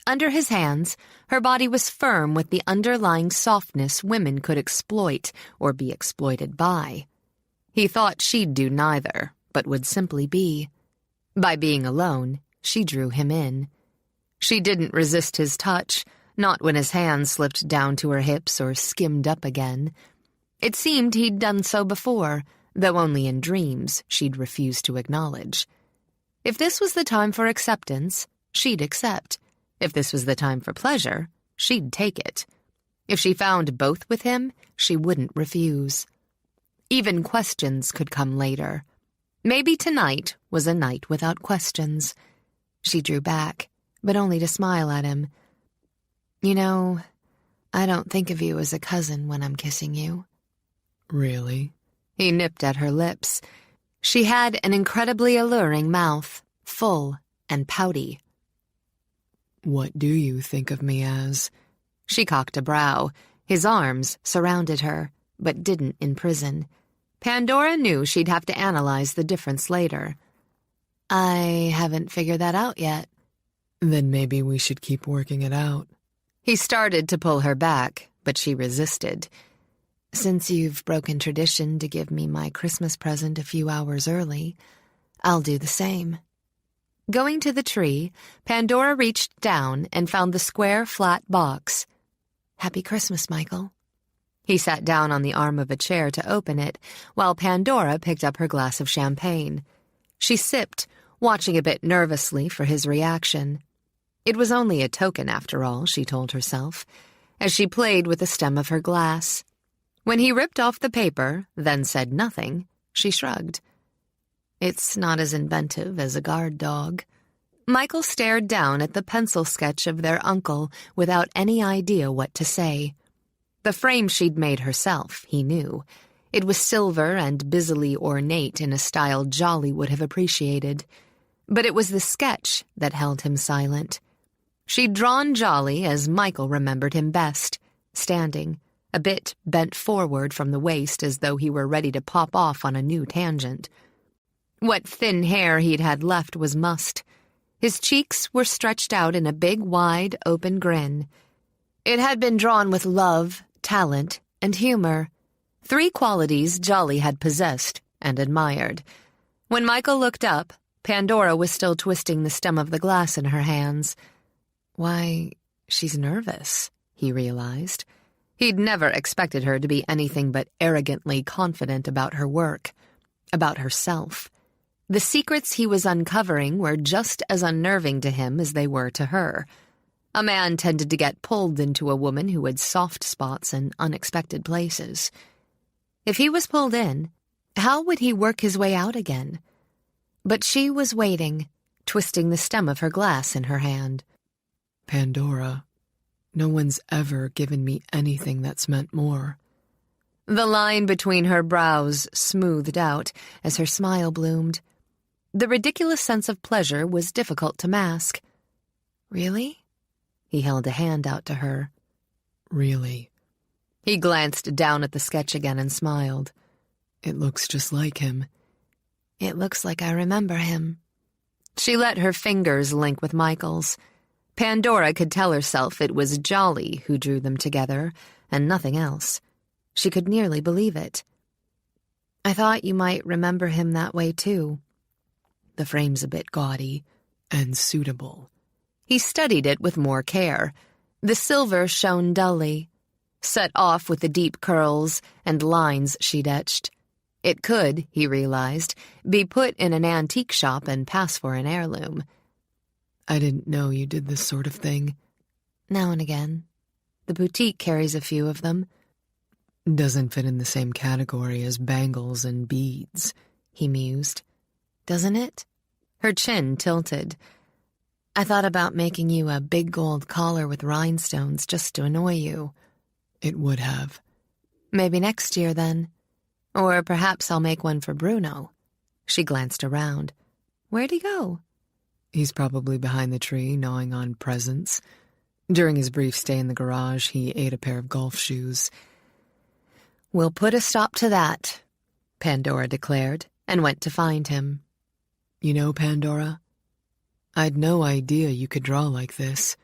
Under his hands, her body was firm with the underlying softness women could exploit or be exploited by. He thought she'd do neither, but would simply be. By being alone, she drew him in. She didn't resist his touch, not when his hands slipped down to her hips or skimmed up again. It seemed he'd done so before, though only in dreams she'd refused to acknowledge. If this was the time for acceptance, she'd accept. If this was the time for pleasure, she'd take it. If she found both with him, she wouldn't refuse. Even questions could come later. Maybe tonight was a night without questions. She drew back, but only to smile at him. You know, I don't think of you as a cousin when I'm kissing you. Really? He nipped at her lips. She had an incredibly alluring mouth, full and pouty. What do you think of me as? She cocked a brow. His arms surrounded her, but didn't imprison. Pandora knew she'd have to analyze the difference later. I haven't figured that out yet. Then maybe we should keep working it out. He started to pull her back, but she resisted. Since you've broken tradition to give me my Christmas present a few hours early, I'll do the same. Going to the tree, Pandora reached down and found the square, flat box. Happy Christmas, Michael. He sat down on the arm of a chair to open it, while Pandora picked up her glass of champagne. She sipped, watching a bit nervously for his reaction. It was only a token, after all, she told herself, as she played with the stem of her glass. When he ripped off the paper, then said nothing, she shrugged. It's not as inventive as a guard dog. Michael stared down at the pencil sketch of their uncle without any idea what to say. The frame she'd made herself, he knew. It was silver and busily ornate in a style Jolly would have appreciated. But it was the sketch that held him silent. She'd drawn Jolly as Michael remembered him best, standing, a bit bent forward from the waist as though he were ready to pop off on a new tangent. What thin hair he'd had left was mussed. His cheeks were stretched out in a big, wide, open grin. It had been drawn with love, talent, and humor, 3 qualities Jolly had possessed and admired. When Michael looked up, Pandora was still twisting the stem of the glass in her hands. Why, she's nervous, he realized. He'd never expected her to be anything but arrogantly confident about her work, about herself. The secrets he was uncovering were just as unnerving to him as they were to her. A man tended to get pulled into a woman who had soft spots in unexpected places. If he was pulled in, how would he work his way out again? But she was waiting, twisting the stem of her glass in her hand. Pandora, no one's ever given me anything that's meant more. The line between her brows smoothed out as her smile bloomed. The ridiculous sense of pleasure was difficult to mask. Really? He held a hand out to her. Really? He glanced down at the sketch again and smiled. It looks just like him. It looks like I remember him. She let her fingers link with Michael's. Pandora could tell herself it was Jolly who drew them together, and nothing else. She could nearly believe it. I thought you might remember him that way, too. The frame's a bit gaudy and suitable. He studied it with more care. The silver shone dully, set off with the deep curls and lines she'd etched. It could, he realized, be put in an antique shop and pass for an heirloom. I didn't know you did this sort of thing. Now and again. The boutique carries a few of them. Doesn't fit in the same category as bangles and beads, he mused. Doesn't it? Her chin tilted. I thought about making you a big gold collar with rhinestones just to annoy you. It would have. Maybe next year, then. Or perhaps I'll make one for Bruno. She glanced around. Where'd he go? He's probably behind the tree, gnawing on presents. During his brief stay in the garage, he ate a pair of golf shoes. We'll put a stop to that, Pandora declared, and went to find him. You know, Pandora, I'd no idea you could draw like this.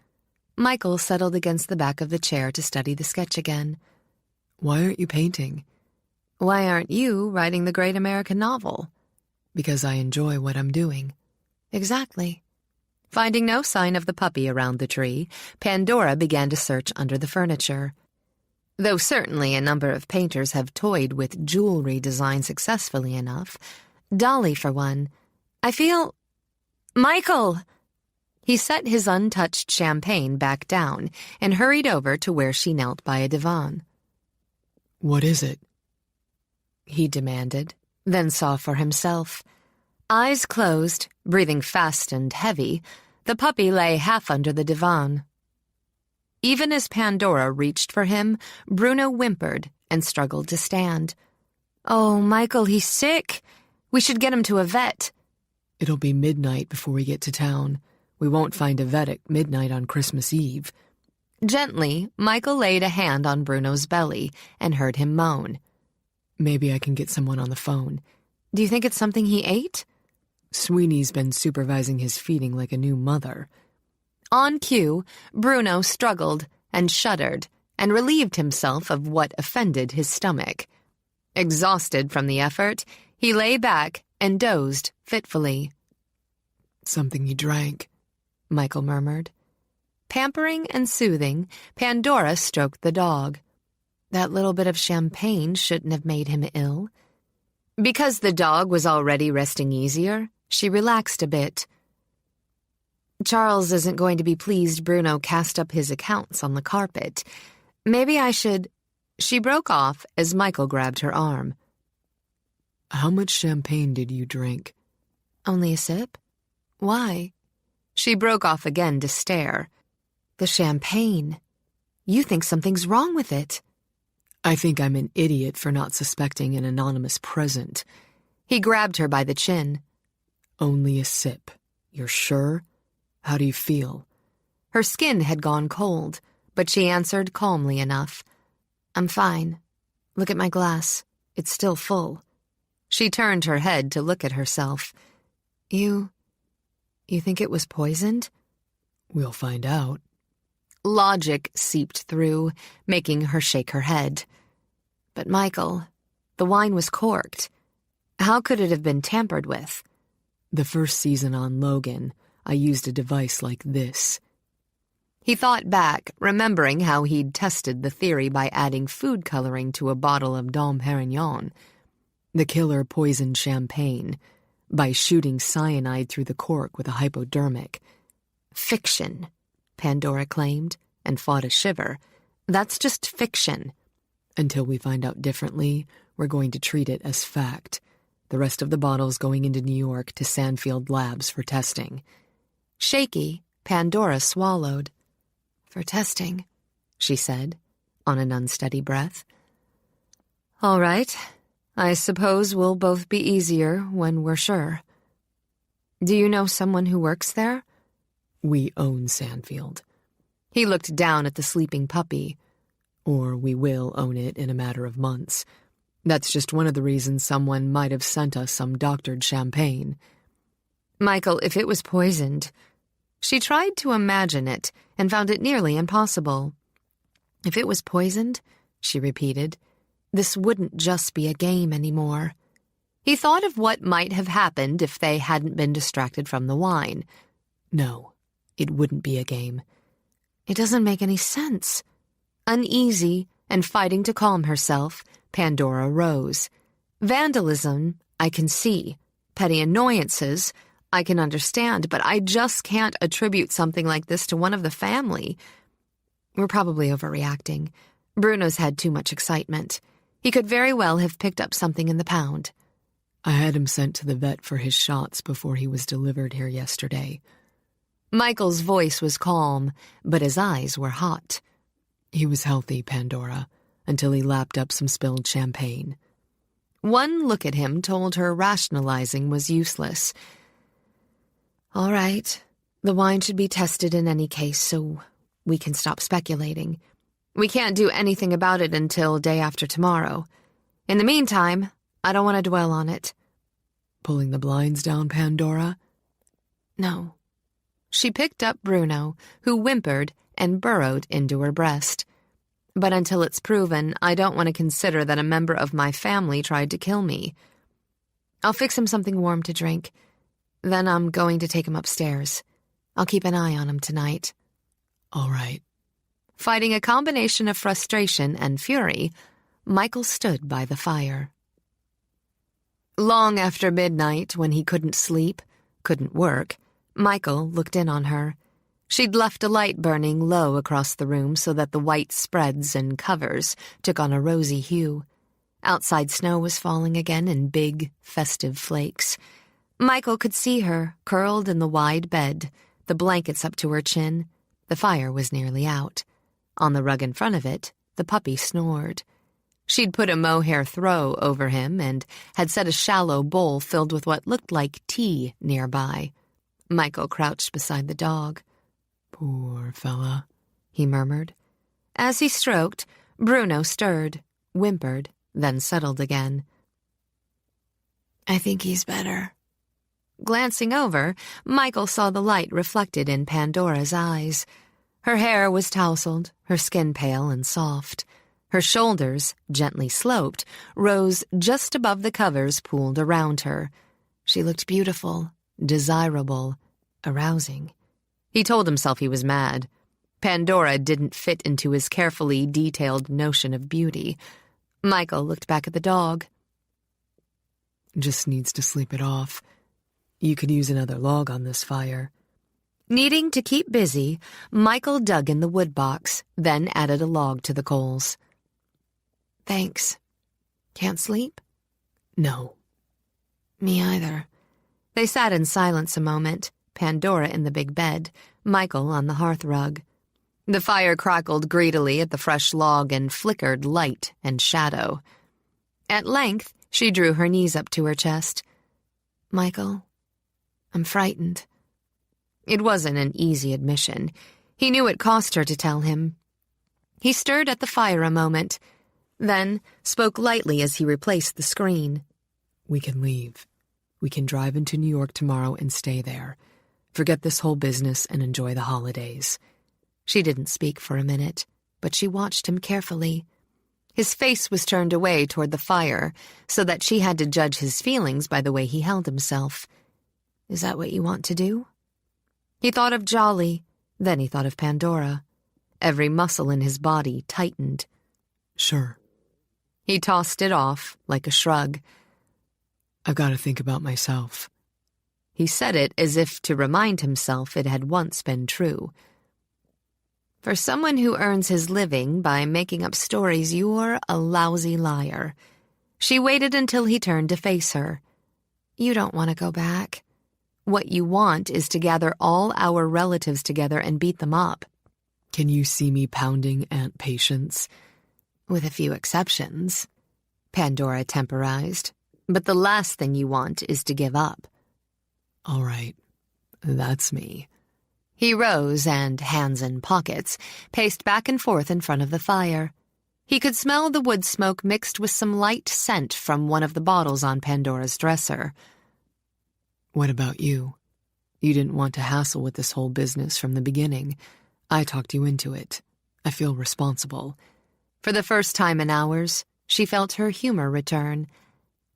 Michael settled against the back of the chair to study the sketch again. Why aren't you painting? Why aren't you writing the great American novel? Because I enjoy what I'm doing. Exactly. Finding no sign of the puppy around the tree, Pandora began to search under the furniture. Though certainly a number of painters have toyed with jewelry design successfully enough, Dolly, for one, I feel... Michael! He set his untouched champagne back down and hurried over to where she knelt by a divan. What is it? He demanded, then saw for himself. Eyes closed, breathing fast and heavy, the puppy lay half under the divan. Even as Pandora reached for him, Bruno whimpered and struggled to stand. Oh, Michael, he's sick. We should get him to a vet. It'll be midnight before we get to town. We won't find a vet at midnight on Christmas Eve. Gently, Michael laid a hand on Bruno's belly and heard him moan. Maybe I can get someone on the phone. Do you think it's something he ate? Sweeney's been supervising his feeding like a new mother. On cue, Bruno struggled and shuddered and relieved himself of what offended his stomach. Exhausted from the effort, he lay back and dozed fitfully. Something he drank, Michael murmured. Pampering and soothing, Pandora stroked the dog. That little bit of champagne shouldn't have made him ill. Because the dog was already resting easier, she relaxed a bit. Charles isn't going to be pleased Bruno cast up his accounts on the carpet. Maybe I should... She broke off as Michael grabbed her arm. How much champagne did you drink? Only a sip. Why? She broke off again to stare. The champagne. You think something's wrong with it. I think I'm an idiot for not suspecting an anonymous present. He grabbed her by the chin. Only a sip. You're sure? How do you feel? Her skin had gone cold, but she answered calmly enough. I'm fine. Look at my glass. It's still full. She turned her head to look at herself. You think it was poisoned? We'll find out. Logic seeped through, making her shake her head. But Michael, the wine was corked. How could it have been tampered with? The first season on Logan, I used a device like this. He thought back, remembering how he'd tested the theory by adding food coloring to a bottle of Dom Perignon. The killer poisoned champagne by shooting cyanide through the cork with a hypodermic. Fiction, Pandora claimed, and fought a shiver. That's just fiction. Until we find out differently, we're going to treat it as fact. The rest of the bottle's going into New York to Sandfield Labs for testing. Shaky, Pandora swallowed. For testing, she said, on an unsteady breath. All right. I suppose we'll both be easier when we're sure. Do you know someone who works there? We own Sandfield. He looked down at the sleeping puppy. Or we will own it in a matter of months. That's just one of the reasons someone might have sent us some doctored champagne. Michael, if it was poisoned... She tried to imagine it and found it nearly impossible. If it was poisoned, she repeated, this wouldn't just be a game anymore. He thought of what might have happened if they hadn't been distracted from the wine. No, it wouldn't be a game. It doesn't make any sense. Uneasy and fighting to calm herself, Pandora rose. Vandalism, I can see. Petty annoyances, I can understand, but I just can't attribute something like this to one of the family. We're probably overreacting. Bruno's had too much excitement. He could very well have picked up something in the pound. I had him sent to the vet for his shots before he was delivered here yesterday. Michael's voice was calm, but his eyes were hot. He was healthy, Pandora, until he lapped up some spilled champagne. One look at him told her rationalizing was useless. All right, the wine should be tested in any case, so we can stop speculating. We can't do anything about it until day after tomorrow. In the meantime, I don't want to dwell on it. Pulling the blinds down, Pandora? No. She picked up Bruno, who whimpered and burrowed into her breast. But until it's proven, I don't want to consider that a member of my family tried to kill me. I'll fix him something warm to drink. Then I'm going to take him upstairs. I'll keep an eye on him tonight. All right. Fighting a combination of frustration and fury, Michael stood by the fire. Long after midnight, when he couldn't sleep, couldn't work, Michael looked in on her. She'd left a light burning low across the room so that the white spreads and covers took on a rosy hue. Outside snow was falling again in big, festive flakes. Michael could see her, curled in the wide bed, the blankets up to her chin. The fire was nearly out. On the rug in front of it, the puppy snored. She'd put a mohair throw over him and had set a shallow bowl filled with what looked like tea nearby. Michael crouched beside the dog. Poor fella, he murmured. As he stroked, Bruno stirred, whimpered, then settled again. I think he's better. Glancing over, Michael saw the light reflected in Pandora's eyes. Her hair was tousled, her skin pale and soft. Her shoulders, gently sloped, rose just above the covers pooled around her. She looked beautiful, desirable, arousing. He told himself he was mad. Pandora didn't fit into his carefully detailed notion of beauty. Michael looked back at the dog. Just needs to sleep it off. You could use another log on this fire. Needing to keep busy, Michael dug in the wood box, then added a log to the coals. Thanks. Can't sleep? No. Me either. They sat in silence a moment, Pandora in the big bed, Michael on the hearth rug. The fire crackled greedily at the fresh log and flickered light and shadow. At length, she drew her knees up to her chest. Michael, I'm frightened. It wasn't an easy admission. He knew it cost her to tell him. He stirred at the fire a moment. Then spoke lightly as he replaced the screen. We can leave. We can drive into New York tomorrow and stay there. Forget this whole business and enjoy the holidays. She didn't speak for a minute, but she watched him carefully. His face was turned away toward the fire, so that she had to judge his feelings by the way he held himself. Is that what you want to do? He thought of Jolly, then he thought of Pandora. Every muscle in his body tightened. Sure. He tossed it off, like a shrug. I've got to think about myself. He said it as if to remind himself it had once been true. For someone who earns his living by making up stories, you're a lousy liar. She waited until he turned to face her. You don't want to go back. What you want is to gather all our relatives together and beat them up. Can you see me pounding Aunt Patience? With a few exceptions, Pandora temporized. But the last thing you want is to give up. All right, that's me. He rose and, hands in pockets, paced back and forth in front of the fire. He could smell the wood smoke mixed with some light scent from one of the bottles on Pandora's dresser. What about you? You didn't want to hassle with this whole business from the beginning. I talked you into it. I feel responsible. For the first time in hours, she felt her humor return.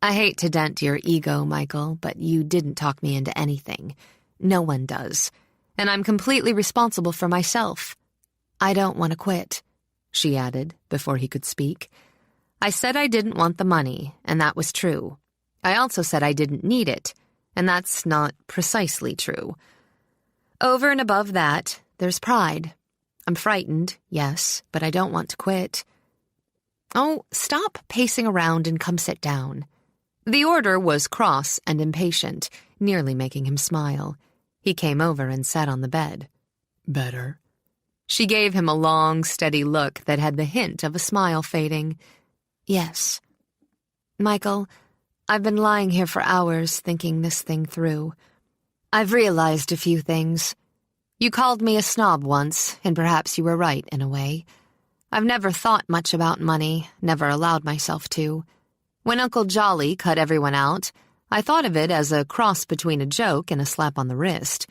I hate to dent your ego, Michael, but you didn't talk me into anything. No one does. And I'm completely responsible for myself. I don't want to quit, she added before he could speak. I said I didn't want the money, and that was true. I also said I didn't need it, and that's not precisely true. Over and above that, there's pride. I'm frightened, yes, but I don't want to quit. Oh, stop pacing around and come sit down. The order was cross and impatient, nearly making him smile. He came over and sat on the bed. Better? She gave him a long, steady look that had the hint of a smile fading. Yes. Michael, I've been lying here for hours thinking this thing through. I've realized a few things. You called me a snob once, and perhaps you were right in a way. I've never thought much about money, never allowed myself to. When Uncle Jolly cut everyone out, I thought of it as a cross between a joke and a slap on the wrist.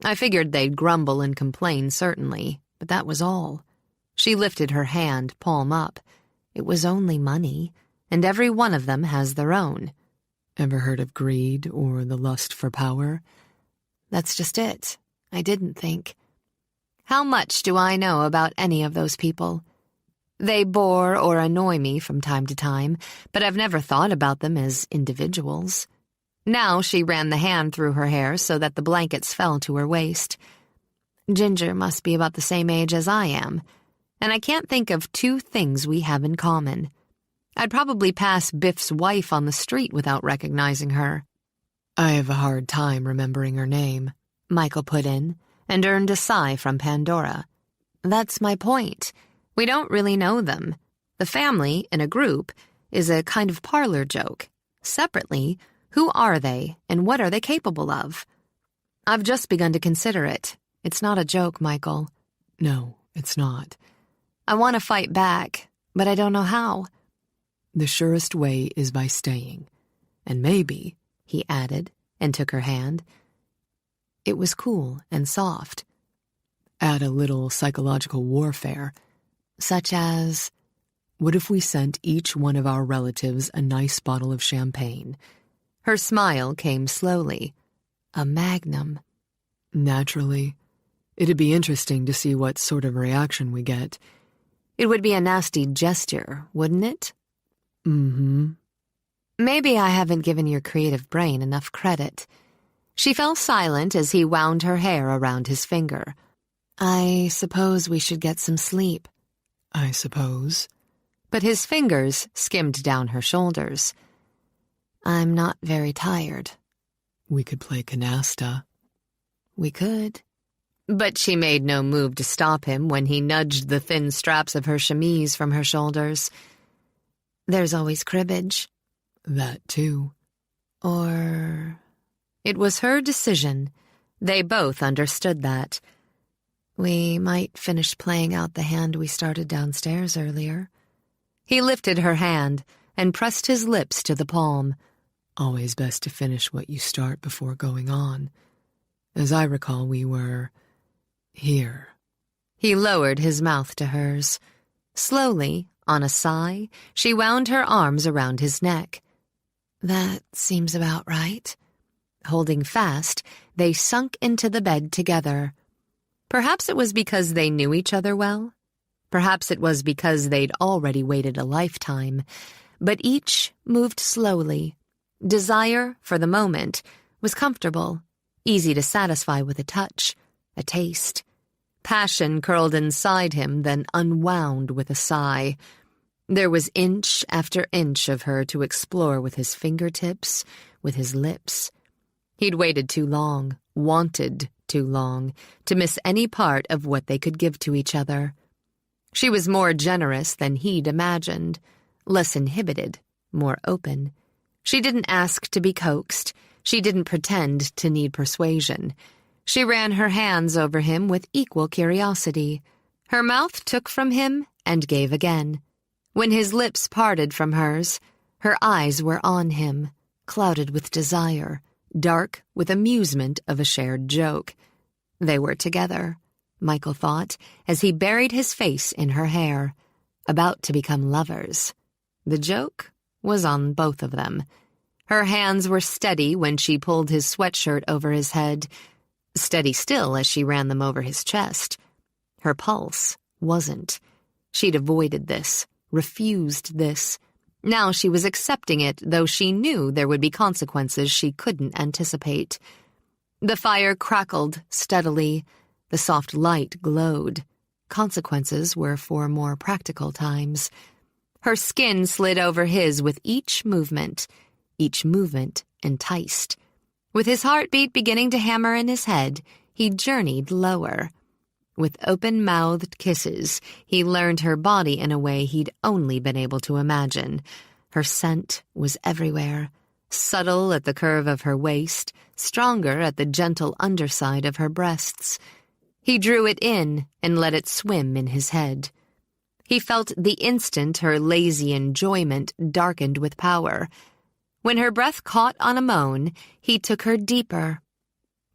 I figured they'd grumble and complain, certainly, but that was all. She lifted her hand, palm up. It was only money, and every one of them has their own. Ever heard of greed or the lust for power? That's just it. I didn't think. How much do I know about any of those people? They bore or annoy me from time to time, but I've never thought about them as individuals. Now she ran the hand through her hair so that the blankets fell to her waist. Ginger must be about the same age as I am, and I can't think of two things we have in common. I'd probably pass Biff's wife on the street without recognizing her. I have a hard time remembering her name, Michael put in, and earned a sigh from Pandora. That's my point. We don't really know them. The family, in a group, is a kind of parlor joke. Separately, who are they, and what are they capable of? I've just begun to consider it. It's not a joke, Michael. No, it's not. I want to fight back, but I don't know how. The surest way is by staying. And maybe, he added, and took her hand. It was cool and soft. Add a little psychological warfare. Such as? What if we sent each one of our relatives a nice bottle of champagne? Her smile came slowly. A magnum. Naturally. It'd be interesting to see what sort of reaction we get. It would be a nasty gesture, wouldn't it? Mm-hmm. Maybe I haven't given your creative brain enough credit. She fell silent as he wound her hair around his finger. I suppose we should get some sleep. I suppose. But his fingers skimmed down her shoulders. I'm not very tired. We could play canasta. We could. But she made no move to stop him when he nudged the thin straps of her chemise from her shoulders. There's always cribbage. That too. Or... It was her decision. They both understood that. We might finish playing out the hand we started downstairs earlier. He lifted her hand and pressed his lips to the palm. Always best to finish what you start before going on. As I recall, we were here. He lowered his mouth to hers. Slowly, on a sigh, she wound her arms around his neck. That seems about right. Holding fast, they sunk into the bed together. Perhaps it was because they knew each other well. Perhaps it was because they'd already waited a lifetime. But each moved slowly. Desire, for the moment, was comfortable, easy to satisfy with a touch, a taste. Passion curled inside him, then unwound with a sigh. There was inch after inch of her to explore with his fingertips, with his lips. He'd waited too long, wanted too long, to miss any part of what they could give to each other. She was more generous than he'd imagined, less inhibited, more open. She didn't ask to be coaxed. She didn't pretend to need persuasion. She ran her hands over him with equal curiosity. Her mouth took from him and gave again. When his lips parted from hers, her eyes were on him, clouded with desire, dark with amusement of a shared joke. They were together, Michael thought, as he buried his face in her hair, about to become lovers. The joke was on both of them. Her hands were steady when she pulled his sweatshirt over his head, steady still as she ran them over his chest. Her pulse wasn't. She'd avoided this, refused this. Now she was accepting it, though she knew there would be consequences she couldn't anticipate. The fire crackled steadily. The soft light glowed. Consequences were for more practical times. Her skin slid over his with each movement enticed. With his heartbeat beginning to hammer in his head, he journeyed lower. With open-mouthed kisses, he learned her body in a way he'd only been able to imagine. Her scent was everywhere, subtle at the curve of her waist, stronger at the gentle underside of her breasts. He drew it in and let it swim in his head. He felt the instant her lazy enjoyment darkened with power. When her breath caught on a moan, he took her deeper.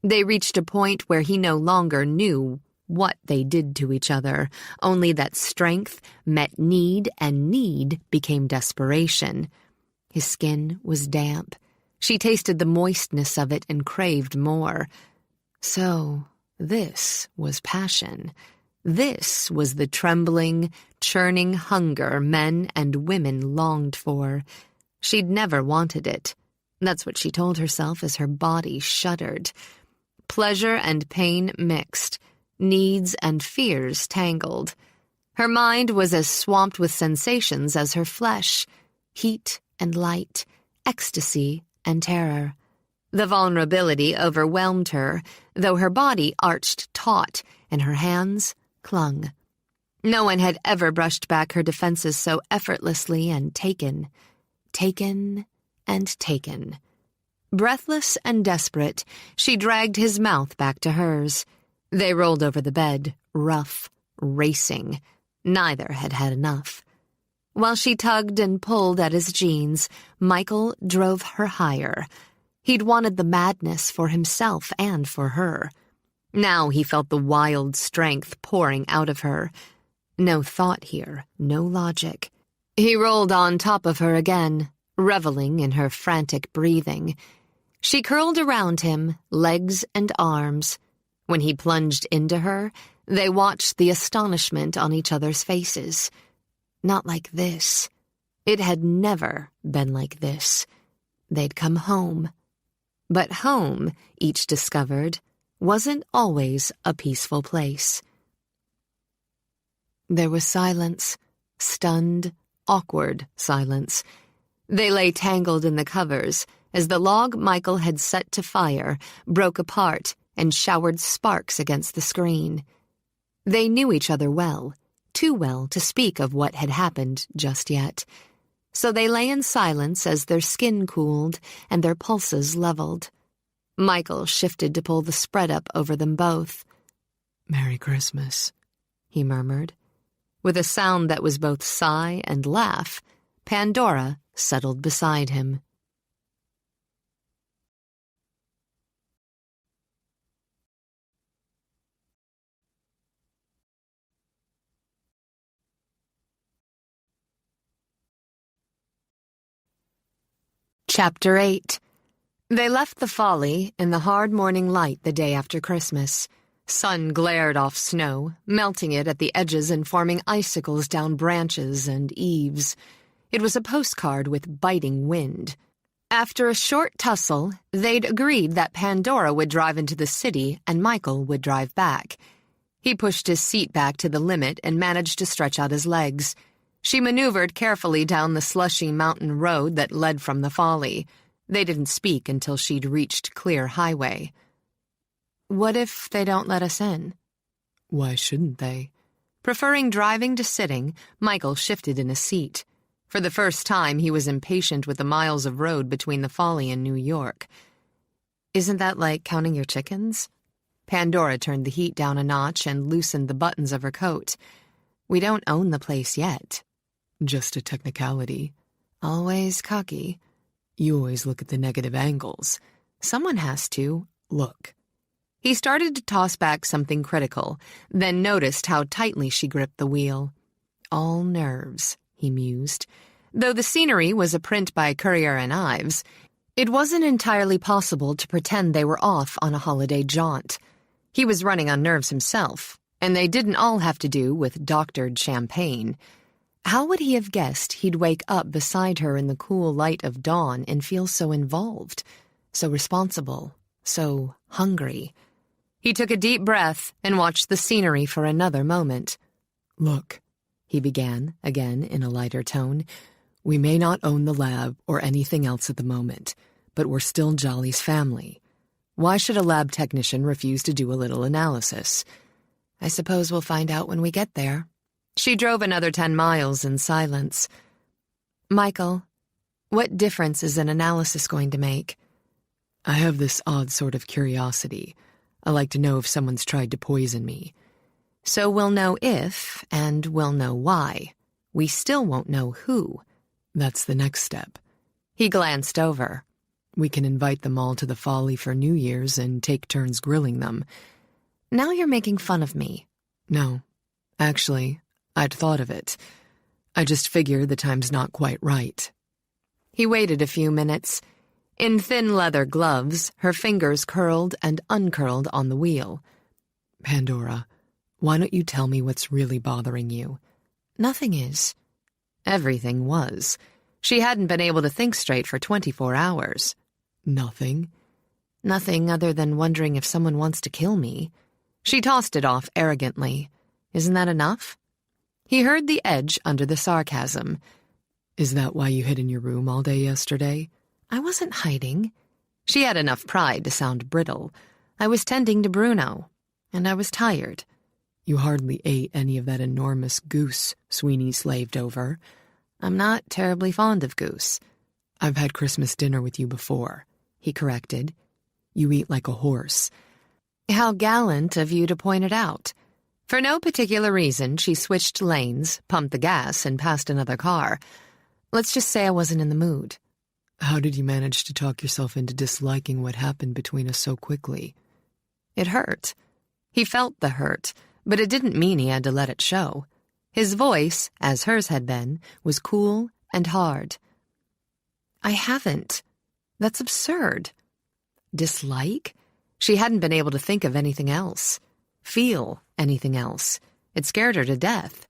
They reached a point where he no longer knew what they did to each other, only that strength met need and need became desperation. His skin was damp. She tasted the moistness of it and craved more. So this was passion. This was the trembling, churning hunger men and women longed for. She'd never wanted it. That's what she told herself as her body shuddered. Pleasure and pain mixed, needs and fears tangled. Her mind was as swamped with sensations as her flesh, heat and light, ecstasy and terror. The vulnerability overwhelmed her, though her body arched taut and her hands clung. No one had ever brushed back her defenses so effortlessly and taken and taken. Breathless and desperate, she dragged his mouth back to hers. They rolled over the bed, rough, racing. Neither had had enough. While she tugged and pulled at his jeans, Michael drove her higher. He'd wanted the madness for himself and for her. Now he felt the wild strength pouring out of her. No thought here, no logic. He rolled on top of her again, reveling in her frantic breathing. She curled around him, legs and arms. When he plunged into her, they watched the astonishment on each other's faces. Not like this. It had never been like this. They'd come home. But home, each discovered, wasn't always a peaceful place. There was silence, stunned, awkward silence. They lay tangled in the covers as the log Michael had set to fire broke apart and showered sparks against the screen. They knew each other well, too well to speak of what had happened just yet. So they lay in silence as their skin cooled and their pulses leveled. Michael shifted to pull the spread up over them both. "Merry Christmas," he murmured. With a sound that was both sigh and laugh, Pandora settled beside him. Chapter 8. They left the folly in the hard morning light the day after Christmas. Sun glared off snow, melting it at the edges and forming icicles down branches and eaves. It was a postcard with biting wind. After a short tussle, they'd agreed that Pandora would drive into the city and Michael would drive back. He pushed his seat back to the limit and managed to stretch out his legs. She maneuvered carefully down the slushy mountain road that led from the folly. They didn't speak until she'd reached clear highway. What if they don't let us in? Why shouldn't they? Preferring driving to sitting, Michael shifted in his seat. For the first time, he was impatient with the miles of road between the folly and New York. Isn't that like counting your chickens? Pandora turned the heat down a notch and loosened the buttons of her coat. We don't own the place yet. Just a technicality. Always cocky. You always look at the negative angles. Someone has to. Look. He started to toss back something critical, then noticed how tightly she gripped the wheel. All nerves, he mused. Though the scenery was a print by Currier and Ives, it wasn't entirely possible to pretend they were off on a holiday jaunt. He was running on nerves himself, and they didn't all have to do with doctored champagne. How would he have guessed he'd wake up beside her in the cool light of dawn and feel so involved, so responsible, so hungry? He took a deep breath and watched the scenery for another moment. Look, he began, again in a lighter tone, we may not own the lab or anything else at the moment, but we're still Jolly's family. Why should a lab technician refuse to do a little analysis? I suppose we'll find out when we get there. She drove another 10 miles in silence. Michael, what difference is an analysis going to make? I have this odd sort of curiosity. I like to know if someone's tried to poison me. So we'll know if, and we'll know why. We still won't know who. That's the next step. He glanced over. We can invite them all to the folly for New Year's and take turns grilling them. Now you're making fun of me. No, actually, I'd thought of it. I just figure the time's not quite right. He waited a few minutes. In thin leather gloves, her fingers curled and uncurled on the wheel. Pandora, why don't you tell me what's really bothering you? Nothing is. Everything was. She hadn't been able to think straight for 24 hours. Nothing? Nothing other than wondering if someone wants to kill me. She tossed it off arrogantly. Isn't that enough? He heard the edge under the sarcasm. Is that why you hid in your room all day yesterday? I wasn't hiding. She had enough pride to sound brittle. I was tending to Bruno, and I was tired. You hardly ate any of that enormous goose Sweeney slaved over. I'm not terribly fond of goose. I've had Christmas dinner with you before, he corrected. You eat like a horse. How gallant of you to point it out. For no particular reason, she switched lanes, pumped the gas, and passed another car. Let's just say I wasn't in the mood. How did you manage to talk yourself into disliking what happened between us so quickly? It hurt. He felt the hurt, but it didn't mean he had to let it show. His voice, as hers had been, was cool and hard. I haven't. That's absurd. Dislike? She hadn't been able to think of anything else. Feel anything else. It scared her to death.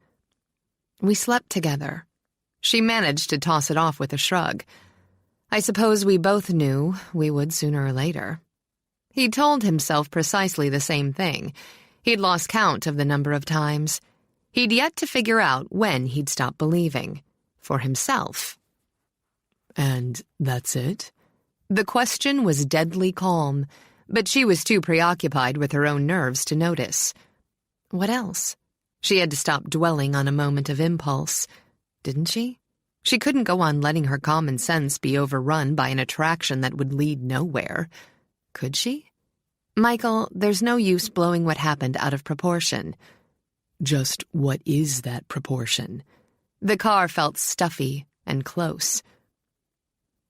We slept together. She managed to toss it off with a shrug. I suppose we both knew we would sooner or later. He'd told himself precisely the same thing. He'd lost count of the number of times. He'd yet to figure out when he'd stop believing. For himself. And that's it? The question was deadly calm, but she was too preoccupied with her own nerves to notice. What else? She had to stop dwelling on a moment of impulse. Didn't she? She couldn't go on letting her common sense be overrun by an attraction that would lead nowhere. Could she? Michael, there's no use blowing what happened out of proportion. Just what is that proportion? The car felt stuffy and close.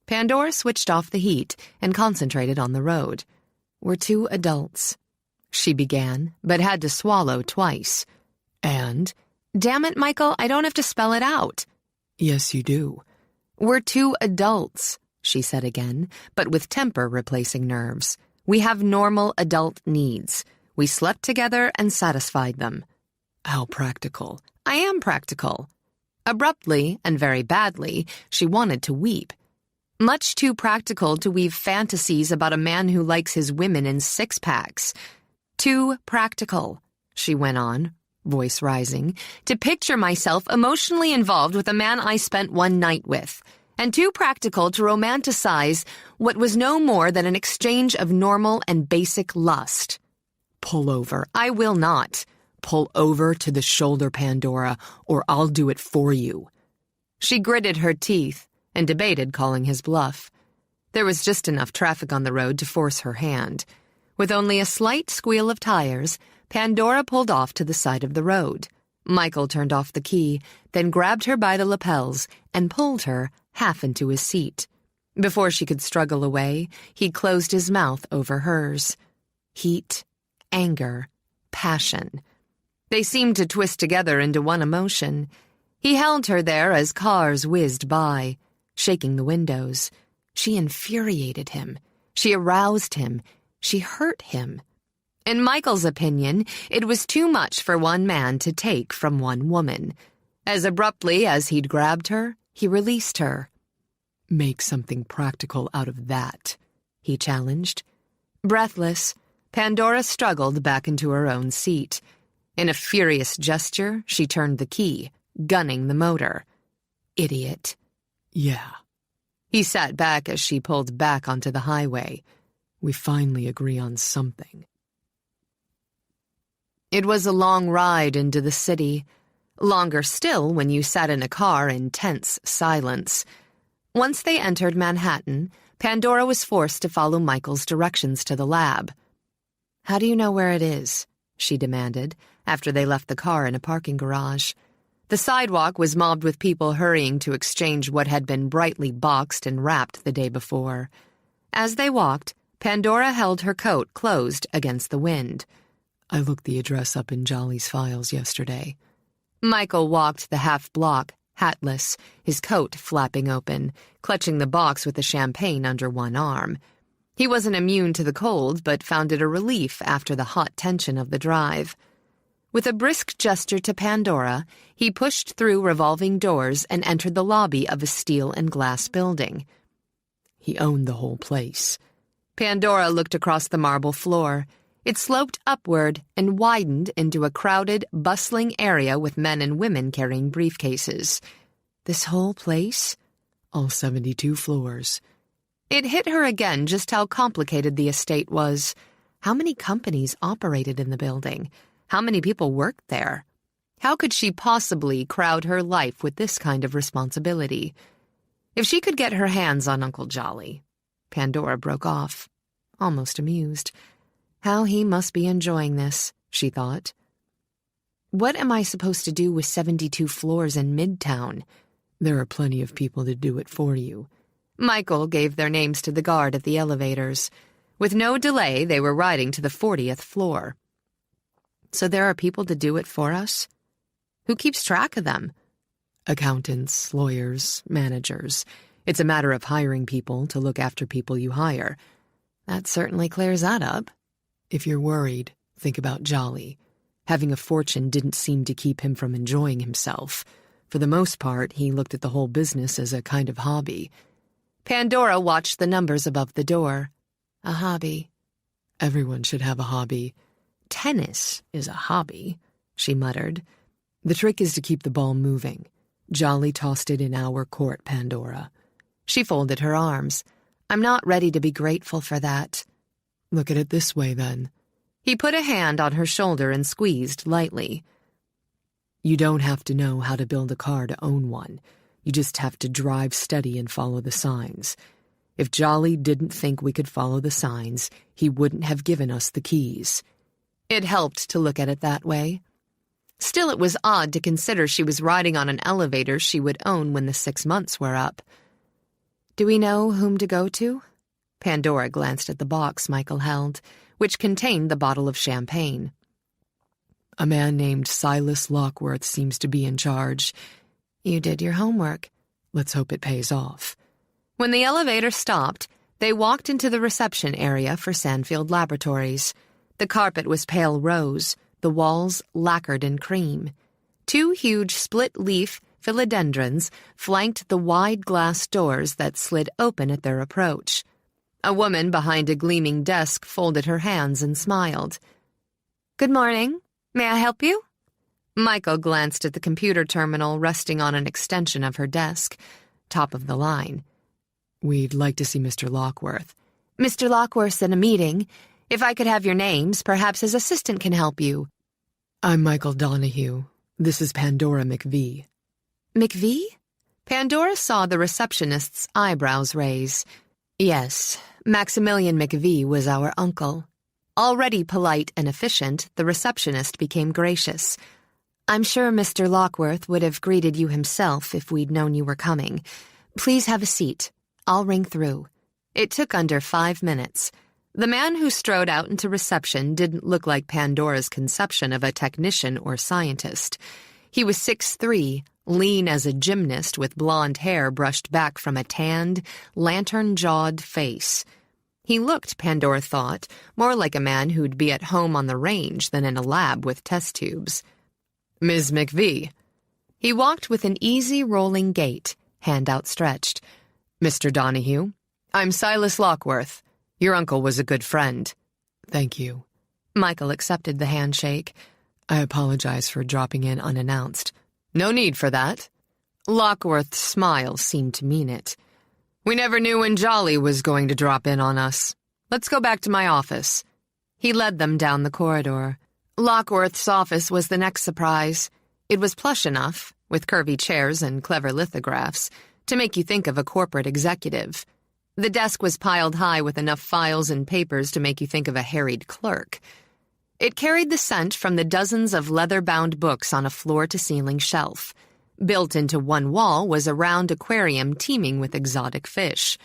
Pandora switched off the heat and concentrated on the road. "We're two adults," she began, but had to swallow twice. And? Damn it, Michael, I don't have to spell it out. Yes, you do. "We're two adults," she said again, but with temper replacing nerves. "We have normal adult needs. We slept together and satisfied them." How practical. "I am practical." Abruptly, and very badly, she wanted to weep. Much too practical to weave fantasies about a man who likes his women in six-packs. Too practical, she went on, voice rising, to picture myself emotionally involved with a man I spent one night with, and too practical to romanticize what was no more than an exchange of normal and basic lust. Pull over. I will not. Pull over to the shoulder, Pandora, or I'll do it for you. She gritted her teeth and debated calling his bluff. There was just enough traffic on the road to force her hand. With only a slight squeal of tires, Pandora pulled off to the side of the road. Michael turned off the key, then grabbed her by the lapels and pulled her half into his seat. Before she could struggle away, he closed his mouth over hers. Heat, anger, passion. They seemed to twist together into one emotion. He held her there as cars whizzed by, shaking the windows. She infuriated him. She aroused him. She hurt him. In Michael's opinion, it was too much for one man to take from one woman. As abruptly as he'd grabbed her, he released her. Make something practical out of that, he challenged. Breathless, Pandora struggled back into her own seat. In a furious gesture, she turned the key, gunning the motor. Idiot. Yeah. He sat back as she pulled back onto the highway. We finally agree on something. It was a long ride into the city. Longer still when you sat in a car in tense silence. Once they entered Manhattan, Pandora was forced to follow Michael's directions to the lab. "How do you know where it is?" she demanded, after they left the car in a parking garage. The sidewalk was mobbed with people hurrying to exchange what had been brightly boxed and wrapped the day before. As they walked, Pandora held her coat closed against the wind. I looked the address up in Jolly's files yesterday. Michael walked the half-block, hatless, his coat flapping open, clutching the box with the champagne under one arm. He wasn't immune to the cold, but found it a relief after the hot tension of the drive. With a brisk gesture to Pandora, he pushed through revolving doors and entered the lobby of a steel and glass building. He owned the whole place. Pandora looked across the marble floor. It sloped upward and widened into a crowded, bustling area with men and women carrying briefcases. This whole place? All 72 floors. It hit her again just how complicated the estate was. How many companies operated in the building? How many people worked there? How could she possibly crowd her life with this kind of responsibility? If she could get her hands on Uncle Jolly. Pandora broke off, almost amused. How he must be enjoying this, she thought. What am I supposed to do with 72 floors in Midtown? There are plenty of people to do it for you. Michael gave their names to the guard at the elevators. With no delay, they were riding to the 40th floor. So there are people to do it for us? Who keeps track of them? Accountants, lawyers, managers. It's a matter of hiring people to look after people you hire. That certainly clears that up. If you're worried, think about Jolly. Having a fortune didn't seem to keep him from enjoying himself. For the most part, he looked at the whole business as a kind of hobby. Pandora watched the numbers above the door. A hobby. Everyone should have a hobby. Tennis is a hobby, she muttered. The trick is to keep the ball moving. Jolly tossed it in our court, Pandora. She folded her arms. I'm not ready to be grateful for that. Look at it this way, then. He put a hand on her shoulder and squeezed lightly. You don't have to know how to build a car to own one. You just have to drive steady and follow the signs. If Jolly didn't think we could follow the signs, he wouldn't have given us the keys. It helped to look at it that way. Still, it was odd to consider she was riding on an elevator she would own when the 6 months were up. Do we know whom to go to? Pandora glanced at the box Michael held, which contained the bottle of champagne. A man named Silas Lockworth seems to be in charge. You did your homework. Let's hope it pays off. When the elevator stopped, they walked into the reception area for Sandfield Laboratories. The carpet was pale rose, the walls lacquered in cream. 2 huge split-leaf philodendrons flanked the wide glass doors that slid open at their approach. A woman behind a gleaming desk folded her hands and smiled. Good morning. May I help you? Michael glanced at the computer terminal resting on an extension of her desk, top of the line. We'd like to see Mr. Lockworth. Mr. Lockworth's in a meeting. If I could have your names, perhaps his assistant can help you. I'm Michael Donahue. This is Pandora McVee. McVee? Pandora saw the receptionist's eyebrows raise. Yes, Maximilian McVee was our uncle. Already polite and efficient, the receptionist became gracious. I'm sure Mr. Lockworth would have greeted you himself if we'd known you were coming. Please have a seat. I'll ring through. It took under 5 minutes. The man who strode out into reception didn't look like Pandora's conception of a technician or scientist. He was 6'3", lean as a gymnast with blonde hair brushed back from a tanned, lantern-jawed face. He looked, Pandora thought, more like a man who'd be at home on the range than in a lab with test tubes. Ms. McVee. He walked with an easy rolling gait, hand outstretched. Mr. Donahue, I'm Silas Lockworth. Your uncle was a good friend. Thank you. Michael accepted the handshake. I apologize for dropping in unannounced. No need for that. Lockworth's smile seemed to mean it. We never knew when Jolly was going to drop in on us. Let's go back to my office. He led them down the corridor. Lockworth's office was the next surprise. It was plush enough, with curvy chairs and clever lithographs, to make you think of a corporate executive. The desk was piled high with enough files and papers to make you think of a harried clerk. It carried the scent from the dozens of leather-bound books on a floor-to-ceiling shelf. Built into one wall was a round aquarium teeming with exotic fish.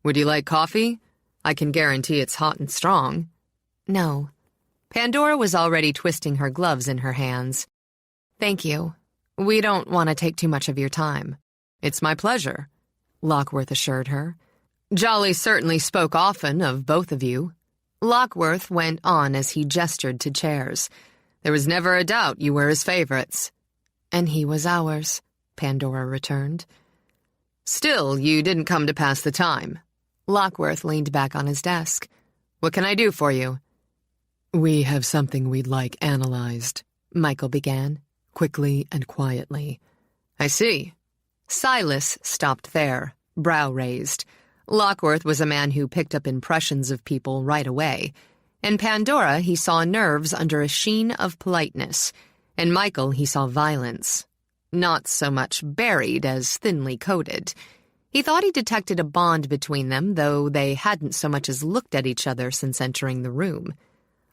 Would you like coffee? I can guarantee it's hot and strong. No. Pandora was already twisting her gloves in her hands. Thank you. We don't want to take too much of your time. It's my pleasure, Lockworth assured her. Jolly certainly spoke often of both of you. Lockworth went on as he gestured to chairs. There was never a doubt you were his favorites. And he was ours, Pandora returned. Still, you didn't come to pass the time. Lockworth leaned back on his desk. What can I do for you? We have something we'd like analyzed, Michael began, quickly and quietly. I see. Silas stopped there, brow raised. Lockworth was a man who picked up impressions of people right away. In Pandora, he saw nerves under a sheen of politeness. In Michael, he saw violence. Not so much buried as thinly coated. He thought he detected a bond between them, though they hadn't so much as looked at each other since entering the room.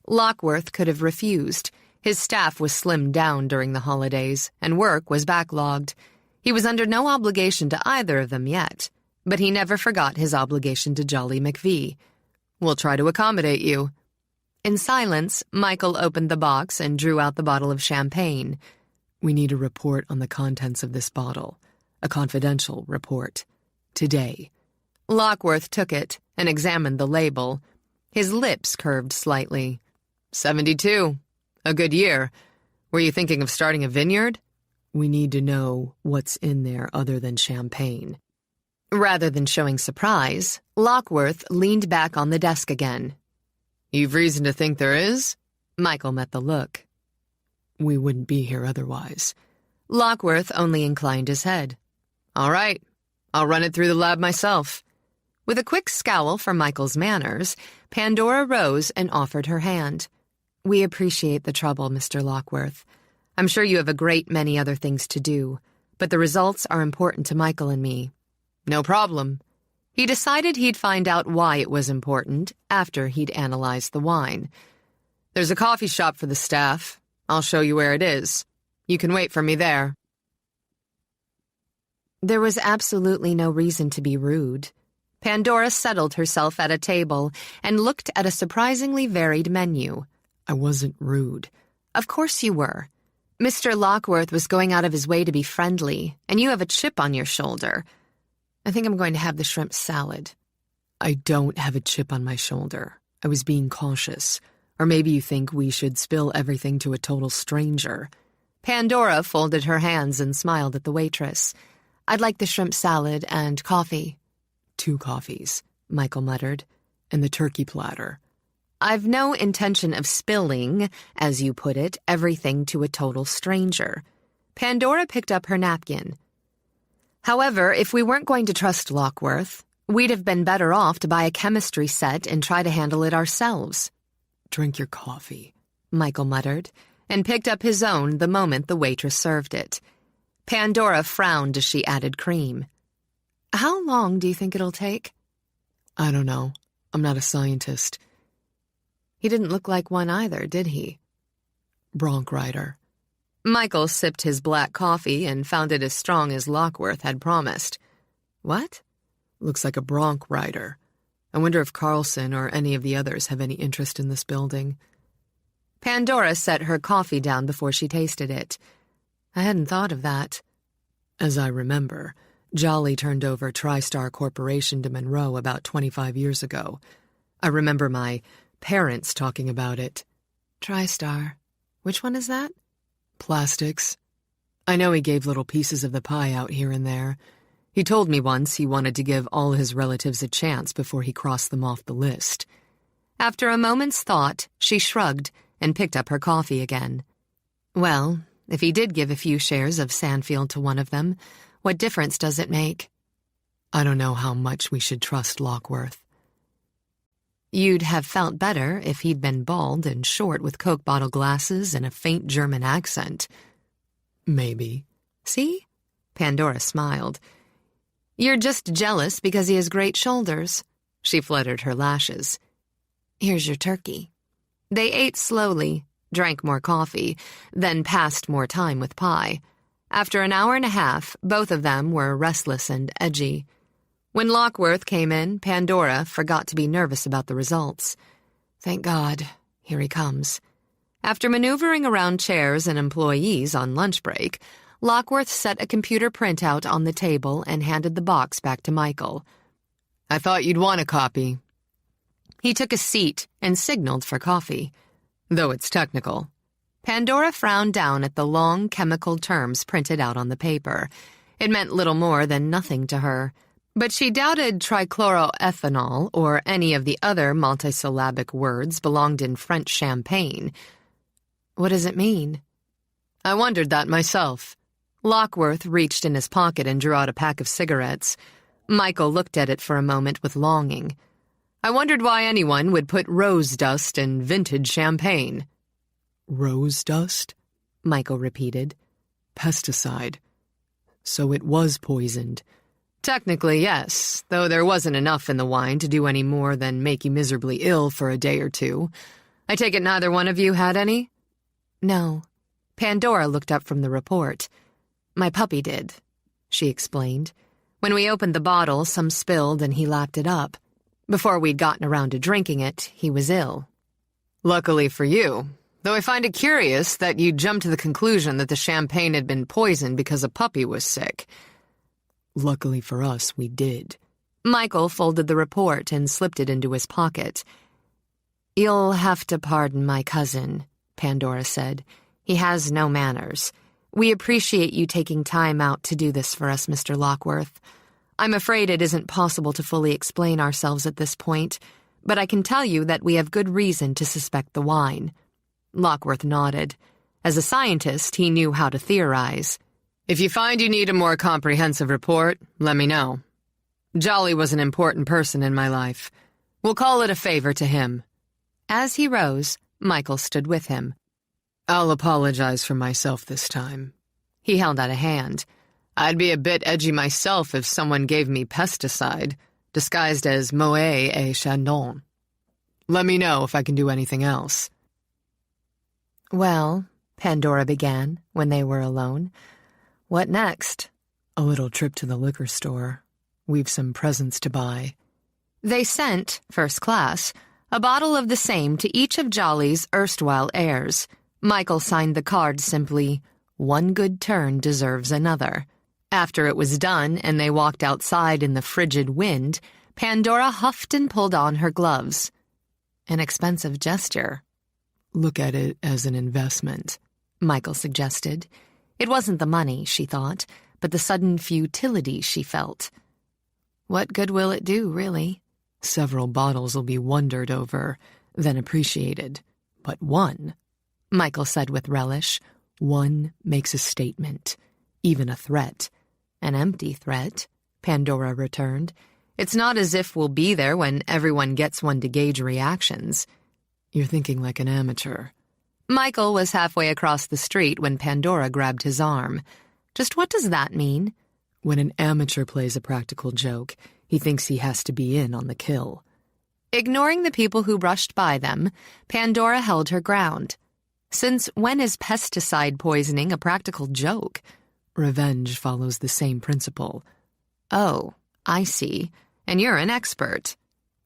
Lockworth could have refused. His staff was slimmed down during the holidays, and work was backlogged. He was under no obligation to either of them yet, but he never forgot his obligation to Jolly McVee. We'll try to accommodate you. In silence, Michael opened the box and drew out the bottle of champagne. We need a report on the contents of this bottle. A confidential report. Today. Lockworth took it and examined the label. His lips curved slightly. 72. A good year. Were you thinking of starting a vineyard? We need to know what's in there other than champagne. Rather than showing surprise, Lockworth leaned back on the desk again. You've reason to think there is? Michael met the look. We wouldn't be here otherwise. Lockworth only inclined his head. All right. I'll run it through the lab myself. With a quick scowl for Michael's manners, Pandora rose and offered her hand. We appreciate the trouble, Mr. Lockworth. I'm sure you have a great many other things to do, but the results are important to Michael and me. No problem. He decided he'd find out why it was important after he'd analyzed the wine. There's a coffee shop for the staff. I'll show you where it is. You can wait for me there." There was absolutely no reason to be rude. Pandora settled herself at a table and looked at a surprisingly varied menu. I wasn't rude. Of course you were. Mr. Lockworth was going out of his way to be friendly, and you have a chip on your shoulder. I think I'm going to have the shrimp salad. I don't have a chip on my shoulder. I was being cautious. Or maybe you think we should spill everything to a total stranger. Pandora folded her hands and smiled at the waitress. I'd like the shrimp salad and coffee. 2 coffees, Michael muttered, and the turkey platter. I've no intention of spilling, as you put it, everything to a total stranger. Pandora picked up her napkin. However, if we weren't going to trust Lockworth, we'd have been better off to buy a chemistry set and try to handle it ourselves. Drink your coffee, Michael muttered, and picked up his own the moment the waitress served it. Pandora frowned as she added cream. How long do you think it'll take? I don't know. I'm not a scientist. He didn't look like one either, did he? Bronc rider. Michael sipped his black coffee and found it as strong as Lockworth had promised. What? Looks like a bronc rider. I wonder if Carlson or any of the others have any interest in this building. Pandora set her coffee down before she tasted it. I hadn't thought of that. As I remember, Jolly turned over TriStar Corporation to Monroe about 25 years ago. I remember my parents talking about it. TriStar. Which one is that? Plastics. I know he gave little pieces of the pie out here and there. He told me once he wanted to give all his relatives a chance before he crossed them off the list. After a moment's thought, she shrugged and picked up her coffee again. Well, if he did give a few shares of Sandfield to one of them, what difference does it make? I don't know how much we should trust Lockworth. You'd have felt better if he'd been bald and short with Coke bottle glasses and a faint German accent. Maybe. See? Pandora smiled. You're just jealous because he has great shoulders. She fluttered her lashes. Here's your turkey. They ate slowly, drank more coffee, then passed more time with pie. After an hour and a half, both of them were restless and edgy. When Lockworth came in, Pandora forgot to be nervous about the results. Thank God, here he comes. After maneuvering around chairs and employees on lunch break, Lockworth set a computer printout on the table and handed the box back to Michael. I thought you'd want a copy. He took a seat and signaled for coffee. Though it's technical. Pandora frowned down at the long chemical terms printed out on the paper. It meant little more than nothing to her. But she doubted trichloroethanol or any of the other multisyllabic words belonged in French champagne. What does it mean? I wondered that myself. Lockworth reached in his pocket and drew out a pack of cigarettes. Michael looked at it for a moment with longing. I wondered why anyone would put rose dust in vintage champagne. Rose dust? Michael repeated. Pesticide. So it was poisoned. Technically, yes, though there wasn't enough in the wine to do any more than make you miserably ill for a day or two. I take it neither one of you had any? No. Pandora looked up from the report. My puppy did, she explained. When we opened the bottle, some spilled and he lapped it up. Before we'd gotten around to drinking it, he was ill. Luckily for you, though I find it curious that you jumped to the conclusion that the champagne had been poisoned because a puppy was sick. Luckily for us, we did. Michael folded the report and slipped it into his pocket. You'll have to pardon my cousin, Pandora said. He has no manners. We appreciate you taking time out to do this for us, Mr. Lockworth. I'm afraid it isn't possible to fully explain ourselves at this point, but I can tell you that we have good reason to suspect the wine. Lockworth nodded. As a scientist, he knew how to theorize. If you find you need a more comprehensive report, let me know. Jolly was an important person in my life. We'll call it a favor to him. As he rose, Michael stood with him. I'll apologize for myself this time. He held out a hand. I'd be a bit edgy myself if someone gave me pesticide, disguised as Moet et Chandon. Let me know if I can do anything else. Well, Pandora began when they were alone. "What next?" "A little trip to the liquor store. We've some presents to buy." They sent, first class, a bottle of the same to each of Jolly's erstwhile heirs. Michael signed the card simply, "One good turn deserves another." After it was done and they walked outside in the frigid wind, Pandora huffed and pulled on her gloves. An expensive gesture. "Look at it as an investment," Michael suggested. It wasn't the money, she thought, but the sudden futility she felt. What good will it do, really? "Several bottles will be wondered over, then appreciated. But one," Michael said with relish, "one makes a statement, even a threat." "An empty threat," Pandora returned. "It's not as if we'll be there when everyone gets one to gauge reactions." "You're thinking like an amateur." Michael was halfway across the street when Pandora grabbed his arm. "Just what does that mean?" "When an amateur plays a practical joke, he thinks he has to be in on the kill." Ignoring the people who brushed by them, Pandora held her ground. Since when is pesticide poisoning a practical joke? "Revenge follows the same principle." "Oh, I see. And you're an expert."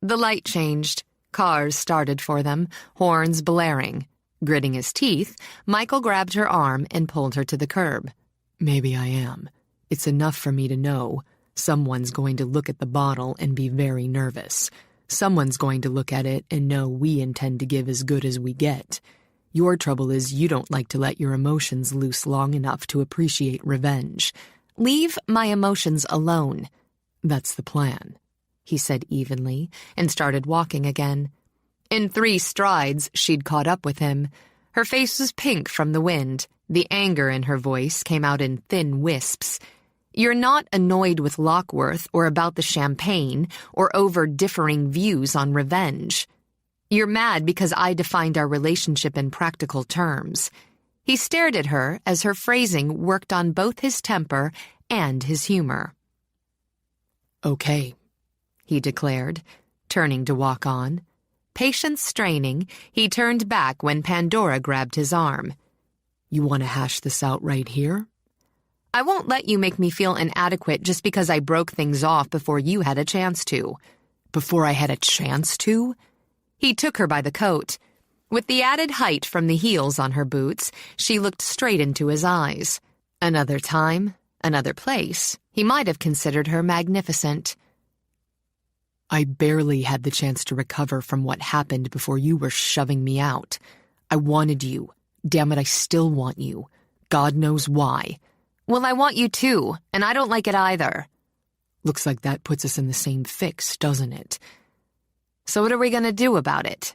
The light changed. Cars started for them, horns blaring. Gritting his teeth, Michael grabbed her arm and pulled her to the curb. "Maybe I am. It's enough for me to know. Someone's going to look at the bottle and be very nervous. Someone's going to look at it and know we intend to give as good as we get. Your trouble is you don't like to let your emotions loose long enough to appreciate revenge." "Leave my emotions alone." "That's the plan," he said evenly, and started walking again. In 3 strides, she'd caught up with him. Her face was pink from the wind. The anger in her voice came out in thin wisps. "You're not annoyed with Lockworth or about the champagne or over differing views on revenge. You're mad because I defined our relationship in practical terms." He stared at her as her phrasing worked on both his temper and his humor. "Okay," he declared, turning to walk on. Patience straining, he turned back when Pandora grabbed his arm. "You want to hash this out right here?" "I won't let you make me feel inadequate just because I broke things off before you had a chance to." "Before I had a chance to?" He took her by the coat. With the added height from the heels on her boots, she looked straight into his eyes. Another time, another place, he might have considered her magnificent. "I barely had the chance to recover from what happened before you were shoving me out. I wanted you. Damn it, I still want you. God knows why." "Well, I want you too, and I don't like it either." "Looks like that puts us in the same fix, doesn't it?" "So what are we going to do about it?"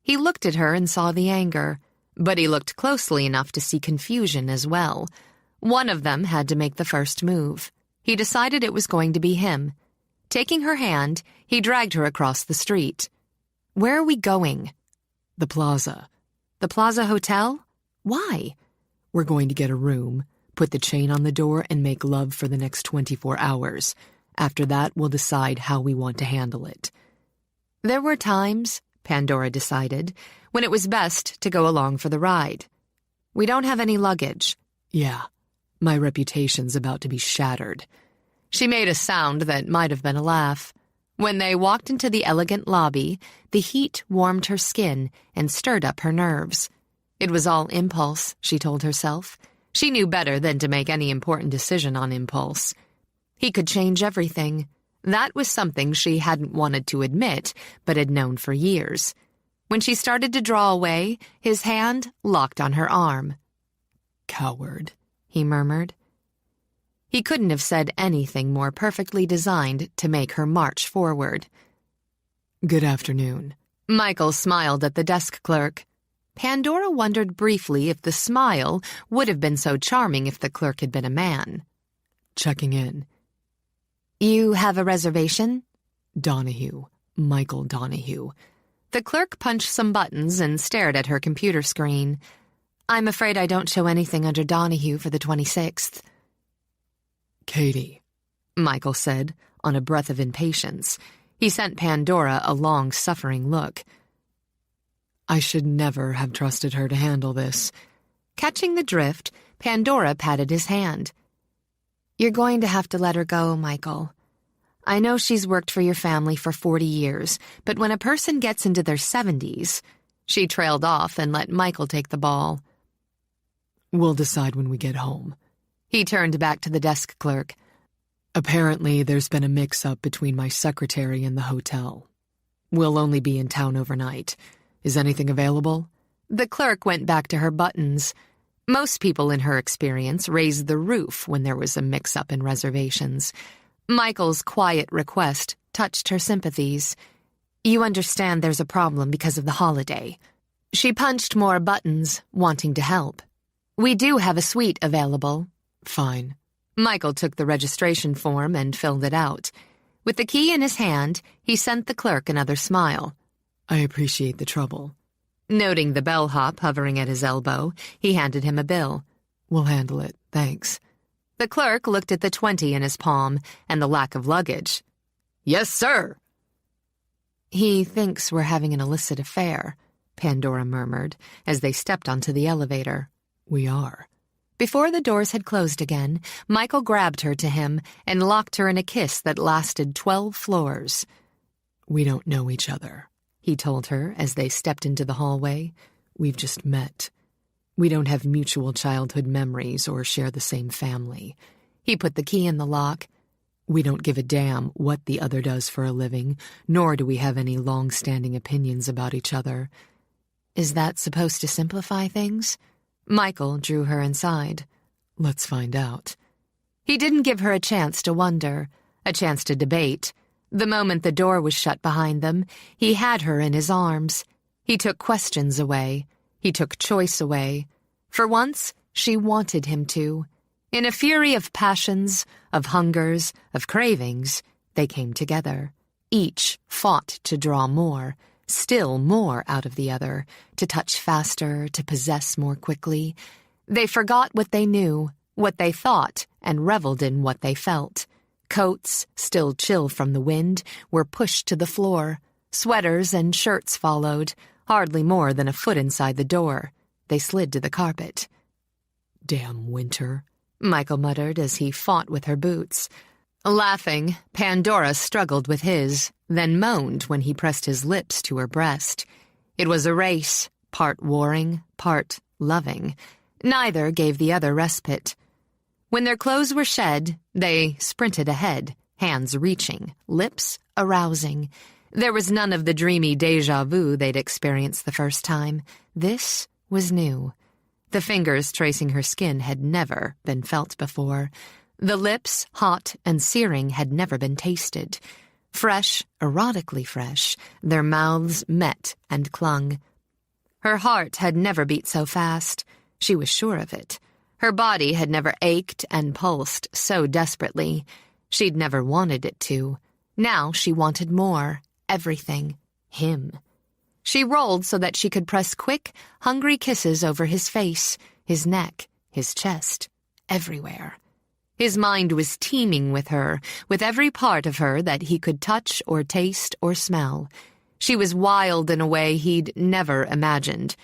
He looked at her and saw the anger, but he looked closely enough to see confusion as well. One of them had to make the first move. He decided it was going to be him. Taking her hand, he dragged her across the street. "Where are we going?" "The plaza." "The Plaza Hotel? Why?" "We're going to get a room, put the chain on the door, and make love for the next 24 hours. After that, we'll decide how we want to handle it." There were times, Pandora decided, when it was best to go along for the ride. "We don't have any luggage." "Yeah, my reputation's about to be shattered." She made a sound that might have been a laugh. When they walked into the elegant lobby, the heat warmed her skin and stirred up her nerves. It was all impulse, she told herself. She knew better than to make any important decision on impulse. He could change everything. That was something she hadn't wanted to admit, but had known for years. When she started to draw away, his hand locked on her arm. "Coward," he murmured. He couldn't have said anything more perfectly designed to make her march forward. "Good afternoon." Michael smiled at the desk clerk. Pandora wondered briefly if the smile would have been so charming if the clerk had been a man. "Checking in." "You have a reservation?" "Donahue. Michael Donahue." The clerk punched some buttons and stared at her computer screen. "I'm afraid I don't show anything under Donahue for the 26th. "Katie," Michael said, on a breath of impatience. He sent Pandora a long, suffering look. "I should never have trusted her to handle this." Catching the drift, Pandora patted his hand. "You're going to have to let her go, Michael. I know she's worked for your family for 40 years, but when a person gets into their 70s... She trailed off and let Michael take the ball. "We'll decide when we get home." He turned back to the desk clerk. "Apparently, there's been a mix-up between my secretary and the hotel. We'll only be in town overnight. Is anything available?" The clerk went back to her buttons. Most people in her experience raised the roof when there was a mix-up in reservations. Michael's quiet request touched her sympathies. "You understand there's a problem because of the holiday." She punched more buttons, wanting to help. "We do have a suite available." "Fine." Michael took the registration form and filled it out. With the key in his hand, he sent the clerk another smile. "I appreciate the trouble." Noting the bellhop hovering at his elbow, he handed him a bill. "We'll handle it, thanks." The clerk looked at the 20 in his palm and the lack of luggage. "Yes, sir." "He thinks we're having an illicit affair," Pandora murmured as they stepped onto the elevator. "We are." Before the doors had closed again, Michael grabbed her to him and locked her in a kiss that lasted 12 floors. "We don't know each other," he told her as they stepped into the hallway. "We've just met. We don't have mutual childhood memories or share the same family." He put the key in the lock. "We don't give a damn what the other does for a living, nor do we have any long-standing opinions about each other." "Is that supposed to simplify things?" Michael drew her inside. "Let's find out." He didn't give her a chance to wonder, a chance to debate. The moment the door was shut behind them, he had her in his arms. He took questions away. He took choice away. For once, she wanted him to. In a fury of passions, of hungers, of cravings, they came together. Each fought to draw more, still more out of the other, to touch faster, to possess more quickly. They forgot what they knew, what they thought, and reveled in what they felt. Coats, still chill from the wind, were pushed to the floor. Sweaters and shirts followed, hardly more than a foot inside the door. They slid to the carpet. "Damn winter," Michael muttered as he fought with her boots. Laughing, Pandora struggled with his, then moaned when he pressed his lips to her breast. It was a race, part warring, part loving. Neither gave the other respite. When their clothes were shed, they sprinted ahead, hands reaching, lips arousing. There was none of the dreamy déjà vu they'd experienced the first time. This was new. The fingers tracing her skin had never been felt before. The lips, hot and searing, had never been tasted. Fresh, erotically fresh, their mouths met and clung. Her heart had never beat so fast. She was sure of it. Her body had never ached and pulsed so desperately. She'd never wanted it to. Now she wanted more. Everything. Him. She rolled so that she could press quick, hungry kisses over his face, his neck, his chest, everywhere. His mind was teeming with her, with every part of her that he could touch or taste or smell. She was wild in a way he'd never imagined.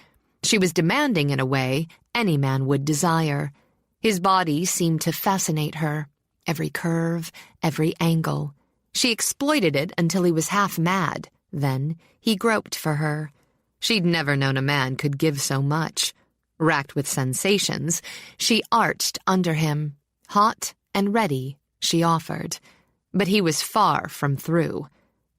She was demanding in a way any man would desire. His body seemed to fascinate her, every curve, every angle. She exploited it until he was half mad. Then he groped for her. She'd never known a man could give so much. Racked with sensations, she arched under him. Hot and ready, she offered. But he was far from through.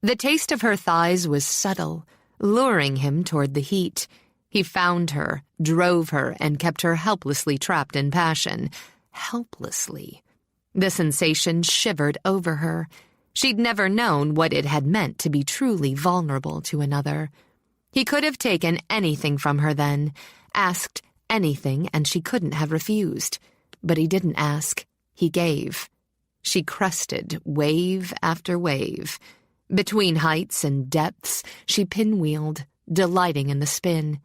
The taste of her thighs was subtle, luring him toward the heat. He found her, drove her, and kept her helplessly trapped in passion. Helplessly. The sensation shivered over her. She'd never known what it had meant to be truly vulnerable to another. He could have taken anything from her then, asked anything, and she couldn't have refused. But he didn't ask. He gave. She crested wave after wave. Between heights and depths, she pinwheeled, delighting in the spin.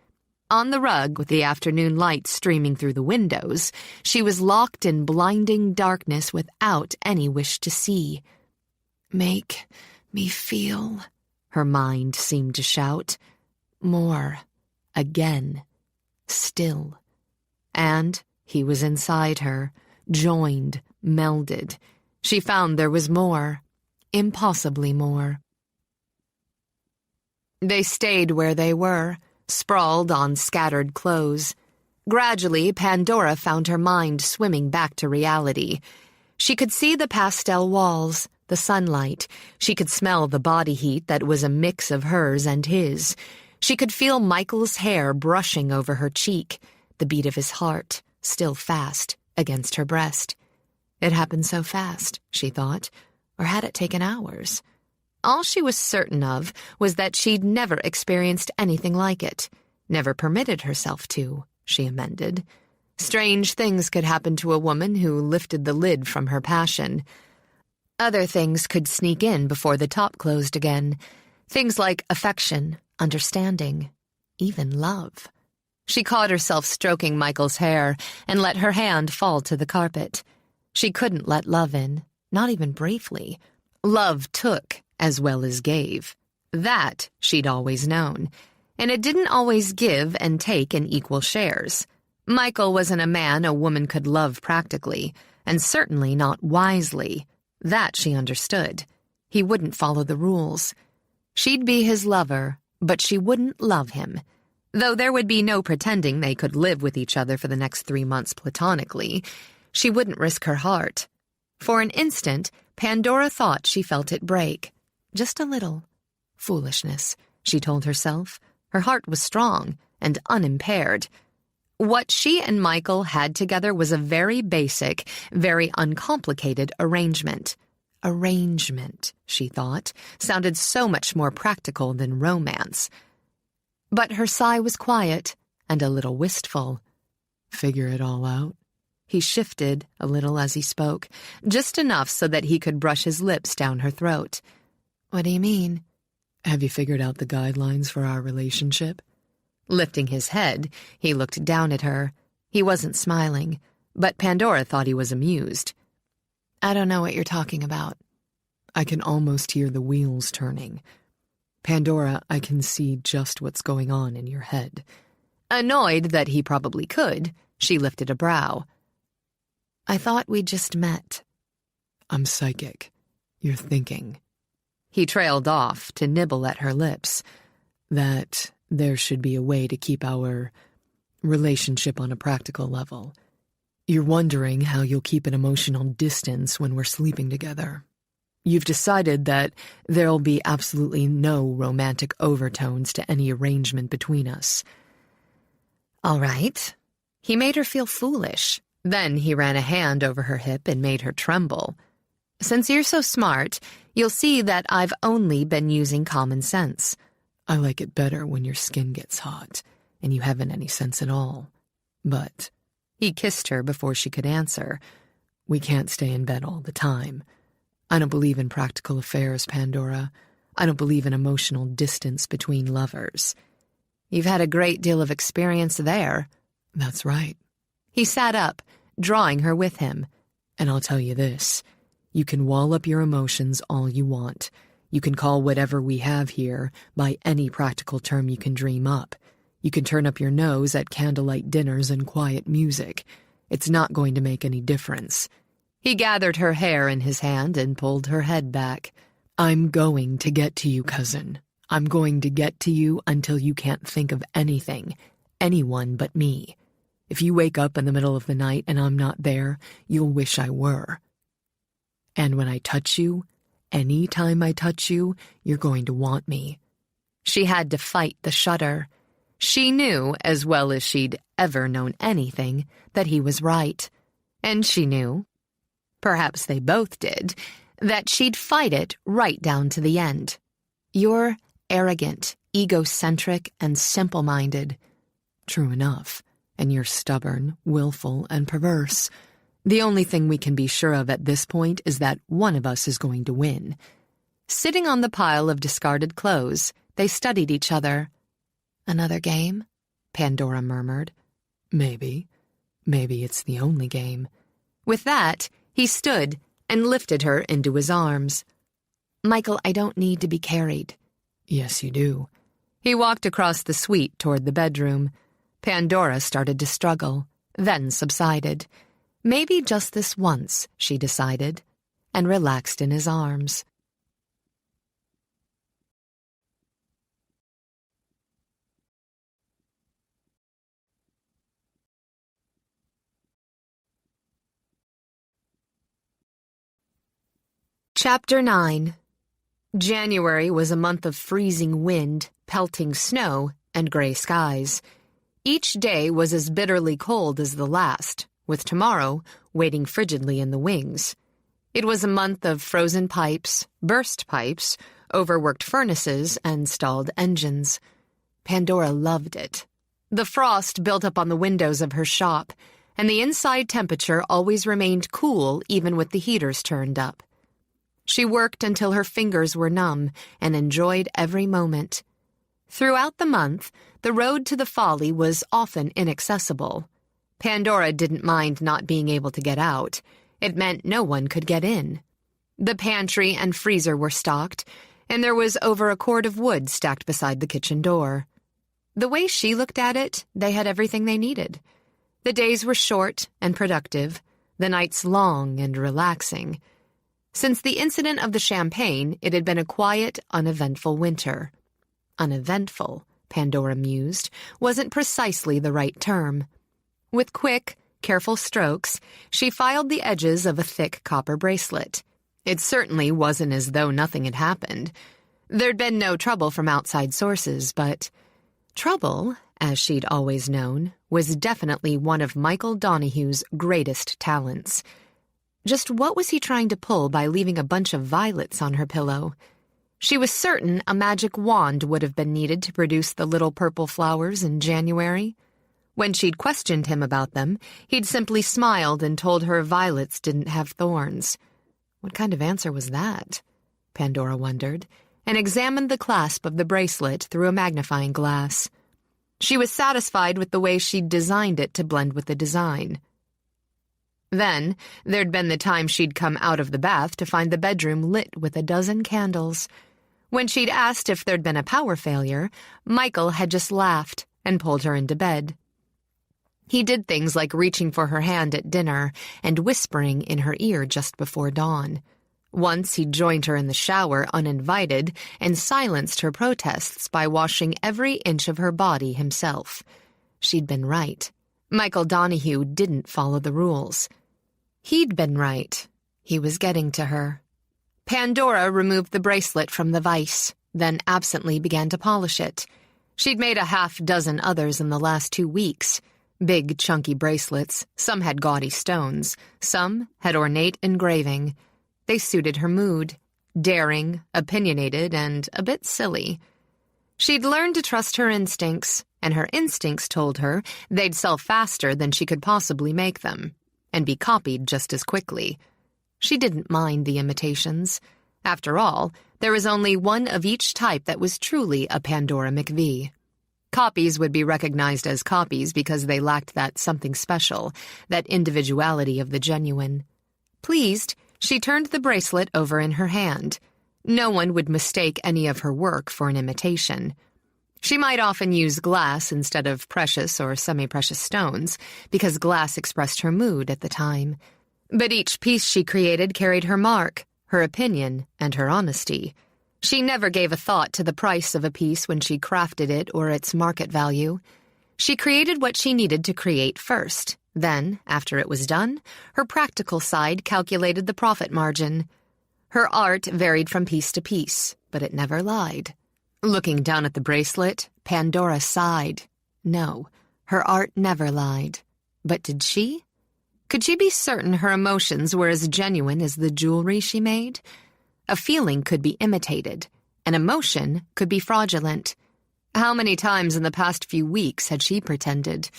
On the rug, with the afternoon light streaming through the windows, she was locked in blinding darkness without any wish to see. "Make me feel," her mind seemed to shout. More. Again. Still. And he was inside her, joined, melded. She found there was more, impossibly more. They stayed where they were, sprawled on scattered clothes. Gradually, Pandora found her mind swimming back to reality. She could see the pastel walls, the sunlight. She could smell the body heat that was a mix of hers and his. She could feel Michael's hair brushing over her cheek, the beat of his heart, still fast, against her breast. It happened so fast, she thought, or had it taken hours? All she was certain of was that she'd never experienced anything like it, never permitted herself to, she amended. Strange things could happen to a woman who lifted the lid from her passion. Other things could sneak in before the top closed again. Things like affection, understanding, even love. She caught herself stroking Michael's hair and let her hand fall to the carpet. She couldn't let love in, not even briefly. Love took as well as gave. That she'd always known. And it didn't always give and take in equal shares. Michael wasn't a man a woman could love practically, and certainly not wisely. That she understood. He wouldn't follow the rules. She'd be his lover, but she wouldn't love him. Though there would be no pretending they could live with each other for the next 3 months platonically, she wouldn't risk her heart. For an instant, Pandora thought she felt it break. Just a little. Foolishness, she told herself. Her heart was strong and unimpaired. What she and Michael had together was a very basic, very uncomplicated arrangement. Arrangement, she thought, sounded so much more practical than romance. But her sigh was quiet and a little wistful. Figure it all out? He shifted a little as he spoke, just enough so that he could brush his lips down her throat. What do you mean? Have you figured out the guidelines for our relationship? Lifting his head, he looked down at her. He wasn't smiling, but Pandora thought he was amused. I don't know what you're talking about. I can almost hear the wheels turning. Pandora, I can see just what's going on in your head. Annoyed that he probably could, she lifted a brow. I thought we'd just met. I'm psychic. You're thinking. He trailed off to nibble at her lips. That there should be a way to keep our relationship on a practical level. You're wondering how you'll keep an emotional distance when we're sleeping together. You've decided that there'll be absolutely no romantic overtones to any arrangement between us. All right. He made her feel foolish. Then he ran a hand over her hip and made her tremble. Since you're so smart, you'll see that I've only been using common sense. I like it better when your skin gets hot and you haven't any sense at all. But he kissed her before she could answer. We can't stay in bed all the time. I don't believe in practical affairs, Pandora. I don't believe in emotional distance between lovers. You've had a great deal of experience there. That's right. He sat up, drawing her with him. And I'll tell you this. You can wall up your emotions all you want. You can call whatever we have here by any practical term you can dream up. You can turn up your nose at candlelight dinners and quiet music. It's not going to make any difference. He gathered her hair in his hand and pulled her head back. I'm going to get to you, cousin. I'm going to get to you until you can't think of anything, anyone but me. If you wake up in the middle of the night and I'm not there, you'll wish I were. And when I touch you, any time I touch you, you're going to want me. She had to fight the shudder. She knew, as well as she'd ever known anything, that he was right. And she knew, perhaps they both did, that she'd fight it right down to the end. You're arrogant, egocentric, and simple-minded. True enough. And you're stubborn, willful, and perverse. The only thing we can be sure of at this point is that one of us is going to win. Sitting on the pile of discarded clothes, they studied each other. Another game? Pandora murmured. Maybe. Maybe it's the only game. With that, he stood and lifted her into his arms. Michael, I don't need to be carried. Yes, you do. He walked across the suite toward the bedroom. Pandora started to struggle. then subsided. Maybe just this once, she decided, and relaxed in his arms. Chapter 9. January was a month of freezing wind, pelting snow, and gray skies. Each day was as bitterly cold as the last, with tomorrow waiting frigidly in the wings. It was a month of frozen pipes, burst pipes, overworked furnaces, and stalled engines. Pandora loved it. The frost built up on the windows of her shop, and the inside temperature always remained cool even with the heaters turned up. She worked until her fingers were numb and enjoyed every moment. Throughout the month, the road to the folly was often inaccessible. Pandora didn't mind not being able to get out. It meant no one could get in. The pantry and freezer were stocked, and there was over a cord of wood stacked beside the kitchen door. The way she looked at it, they had everything they needed. The days were short and productive, the nights long and relaxing. Since the incident of the champagne, it had been a quiet, uneventful winter. Uneventful, Pandora mused, wasn't precisely the right term. With quick, careful strokes, she filed the edges of a thick copper bracelet. It certainly wasn't as though nothing had happened. There'd been no trouble from outside sources, but trouble, as she'd always known, was definitely one of Michael Donahue's greatest talents. Just what was he trying to pull by leaving a bunch of violets on her pillow? She was certain a magic wand would have been needed to produce the little purple flowers in January. When she'd questioned him about them, he'd simply smiled and told her violets didn't have thorns. What kind of answer was that? Pandora wondered, and examined the clasp of the bracelet through a magnifying glass. She was satisfied with the way she'd designed it to blend with the design. Then, there'd been the time she'd come out of the bath to find the bedroom lit with a dozen candles. When she'd asked if there'd been a power failure, Michael had just laughed and pulled her into bed. He did things like reaching for her hand at dinner and whispering in her ear just before dawn. Once he'd joined her in the shower uninvited and silenced her protests by washing every inch of her body himself. She'd been right. Michael Donahue didn't follow the rules. He'd been right. He was getting to her. Pandora removed the bracelet from the vise, then absently began to polish it. She'd made a half-dozen others in the last 2 weeks. Big, chunky bracelets. Some had gaudy stones. Some had ornate engraving. They suited her mood. Daring, opinionated, and a bit silly. She'd learned to trust her instincts, and her instincts told her they'd sell faster than she could possibly make them, and be copied just as quickly. She didn't mind the imitations. After all, there was only one of each type that was truly a Pandora McVie. Copies would be recognized as copies because they lacked that something special, that individuality of the genuine. Pleased, she turned the bracelet over in her hand. No one would mistake any of her work for an imitation. She might often use glass instead of precious or semi-precious stones, because glass expressed her mood at the time. But each piece she created carried her mark, her opinion, and her honesty. She never gave a thought to the price of a piece when she crafted it or its market value. She created what she needed to create first. Then, after it was done, her practical side calculated the profit margin. Her art varied from piece to piece, but it never lied. Looking down at the bracelet, Pandora sighed. No, her art never lied. But did she? Could she be certain her emotions were as genuine as the jewelry she made? A feeling could be imitated. An emotion could be fraudulent. How many times in the past few weeks had she pretended?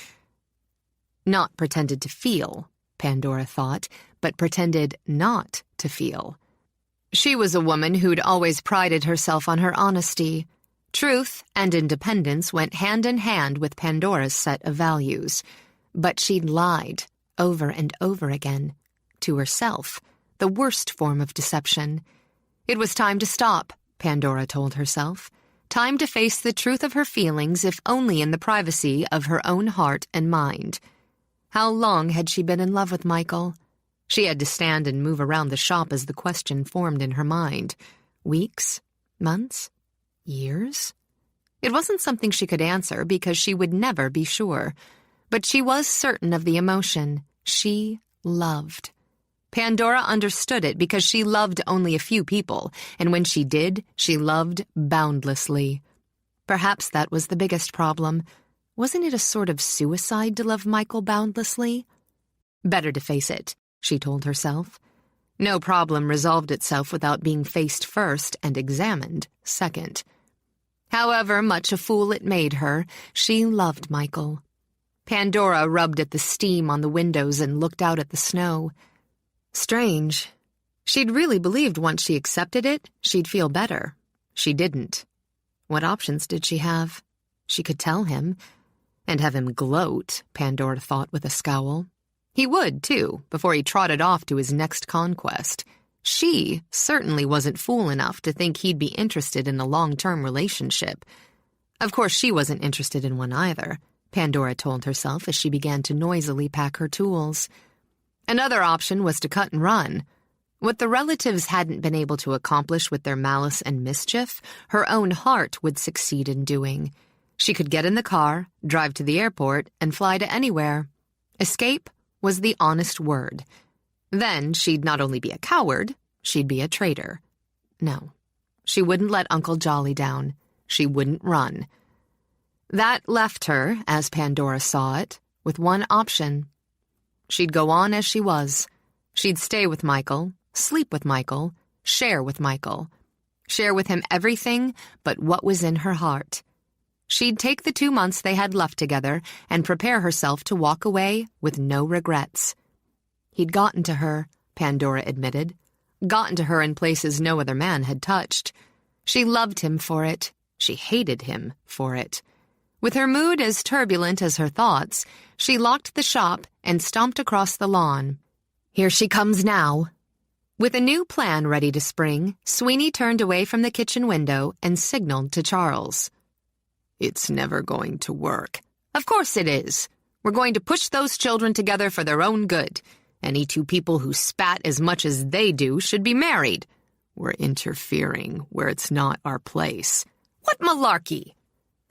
Not pretended to feel, Pandora thought, but pretended not to feel. She was a woman who'd always prided herself on her honesty. Truth and independence went hand in hand with Pandora's set of values. But she'd lied, over and over again, to herself, the worst form of deception. It was time to stop, Pandora told herself. Time to face the truth of her feelings, if only in the privacy of her own heart and mind. How long had she been in love with Michael? She had to stand and move around the shop as the question formed in her mind. Weeks? Months? Years? It wasn't something she could answer because she would never be sure. But she was certain of the emotion. She loved. Pandora understood it because she loved only a few people, and when she did, she loved boundlessly. Perhaps that was the biggest problem. Wasn't it a sort of suicide to love Michael boundlessly? Better to face it, she told herself. No problem resolved itself without being faced first and examined second. However much a fool it made her, she loved Michael. Pandora rubbed at the steam on the windows and looked out at the snow. Strange. She'd really believed once she accepted it, she'd feel better. She didn't. What options did she have? She could tell him, and have him gloat, Pandora thought with a scowl. He would, too, before he trotted off to his next conquest. She certainly wasn't fool enough to think he'd be interested in a long-term relationship. Of course, she wasn't interested in one either, Pandora told herself as she began to noisily pack her tools. Another option was to cut and run. What the relatives hadn't been able to accomplish with their malice and mischief, her own heart would succeed in doing. She could get in the car, drive to the airport, and fly to anywhere. Escape was the honest word. Then she'd not only be a coward, she'd be a traitor. No, she wouldn't let Uncle Jolly down. She wouldn't run. That left her, as Pandora saw it, with one option. She'd go on as she was. She'd stay with Michael, sleep with Michael, share with Michael. Share with him everything but what was in her heart. She'd take the 2 months they had left together and prepare herself to walk away with no regrets. He'd gotten to her, Pandora admitted. Gotten to her in places no other man had touched. She loved him for it. She hated him for it. With her mood as turbulent as her thoughts, she locked the shop and stomped across the lawn. Here she comes now. With a new plan ready to spring, Sweeney turned away from the kitchen window and signaled to Charles. It's never going to work. Of course it is. We're going to push those children together for their own good. Any two people who spat as much as they do should be married. We're interfering where it's not our place. What malarkey?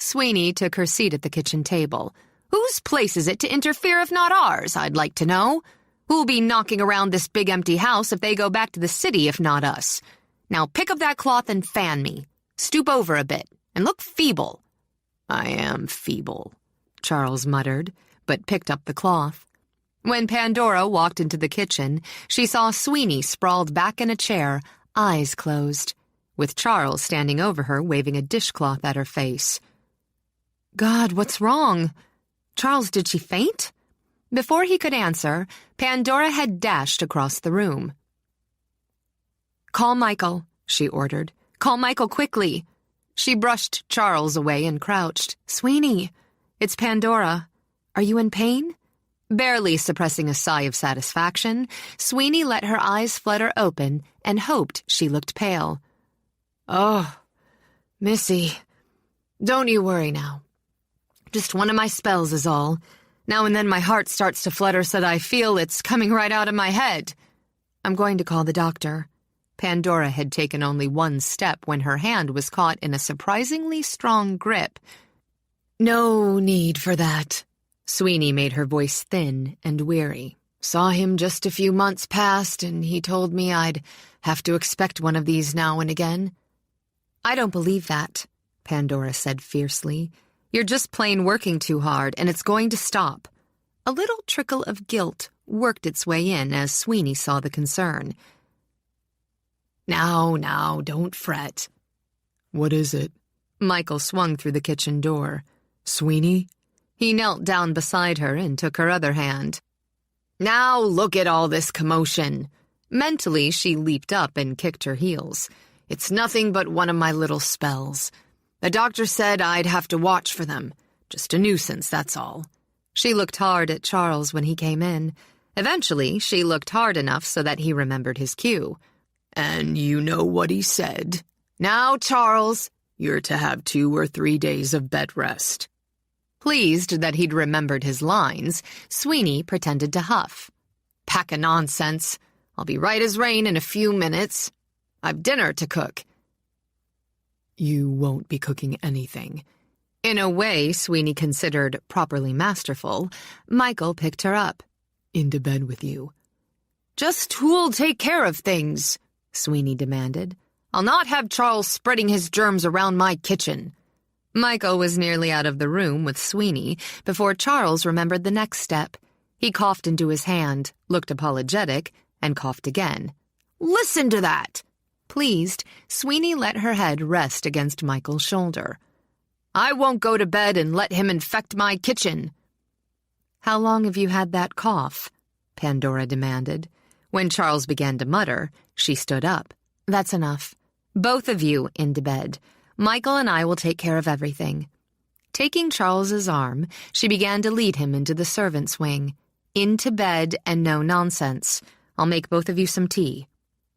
Sweeney took her seat at the kitchen table. Whose place is it to interfere if not ours, I'd like to know? Who'll be knocking around this big empty house if they go back to the city if not us? Now pick up that cloth and fan me. Stoop over a bit and look feeble. I am feeble, Charles muttered, but picked up the cloth. When Pandora walked into the kitchen, she saw Sweeney sprawled back in a chair, eyes closed, with Charles standing over her waving a dishcloth at her face. God, what's wrong? Charles, did she faint? Before he could answer, Pandora had dashed across the room. Call Michael, she ordered. Call Michael quickly. She brushed Charles away and crouched. Sweeney, it's Pandora. Are you in pain? Barely suppressing a sigh of satisfaction, Sweeney let her eyes flutter open and hoped she looked pale. Oh, Missy, don't you worry now. Just one of my spells is all. Now and then my heart starts to flutter so that I feel it's coming right out of my head. I'm going to call the doctor. Pandora had taken only one step when her hand was caught in a surprisingly strong grip. No need for that. Sweeney made her voice thin and weary. Saw him just a few months past, and he told me I'd have to expect one of these now and again. I don't believe that, Pandora said fiercely. You're just plain working too hard, and it's going to stop. A little trickle of guilt worked its way in as Sweeney saw the concern. Now, don't fret. What is it? Michael swung through the kitchen door. Sweeney? He knelt down beside her and took her other hand. Now look at all this commotion. Mentally, she leaped up and kicked her heels. It's nothing but one of my little spells. The doctor said I'd have to watch for them. Just a nuisance, that's all. She looked hard at Charles when he came in. Eventually, she looked hard enough so that he remembered his cue. And you know what he said. Now, Charles, you're to have 2 or 3 days of bed rest. Pleased that he'd remembered his lines, Sweeney pretended to huff. "Pack of nonsense. I'll be right as rain in a few minutes. I've dinner to cook." You won't be cooking anything. In a way Sweeney considered properly masterful, Michael picked her up. Into bed with you. "Just who'll take care of things?" Sweeney demanded. "I'll not have Charles spreading his germs around my kitchen." Michael was nearly out of the room with Sweeney before Charles remembered the next step. He coughed into his hand, looked apologetic, and coughed again. "Listen to that!" Pleased, Sweeney let her head rest against Michael's shoulder. "I won't go to bed and let him infect my kitchen." "How long have you had that cough?" Pandora demanded. When Charles began to mutter, she stood up. "That's enough. Both of you into bed. Michael and I will take care of everything." Taking Charles's arm, she began to lead him into the servants' wing. "Into bed and no nonsense. I'll make both of you some tea.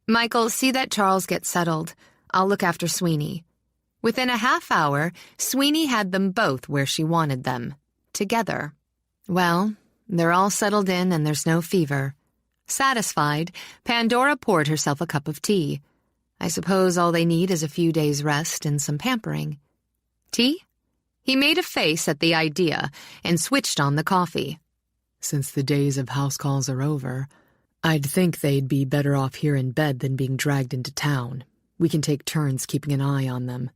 Michael, see that Charles gets settled. I'll look after Sweeney." Within a half hour, Sweeney had them both where she wanted them. Together. Well, they're all settled in and there's no fever. Satisfied, Pandora poured herself a cup of tea. I suppose all they need is a few days' rest and some pampering. "Tea?" He made a face at the idea and switched on the coffee. Since the days of house calls are over, I'd think they'd be better off here in bed than being dragged into town. We can take turns keeping an eye on them.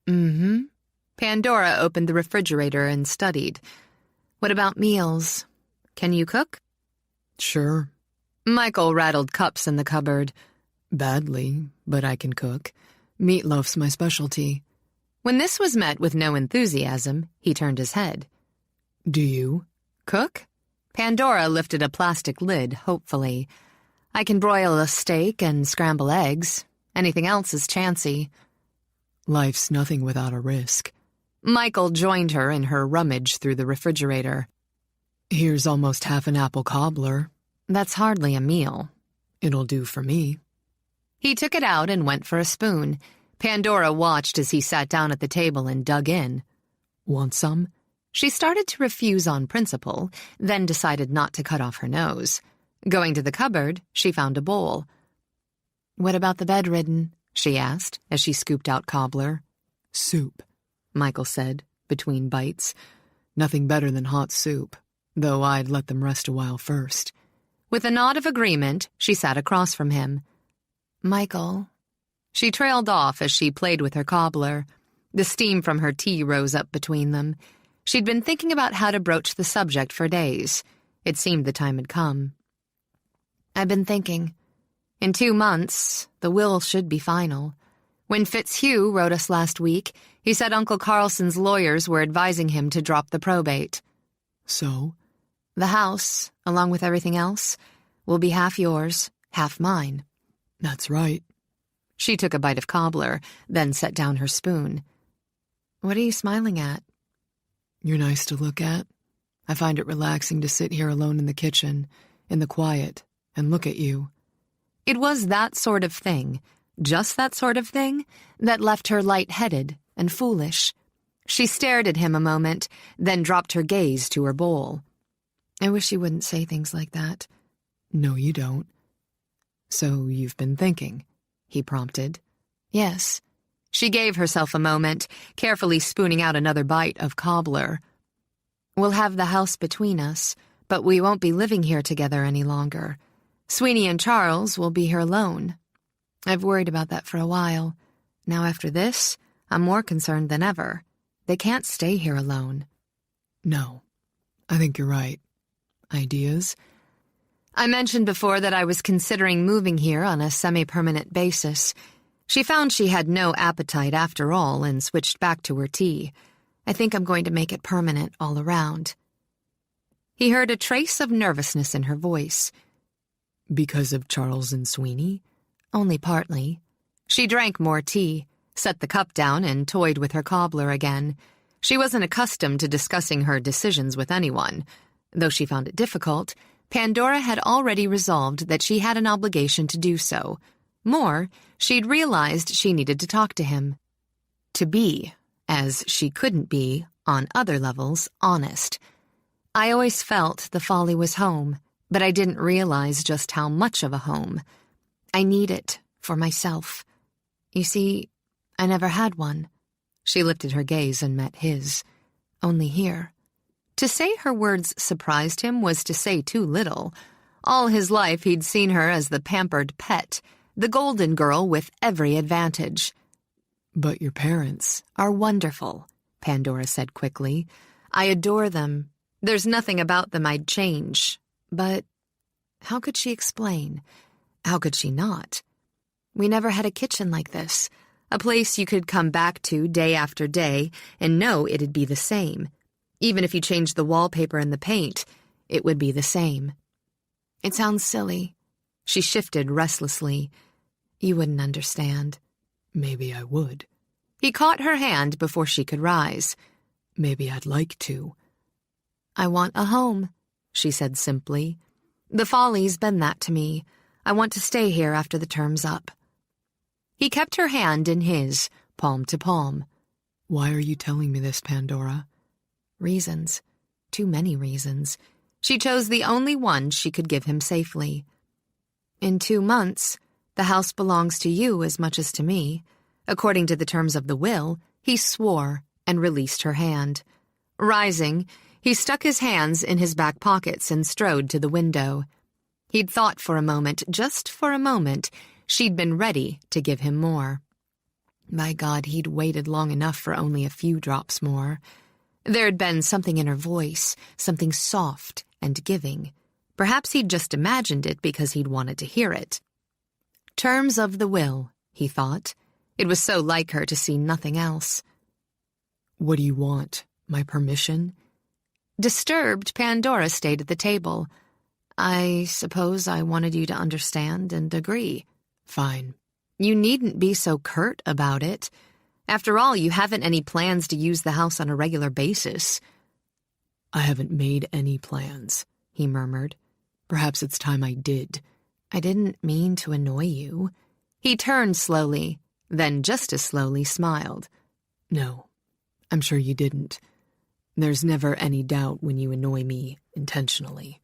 Mm-hmm. Pandora opened the refrigerator and studied. "What about meals? Can you cook?" Sure. Michael rattled cups in the cupboard. Badly, but I can cook. Meatloaf's my specialty. When this was met with no enthusiasm, he turned his head. Do you? Cook? Pandora lifted a plastic lid hopefully. "I can broil a steak and scramble eggs. Anything else is chancy." Life's nothing without a risk. Michael joined her in her rummage through the refrigerator. Here's almost half an apple cobbler. That's hardly a meal. It'll do for me. He took it out and went for a spoon. Pandora watched as he sat down at the table and dug in. Want some? She started to refuse on principle, then decided not to cut off her nose. Going to the cupboard, she found a bowl. "What about the bedridden?" she asked as she scooped out cobbler. Soup, Michael said, between bites. Nothing better than hot soup, though I'd let them rest a while first. With a nod of agreement, she sat across from him. "Michael." She trailed off as she played with her cobbler. The steam from her tea rose up between them. She'd been thinking about how to broach the subject for days. It seemed the time had come. "I've been thinking. In 2 months, the will should be final. When Fitzhugh wrote us last week, he said Uncle Carlson's lawyers were advising him to drop the probate." So? "The house, along with everything else, will be half yours, half mine." That's right. She took a bite of cobbler, then set down her spoon. "What are you smiling at?" You're nice to look at. I find it relaxing to sit here alone in the kitchen, in the quiet, and look at you. It was that sort of thing, just that sort of thing, that left her light-headed and foolish. She stared at him a moment, then dropped her gaze to her bowl. "I wish you wouldn't say things like that." No, you don't. So you've been thinking, he prompted. "Yes." She gave herself a moment, carefully spooning out another bite of cobbler. "We'll have the house between us, but we won't be living here together any longer. Sweeney and Charles will be here alone. I've worried about that for a while. Now after this, I'm more concerned than ever. They can't stay here alone." No, I think you're right. Ideas? "I mentioned before that I was considering moving here on a semi-permanent basis." She found she had no appetite after all and switched back to her tea. "I think I'm going to make it permanent all around." He heard a trace of nervousness in her voice. Because of Charles and Sweeney? Only partly. She drank more tea, set the cup down, and toyed with her cobbler again. She wasn't accustomed to discussing her decisions with anyone. Though she found it difficult, Pandora had already resolved that she had an obligation to do so. More, she'd realized she needed to talk to him. To be, as she couldn't be, on other levels, honest. I always felt the folly was home, but I didn't realize just how much of a home. I need it for myself. You see, I never had one. She lifted her gaze and met his. Only here. To say her words surprised him was to say too little. All his life he'd seen her as the pampered pet, the golden girl with every advantage. But your parents are wonderful, Pandora said quickly. I adore them. There's nothing about them I'd change. But how could she explain? How could she not? We never had a kitchen like this, a place you could come back to day after day and know it'd be the same. Even if you changed the wallpaper and the paint, it would be the same. It sounds silly. She shifted restlessly. You wouldn't understand. Maybe I would. He caught her hand before she could rise. Maybe I'd like to. I want a home, she said simply. The Folly's been that to me. I want to stay here after the term's up. He kept her hand in his, palm to palm. Why are you telling me this, Pandora? Reasons. Too many reasons. She chose the only one she could give him safely. In 2 months, the house belongs to you as much as to me. According to the terms of the will, he swore and released her hand. Rising, he stuck his hands in his back pockets and strode to the window. He'd thought for a moment, just for a moment, she'd been ready to give him more. By God, he'd waited long enough for only a few drops more. There'd been something in her voice, something soft and giving. Perhaps he'd just imagined it because he'd wanted to hear it. Terms of the will, he thought. It was so like her to see nothing else. What do you want? My permission? Disturbed, Pandora stayed at the table. I suppose I wanted you to understand and agree. Fine. You needn't be so curt about it. After all, you haven't any plans to use the house on a regular basis. I haven't made any plans, he murmured. Perhaps it's time I did. I didn't mean to annoy you. He turned slowly, then just as slowly smiled. No, I'm sure you didn't. There's never any doubt when you annoy me intentionally.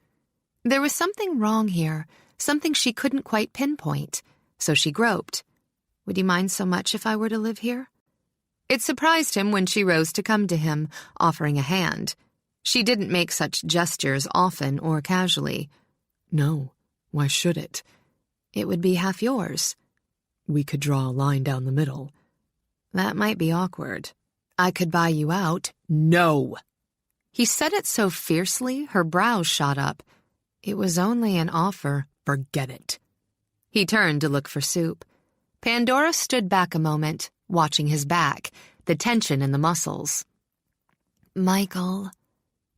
There was something wrong here, something she couldn't quite pinpoint, so she groped. Would you mind so much if I were to live here? It surprised him when she rose to come to him, offering a hand. She didn't make such gestures often or casually. No, why should it? It would be half yours. We could draw a line down the middle. That might be awkward. I could buy you out. No! He said it so fiercely, her brows shot up. It was only an offer. Forget it. He turned to look for soup. Pandora stood back a moment, watching his back, the tension in the muscles. Michael.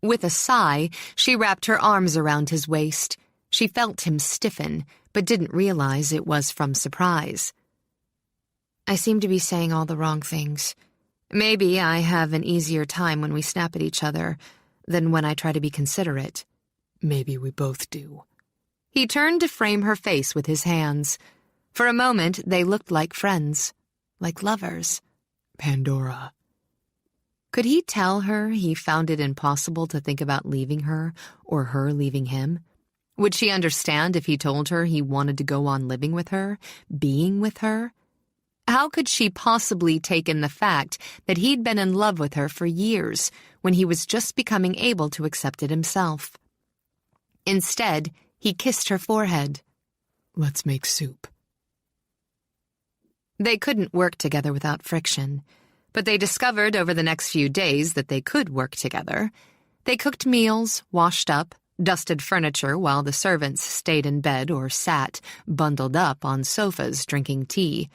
With a sigh, she wrapped her arms around his waist. She felt him stiffen, but didn't realize it was from surprise. I seem to be saying all the wrong things. Maybe I have an easier time when we snap at each other than when I try to be considerate. Maybe we both do. He turned to frame her face with his hands. For a moment, they looked like friends, like lovers. Pandora. Could he tell her he found it impossible to think about leaving her or her leaving him? Would she understand if he told her he wanted to go on living with her, being with her? How could she possibly take in the fact that he'd been in love with her for years when he was just becoming able to accept it himself? Instead, he kissed her forehead. Let's make soup. They couldn't work together without friction, but they discovered over the next few days that they could work together. They cooked meals, washed up, dusted furniture while the servants stayed in bed or sat, bundled up on sofas drinking tea.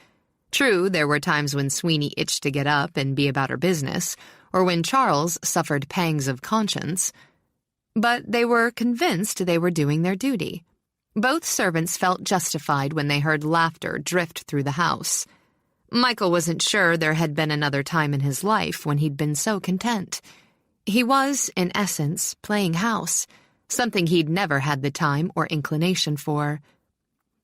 True, there were times when Sweeney itched to get up and be about her business, or when Charles suffered pangs of conscience. But they were convinced they were doing their duty. Both servants felt justified when they heard laughter drift through the house. Michael wasn't sure there had been another time in his life when he'd been so content. He was, in essence, playing house, something he'd never had the time or inclination for.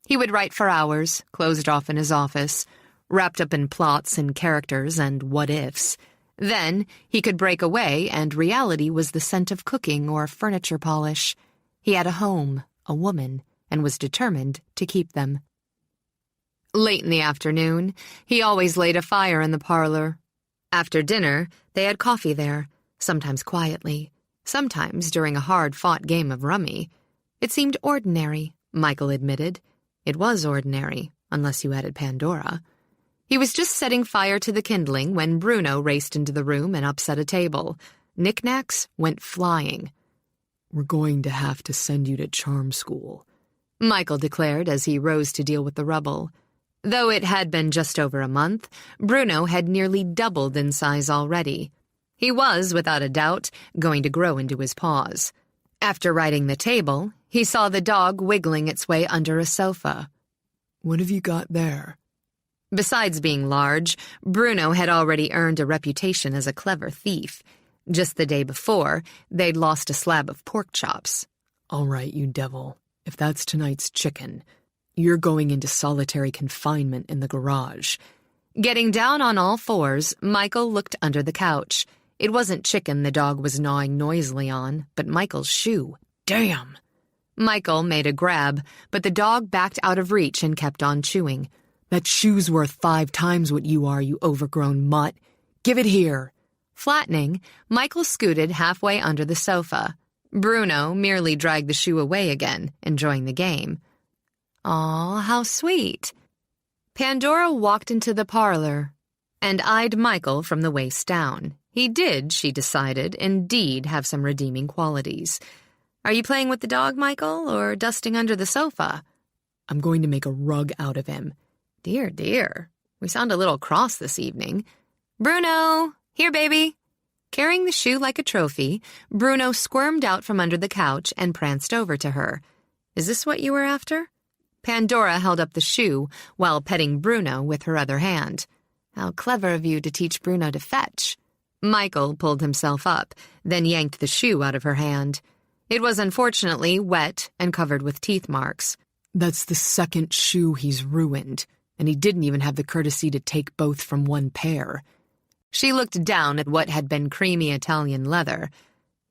He would write for hours, closed off in his office, wrapped up in plots and characters and what-ifs. Then he could break away, and reality was the scent of cooking or furniture polish. He had a home, a woman, and was determined to keep them. Late in the afternoon, he always laid a fire in the parlor. After dinner, they had coffee there, sometimes quietly, sometimes during a hard-fought game of rummy. It seemed ordinary, Michael admitted. It was ordinary, unless you added Pandora. He was just setting fire to the kindling when Bruno raced into the room and upset a table. Knickknacks went flying. "We're going to have to send you to charm school," Michael declared as he rose to deal with the rubble. Though it had been just over a month, Bruno had nearly doubled in size already. He was, without a doubt, going to grow into his paws. After righting the table, he saw the dog wiggling its way under a sofa. "What have you got there?" Besides being large, Bruno had already earned a reputation as a clever thief. Just the day before, they'd lost a slab of pork chops. "All right, you devil. If that's tonight's chicken, you're going into solitary confinement in the garage." Getting down on all fours, Michael looked under the couch. It wasn't chicken the dog was gnawing noisily on, but Michael's shoe. Damn! Michael made a grab, but the dog backed out of reach and kept on chewing. "That shoe's worth 5 times what you are, you overgrown mutt. Give it here." Flattening, Michael scooted halfway under the sofa. Bruno merely dragged the shoe away again, enjoying the game. Aw, how sweet. Pandora walked into the parlor and eyed Michael from the waist down. He did, she decided, indeed have some redeeming qualities. Are you playing with the dog, Michael, or dusting under the sofa? "I'm going to make a rug out of him." Dear, dear. We sound a little cross this evening. Bruno! Here, baby. Carrying the shoe like a trophy, Bruno squirmed out from under the couch and pranced over to her. Is this what you were after? Pandora held up the shoe while petting Bruno with her other hand. How clever of you to teach Bruno to fetch. Michael pulled himself up, then yanked the shoe out of her hand. It was unfortunately wet and covered with teeth marks. "That's the second shoe he's ruined, and he didn't even have the courtesy to take both from one pair." She looked down at what had been creamy Italian leather.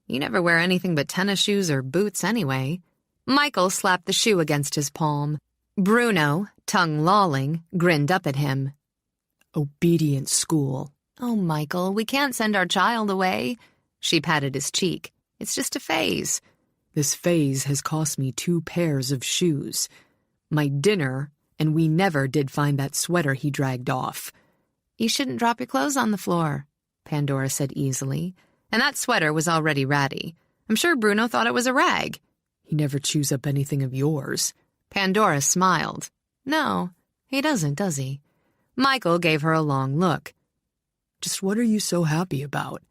You never wear anything but tennis shoes or boots anyway. Michael slapped the shoe against his palm. Bruno, tongue lolling, grinned up at him. "Obedient school." Oh, Michael, we can't send our child away. She patted his cheek. It's just a phase. "This phase has cost me 2 pairs of shoes. My dinner, and we never did find that sweater he dragged off." You shouldn't drop your clothes on the floor, Pandora said easily. And that sweater was already ratty. I'm sure Bruno thought it was a rag. "He never chews up anything of yours." Pandora smiled. No, he doesn't, does he? Michael gave her a long look. "Just what are you so happy about?"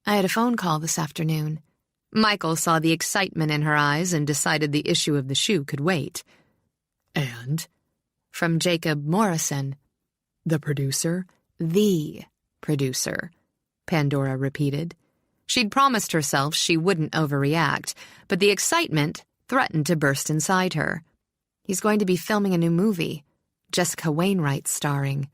I had a phone call this afternoon. Michael saw the excitement in her eyes and decided the issue of the shoe could wait. "And?" From Jacob Morrison. "The producer?" The producer, Pandora repeated. She'd promised herself she wouldn't overreact, but the excitement threatened to burst inside her. He's going to be filming a new movie. Jessica Wainwright starring.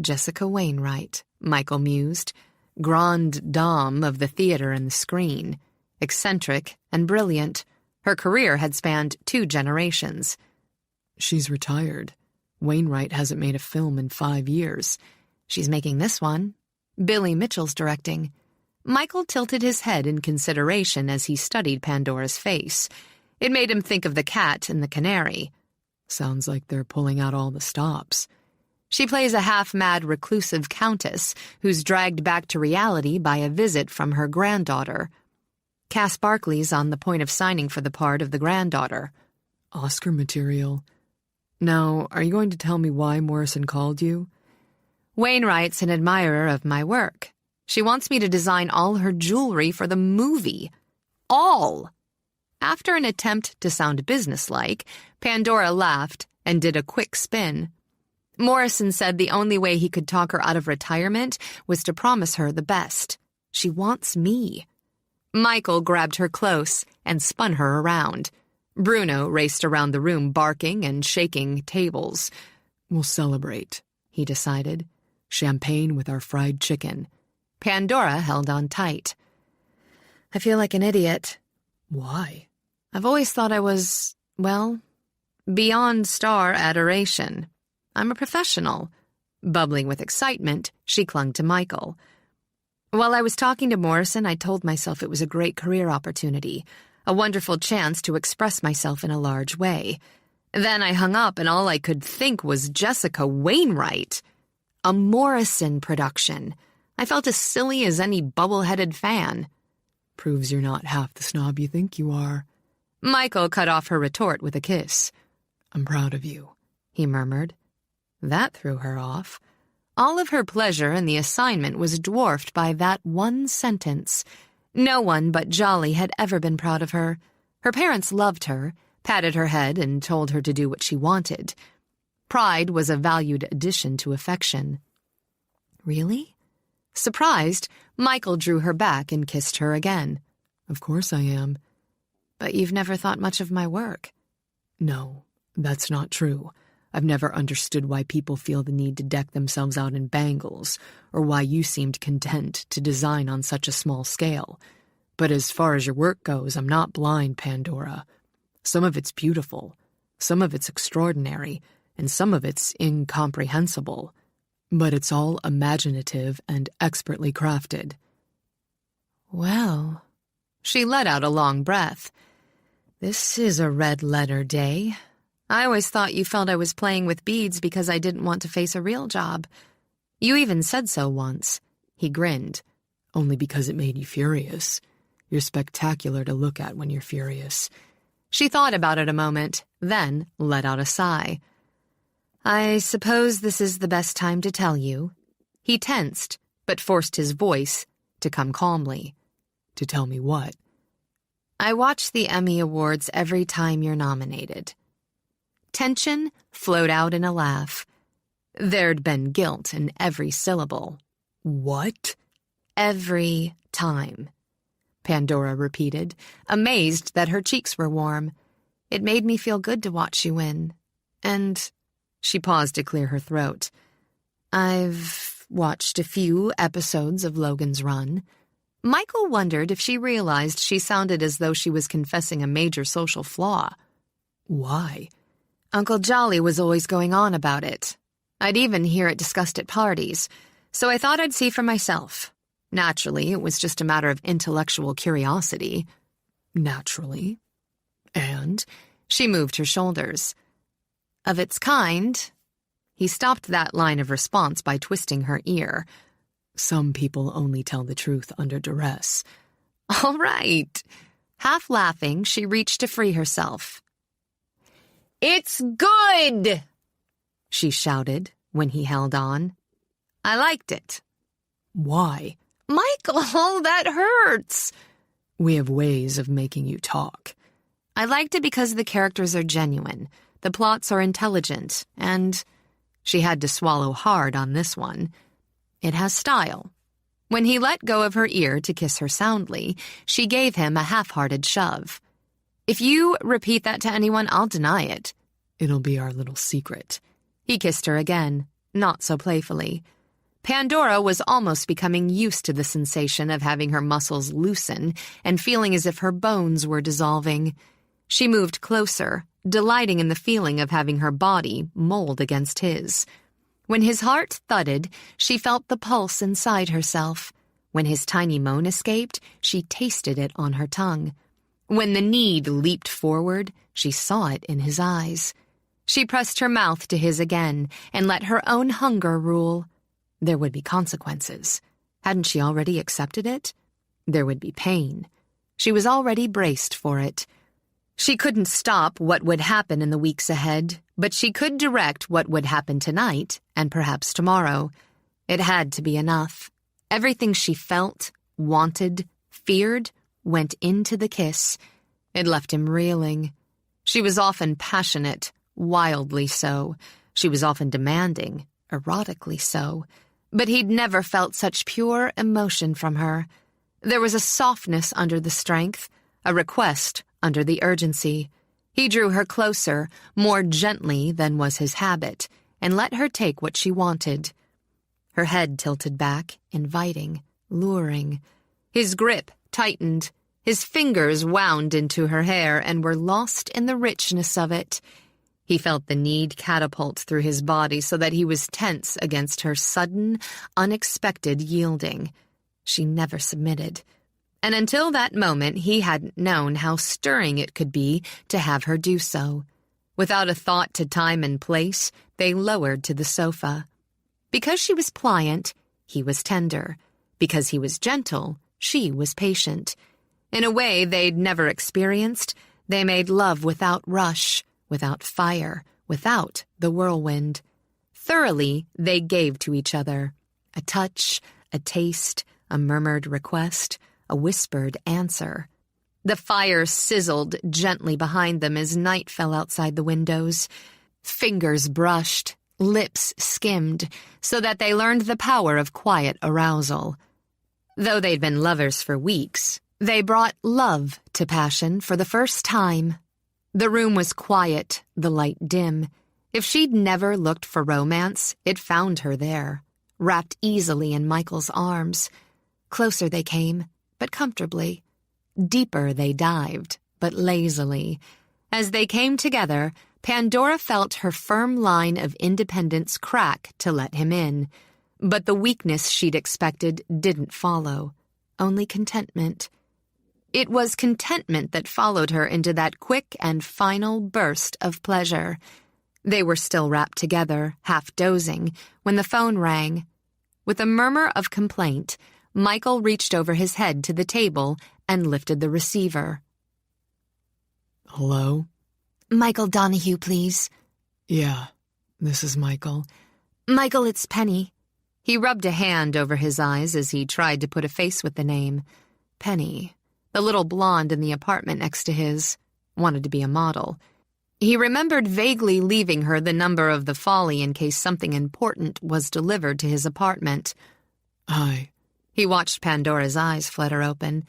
Jessica Wainwright, Michael mused. Grande dame of the theater and the screen. Eccentric and brilliant. Her career had spanned 2 generations. "She's retired. Wainwright hasn't made a film in 5 years. She's making this one. Billy Mitchell's directing." Michael tilted his head in consideration as he studied Pandora's face. It made him think of the cat and the canary. "Sounds like they're pulling out all the stops." She plays a half-mad reclusive countess who's dragged back to reality by a visit from her granddaughter. Cass Barkley's on the point of signing for the part of the granddaughter. "Oscar material. Now, are you going to tell me why Morrison called you?" Wainwright's an admirer of my work. She wants me to design all her jewelry for the movie. All! After an attempt to sound businesslike, Pandora laughed and did a quick spin. Morrison said the only way he could talk her out of retirement was to promise her the best. She wants me. Michael grabbed her close and spun her around. Bruno raced around the room barking and shaking tables. "We'll celebrate," he decided. "Champagne with our fried chicken. Pandora held on tight. I feel like an idiot. Why? I've always thought I was, well, beyond star adoration. I'm a professional. Bubbling with excitement, she clung to Michael. While I was talking to Morrison, I told myself it was a great career opportunity, a wonderful chance to express myself in a large way. Then I hung up and all I could think was Jessica Wainwright. A Morrison production. I felt as silly as any bubble-headed fan. Proves you're not half the snob you think you are. Michael cut off her retort with a kiss. I'm proud of you, he murmured. That threw her off. All of her pleasure in the assignment was dwarfed by that one sentence. No one but Jolly had ever been proud of her. Her parents loved her, patted her head, and told her to do what she wanted. Pride was a valued addition to affection. Really? Surprised, Michael drew her back and kissed her again. Of course I am. But you've never thought much of my work. No, that's not true. I've never understood why people feel the need to deck themselves out in bangles, or why you seemed content to design on such a small scale. But as far as your work goes, I'm not blind, Pandora. Some of it's beautiful, some of it's extraordinary, and some of it's incomprehensible. But it's all imaginative and expertly crafted. Well, she let out a long breath. This is a red-letter day. I always thought you felt I was playing with beads because I didn't want to face a real job. You even said so once. He grinned. Only because it made you furious. You're spectacular to look at when you're furious. She thought about it a moment, then let out a sigh. I suppose this is the best time to tell you. He tensed, but forced his voice to come calmly. To tell me what? I watch the Emmy Awards every time you're nominated. Tension flowed out in a laugh. There'd been guilt in every syllable. What? Every time, Pandora repeated, amazed that her cheeks were warm. It made me feel good to watch you win. And she paused to clear her throat. I've watched a few episodes of Logan's Run. Michael wondered if she realized she sounded as though she was confessing a major social flaw. Why? Uncle Jolly was always going on about it. I'd even hear it discussed at parties, so I thought I'd see for myself. Naturally, it was just a matter of intellectual curiosity. Naturally. And she moved her shoulders. Of its kind. He stopped that line of response by twisting her ear. Some people only tell the truth under duress. All right. Half laughing, she reached to free herself. It's good, she shouted when he held on. I liked it. Why? Michael, that hurts. We have ways of making you talk. I liked it because the characters are genuine, the plots are intelligent, and she had to swallow hard on this one. It has style. When he let go of her ear to kiss her soundly, she gave him a half-hearted shove. If you repeat that to anyone, I'll deny it. It'll be our little secret. He kissed her again, not so playfully. Pandora was almost becoming used to the sensation of having her muscles loosen and feeling as if her bones were dissolving. She moved closer, delighting in the feeling of having her body mold against his. When his heart thudded, she felt the pulse inside herself. When his tiny moan escaped, she tasted it on her tongue. When the need leaped forward, she saw it in his eyes. She pressed her mouth to his again and let her own hunger rule. There would be consequences. Hadn't she already accepted it? There would be pain. She was already braced for it. She couldn't stop what would happen in the weeks ahead, but she could direct what would happen tonight and perhaps tomorrow. It had to be enough. Everything she felt, wanted, feared, went into the kiss. It left him reeling. She was often passionate, wildly so. She was often demanding, erotically so. But he'd never felt such pure emotion from her. There was a softness under the strength, a request under the urgency. He drew her closer, more gently than was his habit, and let her take what she wanted. Her head tilted back, inviting, luring. His grip tightened. His fingers wound into her hair and were lost in the richness of it. He felt the need catapult through his body so that he was tense against her sudden, unexpected yielding. She never submitted. And until that moment, he hadn't known how stirring it could be to have her do so. Without a thought to time and place, they lowered to the sofa. Because she was pliant, he was tender. Because he was gentle, she was patient. In a way they'd never experienced, they made love without rush, without fire, without the whirlwind. Thoroughly, they gave to each other. A touch, a taste, a murmured request, a whispered answer. The fire sizzled gently behind them as night fell outside the windows. Fingers brushed, lips skimmed, so that they learned the power of quiet arousal. Though they'd been lovers for weeks, they brought love to passion for the first time. The room was quiet, the light dim. If she'd never looked for romance, it found her there, wrapped easily in Michael's arms. Closer they came, but comfortably. Deeper they dived, but lazily. As they came together, Pandora felt her firm line of independence crack to let him in. But the weakness she'd expected didn't follow, only contentment. It was contentment that followed her into that quick and final burst of pleasure. They were still wrapped together, half dozing, when the phone rang. With a murmur of complaint, Michael reached over his head to the table and lifted the receiver. Hello? Michael Donahue, please. Yeah, this is Michael. Michael, it's Penny. He rubbed a hand over his eyes as he tried to put a face with the name. Penny, the little blonde in the apartment next to his, wanted to be a model. He remembered vaguely leaving her the number of the Folly in case something important was delivered to his apartment. Hi. He watched Pandora's eyes flutter open.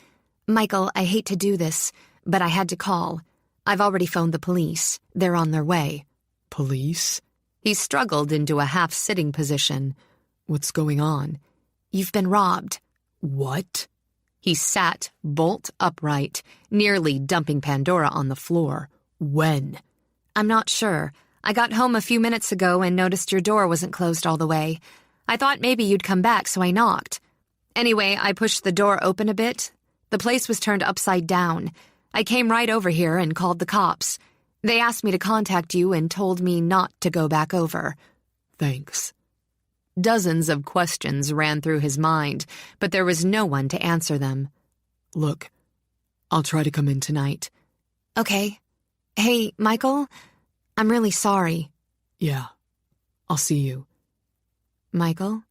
Michael, I hate to do this, but I had to call. I've already phoned the police. They're on their way. Police? He struggled into a half-sitting position. What's going on? You've been robbed. What? He sat bolt upright, nearly dumping Pandora on the floor. When? I'm not sure. I got home a few minutes ago and noticed your door wasn't closed all the way. I thought maybe you'd come back, so I knocked. Anyway, I pushed the door open a bit. The place was turned upside down. I came right over here and called the cops. They asked me to contact you and told me not to go back over. Thanks. Dozens of questions ran through his mind, but there was no one to answer them. Look, I'll try to come in tonight. Okay. Hey, Michael, I'm really sorry. Yeah, I'll see you. Michael?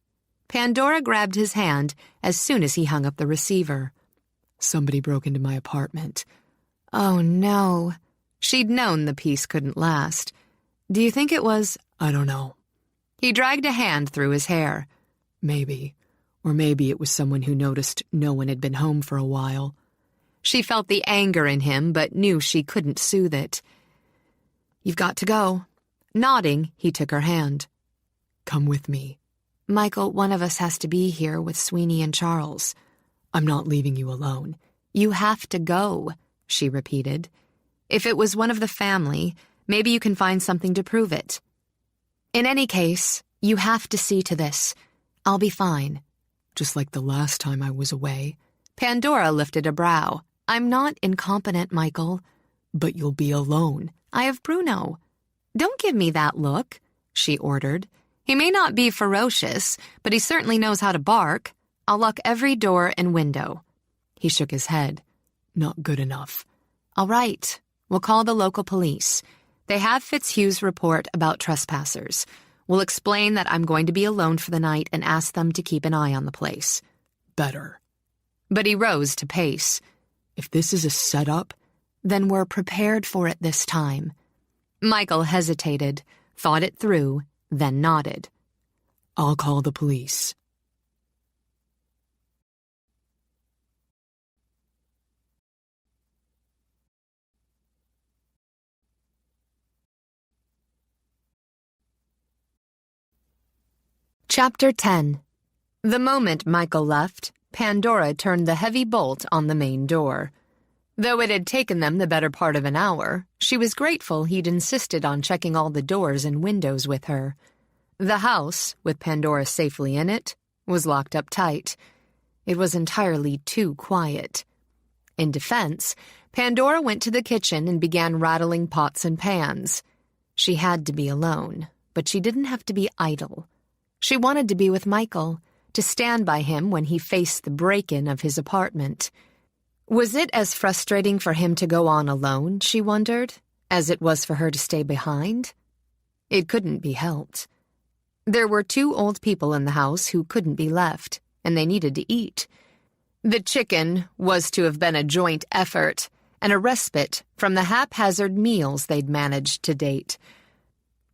Pandora grabbed his hand as soon as he hung up the receiver. Somebody broke into my apartment. Oh, no. She'd known the peace couldn't last. Do you think it was... I don't know. He dragged a hand through his hair. Maybe. Or maybe it was someone who noticed no one had been home for a while. She felt the anger in him, but knew she couldn't soothe it. You've got to go. Nodding, he took her hand. Come with me. Michael, one of us has to be here with Sweeney and Charles. I'm not leaving you alone. You have to go, she repeated. If it was one of the family, maybe you can find something to prove it. In any case, you have to see to this. I'll be fine. Just like the last time I was away. Pandora lifted a brow. I'm not incompetent, Michael. But you'll be alone. I have Bruno. Don't give me that look, she ordered. He may not be ferocious, but he certainly knows how to bark. I'll lock every door and window. He shook his head. Not good enough. All right. We'll call the local police. They have Fitzhugh's report about trespassers. We'll explain that I'm going to be alone for the night and ask them to keep an eye on the place. Better. But he rose to pace. If this is a setup, then we're prepared for it this time. Michael hesitated, thought it through, then nodded. I'll call the police. Chapter 10. The moment Michael left, Pandora turned the heavy bolt on the main door. Though it had taken them the better part of an hour, she was grateful he'd insisted on checking all the doors and windows with her. The house, with Pandora safely in it, was locked up tight. It was entirely too quiet. In defense, Pandora went to the kitchen and began rattling pots and pans. She had to be alone, but she didn't have to be idle. She wanted to be with Michael, to stand by him when he faced the break-in of his apartment. Was it as frustrating for him to go on alone, she wondered, as it was for her to stay behind? It couldn't be helped. There were 2 old people in the house who couldn't be left, and they needed to eat. The chicken was to have been a joint effort, and a respite from the haphazard meals they'd managed to date.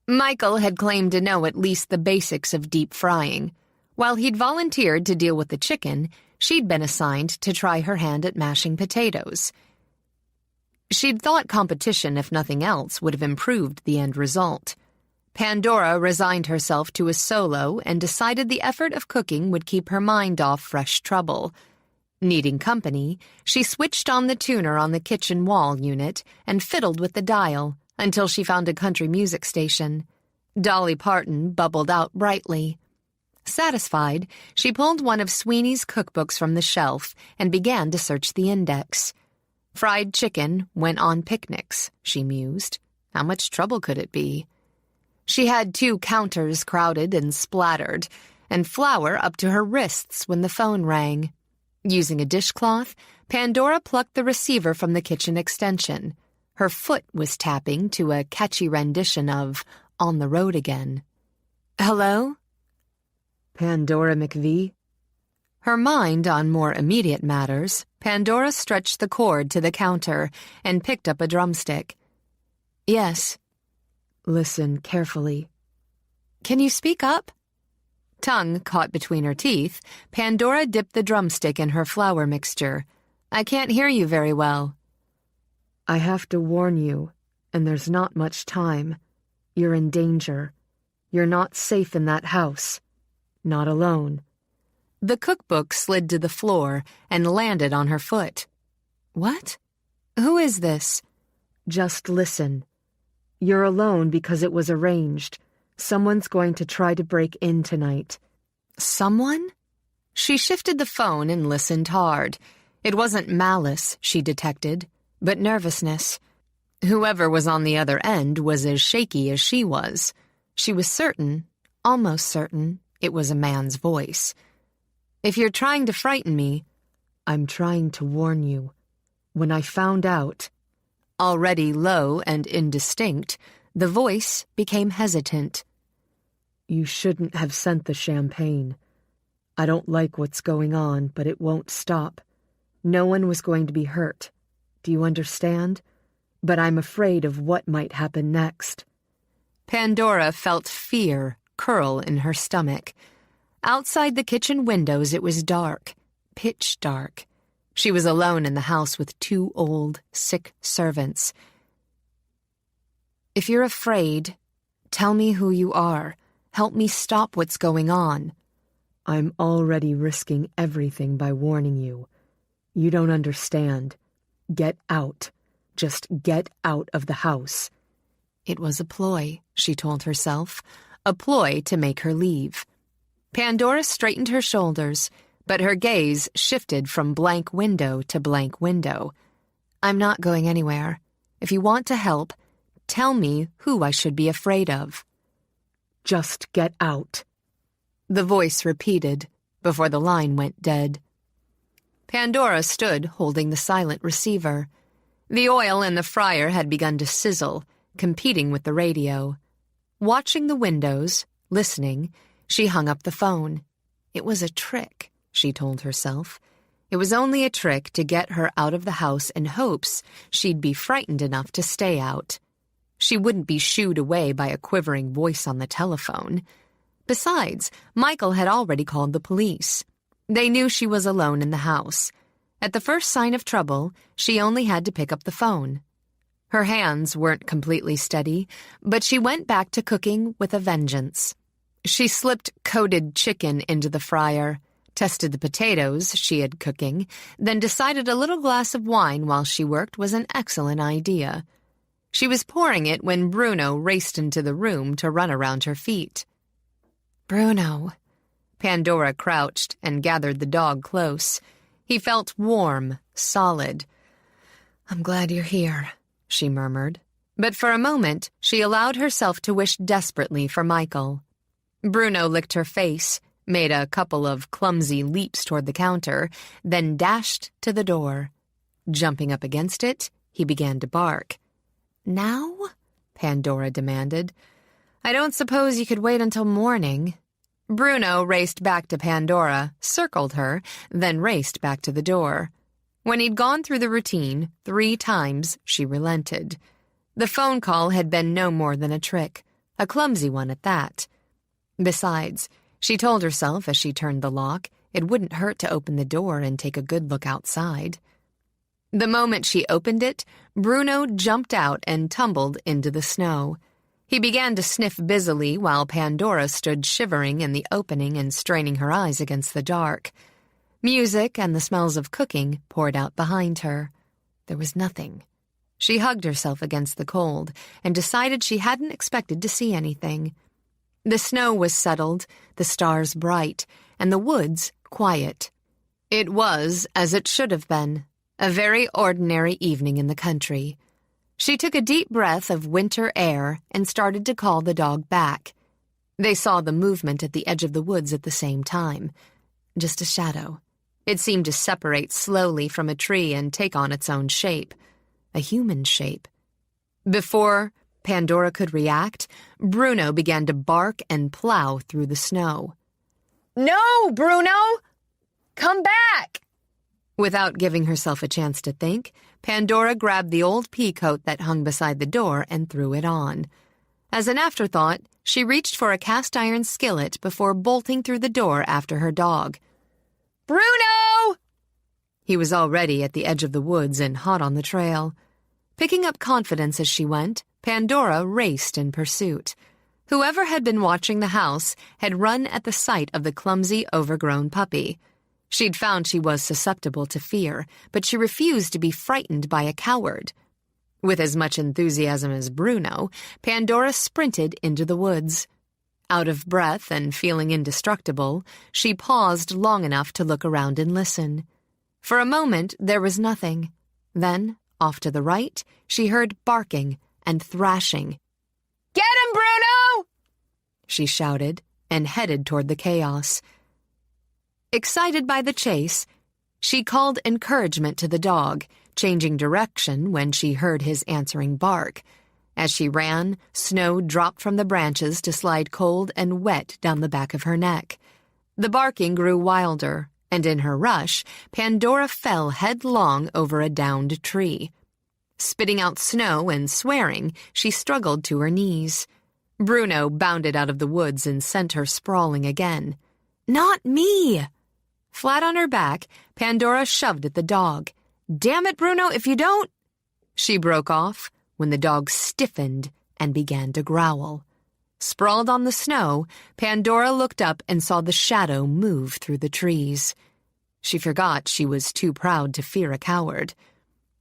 Michael had claimed to know at least the basics of deep frying. While he'd volunteered to deal with the chicken, she'd been assigned to try her hand at mashing potatoes. She'd thought competition, if nothing else, would have improved the end result. Pandora resigned herself to a solo and decided the effort of cooking would keep her mind off fresh trouble. Needing company, she switched on the tuner on the kitchen wall unit and fiddled with the dial until she found a country music station. Dolly Parton bubbled out brightly. Satisfied, she pulled one of Sweeney's cookbooks from the shelf and began to search the index. Fried chicken went on picnics, she mused. How much trouble could it be? She had 2 counters crowded and splattered, and flour up to her wrists when the phone rang. Using a dishcloth, Pandora plucked the receiver from the kitchen extension. Her foot was tapping to a catchy rendition of On the Road Again. Hello? Pandora McVee? Her mind on more immediate matters, Pandora stretched the cord to the counter and picked up a drumstick. Yes. Listen carefully. Can you speak up? Tongue caught between her teeth, Pandora dipped the drumstick in her flour mixture. I can't hear you very well. I have to warn you, and there's not much time. You're in danger. You're not safe in that house. Not alone. The cookbook slid to the floor and landed on her foot. What? Who is this? Just listen. You're alone because it was arranged. Someone's going to try to break in tonight. Someone? She shifted the phone and listened hard. It wasn't malice she detected, but nervousness. Whoever was on the other end was as shaky as she was. She was certain, almost certain, it was a man's voice. If you're trying to frighten me, I'm trying to warn you. When I found out, already low and indistinct, the voice became hesitant. You shouldn't have sent the champagne. I don't like what's going on, but it won't stop. No one was going to be hurt. Do you understand? But I'm afraid of what might happen next. Pandora felt fear curl in her stomach. Outside the kitchen windows it was dark, pitch dark. She was alone in the house with 2 old, sick servants. If you're afraid, tell me who you are. Help me stop what's going on. I'm already risking everything by warning you. You don't understand. Get out. Just get out of the house. It was a ploy, she told herself, a ploy to make her leave. Pandora straightened her shoulders, but her gaze shifted from blank window to blank window. I'm not going anywhere. If you want to help, tell me who I should be afraid of. Just get out. The voice repeated before the line went dead. Pandora stood holding the silent receiver. The oil in the fryer had begun to sizzle, competing with the radio. Watching the windows, listening, she hung up the phone. It was a trick, she told herself. It was only a trick to get her out of the house in hopes she'd be frightened enough to stay out. She wouldn't be shooed away by a quivering voice on the telephone. Besides, Michael had already called the police. They knew she was alone in the house. At the first sign of trouble, she only had to pick up the phone. Her hands weren't completely steady, but she went back to cooking with a vengeance. She slipped coated chicken into the fryer, tested the potatoes she had cooking, then decided a little glass of wine while she worked was an excellent idea. She was pouring it when Bruno raced into the room to run around her feet. Bruno. Pandora crouched and gathered the dog close. He felt warm, solid. I'm glad you're here, she murmured. But for a moment, she allowed herself to wish desperately for Michael. Bruno licked her face, made a couple of clumsy leaps toward the counter, then dashed to the door. Jumping up against it, he began to bark. Now? Pandora demanded. I don't suppose you could wait until morning. Bruno raced back to Pandora, circled her, then raced back to the door. When he'd gone through the routine 3 times, she relented. The phone call had been no more than a trick, a clumsy one at that. Besides, she told herself as she turned the lock, it wouldn't hurt to open the door and take a good look outside. The moment she opened it, Bruno jumped out and tumbled into the snow. He began to sniff busily while Pandora stood shivering in the opening and straining her eyes against the dark. Music and the smells of cooking poured out behind her. There was nothing. She hugged herself against the cold and decided she hadn't expected to see anything. The snow was settled, the stars bright, and the woods quiet. It was as it should have been, a very ordinary evening in the country. She took a deep breath of winter air and started to call the dog back. They saw the movement at the edge of the woods at the same time. Just a shadow. It seemed to separate slowly from a tree and take on its own shape. A human shape. Before Pandora could react, Bruno began to bark and plow through the snow. No, Bruno! Come back! Without giving herself a chance to think, Pandora grabbed the old pea coat that hung beside the door and threw it on. As an afterthought, she reached for a cast-iron skillet before bolting through the door after her dog. Bruno! He was already at the edge of the woods and hot on the trail. Picking up confidence as she went, Pandora raced in pursuit. Whoever had been watching the house had run at the sight of the clumsy, overgrown puppy. She'd found she was susceptible to fear, but she refused to be frightened by a coward. With as much enthusiasm as Bruno, Pandora sprinted into the woods. Out of breath and feeling indestructible, she paused long enough to look around and listen. For a moment, there was nothing. Then, off to the right, she heard barking and thrashing. Get him, Bruno! She shouted and headed toward the chaos. Excited by the chase, she called encouragement to the dog, changing direction when she heard his answering bark. As she ran, snow dropped from the branches to slide cold and wet down the back of her neck. The barking grew wilder, and in her rush, Pandora fell headlong over a downed tree. Spitting out snow and swearing, she struggled to her knees. Bruno bounded out of the woods and sent her sprawling again. Not me! Flat on her back, Pandora shoved at the dog. Damn it, Bruno, if you don't... She broke off when the dog stiffened and began to growl. Sprawled on the snow, Pandora looked up and saw the shadow move through the trees. She forgot she was too proud to fear a coward.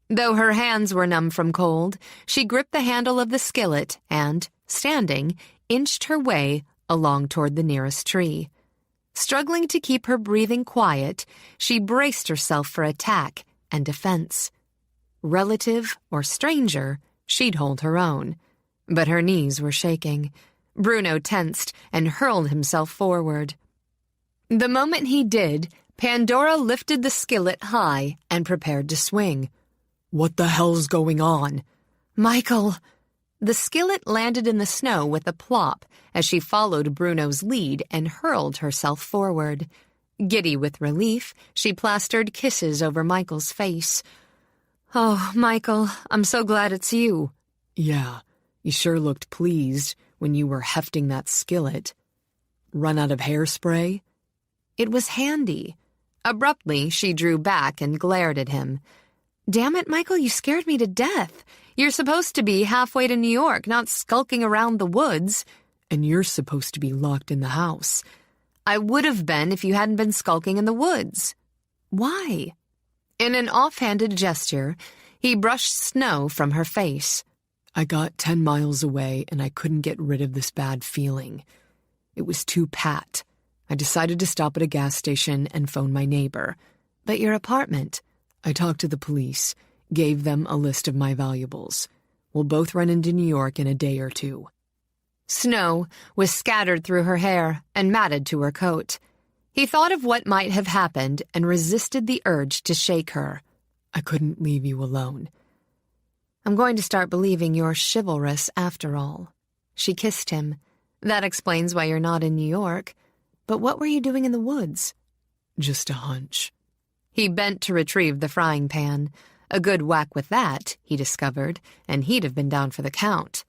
Though her hands were numb from cold, she gripped the handle of the skillet and, standing, inched her way along toward the nearest tree. Struggling to keep her breathing quiet, she braced herself for attack and defense. Relative or stranger, she'd hold her own. But her knees were shaking. Bruno tensed and hurled himself forward. The moment he did, Pandora lifted the skillet high and prepared to swing. What the hell's going on? Michael! The skillet landed in the snow with a plop as she followed Bruno's lead and hurled herself forward. Giddy with relief, she plastered kisses over Michael's face. Oh, Michael, I'm so glad it's you. Yeah, you sure looked pleased when you were hefting that skillet. Run out of hairspray? It was handy. Abruptly, she drew back and glared at him. Damn it, Michael, you scared me to death. You're supposed to be halfway to New York, not skulking around the woods. And you're supposed to be locked in the house. I would have been if you hadn't been skulking in the woods." "Why?" In an offhanded gesture, he brushed snow from her face. "I got 10 miles away and I couldn't get rid of this bad feeling. It was too pat. I decided to stop at a gas station and phone my neighbor." "But your apartment?" "I talked to the police, gave them a list of my valuables. We'll both run into New York in a day or 2. Snow was scattered through her hair and matted to her coat. He thought of what might have happened and resisted the urge to shake her. "I couldn't leave you alone." "I'm going to start believing you're chivalrous after all." She kissed him. "That explains why you're not in New York. But what were you doing in the woods?" "Just a hunch." He bent to retrieve the frying pan. A good whack with that, he discovered, and he'd have been down for the count.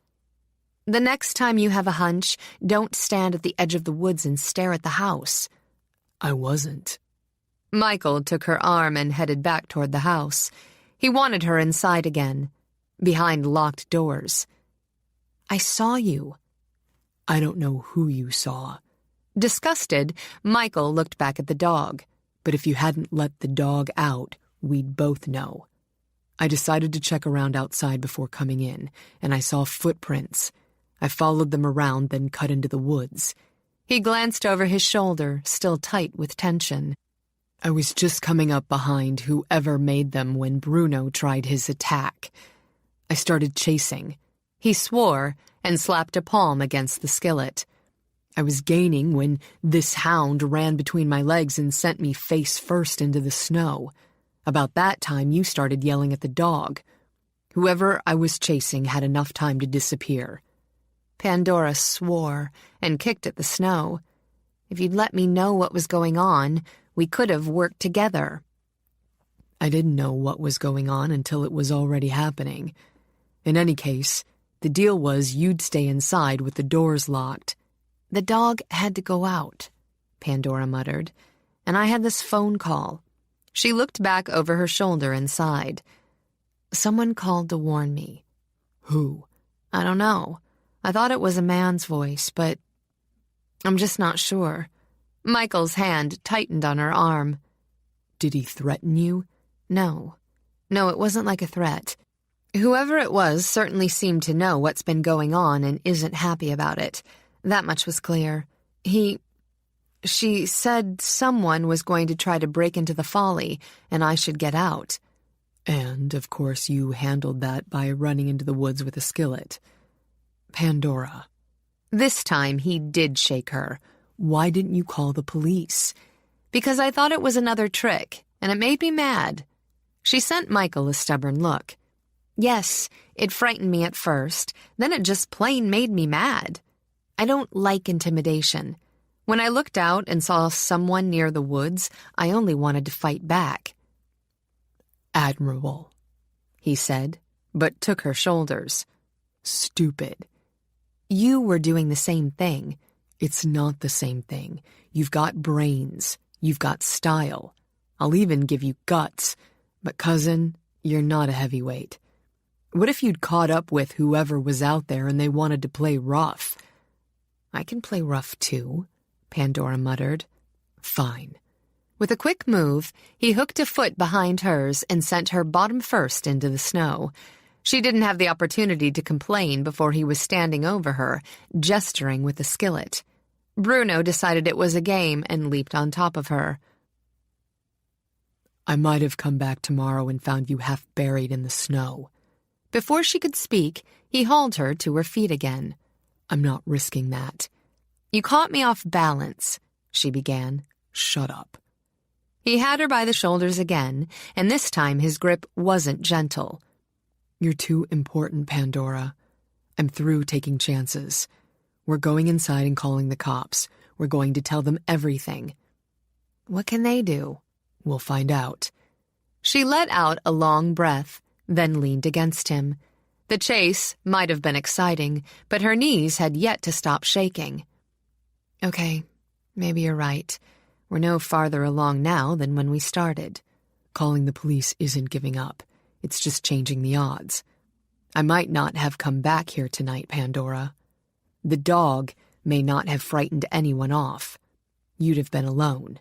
"The next time you have a hunch, don't stand at the edge of the woods and stare at the house." "I wasn't." Michael took her arm and headed back toward the house. He wanted her inside again, behind locked doors. "I saw you." "I don't know who you saw." Disgusted, Michael looked back at the dog. "But if you hadn't let the dog out, we'd both know. I decided to check around outside before coming in, and I saw footprints. I followed them around, then cut into the woods." He glanced over his shoulder, still tight with tension. "I was just coming up behind whoever made them when Bruno tried his attack. I started chasing." He swore and slapped a palm against the skillet. "I was gaining when this hound ran between my legs and sent me face first into the snow. About that time, you started yelling at the dog. Whoever I was chasing had enough time to disappear." Pandora swore and kicked at the snow. "If you'd let me know what was going on, we could have worked together." "I didn't know what was going on until it was already happening. In any case, the deal was you'd stay inside with the doors locked." "The dog had to go out," Pandora muttered, "and I had this phone call." She looked back over her shoulder and sighed. "Someone called to warn me." "Who?" "I don't know. I thought it was a man's voice, but I'm just not sure." Michael's hand tightened on her arm. "Did he threaten you?" No, it wasn't like a threat. Whoever it was certainly seemed to know what's been going on and isn't happy about it. That much was clear. She said someone was going to try to break into the folly, and I should get out." "And, of course, you handled that by running into the woods with a skillet." "Pandora." This time he did shake her. "Why didn't you call the police?" "Because I thought it was another trick, and it made me mad." She sent Michael a stubborn look. "Yes, it frightened me at first, then it just plain made me mad. I don't like intimidation. When I looked out and saw someone near the woods, I only wanted to fight back." "Admirable," he said, but took her shoulders. "Stupid." "You were doing the same thing." "It's not the same thing. You've got brains. You've got style. I'll even give you guts. But, cousin, you're not a heavyweight. What if you'd caught up with whoever was out there and they wanted to play rough?" "I can play rough, too," Pandora muttered. "Fine." With a quick move, he hooked a foot behind hers and sent her bottom first into the snow. She didn't have the opportunity to complain before he was standing over her, gesturing with the skillet. Bruno decided it was a game and leaped on top of her. "I might have come back tomorrow and found you half buried in the snow." Before she could speak, he hauled her to her feet again. "I'm not risking that." "You caught me off balance," she began. "Shut up." He had her by the shoulders again, and this time his grip wasn't gentle. "You're too important, Pandora. I'm through taking chances. We're going inside and calling the cops. We're going to tell them everything." "What can they do?" "We'll find out." She let out a long breath, then leaned against him. The chase might have been exciting, but her knees had yet to stop shaking. "Okay, maybe you're right. We're no farther along now than when we started." "Calling the police isn't giving up. It's just changing the odds. I might not have come back here tonight, Pandora. The dog may not have frightened anyone off. you'd have been alone.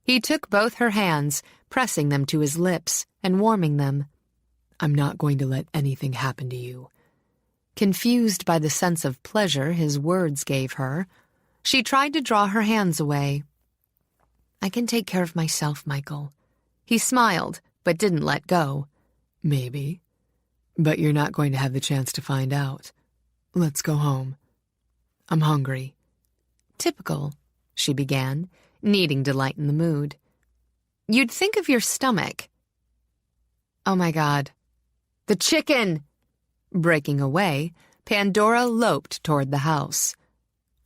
He took both her hands, pressing them to his lips and warming them. I'm not going to let anything happen to you. Confused by the sense of pleasure his words gave her, she tried to draw her hands away. I can take care of myself, Michael. He smiled, but didn't let go. Maybe. But you're not going to have the chance to find out. Let's go home. I'm hungry. Typical, she began, needing to lighten the mood. You'd think of your stomach. Oh my God. The chicken! Breaking away, Pandora loped toward the house.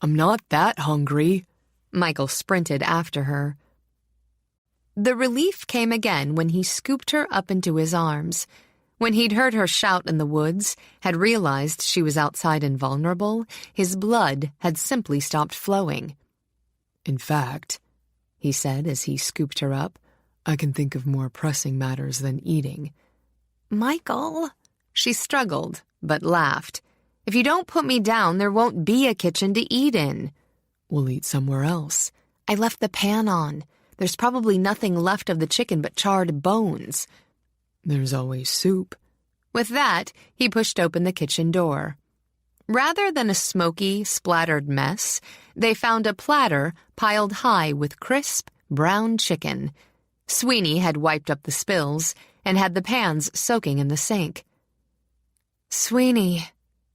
I'm not that hungry. Michael sprinted after her. The relief came again when he scooped her up into his arms. When he'd heard her shout in the woods, had realized she was outside and vulnerable, his blood had simply stopped flowing. In fact, he said as he scooped her up, I can think of more pressing matters than eating. Michael, she struggled, but laughed. If you don't put me down, there won't be a kitchen to eat in. We'll eat somewhere else. I left the pan on. There's probably nothing left of the chicken but charred bones. There's always soup. With that, he pushed open the kitchen door. Rather than a smoky, splattered mess, they found a platter piled high with crisp, brown chicken. Sweeney had wiped up the spills and had the pans soaking in the sink. Sweeney.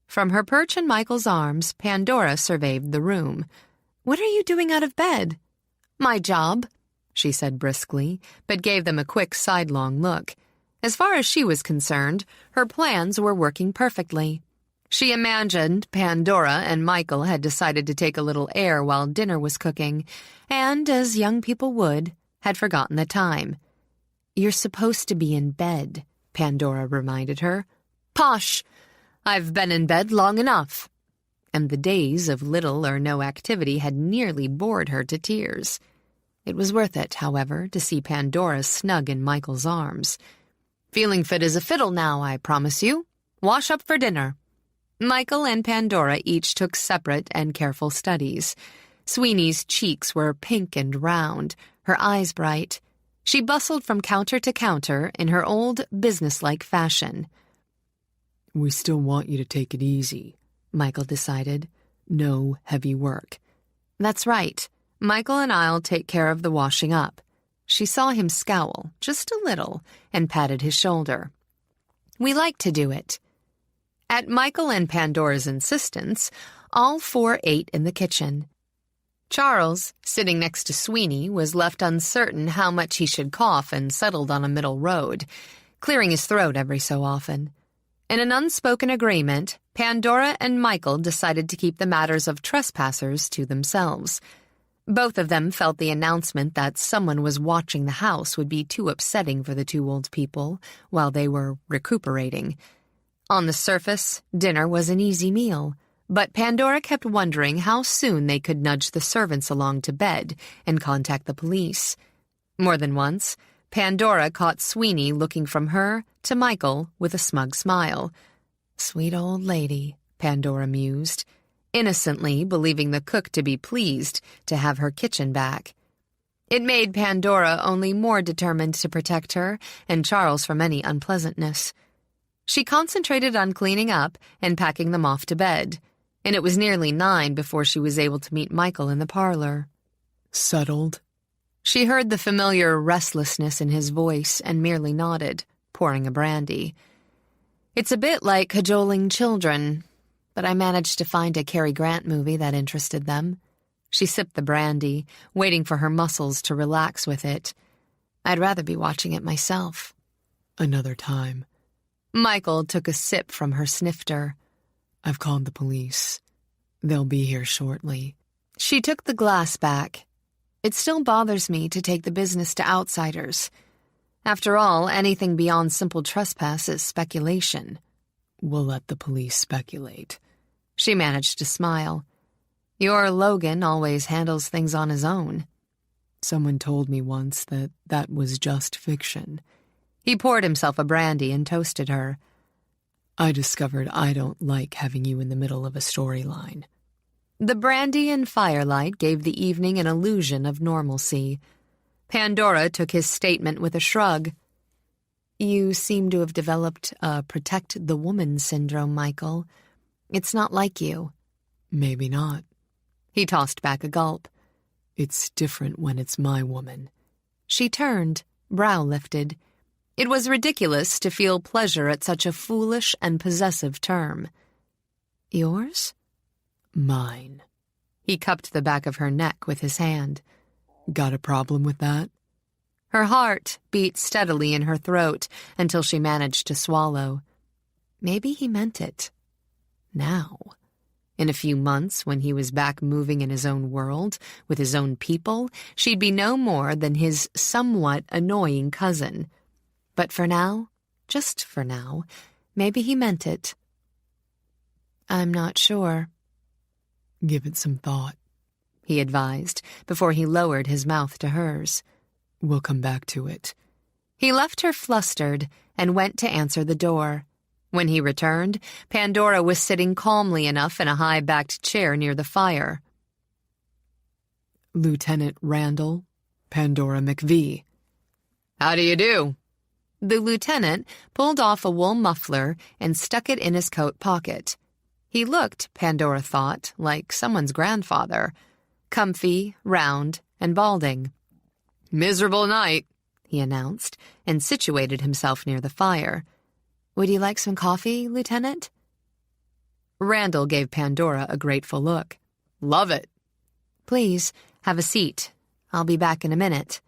From her perch in Michael's arms, Pandora surveyed the room. What are you doing out of bed? My job, she said briskly, but gave them a quick sidelong look. As far as she was concerned, her plans were working perfectly. She imagined Pandora and Michael had decided to take a little air while dinner was cooking, and, as young people would, had forgotten the time. You're supposed to be in bed, Pandora reminded her. Posh! I've been in bed long enough. And the days of little or no activity had nearly bored her to tears. It was worth it, however, to see Pandora snug in Michael's arms. Feeling fit as a fiddle now, I promise you. Wash up for dinner. Michael and Pandora each took separate and careful studies. Sweeney's cheeks were pink and round, her eyes bright. She bustled from counter to counter in her old businesslike fashion. We still want you to take it easy, Michael decided. No heavy work. That's right. Michael and I'll take care of the washing up. She saw him scowl, just a little, and patted his shoulder. We like to do it. At Michael and Pandora's insistence, all four ate in the kitchen. Charles, sitting next to Sweeney, was left uncertain how much he should cough and settled on a middle road, clearing his throat every so often. In an unspoken agreement, Pandora and Michael decided to keep the matters of trespassers to themselves. Both of them felt the announcement that someone was watching the house would be too upsetting for the two old people while they were recuperating. On the surface, dinner was an easy meal, but Pandora kept wondering how soon they could nudge the servants along to bed and contact the police. More than once, Pandora caught Sweeney looking from her to Michael with a smug smile. Sweet old lady, Pandora mused, innocently believing the cook to be pleased to have her kitchen back. It made Pandora only more determined to protect her and Charles from any unpleasantness. She concentrated on cleaning up and packing them off to bed, and it was nearly 9 before she was able to meet Michael in the parlor. Settled? She heard the familiar restlessness in his voice and merely nodded, pouring a brandy. It's a bit like cajoling children, but I managed to find a Cary Grant movie that interested them. She sipped the brandy, waiting for her muscles to relax with it. I'd rather be watching it myself. Another time. Michael took a sip from her snifter. I've called the police. They'll be here shortly. She took the glass back. It still bothers me to take the business to outsiders. After all, anything beyond simple trespass is speculation. We'll let the police speculate. She managed to smile. Your Logan always handles things on his own. Someone told me once that that was just fiction. He poured himself a brandy and toasted her. I discovered I don't like having you in the middle of a storyline. The brandy and firelight gave the evening an illusion of normalcy. Pandora took his statement with a shrug. You seem to have developed a protect the woman syndrome, Michael. It's not like you. Maybe not. He tossed back a gulp. It's different when it's my woman. She turned, brow lifted. It was ridiculous to feel pleasure at such a foolish and possessive term. Yours? Mine. He cupped the back of her neck with his hand. Got a problem with that? Her heart beat steadily in her throat until she managed to swallow. Maybe he meant it. Now. In a few months, when he was back moving in his own world, with his own people, she'd be no more than his somewhat annoying cousin. But for now, just for now, maybe he meant it. I'm not sure. Give it some thought, he advised, before he lowered his mouth to hers. We'll come back to it. He left her flustered and went to answer the door. When he returned, Pandora was sitting calmly enough in a high-backed chair near the fire. Lieutenant Randall, Pandora McVee. How do you do? The lieutenant pulled off a wool muffler and stuck it in his coat pocket. He looked, Pandora thought, like someone's grandfather. Comfy, round, and balding. Miserable night, he announced, and situated himself near the fire. Would you like some coffee, Lieutenant? Randall gave Pandora a grateful look. Love it. Please, have a seat. I'll be back in a minute.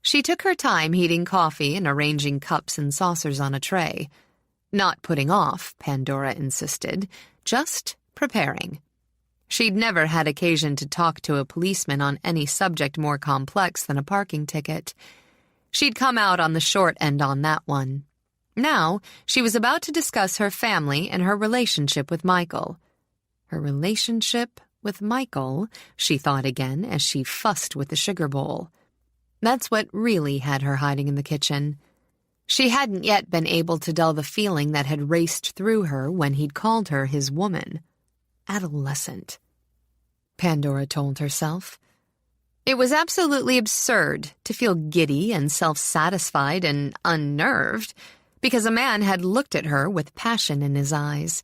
She took her time heating coffee and arranging cups and saucers on a tray. Not putting off, Pandora insisted, just preparing. She'd never had occasion to talk to a policeman on any subject more complex than a parking ticket. She'd come out on the short end on that one. Now, she was about to discuss her family and her relationship with Michael. Her relationship with Michael, she thought again as she fussed with the sugar bowl. That's what really had her hiding in the kitchen. She hadn't yet been able to dull the feeling that had raced through her when he'd called her his woman. Adolescent. Pandora told herself. It was absolutely absurd to feel giddy and self-satisfied and unnerved because a man had looked at her with passion in his eyes.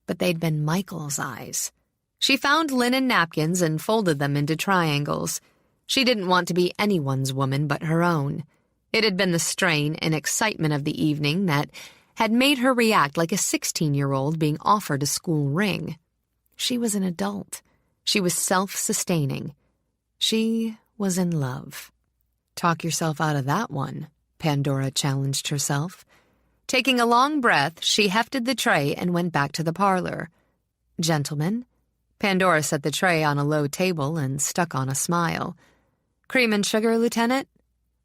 But they'd been Michael's eyes. She found linen napkins and folded them into triangles. She didn't want to be anyone's woman but her own. It had been the strain and excitement of the evening that had made her react like a 16-year-old being offered a school ring. She was an adult. She was self-sustaining. She was in love. Talk yourself out of that one, Pandora challenged herself. Taking a long breath, she hefted the tray and went back to the parlor. Gentlemen, Pandora set the tray on a low table and stuck on a smile. Cream and sugar, Lieutenant?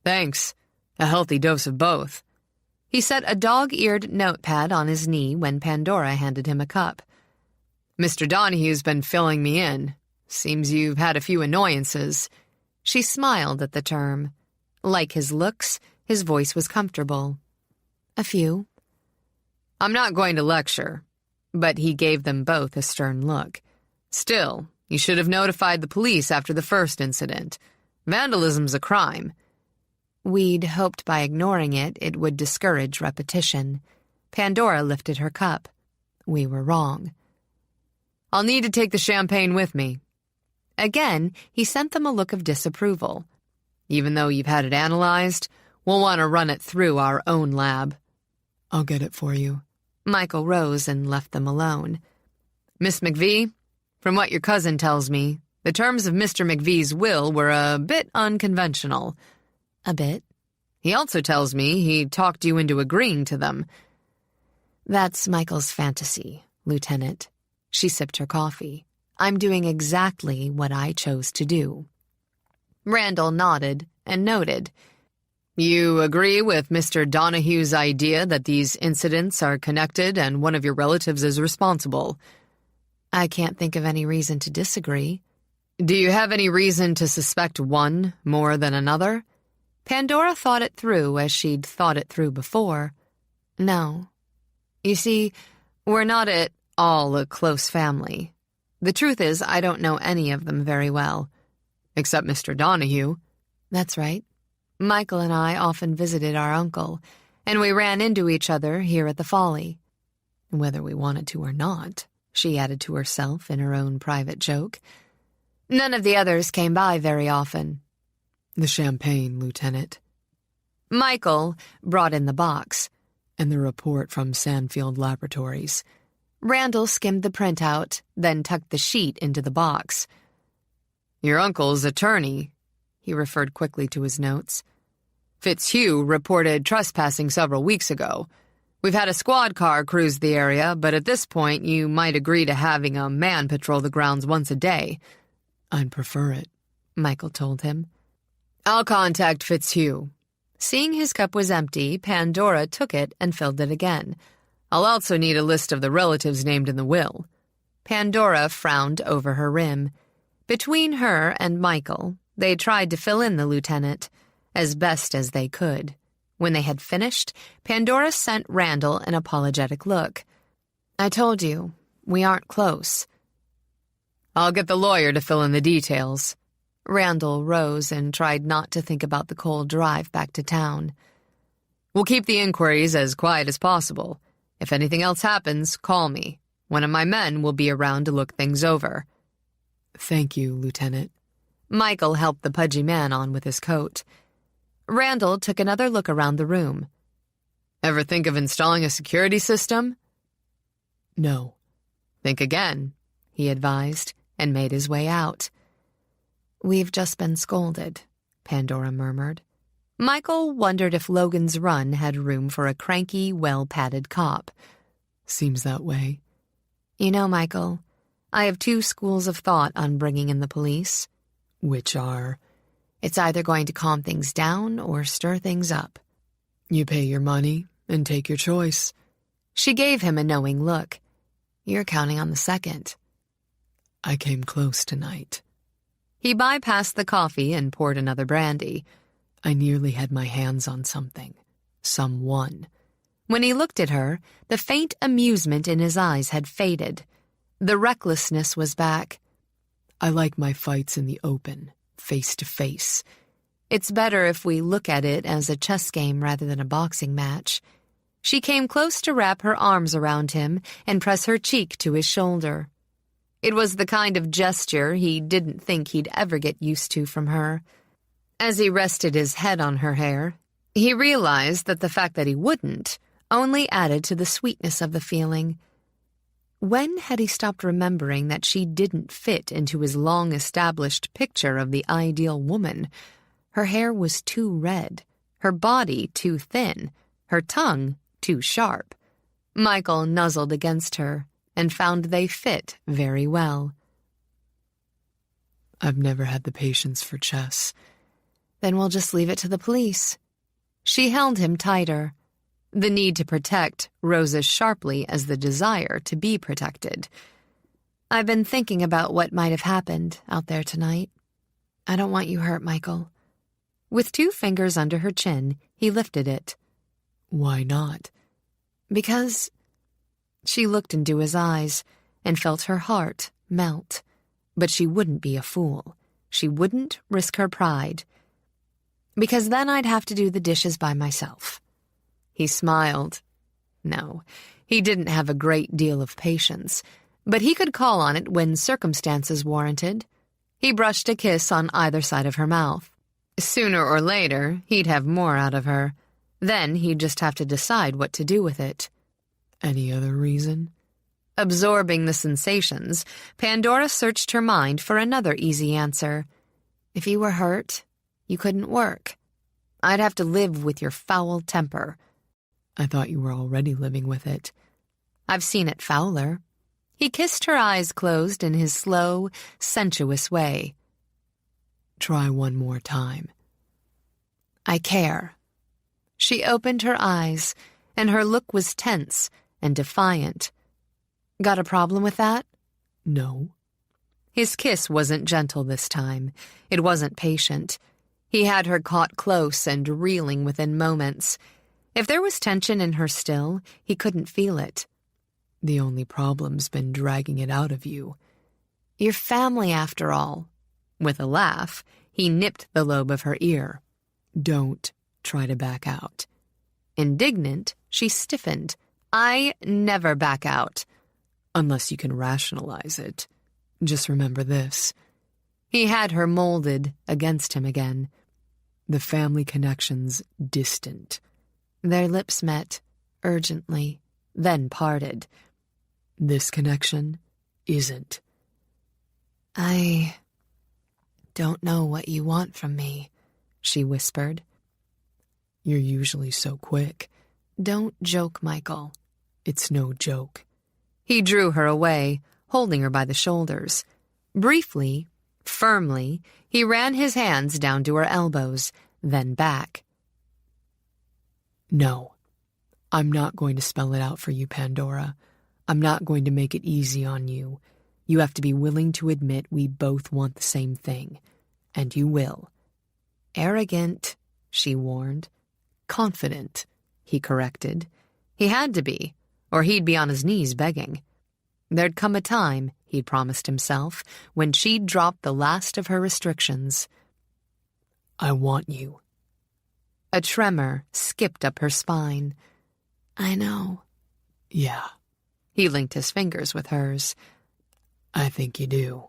Thanks. A healthy dose of both. He set a dog-eared notepad on his knee when Pandora handed him a cup. Mr. Donahue's been filling me in. Seems you've had a few annoyances. She smiled at the term. Like his looks, his voice was comfortable. A few. I'm not going to lecture, but he gave them both a stern look. Still, you should have notified the police after the first incident. Vandalism's a crime. We'd hoped by ignoring it, it would discourage repetition. Pandora lifted her cup. We were wrong. I'll need to take the champagne with me. Again, he sent them a look of disapproval. Even though you've had it analyzed, we'll want to run it through our own lab. I'll get it for you. Michael rose and left them alone. Miss McVee, from what your cousin tells me, the terms of Mr. McVee's will were a bit unconventional. A bit? He also tells me he talked you into agreeing to them. That's Michael's fantasy, Lieutenant. She sipped her coffee. I'm doing exactly what I chose to do. Randall nodded and noted. You agree with Mr. Donahue's idea that these incidents are connected and one of your relatives is responsible? I can't think of any reason to disagree. Do you have any reason to suspect one more than another? Pandora thought it through as she'd thought it through before. No. You see, we're not at all a close family. The truth is, I don't know any of them very well. Except Mr. Donahue. That's right. Michael and I often visited our uncle, and we ran into each other here at the Folly. Whether we wanted to or not, she added to herself in her own private joke. None of the others came by very often. The champagne, Lieutenant. Michael brought in the box. And the report from Sandfield Laboratories. Randall skimmed the printout, then tucked the sheet into the box. Your uncle's attorney, he referred quickly to his notes. Fitzhugh reported trespassing several weeks ago. We've had a squad car cruise the area, but at this point you might agree to having a man patrol the grounds once a day. I'd prefer it, Michael told him. I'll contact Fitzhugh. Seeing his cup was empty, Pandora took it and filled it again. I'll also need a list of the relatives named in the will. Pandora frowned over her rim. Between her and Michael, they tried to fill in the lieutenant, as best as they could. When they had finished, Pandora sent Randall an apologetic look. I told you, we aren't close. I'll get the lawyer to fill in the details. Randall rose and tried not to think about the cold drive back to town. We'll keep the inquiries as quiet as possible. If anything else happens, call me. One of my men will be around to look things over. Thank you, Lieutenant. Michael helped the pudgy man on with his coat. Randall took another look around the room. Ever think of installing a security system? No. Think again, he advised, and made his way out. We've just been scolded, Pandora murmured. Michael wondered if Logan's Run had room for a cranky, well-padded cop. Seems that way. You know, Michael, I have 2 schools of thought on bringing in the police. Which are? It's either going to calm things down or stir things up. You pay your money and take your choice. She gave him a knowing look. You're counting on the second. I came close tonight. He bypassed the coffee and poured another brandy. I nearly had my hands on something. Someone. When he looked at her, the faint amusement in his eyes had faded. The recklessness was back. I like my fights in the open, face to face. It's better if we look at it as a chess game rather than a boxing match. She came close to wrap her arms around him and press her cheek to his shoulder. It was the kind of gesture he didn't think he'd ever get used to from her. As he rested his head on her hair, he realized that the fact that he wouldn't only added to the sweetness of the feeling. When had he stopped remembering that she didn't fit into his long-established picture of the ideal woman? Her hair was too red, her body too thin, her tongue too sharp. Michael nuzzled against her and found they fit very well. I've never had the patience for chess. Then we'll just leave it to the police. She held him tighter. The need to protect rose as sharply as the desire to be protected. I've been thinking about what might have happened out there tonight. I don't want you hurt, Michael. With 2 fingers under her chin, he lifted it. Why not? Because... She looked into his eyes and felt her heart melt. But she wouldn't be a fool. She wouldn't risk her pride. Because then I'd have to do the dishes by myself. He smiled. No, he didn't have a great deal of patience, but he could call on it when circumstances warranted. He brushed a kiss on either side of her mouth. Sooner or later, he'd have more out of her. Then he'd just have to decide what to do with it. Any other reason? Absorbing the sensations, Pandora searched her mind for another easy answer. If you were hurt, you couldn't work. I'd have to live with your foul temper. I thought you were already living with it. I've seen it fouler. He kissed her eyes closed in his slow, sensuous way. Try one more time. I care. She opened her eyes, and her look was tense and defiant. Got a problem with that? No. His kiss wasn't gentle this time. It wasn't patient. He had her caught close and reeling within moments. If there was tension in her still, he couldn't feel it. The only problem's been dragging it out of you. You're family after all." With a laugh, he nipped the lobe of her ear. "Don't try to back out." Indignant, she stiffened. "I never back out." "Unless you can rationalize it. Just remember this." He had her molded against him again. "The family connection's distant." Their lips met, urgently, then parted. "This connection isn't." "I don't know what you want from me," she whispered. "You're usually so quick." "Don't joke, Michael." "It's no joke." He drew her away, holding her by the shoulders. Briefly, firmly, he ran his hands down to her elbows, then back. "No, I'm not going to spell it out for you, Pandora. I'm not going to make it easy on you. You have to be willing to admit we both want the same thing. And you will." "Arrogant," she warned. "Confident," he corrected. He had to be, or he'd be on his knees begging. There'd come a time, he'd promised himself, when she'd drop the last of her restrictions. "I want you." A tremor skipped up her spine. "I know." "Yeah." He linked his fingers with hers. "I think you do."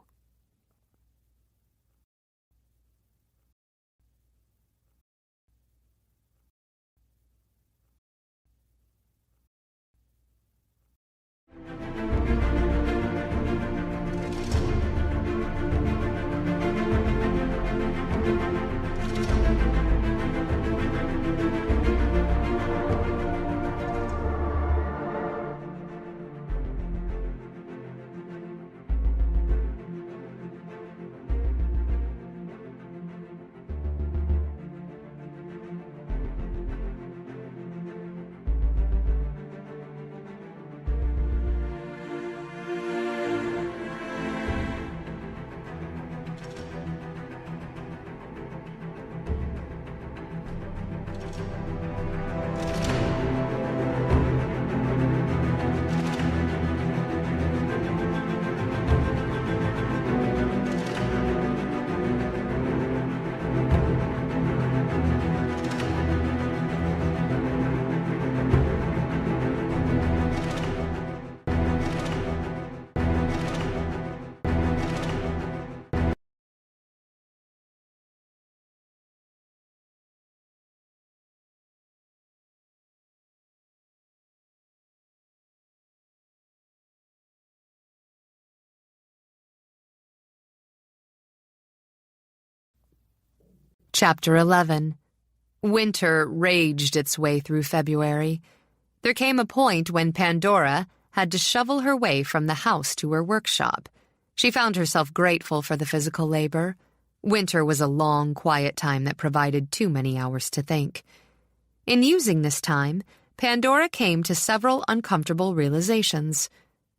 Chapter 11. Winter raged its way through February. There came a point when Pandora had to shovel her way from the house to her workshop. She found herself grateful for the physical labor. Winter was a long, quiet time that provided too many hours to think. In using this time, Pandora came to several uncomfortable realizations.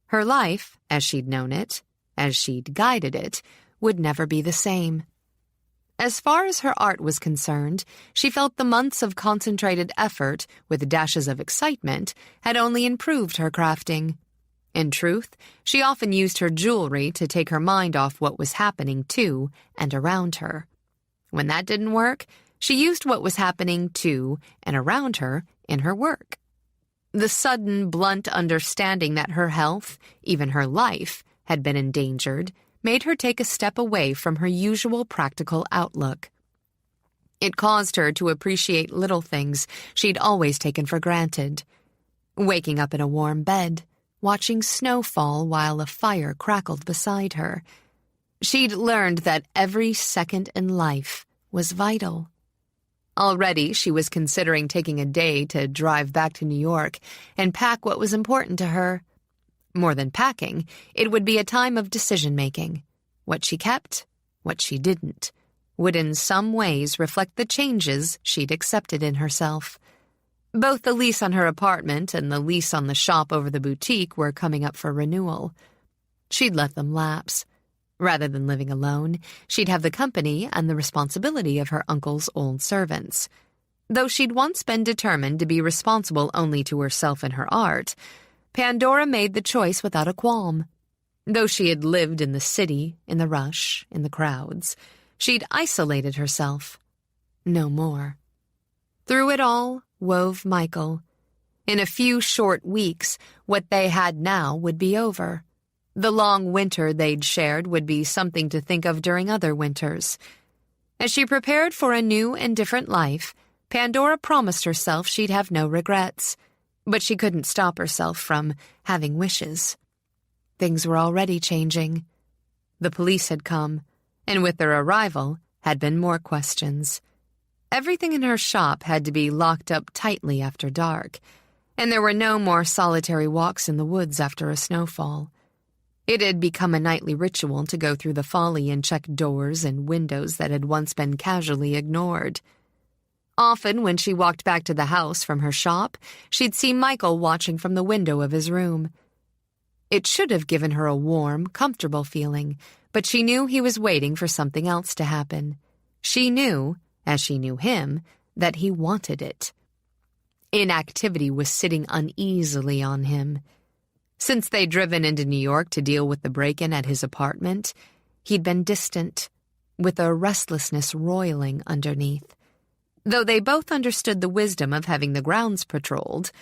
Her life, as she'd known it, as she'd guided it, would never be the same. As far as her art was concerned, she felt the months of concentrated effort, with dashes of excitement, had only improved her crafting. In truth, she often used her jewelry to take her mind off what was happening to and around her. When that didn't work, she used what was happening to and around her in her work. The sudden, blunt understanding that her health, even her life, had been endangered, made her take a step away from her usual practical outlook. It caused her to appreciate little things she'd always taken for granted. Waking up in a warm bed, watching snow fall while a fire crackled beside her. She'd learned that every second in life was vital. Already she was considering taking a day to drive back to New York and pack what was important to her. More than packing, it would be a time of decision-making. What she kept, what she didn't, would in some ways reflect the changes she'd accepted in herself. Both the lease on her apartment and the lease on the shop over the boutique were coming up for renewal. She'd let them lapse. Rather than living alone, she'd have the company and the responsibility of her uncle's old servants. Though she'd once been determined to be responsible only to herself and her art, Pandora made the choice without a qualm. Though she had lived in the city, in the rush, in the crowds, she'd isolated herself. No more. Through it all wove Michael. In a few short weeks, what they had now would be over. The long winter they'd shared would be something to think of during other winters. As she prepared for a new and different life, Pandora promised herself she'd have no regrets, but she couldn't stop herself from having wishes. Things were already changing. The police had come, and with their arrival had been more questions. Everything in her shop had to be locked up tightly after dark, and there were no more solitary walks in the woods after a snowfall. It had become a nightly ritual to go through the folly and check doors and windows that had once been casually ignored. Often, when she walked back to the house from her shop, she'd see Michael watching from the window of his room. It should have given her a warm, comfortable feeling, but she knew he was waiting for something else to happen. She knew, as she knew him, that he wanted it. Inactivity was sitting uneasily on him. Since they'd driven into New York to deal with the break-in at his apartment, he'd been distant, with a restlessness roiling underneath. Though they both understood the wisdom of having the grounds patrolled,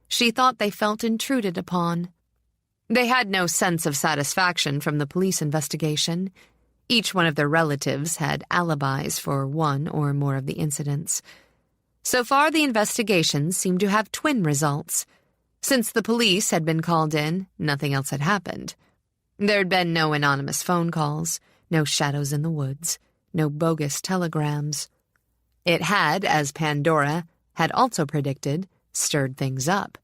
she thought they felt intruded upon. They had no sense of satisfaction from the police investigation. Each one of their relatives had alibis for one or more of the incidents. So far, the investigations seemed to have twin results. Since the police had been called in, nothing else had happened. There'd been no anonymous phone calls, no shadows in the woods, no bogus telegrams. It had, as Pandora had also predicted, stirred things up.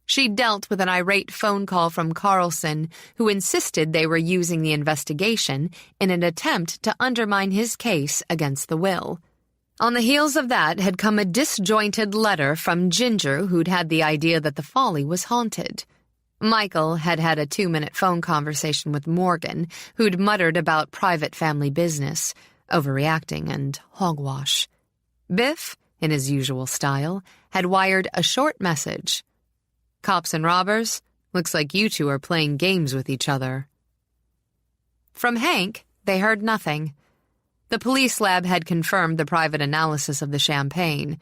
She dealt with an irate phone call from Carlson, who insisted they were using the investigation in an attempt to undermine his case against the will. On the heels of that had come a disjointed letter from Ginger, who'd had the idea that the folly was haunted. Michael had had a 2-minute phone conversation with Morgan, who'd muttered about private family business, overreacting, and hogwash. Biff, in his usual style, had wired a short message. "Cops and robbers, looks like you two are playing games with each other." From Hank, they heard nothing. The police lab had confirmed the private analysis of the champagne.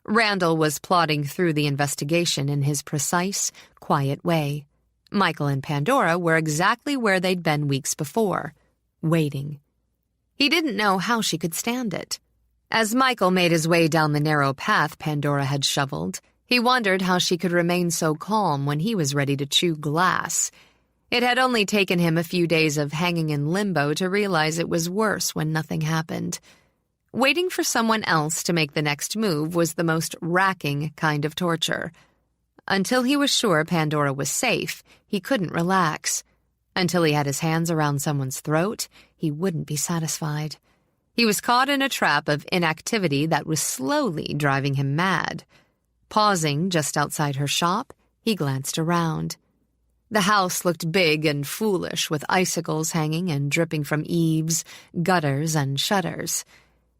Randall was plodding through the investigation in his precise, quiet way. Michael and Pandora were exactly where they'd been weeks before, waiting. He didn't know how she could stand it. As Michael made his way down the narrow path Pandora had shoveled, he wondered how she could remain so calm when he was ready to chew glass. It had only taken him a few days of hanging in limbo to realize it was worse when nothing happened. Waiting for someone else to make the next move was the most racking kind of torture. Until he was sure Pandora was safe, he couldn't relax. Until he had his hands around someone's throat, he wouldn't be satisfied. He was caught in a trap of inactivity that was slowly driving him mad. Pausing just outside her shop, he glanced around. The house looked big and foolish, with icicles hanging and dripping from eaves, gutters, and shutters.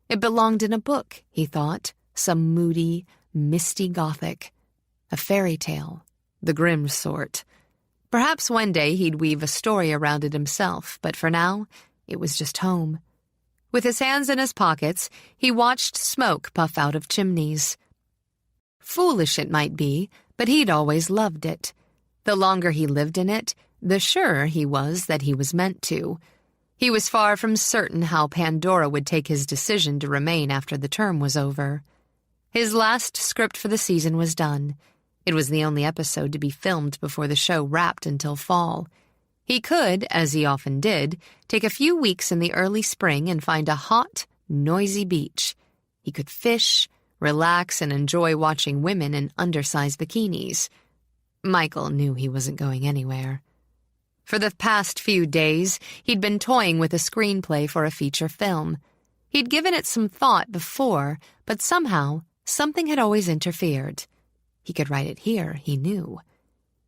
It belonged in a book, he thought, some moody, misty Gothic. A fairy tale, the grim sort. Perhaps one day he'd weave a story around it himself, but for now, it was just home. With his hands in his pockets, he watched smoke puff out of chimneys. Foolish it might be, but he'd always loved it. The longer he lived in it, the surer he was that he was meant to. He was far from certain how Pandora would take his decision to remain after the term was over. His last script for the season was done. It was the only episode to be filmed before the show wrapped until fall. He could, as he often did, take a few weeks in the early spring and find a hot, noisy beach. He could fish, relax, and enjoy watching women in undersized bikinis. Michael knew he wasn't going anywhere. For the past few days, he'd been toying with a screenplay for a feature film. He'd given it some thought before, but somehow, something had always interfered. He could write it here, he knew.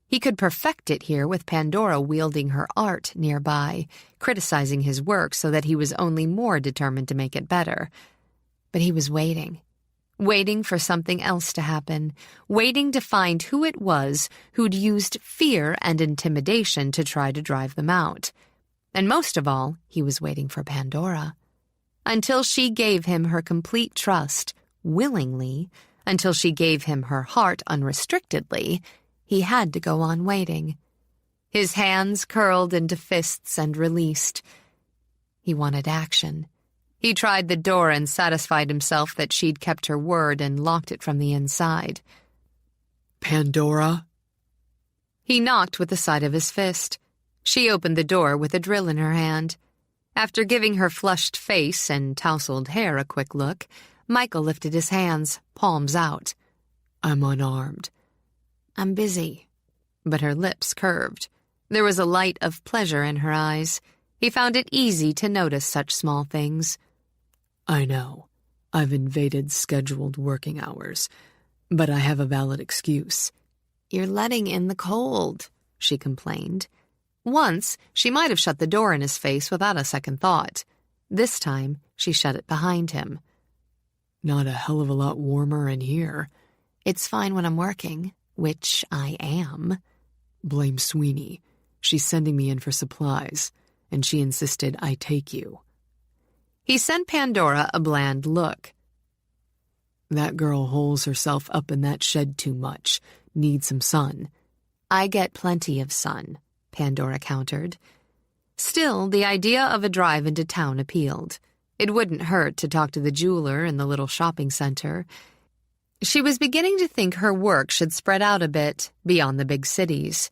He could perfect it here with Pandora wielding her art nearby, criticizing his work so that he was only more determined to make it better. But he was waiting waiting for something else to happen, waiting to find who it was who'd used fear and intimidation to try to drive them out. And most of all, he was waiting for Pandora. Until she gave him her complete trust, willingly, until she gave him her heart unrestrictedly, he had to go on waiting. His hands curled into fists and released. He wanted action. He tried the door and satisfied himself that she'd kept her word and locked it from the inside. Pandora? He knocked with the side of his fist. She opened the door with a drill in her hand. After giving her flushed face and tousled hair a quick look, Michael lifted his hands, palms out. I'm unarmed. I'm busy. But her lips curved. There was a light of pleasure in her eyes. He found it easy to notice such small things. I know. I've invaded scheduled working hours, but I have a valid excuse. You're letting in the cold, she complained. Once, she might have shut the door in his face without a second thought. This time, she shut it behind him. Not a hell of a lot warmer in here. It's fine when I'm working, which I am. Blame Sweeney. She's sending me in for supplies, and she insisted I take you. He sent Pandora a bland look. That girl holes herself up in that shed too much. Needs some sun. I get plenty of sun, Pandora countered. Still, the idea of a drive into town appealed. It wouldn't hurt to talk to the jeweler in the little shopping center. She was beginning to think her work should spread out a bit, beyond the big cities.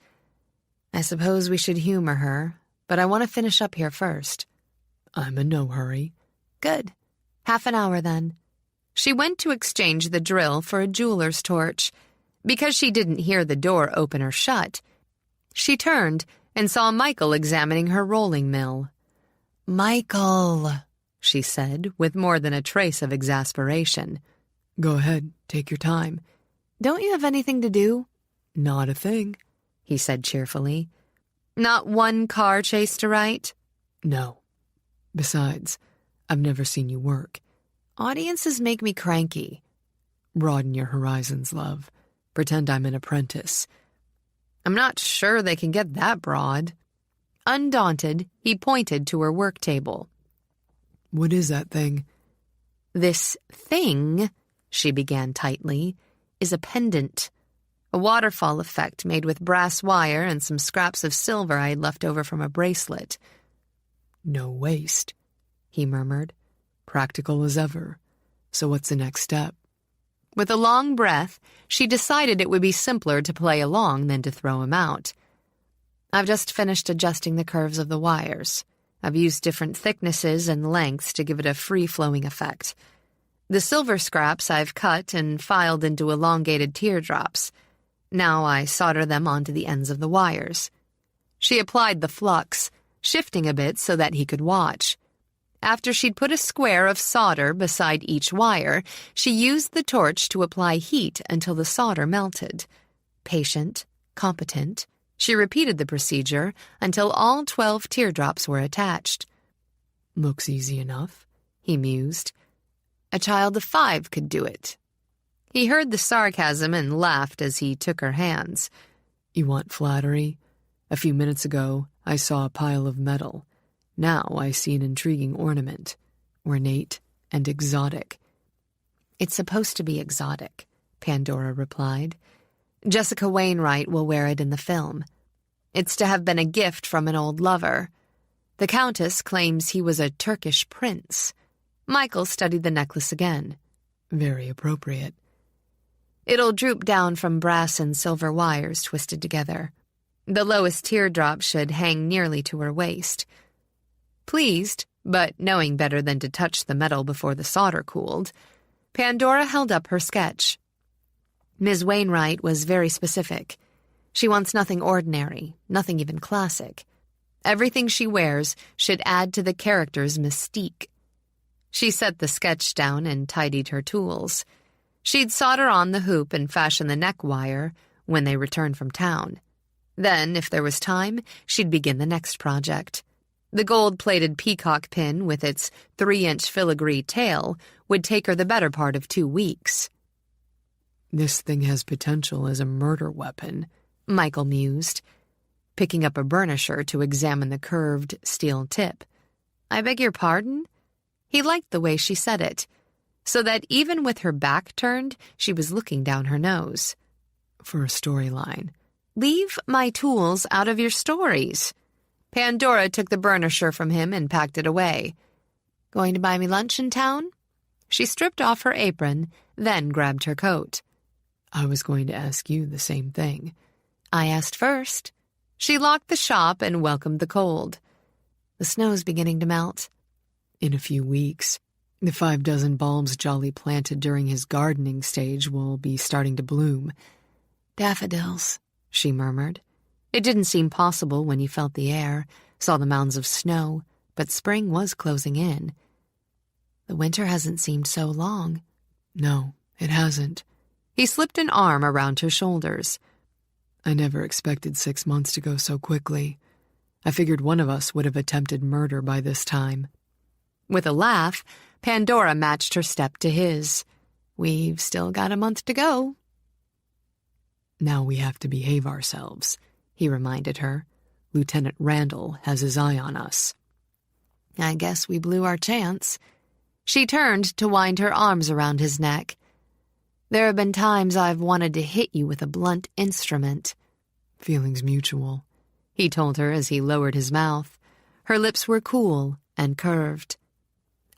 I suppose we should humor her, but I want to finish up here first. I'm in no hurry. Good. Half an hour, then. She went to exchange the drill for a jeweler's torch. Because she didn't hear the door open or shut, she turned and saw Michael examining her rolling mill. "Michael," she said, with more than a trace of exasperation. Go ahead, take your time. Don't you have anything to do? Not a thing, he said cheerfully. Not one car chase to write? No. Besides, I've never seen you work. Audiences make me cranky. Broaden your horizons, love. Pretend I'm an apprentice. I'm not sure they can get that broad. Undaunted, he pointed to her work table. What is that thing? This thing, she began tightly, is a pendant. A waterfall effect made with brass wire and some scraps of silver I had left over from a bracelet. No waste, he murmured. Practical as ever. So what's the next step? With a long breath, she decided it would be simpler to play along than to throw him out. I've just finished adjusting the curves of the wires. I've used different thicknesses and lengths to give it a free-flowing effect. The silver scraps I've cut and filed into elongated teardrops. Now I solder them onto the ends of the wires. She applied the flux, shifting a bit so that he could watch. After she'd put a square of solder beside each wire, she used the torch to apply heat until the solder melted. Patient, competent, she repeated the procedure until all 12 teardrops were attached. Looks easy enough, he mused. A child of 5 could do it. He heard the sarcasm and laughed as he took her hands. You want flattery? A few minutes ago, I saw a pile of metal. Now I see an intriguing ornament, ornate and exotic. It's supposed to be exotic, Pandora replied. Jessica Wainwright will wear it in the film. It's to have been a gift from an old lover. The Countess claims he was a Turkish prince. Michael studied the necklace again. Very appropriate. It'll droop down from brass and silver wires twisted together. The lowest teardrop should hang nearly to her waist. Pleased, but knowing better than to touch the metal before the solder cooled, Pandora held up her sketch. Ms. Wainwright was very specific. She wants nothing ordinary, nothing even classic. Everything she wears should add to the character's mystique. She set the sketch down and tidied her tools. She'd solder on the hoop and fashion the neck wire when they returned from town. Then, if there was time, she'd begin the next project. The gold-plated peacock pin with its 3-inch filigree tail would take her the better part of 2 weeks. This thing has potential as a murder weapon, Michael mused, picking up a burnisher to examine the curved steel tip. I beg your pardon? He liked the way she said it, so that even with her back turned, she was looking down her nose. For a storyline. Leave my tools out of your stories. Pandora took the burnisher from him and packed it away. Going to buy me lunch in town? She stripped off her apron, then grabbed her coat. I was going to ask you the same thing. I asked first. She locked the shop and welcomed the cold. The snow's beginning to melt. In a few weeks, the 5 dozen bulbs Jolly planted during his gardening stage will be starting to bloom. Daffodils, she murmured. It didn't seem possible when you felt the air, saw the mounds of snow, but spring was closing in. The winter hasn't seemed so long. No, it hasn't. He slipped an arm around her shoulders. I never expected 6 months to go so quickly. I figured one of us would have attempted murder by this time. With a laugh, Pandora matched her step to his. We've still got a month to go. Now we have to behave ourselves, he reminded her. Lieutenant Randall has his eye on us. I guess we blew our chance. She turned to wind her arms around his neck. There have been times I've wanted to hit you with a blunt instrument. Feelings mutual, he told her as he lowered his mouth. Her lips were cool and curved.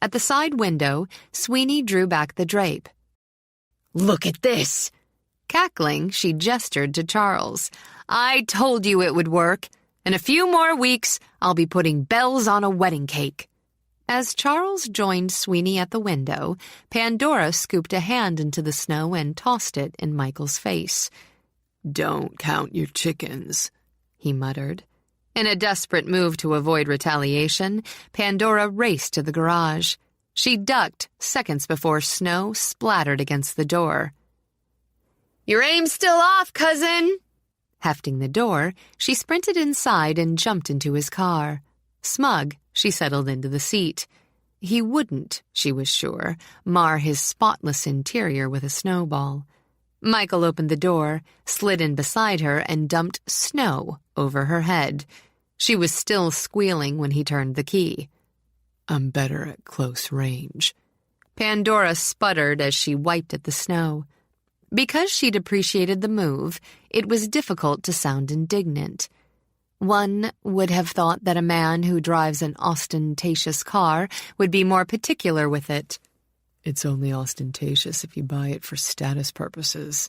At the side window, Sweeney drew back the drape. Look at this! Cackling, she gestured to Charles. I told you it would work. In a few more weeks, I'll be putting bells on a wedding cake. As Charles joined Sweeney at the window, Pandora scooped a hand into the snow and tossed it in Michael's face. Don't count your chickens, he muttered. In a desperate move to avoid retaliation, Pandora raced to the garage. She ducked seconds before snow splattered against the door. Your aim's still off, cousin! Hefting the door, she sprinted inside and jumped into his car. Smug, she settled into the seat. He wouldn't, she was sure, mar his spotless interior with a snowball. Michael opened the door, slid in beside her, and dumped snow over her head. She was still squealing when he turned the key. I'm better at close range. Pandora sputtered as she wiped at the snow. Because she'd appreciated the move, it was difficult to sound indignant. One would have thought that a man who drives an ostentatious car would be more particular with it. It's only ostentatious if you buy it for status purposes.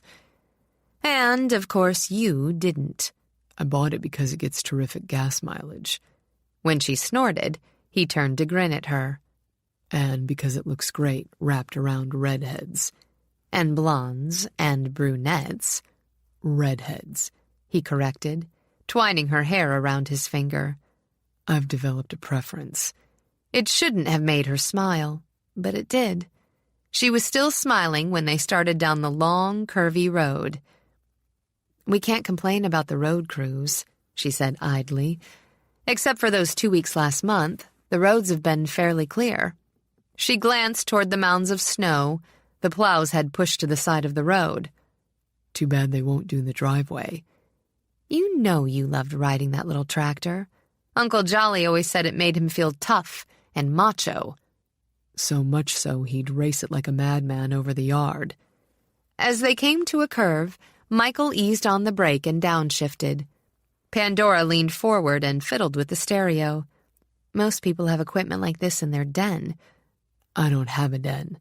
And, of course, you didn't. I bought it because it gets terrific gas mileage. When she snorted, he turned to grin at her. And because it looks great wrapped around redheads. And blondes and brunettes. Redheads, he corrected, twining her hair around his finger. I've developed a preference. It shouldn't have made her smile, but it did. She was still smiling when they started down the long, curvy road. We can't complain about the road crews, she said idly. Except for those 2 weeks last month, the roads have been fairly clear. She glanced toward the mounds of snow the plows had pushed to the side of the road. Too bad they won't do the driveway. You know you loved riding that little tractor. Uncle Jolly always said it made him feel tough and macho. So much so he'd race it like a madman over the yard. As they came to a curve, Michael eased on the brake and downshifted. Pandora leaned forward and fiddled with the stereo. Most people have equipment like this in their den. I don't have a den.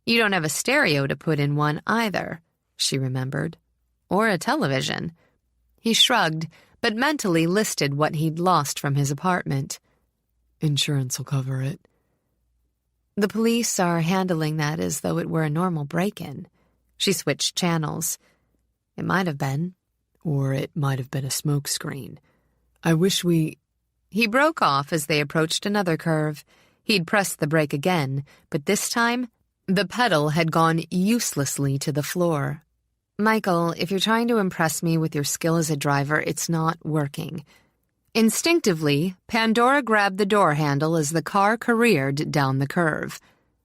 You don't have a stereo to put in one either, she remembered. Or a television. He shrugged, but mentally listed what he'd lost from his apartment. Insurance will cover it. The police are handling that as though it were a normal break-in. She switched channels. It might have been. Or it might have been a smokescreen. I wish we... He broke off as they approached another curve. He'd pressed the brake again, but this time, the pedal had gone uselessly to the floor. Michael, if you're trying to impress me with your skill as a driver, it's not working. Instinctively, Pandora grabbed the door handle as the car careered down the curve.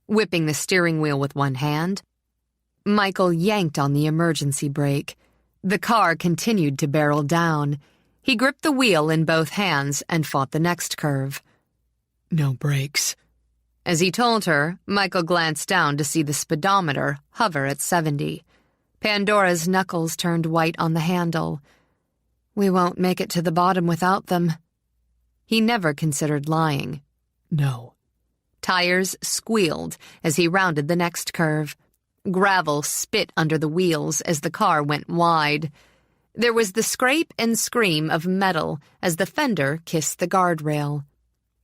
Whipping the steering wheel with one hand, Michael yanked on the emergency brake. The car continued to barrel down. He gripped the wheel in both hands and fought the next curve. No brakes. As he told her, Michael glanced down to see the speedometer hover at 70. Pandora's knuckles turned white on the handle. "We won't make it to the bottom without them." He never considered lying. No. Tires squealed as he rounded the next curve. Gravel spit under the wheels as the car went wide. There was the scrape and scream of metal as the fender kissed the guardrail.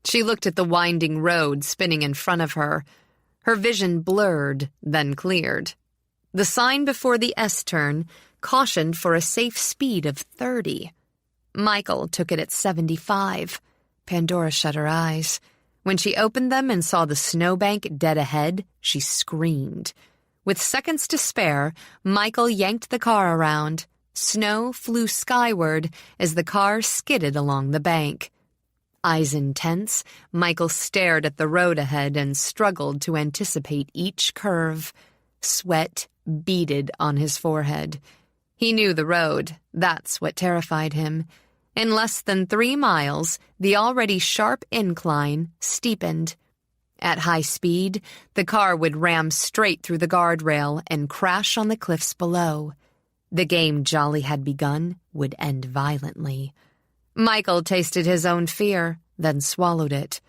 She looked at the winding road spinning in front of her. Her vision blurred, then cleared. The sign before the S-turn cautioned for a safe speed of 30. Michael took it at 75. Pandora shut her eyes. When she opened them and saw the snowbank dead ahead, she screamed. With seconds to spare, Michael yanked the car around. Snow flew skyward as the car skidded along the bank. Eyes intense, Michael stared at the road ahead and struggled to anticipate each curve. Sweat beaded on his forehead. He knew the road. That's what terrified him. In less than 3 miles, the already sharp incline steepened. At high speed, the car would ram straight through the guardrail and crash on the cliffs below. The game Jolly had begun would end violently. Michael tasted his own fear, then swallowed it.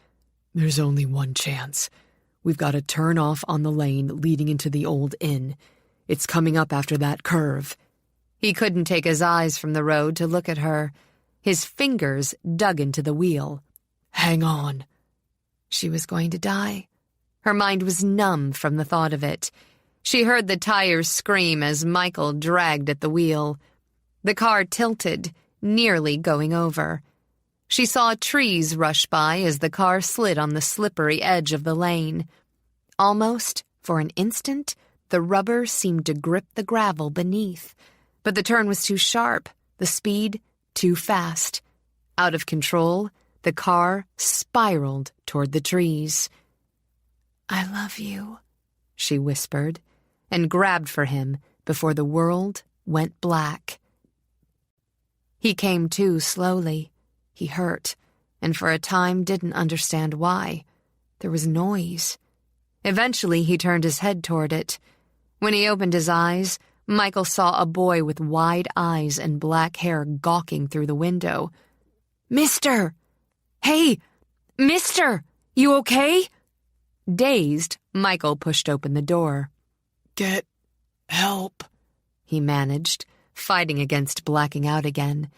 There's only one chance. We've got to turn off on the lane leading into the old inn. It's coming up after that curve. He couldn't take his eyes from the road to look at her. His fingers dug into the wheel. Hang on. She was going to die. Her mind was numb from the thought of it. She heard the tires scream as Michael dragged at the wheel. The car tilted, nearly going over. She saw trees rush by as the car slid on the slippery edge of the lane. Almost, for an instant, the rubber seemed to grip the gravel beneath. But the turn was too sharp, the speed too fast. Out of control, the car spiraled toward the trees. "I love you," she whispered, and grabbed for him before the world went black. He came to slowly. He hurt, and for a time didn't understand why. There was noise. Eventually, he turned his head toward it. When he opened his eyes, Michael saw a boy with wide eyes and black hair gawking through the window. "Mister! Hey! Mister! You okay?" Dazed, Michael pushed open the door. "Get help," he managed, fighting against blacking out again.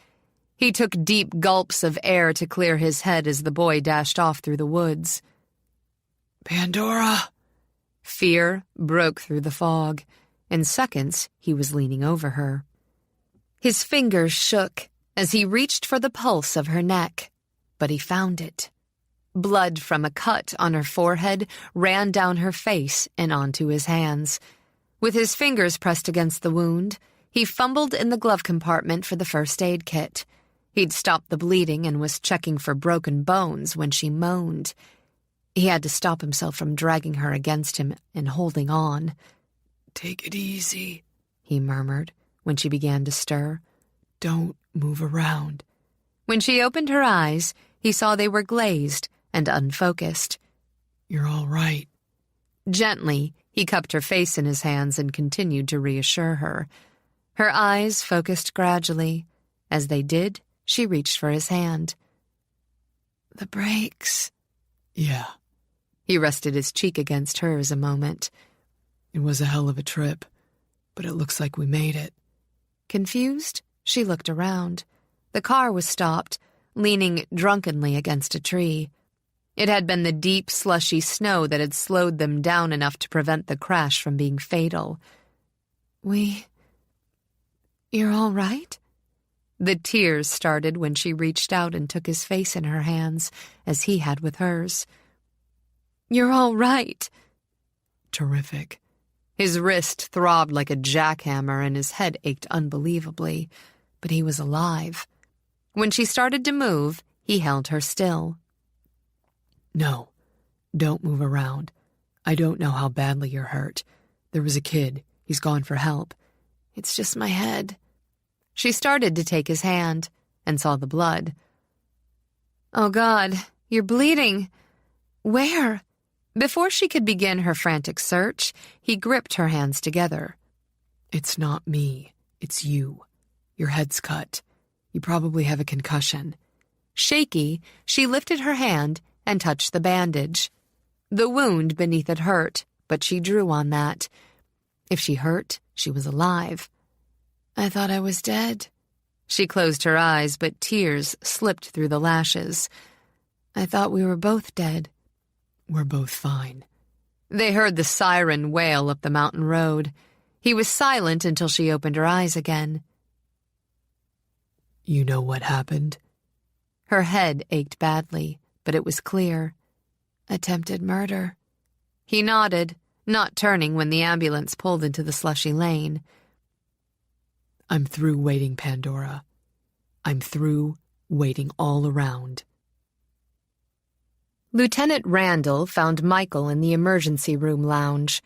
He took deep gulps of air to clear his head as the boy dashed off through the woods. "Pandora!" Fear broke through the fog. In seconds, he was leaning over her. His fingers shook as he reached for the pulse of her neck, but he found it. Blood from a cut on her forehead ran down her face and onto his hands. With his fingers pressed against the wound, he fumbled in the glove compartment for the first aid kit. He'd stopped the bleeding and was checking for broken bones when she moaned. He had to stop himself from dragging her against him and holding on. "Take it easy," he murmured when she began to stir. "Don't move around." When she opened her eyes, he saw they were glazed and unfocused. "You're all right." Gently, he cupped her face in his hands and continued to reassure her. Her eyes focused gradually. As they did, she reached for his hand. "The brakes." "Yeah." He rested his cheek against hers a moment. "It was a hell of a trip, but it looks like we made it." Confused, she looked around. The car was stopped, leaning drunkenly against a tree. It had been the deep, slushy snow that had slowed them down enough to prevent the crash from being fatal. You're all right?" The tears started when she reached out and took his face in her hands, as he had with hers. "You're all right." "Terrific." His wrist throbbed like a jackhammer and his head ached unbelievably, but he was alive. When she started to move, He held her still. No, don't move around. I don't know how badly you're hurt. There was a kid. He's gone for help. It's just my head. She started to take his hand and saw the blood. Oh, God, you're bleeding. Where? Before she could begin her frantic search, he gripped her hands together. It's not me. It's you. Your head's cut. You probably have a concussion. Shaky, she lifted her hand and touched the bandage. The wound beneath it hurt, but she drew on that. If she hurt, she was alive. I thought I was dead. She closed her eyes, but tears slipped through the lashes. I thought we were both dead. We're both fine. They heard the siren wail up the mountain road. He was silent until she opened her eyes again. You know what happened? Her head ached badly, but it was clear. Attempted murder. He nodded, not turning when the ambulance pulled into the slushy lane. I'm through waiting, Pandora. I'm through waiting all around. Lieutenant Randall found Michael in the emergency room lounge.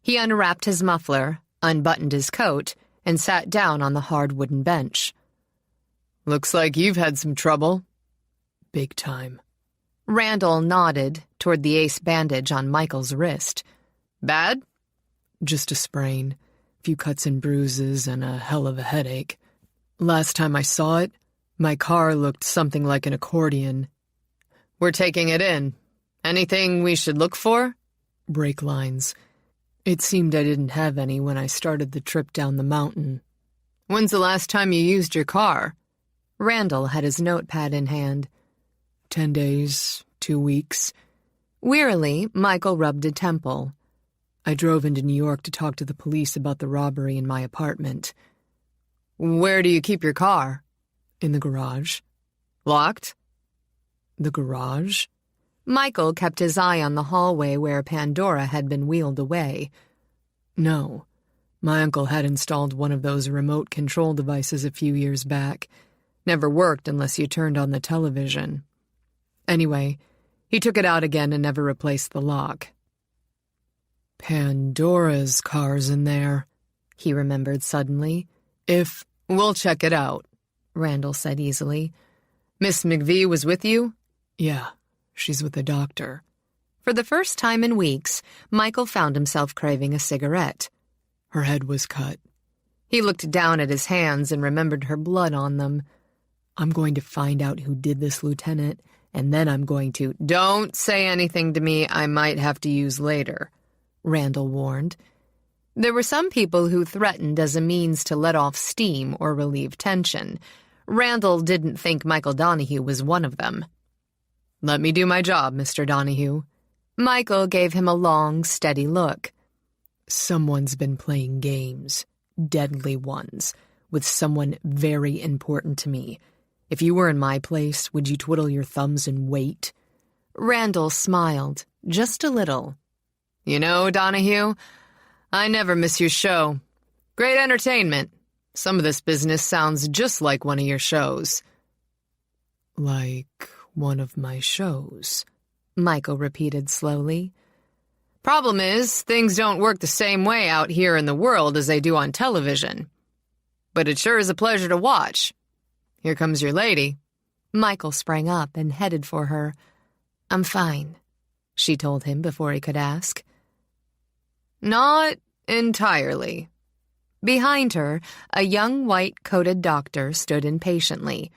He unwrapped his muffler, unbuttoned his coat, and sat down on the hard wooden bench. Looks like you've had some trouble. Big time. Randall nodded toward the ace bandage on Michael's wrist. Bad? Just a sprain. Few cuts and bruises and a hell of a headache. Last time I saw it, my car looked something like an accordion. We're taking it in. Anything we should look for? Brake lines. It seemed I didn't have any when I started the trip down the mountain. When's the last time you used your car? Randall had his notepad in hand. 10 days, 2 weeks. Wearily, Michael rubbed a temple. I drove into New York to talk to the police about the robbery in my apartment. Where do you keep your car? In the garage. Locked? The garage? Michael kept his eye on the hallway where Pandora had been wheeled away. No. My uncle had installed one of those remote control devices a few years back. Never worked unless you turned on the television. Anyway, he took it out again and never replaced the lock. Pandora's car's in there, he remembered suddenly. We'll check it out, Randall said easily. Miss McVee was with you? Yeah, she's with the doctor. For the first time in weeks, Michael found himself craving a cigarette. Her head was cut. He looked down at his hands and remembered her blood on them. I'm going to find out who did this, Lieutenant, and then I'm going to— Don't say anything to me I might have to use later, Randall warned. There were some people who threatened as a means to let off steam or relieve tension. Randall didn't think Michael Donahue was one of them. Let me do my job, Mr. Donahue. Michael gave him a long, steady look. Someone's been playing games, deadly ones, with someone very important to me. If you were in my place, would you twiddle your thumbs and wait? Randall smiled, just a little. You know, Donahue, I never miss your show. Great entertainment. Some of this business sounds just like one of your shows. Like one of my shows, Michael repeated slowly. Problem is, things don't work the same way out here in the world as they do on television. But it sure is a pleasure to watch. Here comes your lady. Michael sprang up and headed for her. I'm fine, she told him before he could ask. Not entirely. Behind her, a young white-coated doctor stood impatiently.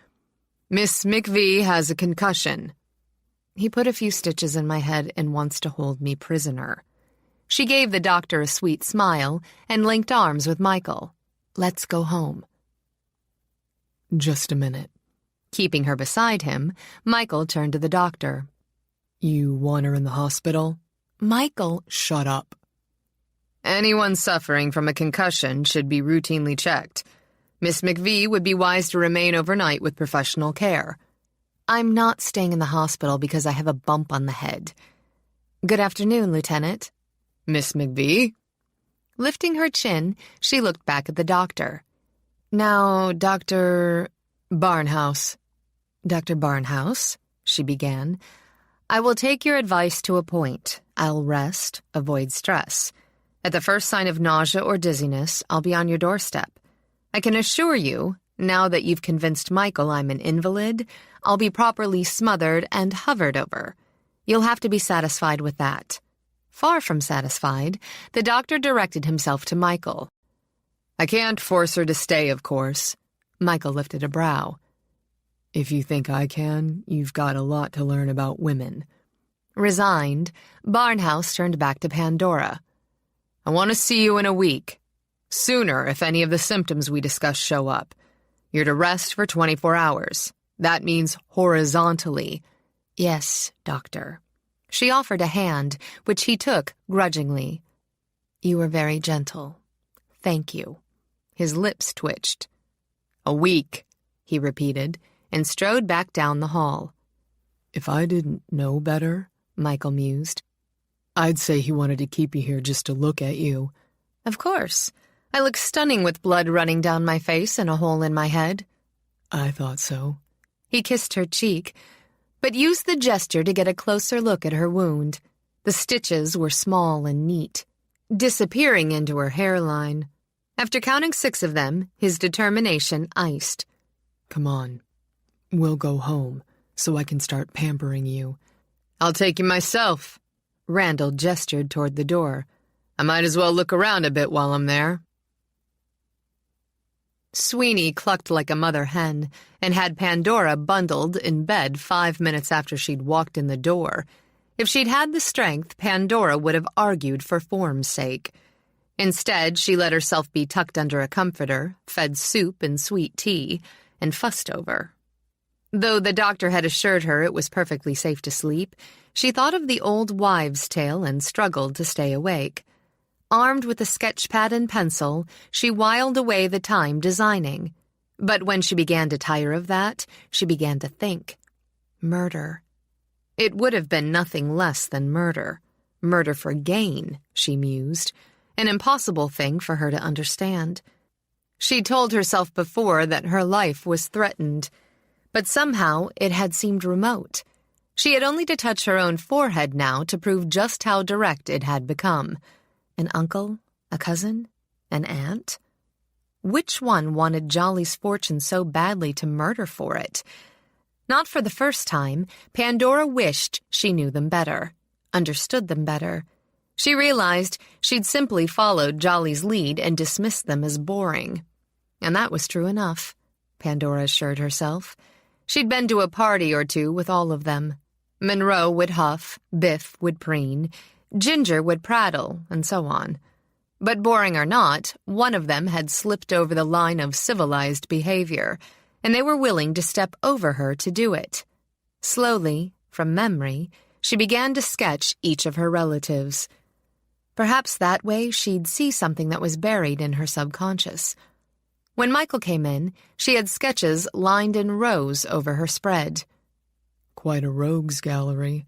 Miss McVee has a concussion. He put a few stitches in my head and wants to hold me prisoner. She gave the doctor a sweet smile and linked arms with Michael. Let's go home. Just a minute. Keeping her beside him, Michael turned to the doctor. You want her in the hospital? Michael, shut up. Anyone suffering from a concussion should be routinely checked. Miss McVee would be wise to remain overnight with professional care. I'm not staying in the hospital because I have a bump on the head. Good afternoon, Lieutenant. Miss McVee? Lifting her chin, she looked back at the doctor. Now, Dr. Barnhouse. "Dr. Barnhouse," she began, "I will take your advice to a point. I'll rest, avoid stress. At the first sign of nausea or dizziness, I'll be on your doorstep. I can assure you, now that you've convinced Michael I'm an invalid, I'll be properly smothered and hovered over. You'll have to be satisfied with that." Far from satisfied, the doctor directed himself to Michael. "I can't force her to stay, of course." Michael lifted a brow. "If you think I can, you've got a lot to learn about women." Resigned, Barnhouse turned back to Pandora. "I want to see you in a week. Sooner if any of the symptoms we discussed show up. You're to rest for 24 hours. That means horizontally." "Yes, doctor." She offered a hand, which he took grudgingly. "You were very gentle. Thank you." His lips twitched. "A week," he repeated, and strode back down the hall. "If I didn't know better," Michael mused, "I'd say he wanted to keep you here just to look at you." "Of course. I look stunning with blood running down my face and a hole in my head." "I thought so." He kissed her cheek, but used the gesture to get a closer look at her wound. The stitches were small and neat, disappearing into her hairline. After counting 6 of them, his determination iced. "Come on. We'll go home, so I can start pampering you." "I'll take you myself." Randall gestured toward the door. "I might as well look around a bit while I'm there." Sweeney clucked like a mother hen and had Pandora bundled in bed 5 minutes after she'd walked in the door. If she'd had the strength, Pandora would have argued for form's sake. Instead, she let herself be tucked under a comforter, fed soup and sweet tea, and fussed over. Though the doctor had assured her it was perfectly safe to sleep, she thought of the old wives' tale and struggled to stay awake. Armed with a sketch pad and pencil, she whiled away the time designing. But when she began to tire of that, she began to think. Murder. It would have been nothing less than murder. Murder for gain, she mused. An impossible thing for her to understand. She'd told herself before that her life was threatened, but somehow it had seemed remote. She had only to touch her own forehead now to prove just how direct it had become. An uncle? A cousin? An aunt? Which one wanted Jolly's fortune so badly to murder for it? Not for the first time, Pandora wished she knew them better, understood them better. She realized she'd simply followed Jolly's lead and dismissed them as boring. And that was true enough, Pandora assured herself. She'd been to a party or two with all of them. Monroe would huff, Biff would preen, Ginger would prattle, and so on. But boring or not, one of them had slipped over the line of civilized behavior, and they were willing to step over her to do it. Slowly, from memory, she began to sketch each of her relatives. Perhaps that way she'd see something that was buried in her subconscious. When Michael came in, she had sketches lined in rows over her spread. "Quite a rogues gallery."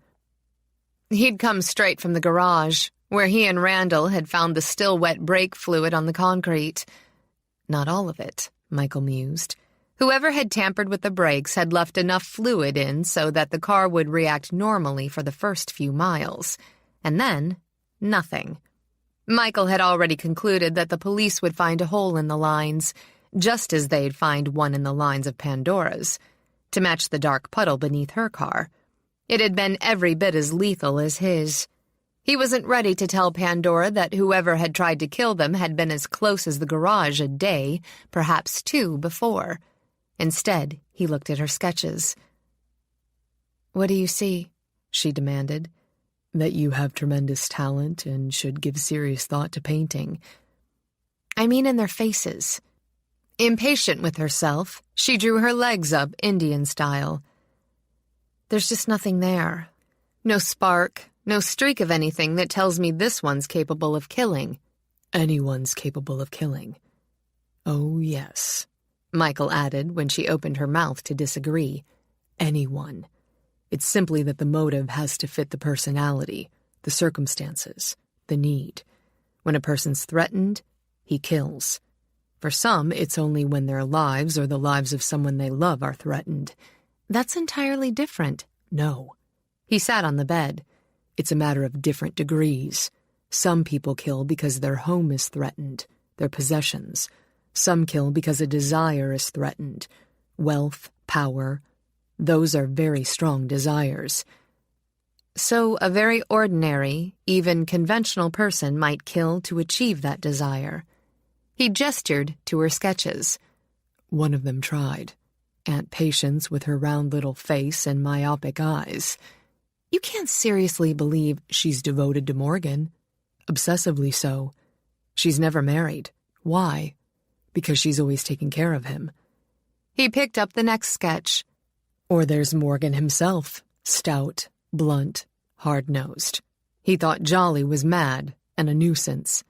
He'd come straight from the garage, where he and Randall had found the still wet brake fluid on the concrete. Not all of it, Michael mused. Whoever had tampered with the brakes had left enough fluid in so that the car would react normally for the first few miles. And then, nothing. Michael had already concluded that the police would find a hole in the lines, just as they'd find one in the lines of Pandora's, to match the dark puddle beneath her car. It had been every bit as lethal as his. He wasn't ready to tell Pandora that whoever had tried to kill them had been as close as the garage a day, perhaps 2 before. Instead, he looked at her sketches. "What do you see?" she demanded. "That you have tremendous talent and should give serious thought to painting." "I mean in their faces." Impatient with herself, she drew her legs up Indian style. "There's just nothing there. No spark, no streak of anything that tells me this one's capable of killing." "Anyone's capable of killing." "Oh, yes," Michael added when she opened her mouth to disagree. "Anyone. It's simply that the motive has to fit the personality, the circumstances, the need. When a person's threatened, he kills. For some, it's only when their lives or the lives of someone they love are threatened. That's entirely different. No. He sat on the bed. It's a matter of different degrees. Some people kill because their home is threatened, their possessions. Some kill because a desire is threatened. Wealth, power. Those are very strong desires. So a very ordinary, even conventional person might kill to achieve that desire. He gestured to her sketches. One of them tried. Aunt Patience with her round little face and myopic eyes. You can't seriously believe She's devoted to Morgan. Obsessively so. She's never married. Why? Because she's always taking care of him. He picked up the next sketch. Or there's Morgan himself, stout, blunt, hard-nosed. He thought Jolly was mad and a nuisance.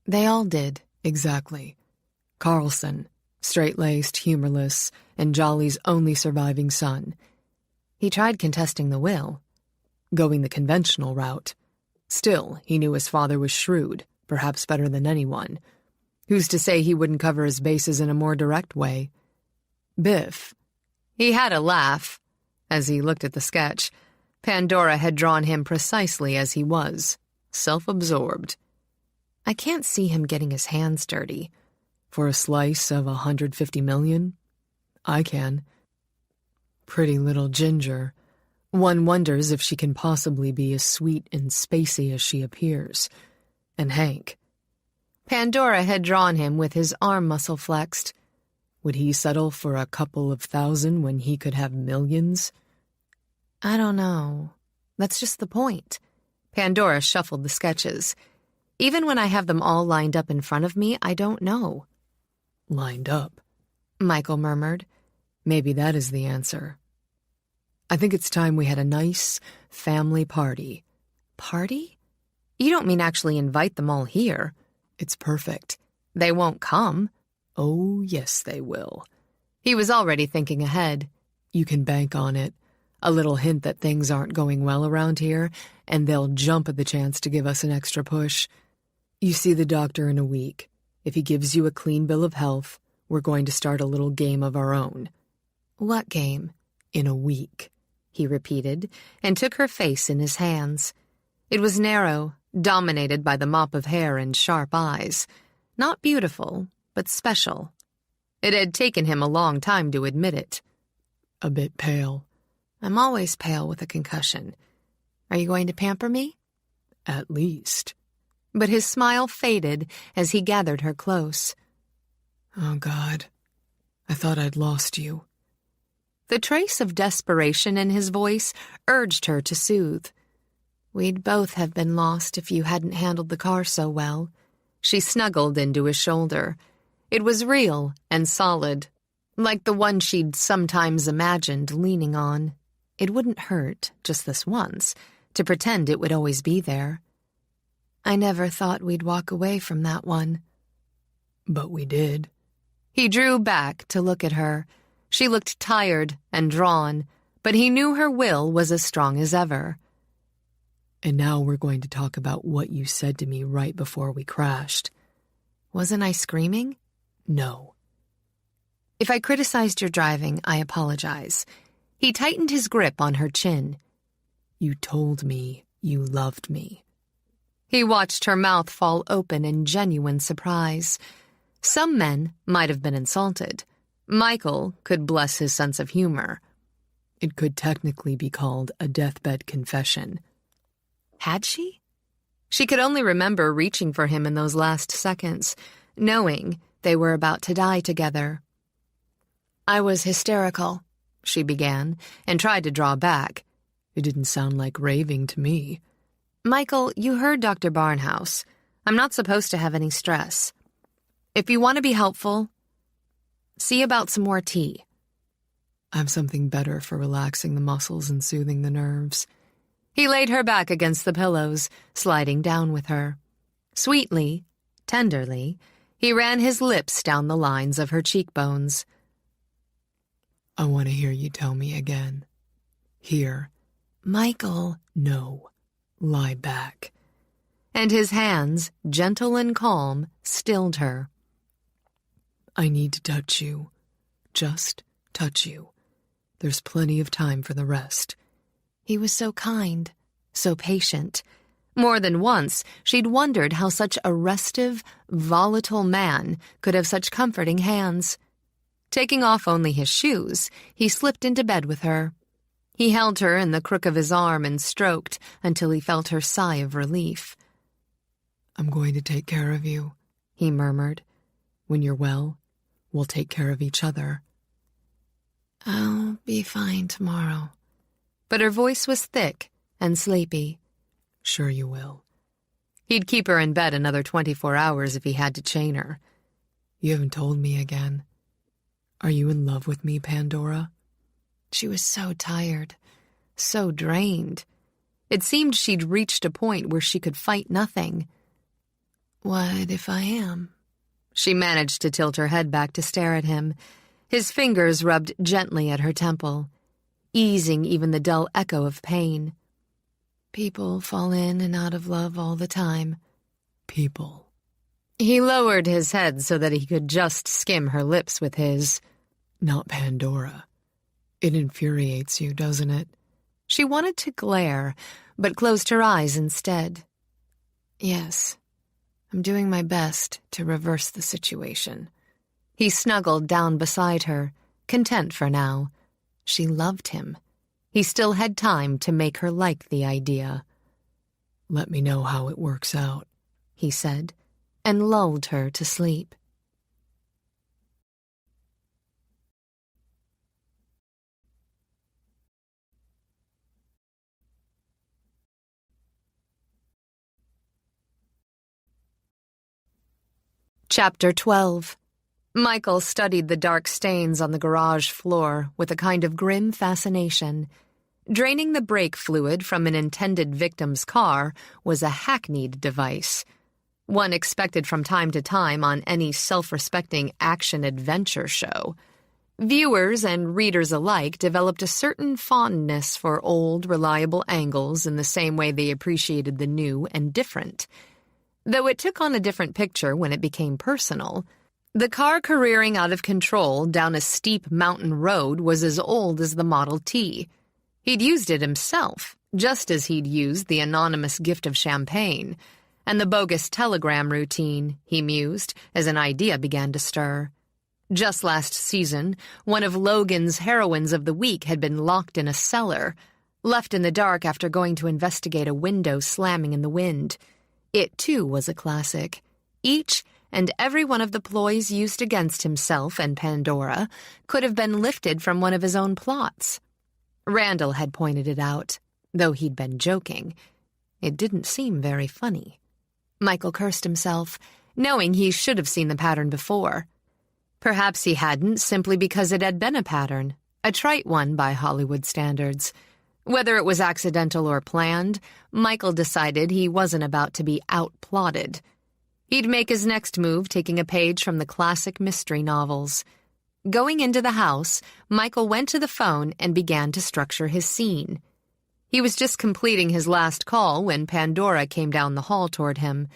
They all did. Exactly. Carlson, straight-laced, humorless, and Jolly's only surviving son. He tried contesting the will. Going the conventional route. Still, he knew his father was shrewd, perhaps better than anyone. Who's to say he wouldn't cover his bases in a more direct way? Biff. He had a laugh. As he looked at the sketch, Pandora had drawn him precisely as he was, self-absorbed. I can't see him getting his hands dirty. For a slice of 150 million? I can. Pretty little Ginger. One wonders if she can possibly be as sweet and spacey as she appears. And Hank. Pandora had drawn him with his arm muscle flexed. Would he settle for a couple of thousand when he could have millions? I don't know. That's just the point. Pandora shuffled the sketches. Even when I have them all lined up in front of me, I don't know. Lined up? Michael murmured. Maybe that is the answer. I think it's time we had a nice family party. Party? You don't mean actually invite them all here? It's perfect. They won't come. Oh, yes, they will. He was already thinking ahead. You can bank on it. A little hint that things aren't going well around here, and they'll jump at the chance to give us an extra push. You see the doctor in a week. If he gives you a clean bill of health, we're going to start a little game of our own. What game? In a week, he repeated, and took her face in his hands. It was narrow, dominated by the mop of hair and sharp eyes. Not beautiful, but special. It had taken him a long time to admit it. A bit pale. I'm always pale with a concussion. Are you going to pamper me? At least. But his smile faded as he gathered her close. Oh, God. I thought I'd lost you. The trace of desperation in his voice urged her to soothe. We'd both have been lost if you hadn't handled the car so well. She snuggled into his shoulder. It was real and solid, like the one she'd sometimes imagined leaning on. It wouldn't hurt, just this once, to pretend it would always be there. I never thought we'd walk away from that one. But we did. He drew back to look at her. She looked tired and drawn, but he knew her will was as strong as ever. And now we're going to talk about what you said to me right before we crashed. Wasn't I screaming? No. If I criticized your driving, I apologize. He tightened his grip on her chin. You told me you loved me. He watched her mouth fall open in genuine surprise. Some men might have been insulted. Michael could bless his sense of humor. It could technically be called a deathbed confession. Had she? She could only remember reaching for him in those last seconds, knowing they were about to die together. I was hysterical, she began, and tried to draw back. It didn't sound like raving to me. Michael, you heard Dr. Barnhouse. I'm not supposed to have any stress. If you want to be helpful, see about some more tea. I have something better for relaxing the muscles and soothing the nerves. He laid her back against the pillows, sliding down with her. Sweetly, tenderly, he ran his lips down the lines of her cheekbones. I want to hear you tell me again. Here. Michael. No. Lie back. And his hands, gentle and calm, stilled her. I need to touch you. Just touch you. There's plenty of time for the rest. He was so kind, so patient. More than once, she'd wondered how such a restive, volatile man could have such comforting hands. Taking off only his shoes, he slipped into bed with her. He held her in the crook of his arm and stroked until he felt her sigh of relief. I'm going to take care of you, he murmured. When you're well, we'll take care of each other. I'll be fine tomorrow. But her voice was thick and sleepy. Sure you will. He'd keep her in bed another 24 hours if he had to chain her. You haven't told me again. Are you in love with me, Pandora? She was so tired, so drained. It seemed she'd reached a point where she could fight nothing. What if I am? She managed to tilt her head back to stare at him. His fingers rubbed gently at her temple, easing even the dull echo of pain. People fall in and out of love all the time. People. He lowered his head so that he could just skim her lips with his. Not Pandora. It infuriates you, doesn't it? She wanted to glare, but closed her eyes instead. Yes, I'm doing my best to reverse the situation. He snuggled down beside her, content for now. She loved him. He still had time to make her like the idea. Let me know how it works out, he said, and lulled her to sleep. Chapter 12. Michael studied the dark stains on the garage floor with a kind of grim fascination. Draining the brake fluid from an intended victim's car was a hackneyed device, one expected from time to time on any self-respecting action-adventure show. Viewers and readers alike developed a certain fondness for old, reliable angles in the same way they appreciated the new and different. Though it took on a different picture when it became personal. The car careering out of control down a steep mountain road was as old as the Model T. He'd used it himself, just as he'd used the anonymous gift of champagne, and the bogus telegram routine, he mused, as an idea began to stir. Just last season, one of Logan's heroines of the week had been locked in a cellar, left in the dark after going to investigate a window slamming in the wind. It, too, was a classic. Each and every one of the ploys used against himself and Pandora could have been lifted from one of his own plots. Randall had pointed it out, though he'd been joking. It didn't seem very funny. Michael cursed himself, knowing he should have seen the pattern before. Perhaps he hadn't, simply because it had been a pattern, a trite one by Hollywood standards. Whether it was accidental or planned, Michael decided he wasn't about to be outplotted. He'd make his next move taking a page from the classic mystery novels. Going into the house, Michael went to the phone and began to structure his scene. He was just completing his last call when Pandora came down the hall toward him.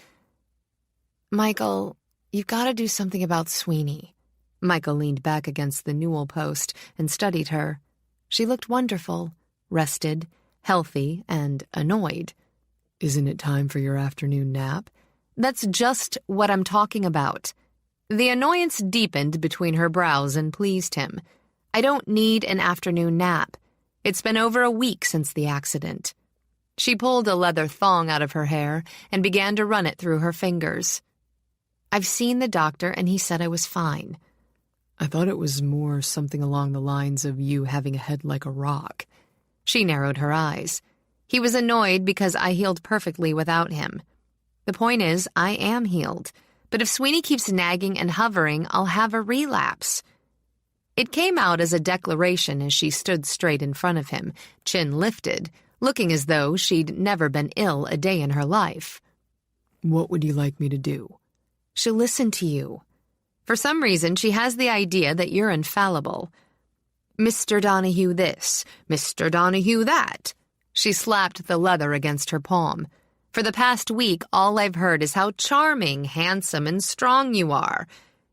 "Michael, you've got to do something about Sweeney." Michael leaned back against the newel post and studied her. She looked wonderful, rested, healthy, and annoyed. Isn't it time for your afternoon nap? That's just what I'm talking about. The annoyance deepened between her brows and pleased him. I don't need an afternoon nap. It's been over a week since the accident. She pulled a leather thong out of her hair and began to run it through her fingers. I've seen the doctor and he said I was fine. I thought it was more something along the lines of you having a head like a rock. She narrowed her eyes. He was annoyed because I healed perfectly without him. The point is, I am healed. But if Sweeney keeps nagging and hovering, I'll have a relapse. It came out as a declaration as she stood straight in front of him, chin lifted, looking as though she'd never been ill a day in her life. What would you like me to do? She'll listen to you. For some reason, she has the idea that you're infallible. Mr. Donahue this, Mr. Donahue that. She slapped the leather against her palm. For the past week, all I've heard is how charming, handsome, and strong you are.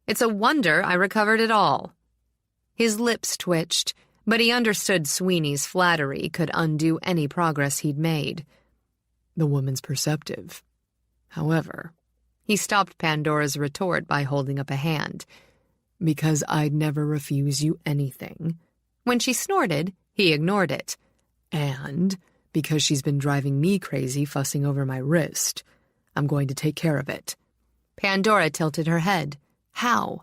It's a wonder I recovered it all. His lips twitched, but he understood Sweeney's flattery could undo any progress he'd made. The woman's perceptive. However, he stopped Pandora's retort by holding up a hand. Because I'd never refuse you anything. When she snorted, he ignored it. And because she's been driving me crazy fussing over my wrist, I'm going to take care of it. Pandora tilted her head. How?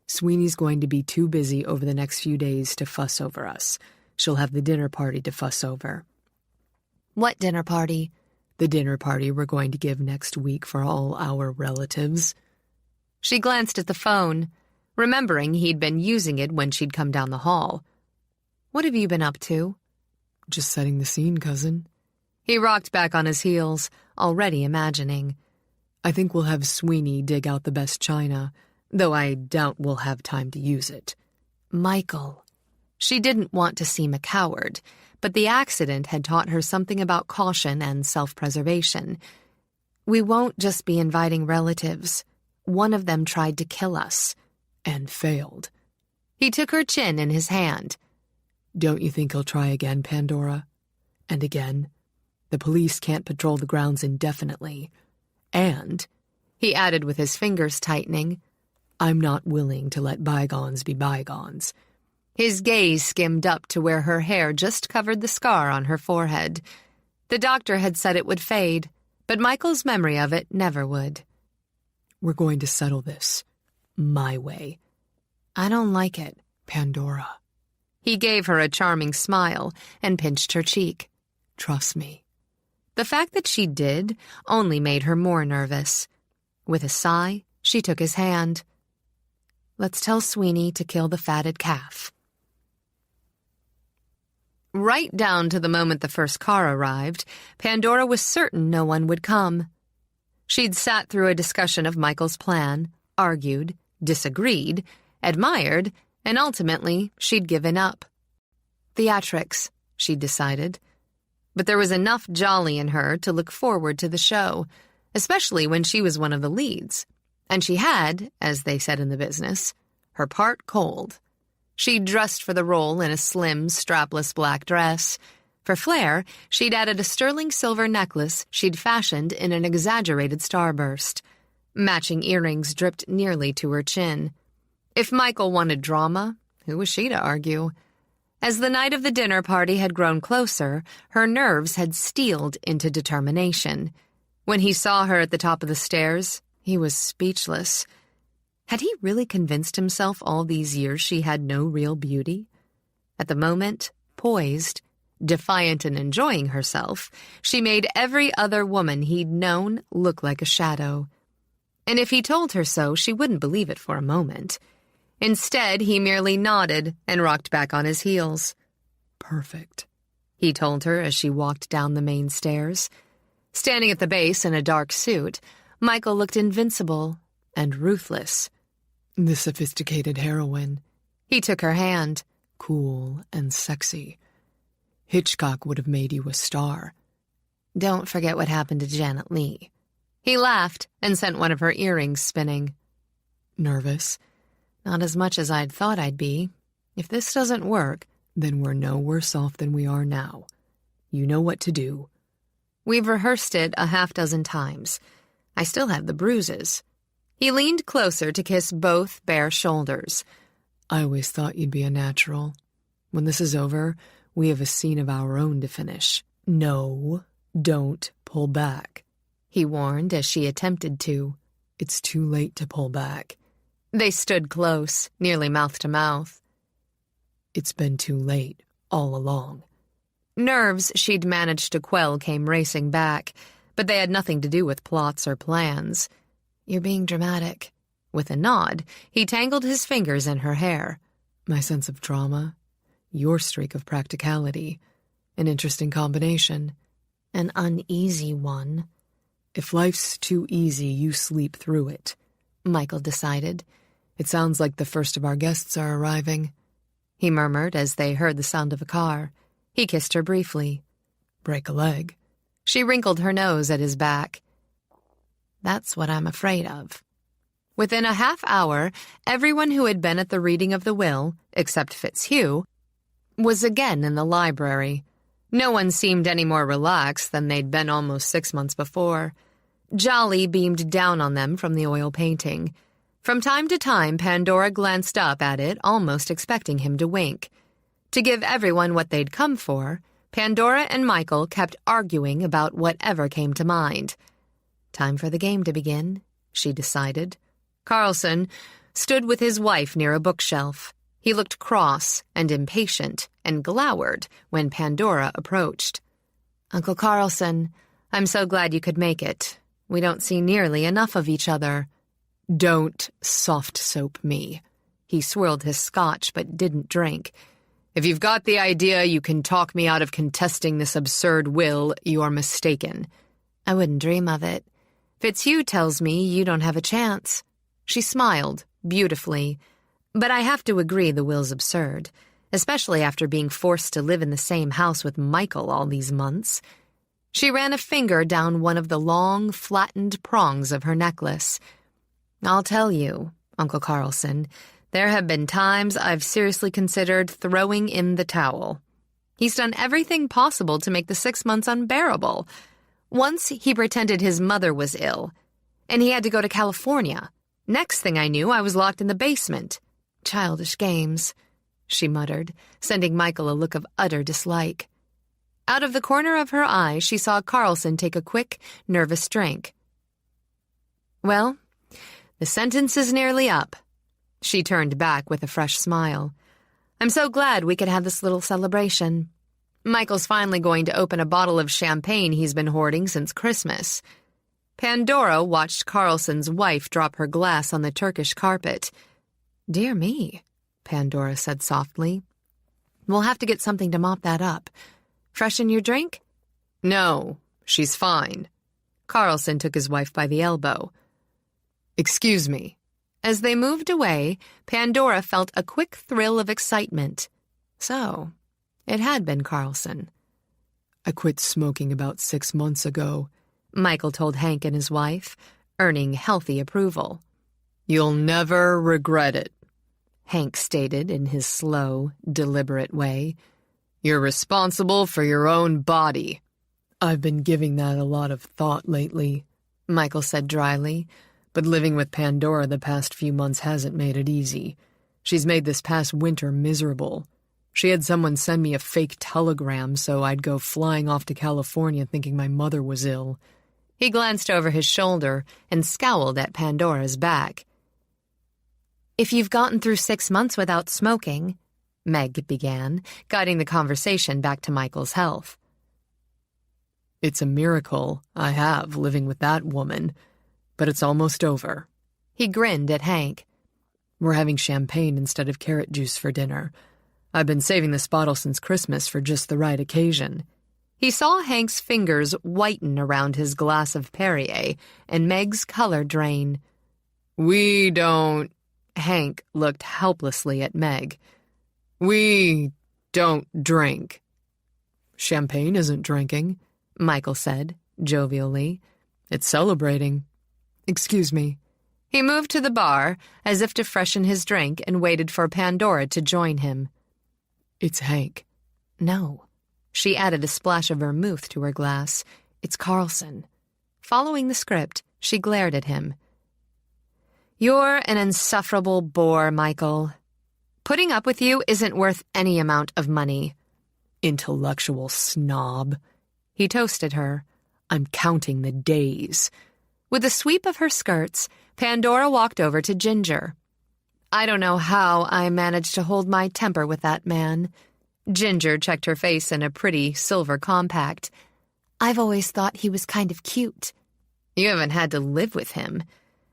Sweeney's going to be too busy over the next few days to fuss over us. She'll have the dinner party to fuss over. What dinner party? The dinner party we're going to give next week for all our relatives. She glanced at the phone, remembering he'd been using it when she'd come down the hall. What have you been up to? Just setting the scene, cousin. He rocked back on his heels, already imagining. I think we'll have Sweeney dig out the best china, though I doubt we'll have time to use it. Michael. She didn't want to seem a coward, but the accident had taught her something about caution and self-preservation. We won't just be inviting relatives. One of them tried to kill us. And failed. He took her chin in his hand. Don't you think he'll try again, Pandora? And again? The police can't patrol the grounds indefinitely. And, he added with his fingers tightening, I'm not willing to let bygones be bygones. His gaze skimmed up to where her hair just covered the scar on her forehead. The doctor had said it would fade, but Michael's memory of it never would. We're going to settle this. My way. I don't like it, Pandora. He gave her a charming smile and pinched her cheek. Trust me. The fact that she did only made her more nervous. With a sigh, she took his hand. Let's tell Sweeney to kill the fatted calf. Right down to the moment the first car arrived, Pandora was certain no one would come. She'd sat through a discussion of Michael's plan, argued, disagreed, admired, and ultimately she'd given up. Theatrics, she'd decided. But there was enough jolly in her to look forward to the show, especially when she was one of the leads. And she had, as they said in the business, her part cold. She'd dressed for the role in a slim, strapless black dress. For flair, she'd added a sterling silver necklace she'd fashioned in an exaggerated starburst. Matching earrings dripped nearly to her chin. If Michael wanted drama, who was she to argue? As the night of the dinner party had grown closer, her nerves had steeled into determination. When he saw her at the top of the stairs, he was speechless. Had he really convinced himself all these years she had no real beauty? At the moment, poised, defiant and enjoying herself, she made every other woman he'd known look like a shadow. And if he told her so, she wouldn't believe it for a moment. Instead, he merely nodded and rocked back on his heels. Perfect, he told her as she walked down the main stairs. Standing at the base in a dark suit, Michael looked invincible and ruthless. The sophisticated heroine. He took her hand. Cool and sexy. Hitchcock would have made you a star. Don't forget what happened to Janet Leigh. He laughed and sent one of her earrings spinning. Nervous? Not as much as I'd thought I'd be. If this doesn't work, then we're no worse off than we are now. You know what to do. We've rehearsed it a half-dozen times. I still have the bruises. He leaned closer to kiss both bare shoulders. I always thought you'd be a natural. When this is over, we have a scene of our own to finish. No, don't pull back, he warned as she attempted to. It's too late to pull back. They stood close, nearly mouth to mouth. It's been too late, all along. Nerves she'd managed to quell came racing back, but they had nothing to do with plots or plans. You're being dramatic. With a nod, he tangled his fingers in her hair. My sense of drama, your streak of practicality. An interesting combination. An uneasy one. If life's too easy, you sleep through it, Michael decided. It sounds like the first of our guests are arriving, he murmured as they heard the sound of a car. He kissed her briefly. Break a leg. She wrinkled her nose at his back. That's what I'm afraid of. Within a half hour, everyone who had been at the reading of the will, except Fitzhugh, was again in the library. No one seemed any more relaxed than they'd been almost 6 months before. Jolly beamed down on them from the oil painting. From time to time, Pandora glanced up at it, almost expecting him to wink. To give everyone what they'd come for, Pandora and Michael kept arguing about whatever came to mind. Time for the game to begin, she decided. Carlson stood with his wife near a bookshelf. He looked cross and impatient and glowered when Pandora approached. "Uncle Carlson, I'm so glad you could make it. We don't see nearly enough of each other." "Don't soft-soap me." He swirled his scotch but didn't drink. "If you've got the idea you can talk me out of contesting this absurd will, you're mistaken." "I wouldn't dream of it. Fitzhugh tells me you don't have a chance." She smiled, beautifully. "But I have to agree the will's absurd, especially after being forced to live in the same house with Michael all these months." She ran a finger down one of the long, flattened prongs of her necklace. "I'll tell you, Uncle Carlson, there have been times I've seriously considered throwing in the towel. He's done everything possible to make the 6 months unbearable. Once he pretended his mother was ill, and he had to go to California. Next thing I knew, I was locked in the basement. Childish games," she muttered, sending Michael a look of utter dislike. Out of the corner of her eye, she saw Carlson take a quick, nervous drink. "Well, the sentence is nearly up." She turned back with a fresh smile. "I'm so glad we could have this little celebration. Michael's finally going to open a bottle of champagne he's been hoarding since Christmas." Pandora watched Carlson's wife drop her glass on the Turkish carpet. "Dear me," Pandora said softly. "We'll have to get something to mop that up. Freshen your drink?" "No, she's fine." Carlson took his wife by the elbow. "Excuse me." As they moved away, Pandora felt a quick thrill of excitement. So, it had been Carlson. "I quit smoking about 6 months ago," Michael told Hank and his wife, earning healthy approval. "You'll never regret it," Hank stated in his slow, deliberate way. "You're responsible for your own body." "I've been giving that a lot of thought lately," Michael said dryly, "but living with Pandora the past few months hasn't made it easy. She's made this past winter miserable. She had someone send me a fake telegram so I'd go flying off to California thinking my mother was ill." He glanced over his shoulder and scowled at Pandora's back. "If you've gotten through 6 months without smoking," Meg began, guiding the conversation back to Michael's health. "It's a miracle I have living with that woman, but it's almost over." He grinned at Hank. "We're having champagne instead of carrot juice for dinner. I've been saving this bottle since Christmas for just the right occasion." He saw Hank's fingers whiten around his glass of Perrier and Meg's color drain. "We don't—" Hank looked helplessly at Meg. "We don't drink." "Champagne isn't drinking," Michael said, jovially. "It's celebrating. Excuse me." He moved to the bar as if to freshen his drink and waited for Pandora to join him. "It's Hank." "No." She added a splash of vermouth to her glass. "It's Carlson." Following the script, she glared at him. "You're an insufferable bore, Michael. Putting up with you isn't worth any amount of money." "Intellectual snob." He toasted her. "I'm counting the days." With a sweep of her skirts, Pandora walked over to Ginger. "I don't know how I managed to hold my temper with that man." Ginger checked her face in a pretty silver compact. "I've always thought he was kind of cute." "You haven't had to live with him.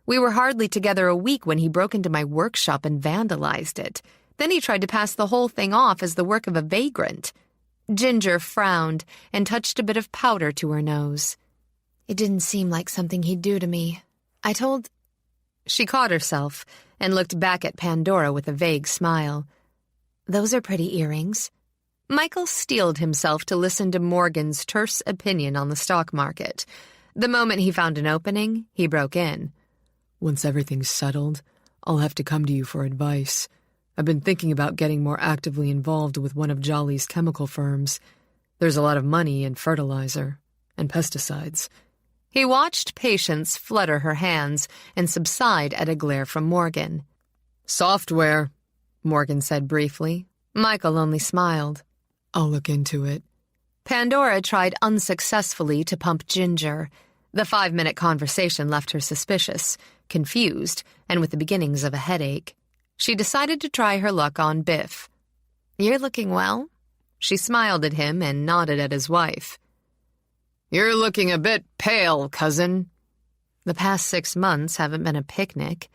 We were hardly together a week when he broke into my workshop and vandalized it. Then he tried to pass the whole thing off as the work of a vagrant." Ginger frowned and touched a bit of powder to her nose. "It didn't seem like something he'd do to me. I told—" She caught herself and looked back at Pandora with a vague smile. "Those are pretty earrings." Michael steeled himself to listen to Morgan's terse opinion on the stock market. The moment he found an opening, he broke in. "Once everything's settled, I'll have to come to you for advice. I've been thinking about getting more actively involved with one of Jolly's chemical firms. There's a lot of money in fertilizer and pesticides. He watched Patience flutter her hands and subside at a glare from Morgan. Software, Morgan said briefly. Michael only smiled. I'll look into it. Pandora tried unsuccessfully to pump Ginger. The 5-minute conversation left her suspicious, confused, and with the beginnings of a headache. She decided to try her luck on Biff. "You're looking well." She smiled at him and nodded at his wife. "You're looking a bit pale, cousin." "The past 6 months haven't been a picnic."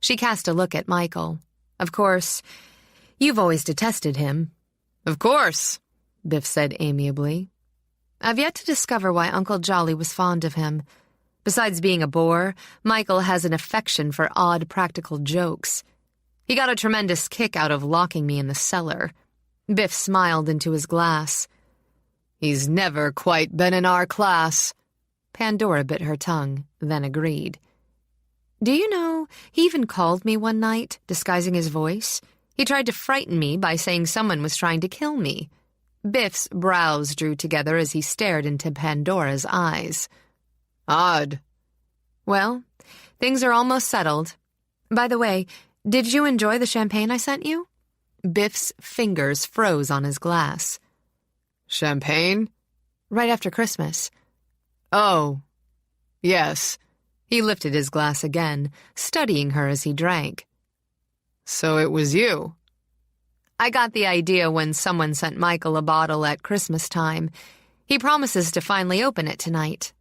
She cast a look at Michael. "Of course, you've always detested him." "Of course," Biff said amiably. "I've yet to discover why Uncle Jolly was fond of him. Besides being a bore, Michael has an affection for odd practical jokes. He got a tremendous kick out of locking me in the cellar." Biff smiled into his glass. "He's never quite been in our class." Pandora bit her tongue, then agreed. "Do you know, he even called me one night, disguising his voice? He tried to frighten me by saying someone was trying to kill me." Biff's brows drew together as he stared into Pandora's eyes. "Odd." "Well, things are almost settled. By the way, did you enjoy the champagne I sent you?" Biff's fingers froze on his glass. "Champagne?" "Right after Christmas." "Oh, yes." He lifted his glass again, studying her as he drank. "So it was you?" "I got the idea when someone sent Michael a bottle at Christmas time. He promises to finally open it tonight.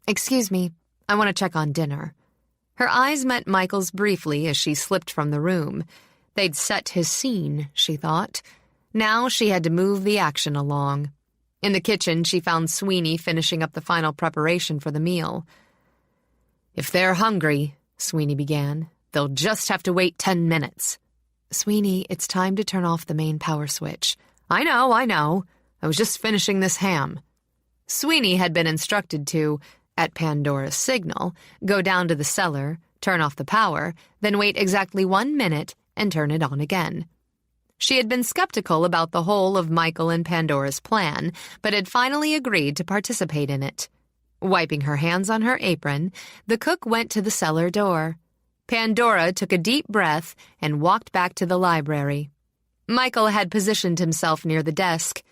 Excuse me, I want to check on dinner." Her eyes met Michael's briefly as she slipped from the room. They'd set his scene, she thought. Now she had to move the action along. In the kitchen, she found Sweeney finishing up the final preparation for the meal. "If they're hungry," Sweeney began, "they'll just have to wait 10 minutes. "Sweeney, it's time to turn off the main power switch." I know. I was just finishing this ham." Sweeney had been instructed to, at Pandora's signal, go down to the cellar, turn off the power, then wait exactly 1 minute and turn it on again. She had been skeptical about the whole of Michael and Pandora's plan, but had finally agreed to participate in it. Wiping her hands on her apron, the cook went to the cellar door. Pandora took a deep breath and walked back to the library. Michael had positioned himself near the desk.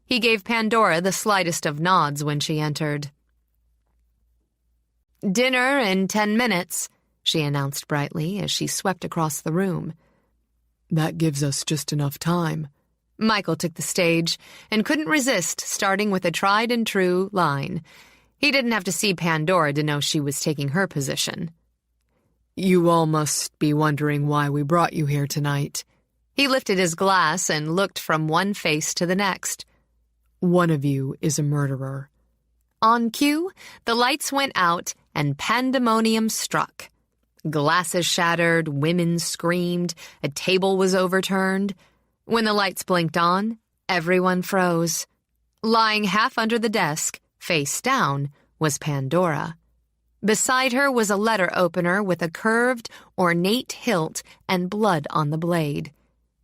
He gave Pandora the slightest of nods when she entered. "Dinner in 10 minutes, she announced brightly as she swept across the room. "That gives us just enough time." Michael took the stage and couldn't resist starting with a tried-and-true line. He didn't have to see Pandora to know she was taking her position. "You all must be wondering why we brought you here tonight." He lifted his glass and looked from one face to the next. "One of you is a murderer." On cue, the lights went out and pandemonium struck. Glasses shattered, women screamed, a table was overturned. When the lights blinked on, everyone froze. Lying half under the desk, face down, was Pandora. Beside her was a letter opener with a curved, ornate hilt and blood on the blade.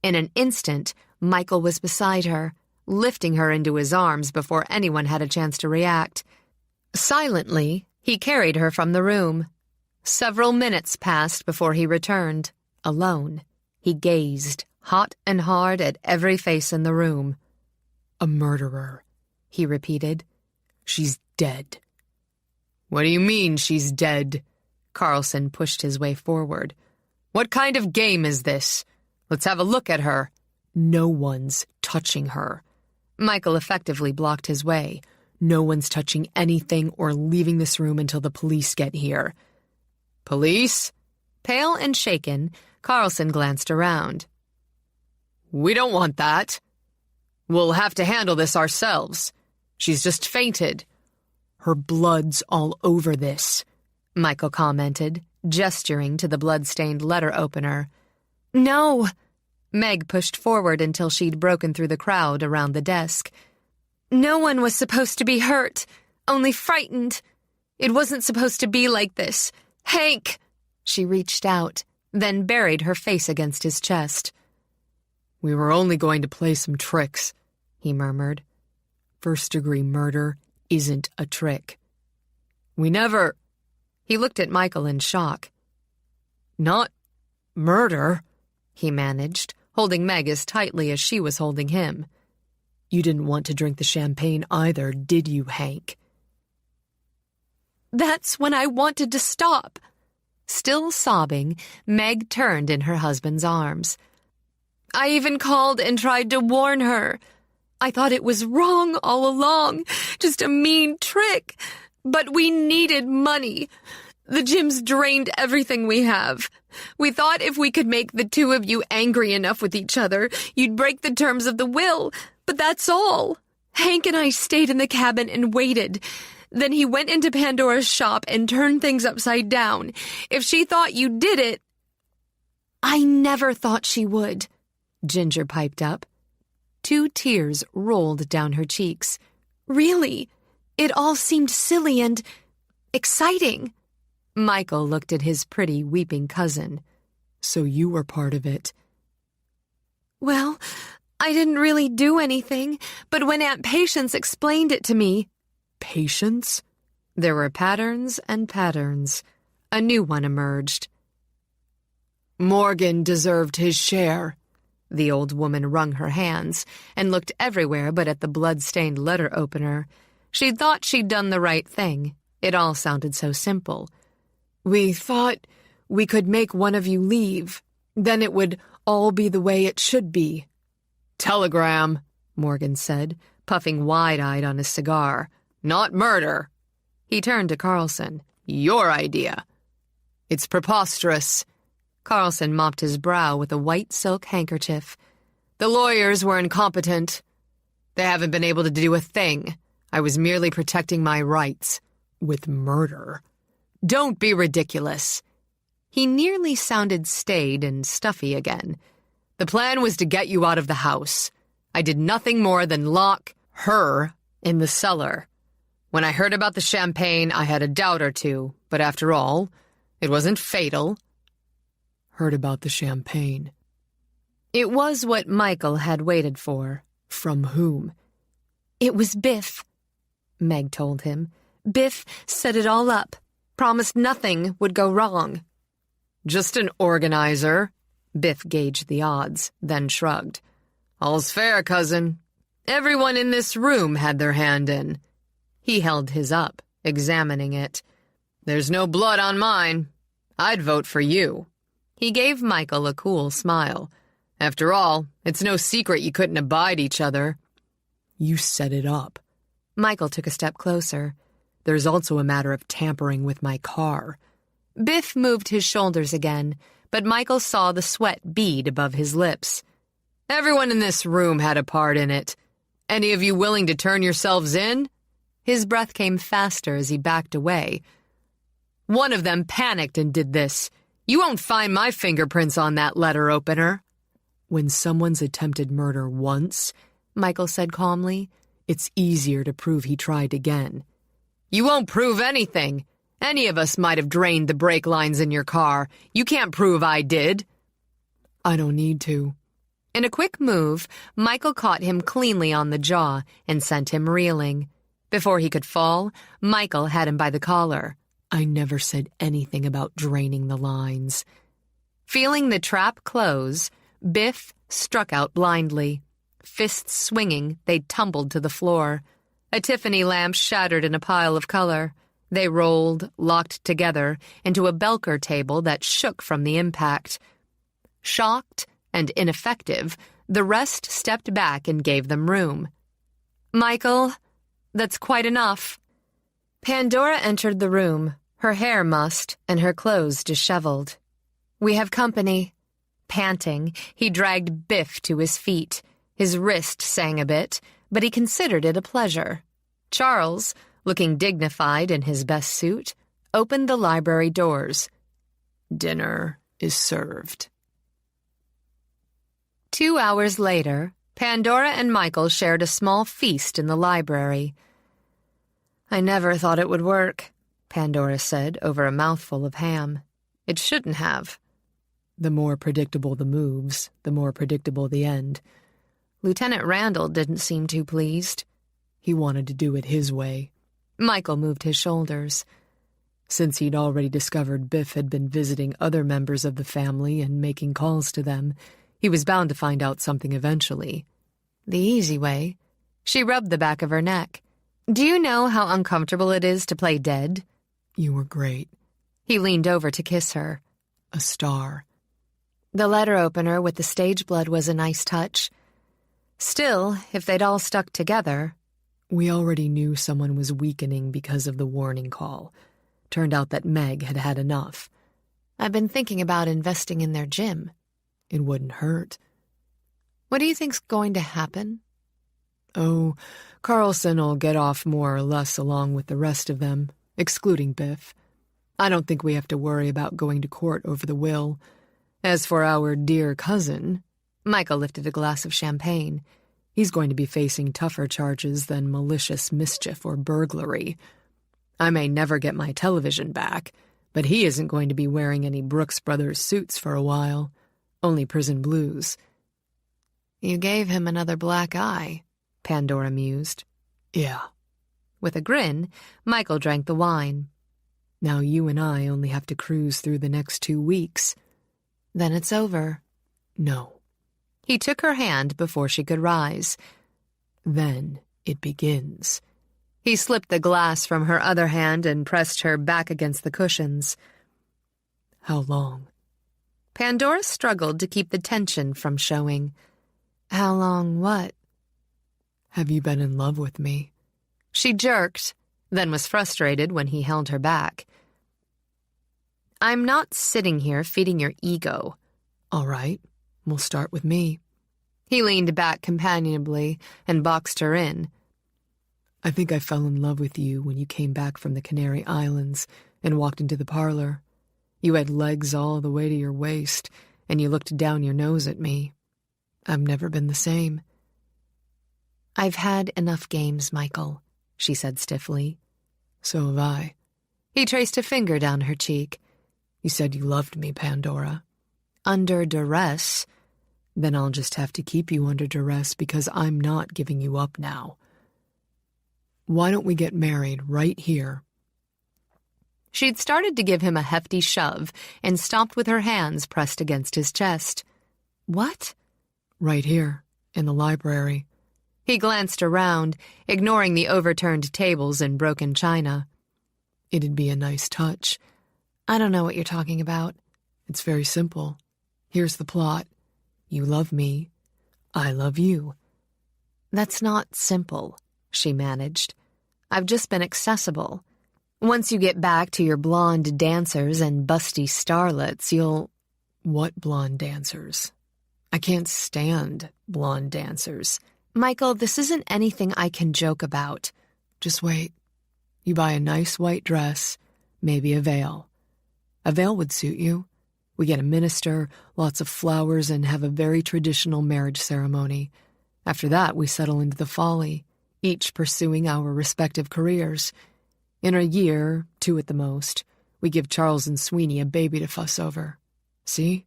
In an instant, Michael was beside her, lifting her into his arms before anyone had a chance to react. Silently, he carried her from the room. Several minutes passed before he returned, alone. He gazed, hot and hard, at every face in the room. "A murderer," he repeated. "She's dead." "What do you mean she's dead?" Carlson pushed his way forward. "What kind of game is this? Let's have a look at her." "No one's touching her." Michael effectively blocked his way. "No one's touching anything or leaving this room until the police get here." "Police?" Pale and shaken, Carlson glanced around. "We don't want that. We'll have to handle this ourselves. She's just fainted." "Her blood's all over this," Michael commented, gesturing to the blood-stained letter opener. "No!" Meg pushed forward until she'd broken through the crowd around the desk. "No one was supposed to be hurt, only frightened. It wasn't supposed to be like this. Hank!" She reached out, then buried her face against his chest. We were only going to play some tricks, he murmured. First-degree murder isn't a trick. We never... He looked at Michael in shock. Not murder, he managed, holding Meg as tightly as she was holding him. You didn't want to drink the champagne either, did you, Hank? That's when I wanted to stop. Still sobbing, Meg turned in her husband's arms. I even called and tried to warn her. I thought it was wrong all along, just a mean trick. But we needed money. The gym's drained everything we have. We thought if we could make the two of you angry enough with each other, you'd break the terms of the will. But that's all. Hank and I stayed in the cabin and waited. Then he went into Pandora's shop and turned things upside down. If she thought you did it... I never thought she would, Ginger piped up. 2 tears rolled down her cheeks. Really? It all seemed silly and exciting. Michael looked at his pretty, weeping cousin. So you were part of it. Well, I didn't really do anything, but when Aunt Patience explained it to me... Patience? There were patterns and patterns. A new one emerged. Morgan deserved his share. The old woman wrung her hands and looked everywhere but at the blood-stained letter opener. She thought she'd done the right thing. It all sounded so simple. We thought we could make one of you leave. Then it would all be the way it should be. Telegram, Morgan said, puffing wide-eyed on his cigar. Not murder. He turned to Carlson. Your idea. It's preposterous. Carlson mopped his brow with a white silk handkerchief. The lawyers were incompetent. They haven't been able to do a thing. I was merely protecting my rights. With murder. Don't be ridiculous. He nearly sounded staid and stuffy again. The plan was to get you out of the house. I did nothing more than lock her in the cellar. When I heard about the champagne, I had a doubt or two, but after all, it wasn't fatal. Heard about the champagne. It was what Michael had waited for. From whom? It was Biff, Meg told him. Biff set it all up, promised nothing would go wrong. Just an organizer. Biff gauged the odds, then shrugged. All's fair, cousin. Everyone in this room had their hand in. He held his up, examining it. There's no blood on mine. I'd vote for you. He gave Michael a cool smile. After all, it's no secret you couldn't abide each other. You set it up. Michael took a step closer. There's also a matter of tampering with my car. Biff moved his shoulders again, but Michael saw the sweat bead above his lips. Everyone in this room had a part in it. Any of you willing to turn yourselves in? His breath came faster as he backed away. One of them panicked and did this. You won't find my fingerprints on that letter opener. When someone's attempted murder once, Michael said calmly, it's easier to prove he tried again. You won't prove anything. Any of us might have drained the brake lines in your car. You can't prove I did. I don't need to. In a quick move, Michael caught him cleanly on the jaw and sent him reeling. Before he could fall, Michael had him by the collar. I never said anything about draining the lines. Feeling the trap close, Biff struck out blindly. Fists swinging, they tumbled to the floor. A Tiffany lamp shattered in a pile of color. They rolled, locked together, into a Belker table that shook from the impact. Shocked and ineffective, the rest stepped back and gave them room. Michael, that's quite enough. Pandora entered the room, her hair mussed and her clothes disheveled. We have company. Panting, he dragged Biff to his feet. His wrist sang a bit, but he considered it a pleasure. Charles, looking dignified in his best suit, opened the library doors. Dinner is served. 2 hours later, Pandora and Michael shared a small feast in the library. I never thought it would work, Pandora said over a mouthful of ham. It shouldn't have. The more predictable the moves, the more predictable the end. Lieutenant Randall didn't seem too pleased. He wanted to do it his way. Michael moved his shoulders. Since he'd already discovered Biff had been visiting other members of the family and making calls to them, he was bound to find out something eventually. The easy way. She rubbed the back of her neck. Do you know how uncomfortable it is to play dead? You were great. He leaned over to kiss her. A star. The letter opener with the stage blood was a nice touch. Still, if they'd all stuck together... We already knew someone was weakening because of the warning call. Turned out that Meg had had enough. I've been thinking about investing in their gym. It wouldn't hurt. What do you think's going to happen? Oh, Carlson will get off more or less along with the rest of them, excluding Biff. I don't think we have to worry about going to court over the will. As for our dear cousin... Michael lifted a glass of champagne. He's going to be facing tougher charges than malicious mischief or burglary. I may never get my television back, but he isn't going to be wearing any Brooks Brothers suits for a while. Only prison blues. You gave him another black eye, Pandora mused. Yeah. With a grin, Michael drank the wine. Now you and I only have to cruise through the next 2 weeks. Then it's over. No. He took her hand before she could rise. Then it begins. He slipped the glass from her other hand and pressed her back against the cushions. How long? Pandora struggled to keep the tension from showing. How long what? Have you been in love with me? She jerked, then was frustrated when he held her back. I'm not sitting here feeding your ego. All right. We'll start with me. He leaned back companionably and boxed her in. I think I fell in love with you when you came back from the Canary Islands and walked into the parlor. You had legs all the way to your waist, and you looked down your nose at me. I've never been the same. I've had enough games, Michael, she said stiffly. So have I. He traced a finger down her cheek. You said you loved me, Pandora. Under duress. Then I'll just have to keep you under duress because I'm not giving you up now. Why don't we get married right here? She'd started to give him a hefty shove and stopped with her hands pressed against his chest. What? Right here, in the library. He glanced around, ignoring the overturned tables and broken china. It'd be a nice touch. I don't know what you're talking about. It's very simple. Here's the plot. You love me. I love you. That's not simple, she managed. I've just been accessible. Once you get back to your blonde dancers and busty starlets, you'll... What blonde dancers? I can't stand blonde dancers. Michael, this isn't anything I can joke about. Just wait. You buy a nice white dress, maybe a veil. A veil would suit you. We get a minister, lots of flowers, and have a very traditional marriage ceremony. After that, we settle into the folly, each pursuing our respective careers. In a year, 2 at the most, we give Charles and Sweeney a baby to fuss over. See?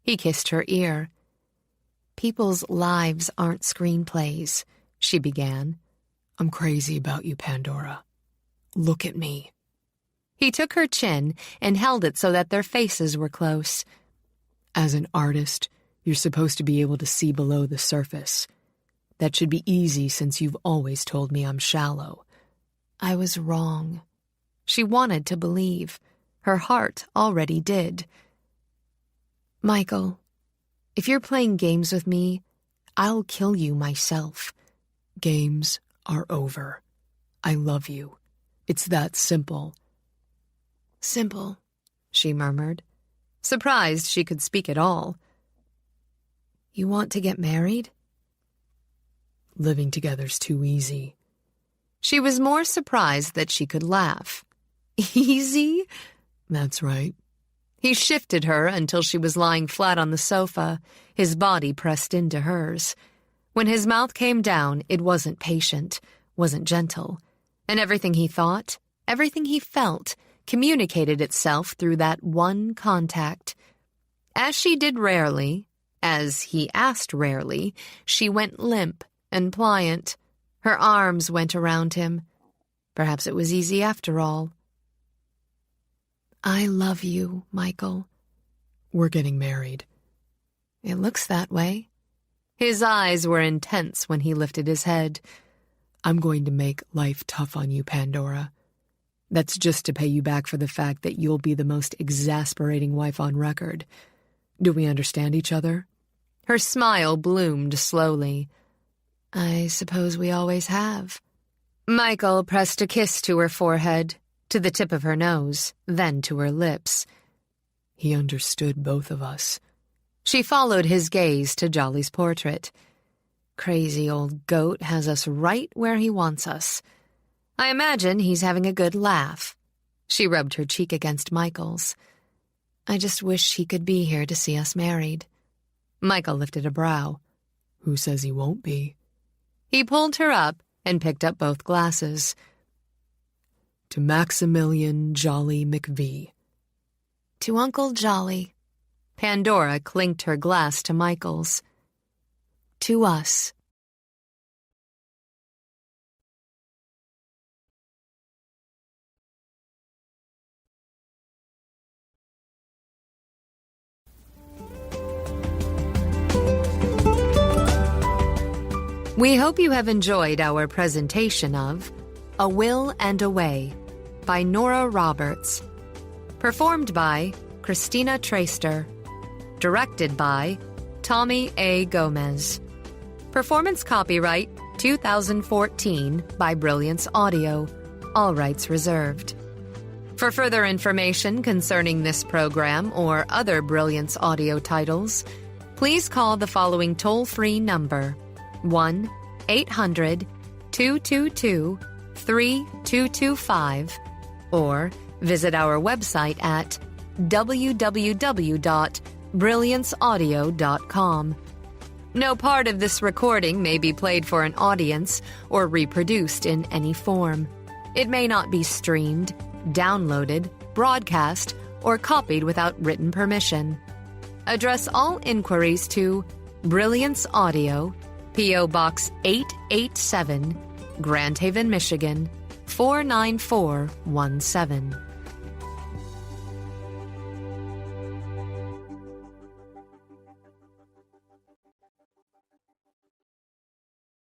He kissed her ear. People's lives aren't screenplays, she began. I'm crazy about you, Pandora. Look at me. He took her chin and held it so that their faces were close. As an artist, you're supposed to be able to see below the surface. That should be easy since you've always told me I'm shallow. I was wrong. She wanted to believe. Her heart already did. Michael, if you're playing games with me, I'll kill you myself. Games are over. I love you. It's that simple. Simple, she murmured, surprised she could speak at all. You want to get married? Living together's too easy. She was more surprised that she could laugh. Easy? That's right. He shifted her until she was lying flat on the sofa, his body pressed into hers. When his mouth came down, it wasn't patient, wasn't gentle, and everything he thought, everything he felt, communicated itself through that one contact. As she did rarely, as he asked rarely, she went limp and pliant. Her arms went around him. Perhaps it was easy after all. I love you, Michael. We're getting married. It looks that way. His eyes were intense when he lifted his head. I'm going to make life tough on you, Pandora. That's just to pay you back for the fact that you'll be the most exasperating wife on record. Do we understand each other? Her smile bloomed slowly. I suppose we always have. Michael pressed a kiss to her forehead, to the tip of her nose, then to her lips. He understood both of us. She followed his gaze to Jolly's portrait. Crazy old goat has us right where he wants us. I imagine he's having a good laugh. She rubbed her cheek against Michael's. I just wish he could be here to see us married. Michael lifted a brow. Who says he won't be? He pulled her up and picked up both glasses. To Maximilian Jolly McVee. To Uncle Jolly. Pandora clinked her glass to Michael's. To us. We hope you have enjoyed our presentation of A Will and a Way by Nora Roberts. Performed by Christina Traister. Directed by Tommy A. Gomez. Performance copyright 2014 by Brilliance Audio. All rights reserved. For further information concerning this program or other Brilliance Audio titles, please call the following toll-free number: 1-800-222-3225 or visit our website at www.brillianceaudio.com. No part of this recording may be played for an audience or reproduced in any form. It may not be streamed, downloaded, broadcast, or copied without written permission. Address all inquiries to Brilliance Audio, P.O. Box 887, Grand Haven, Michigan, 49417.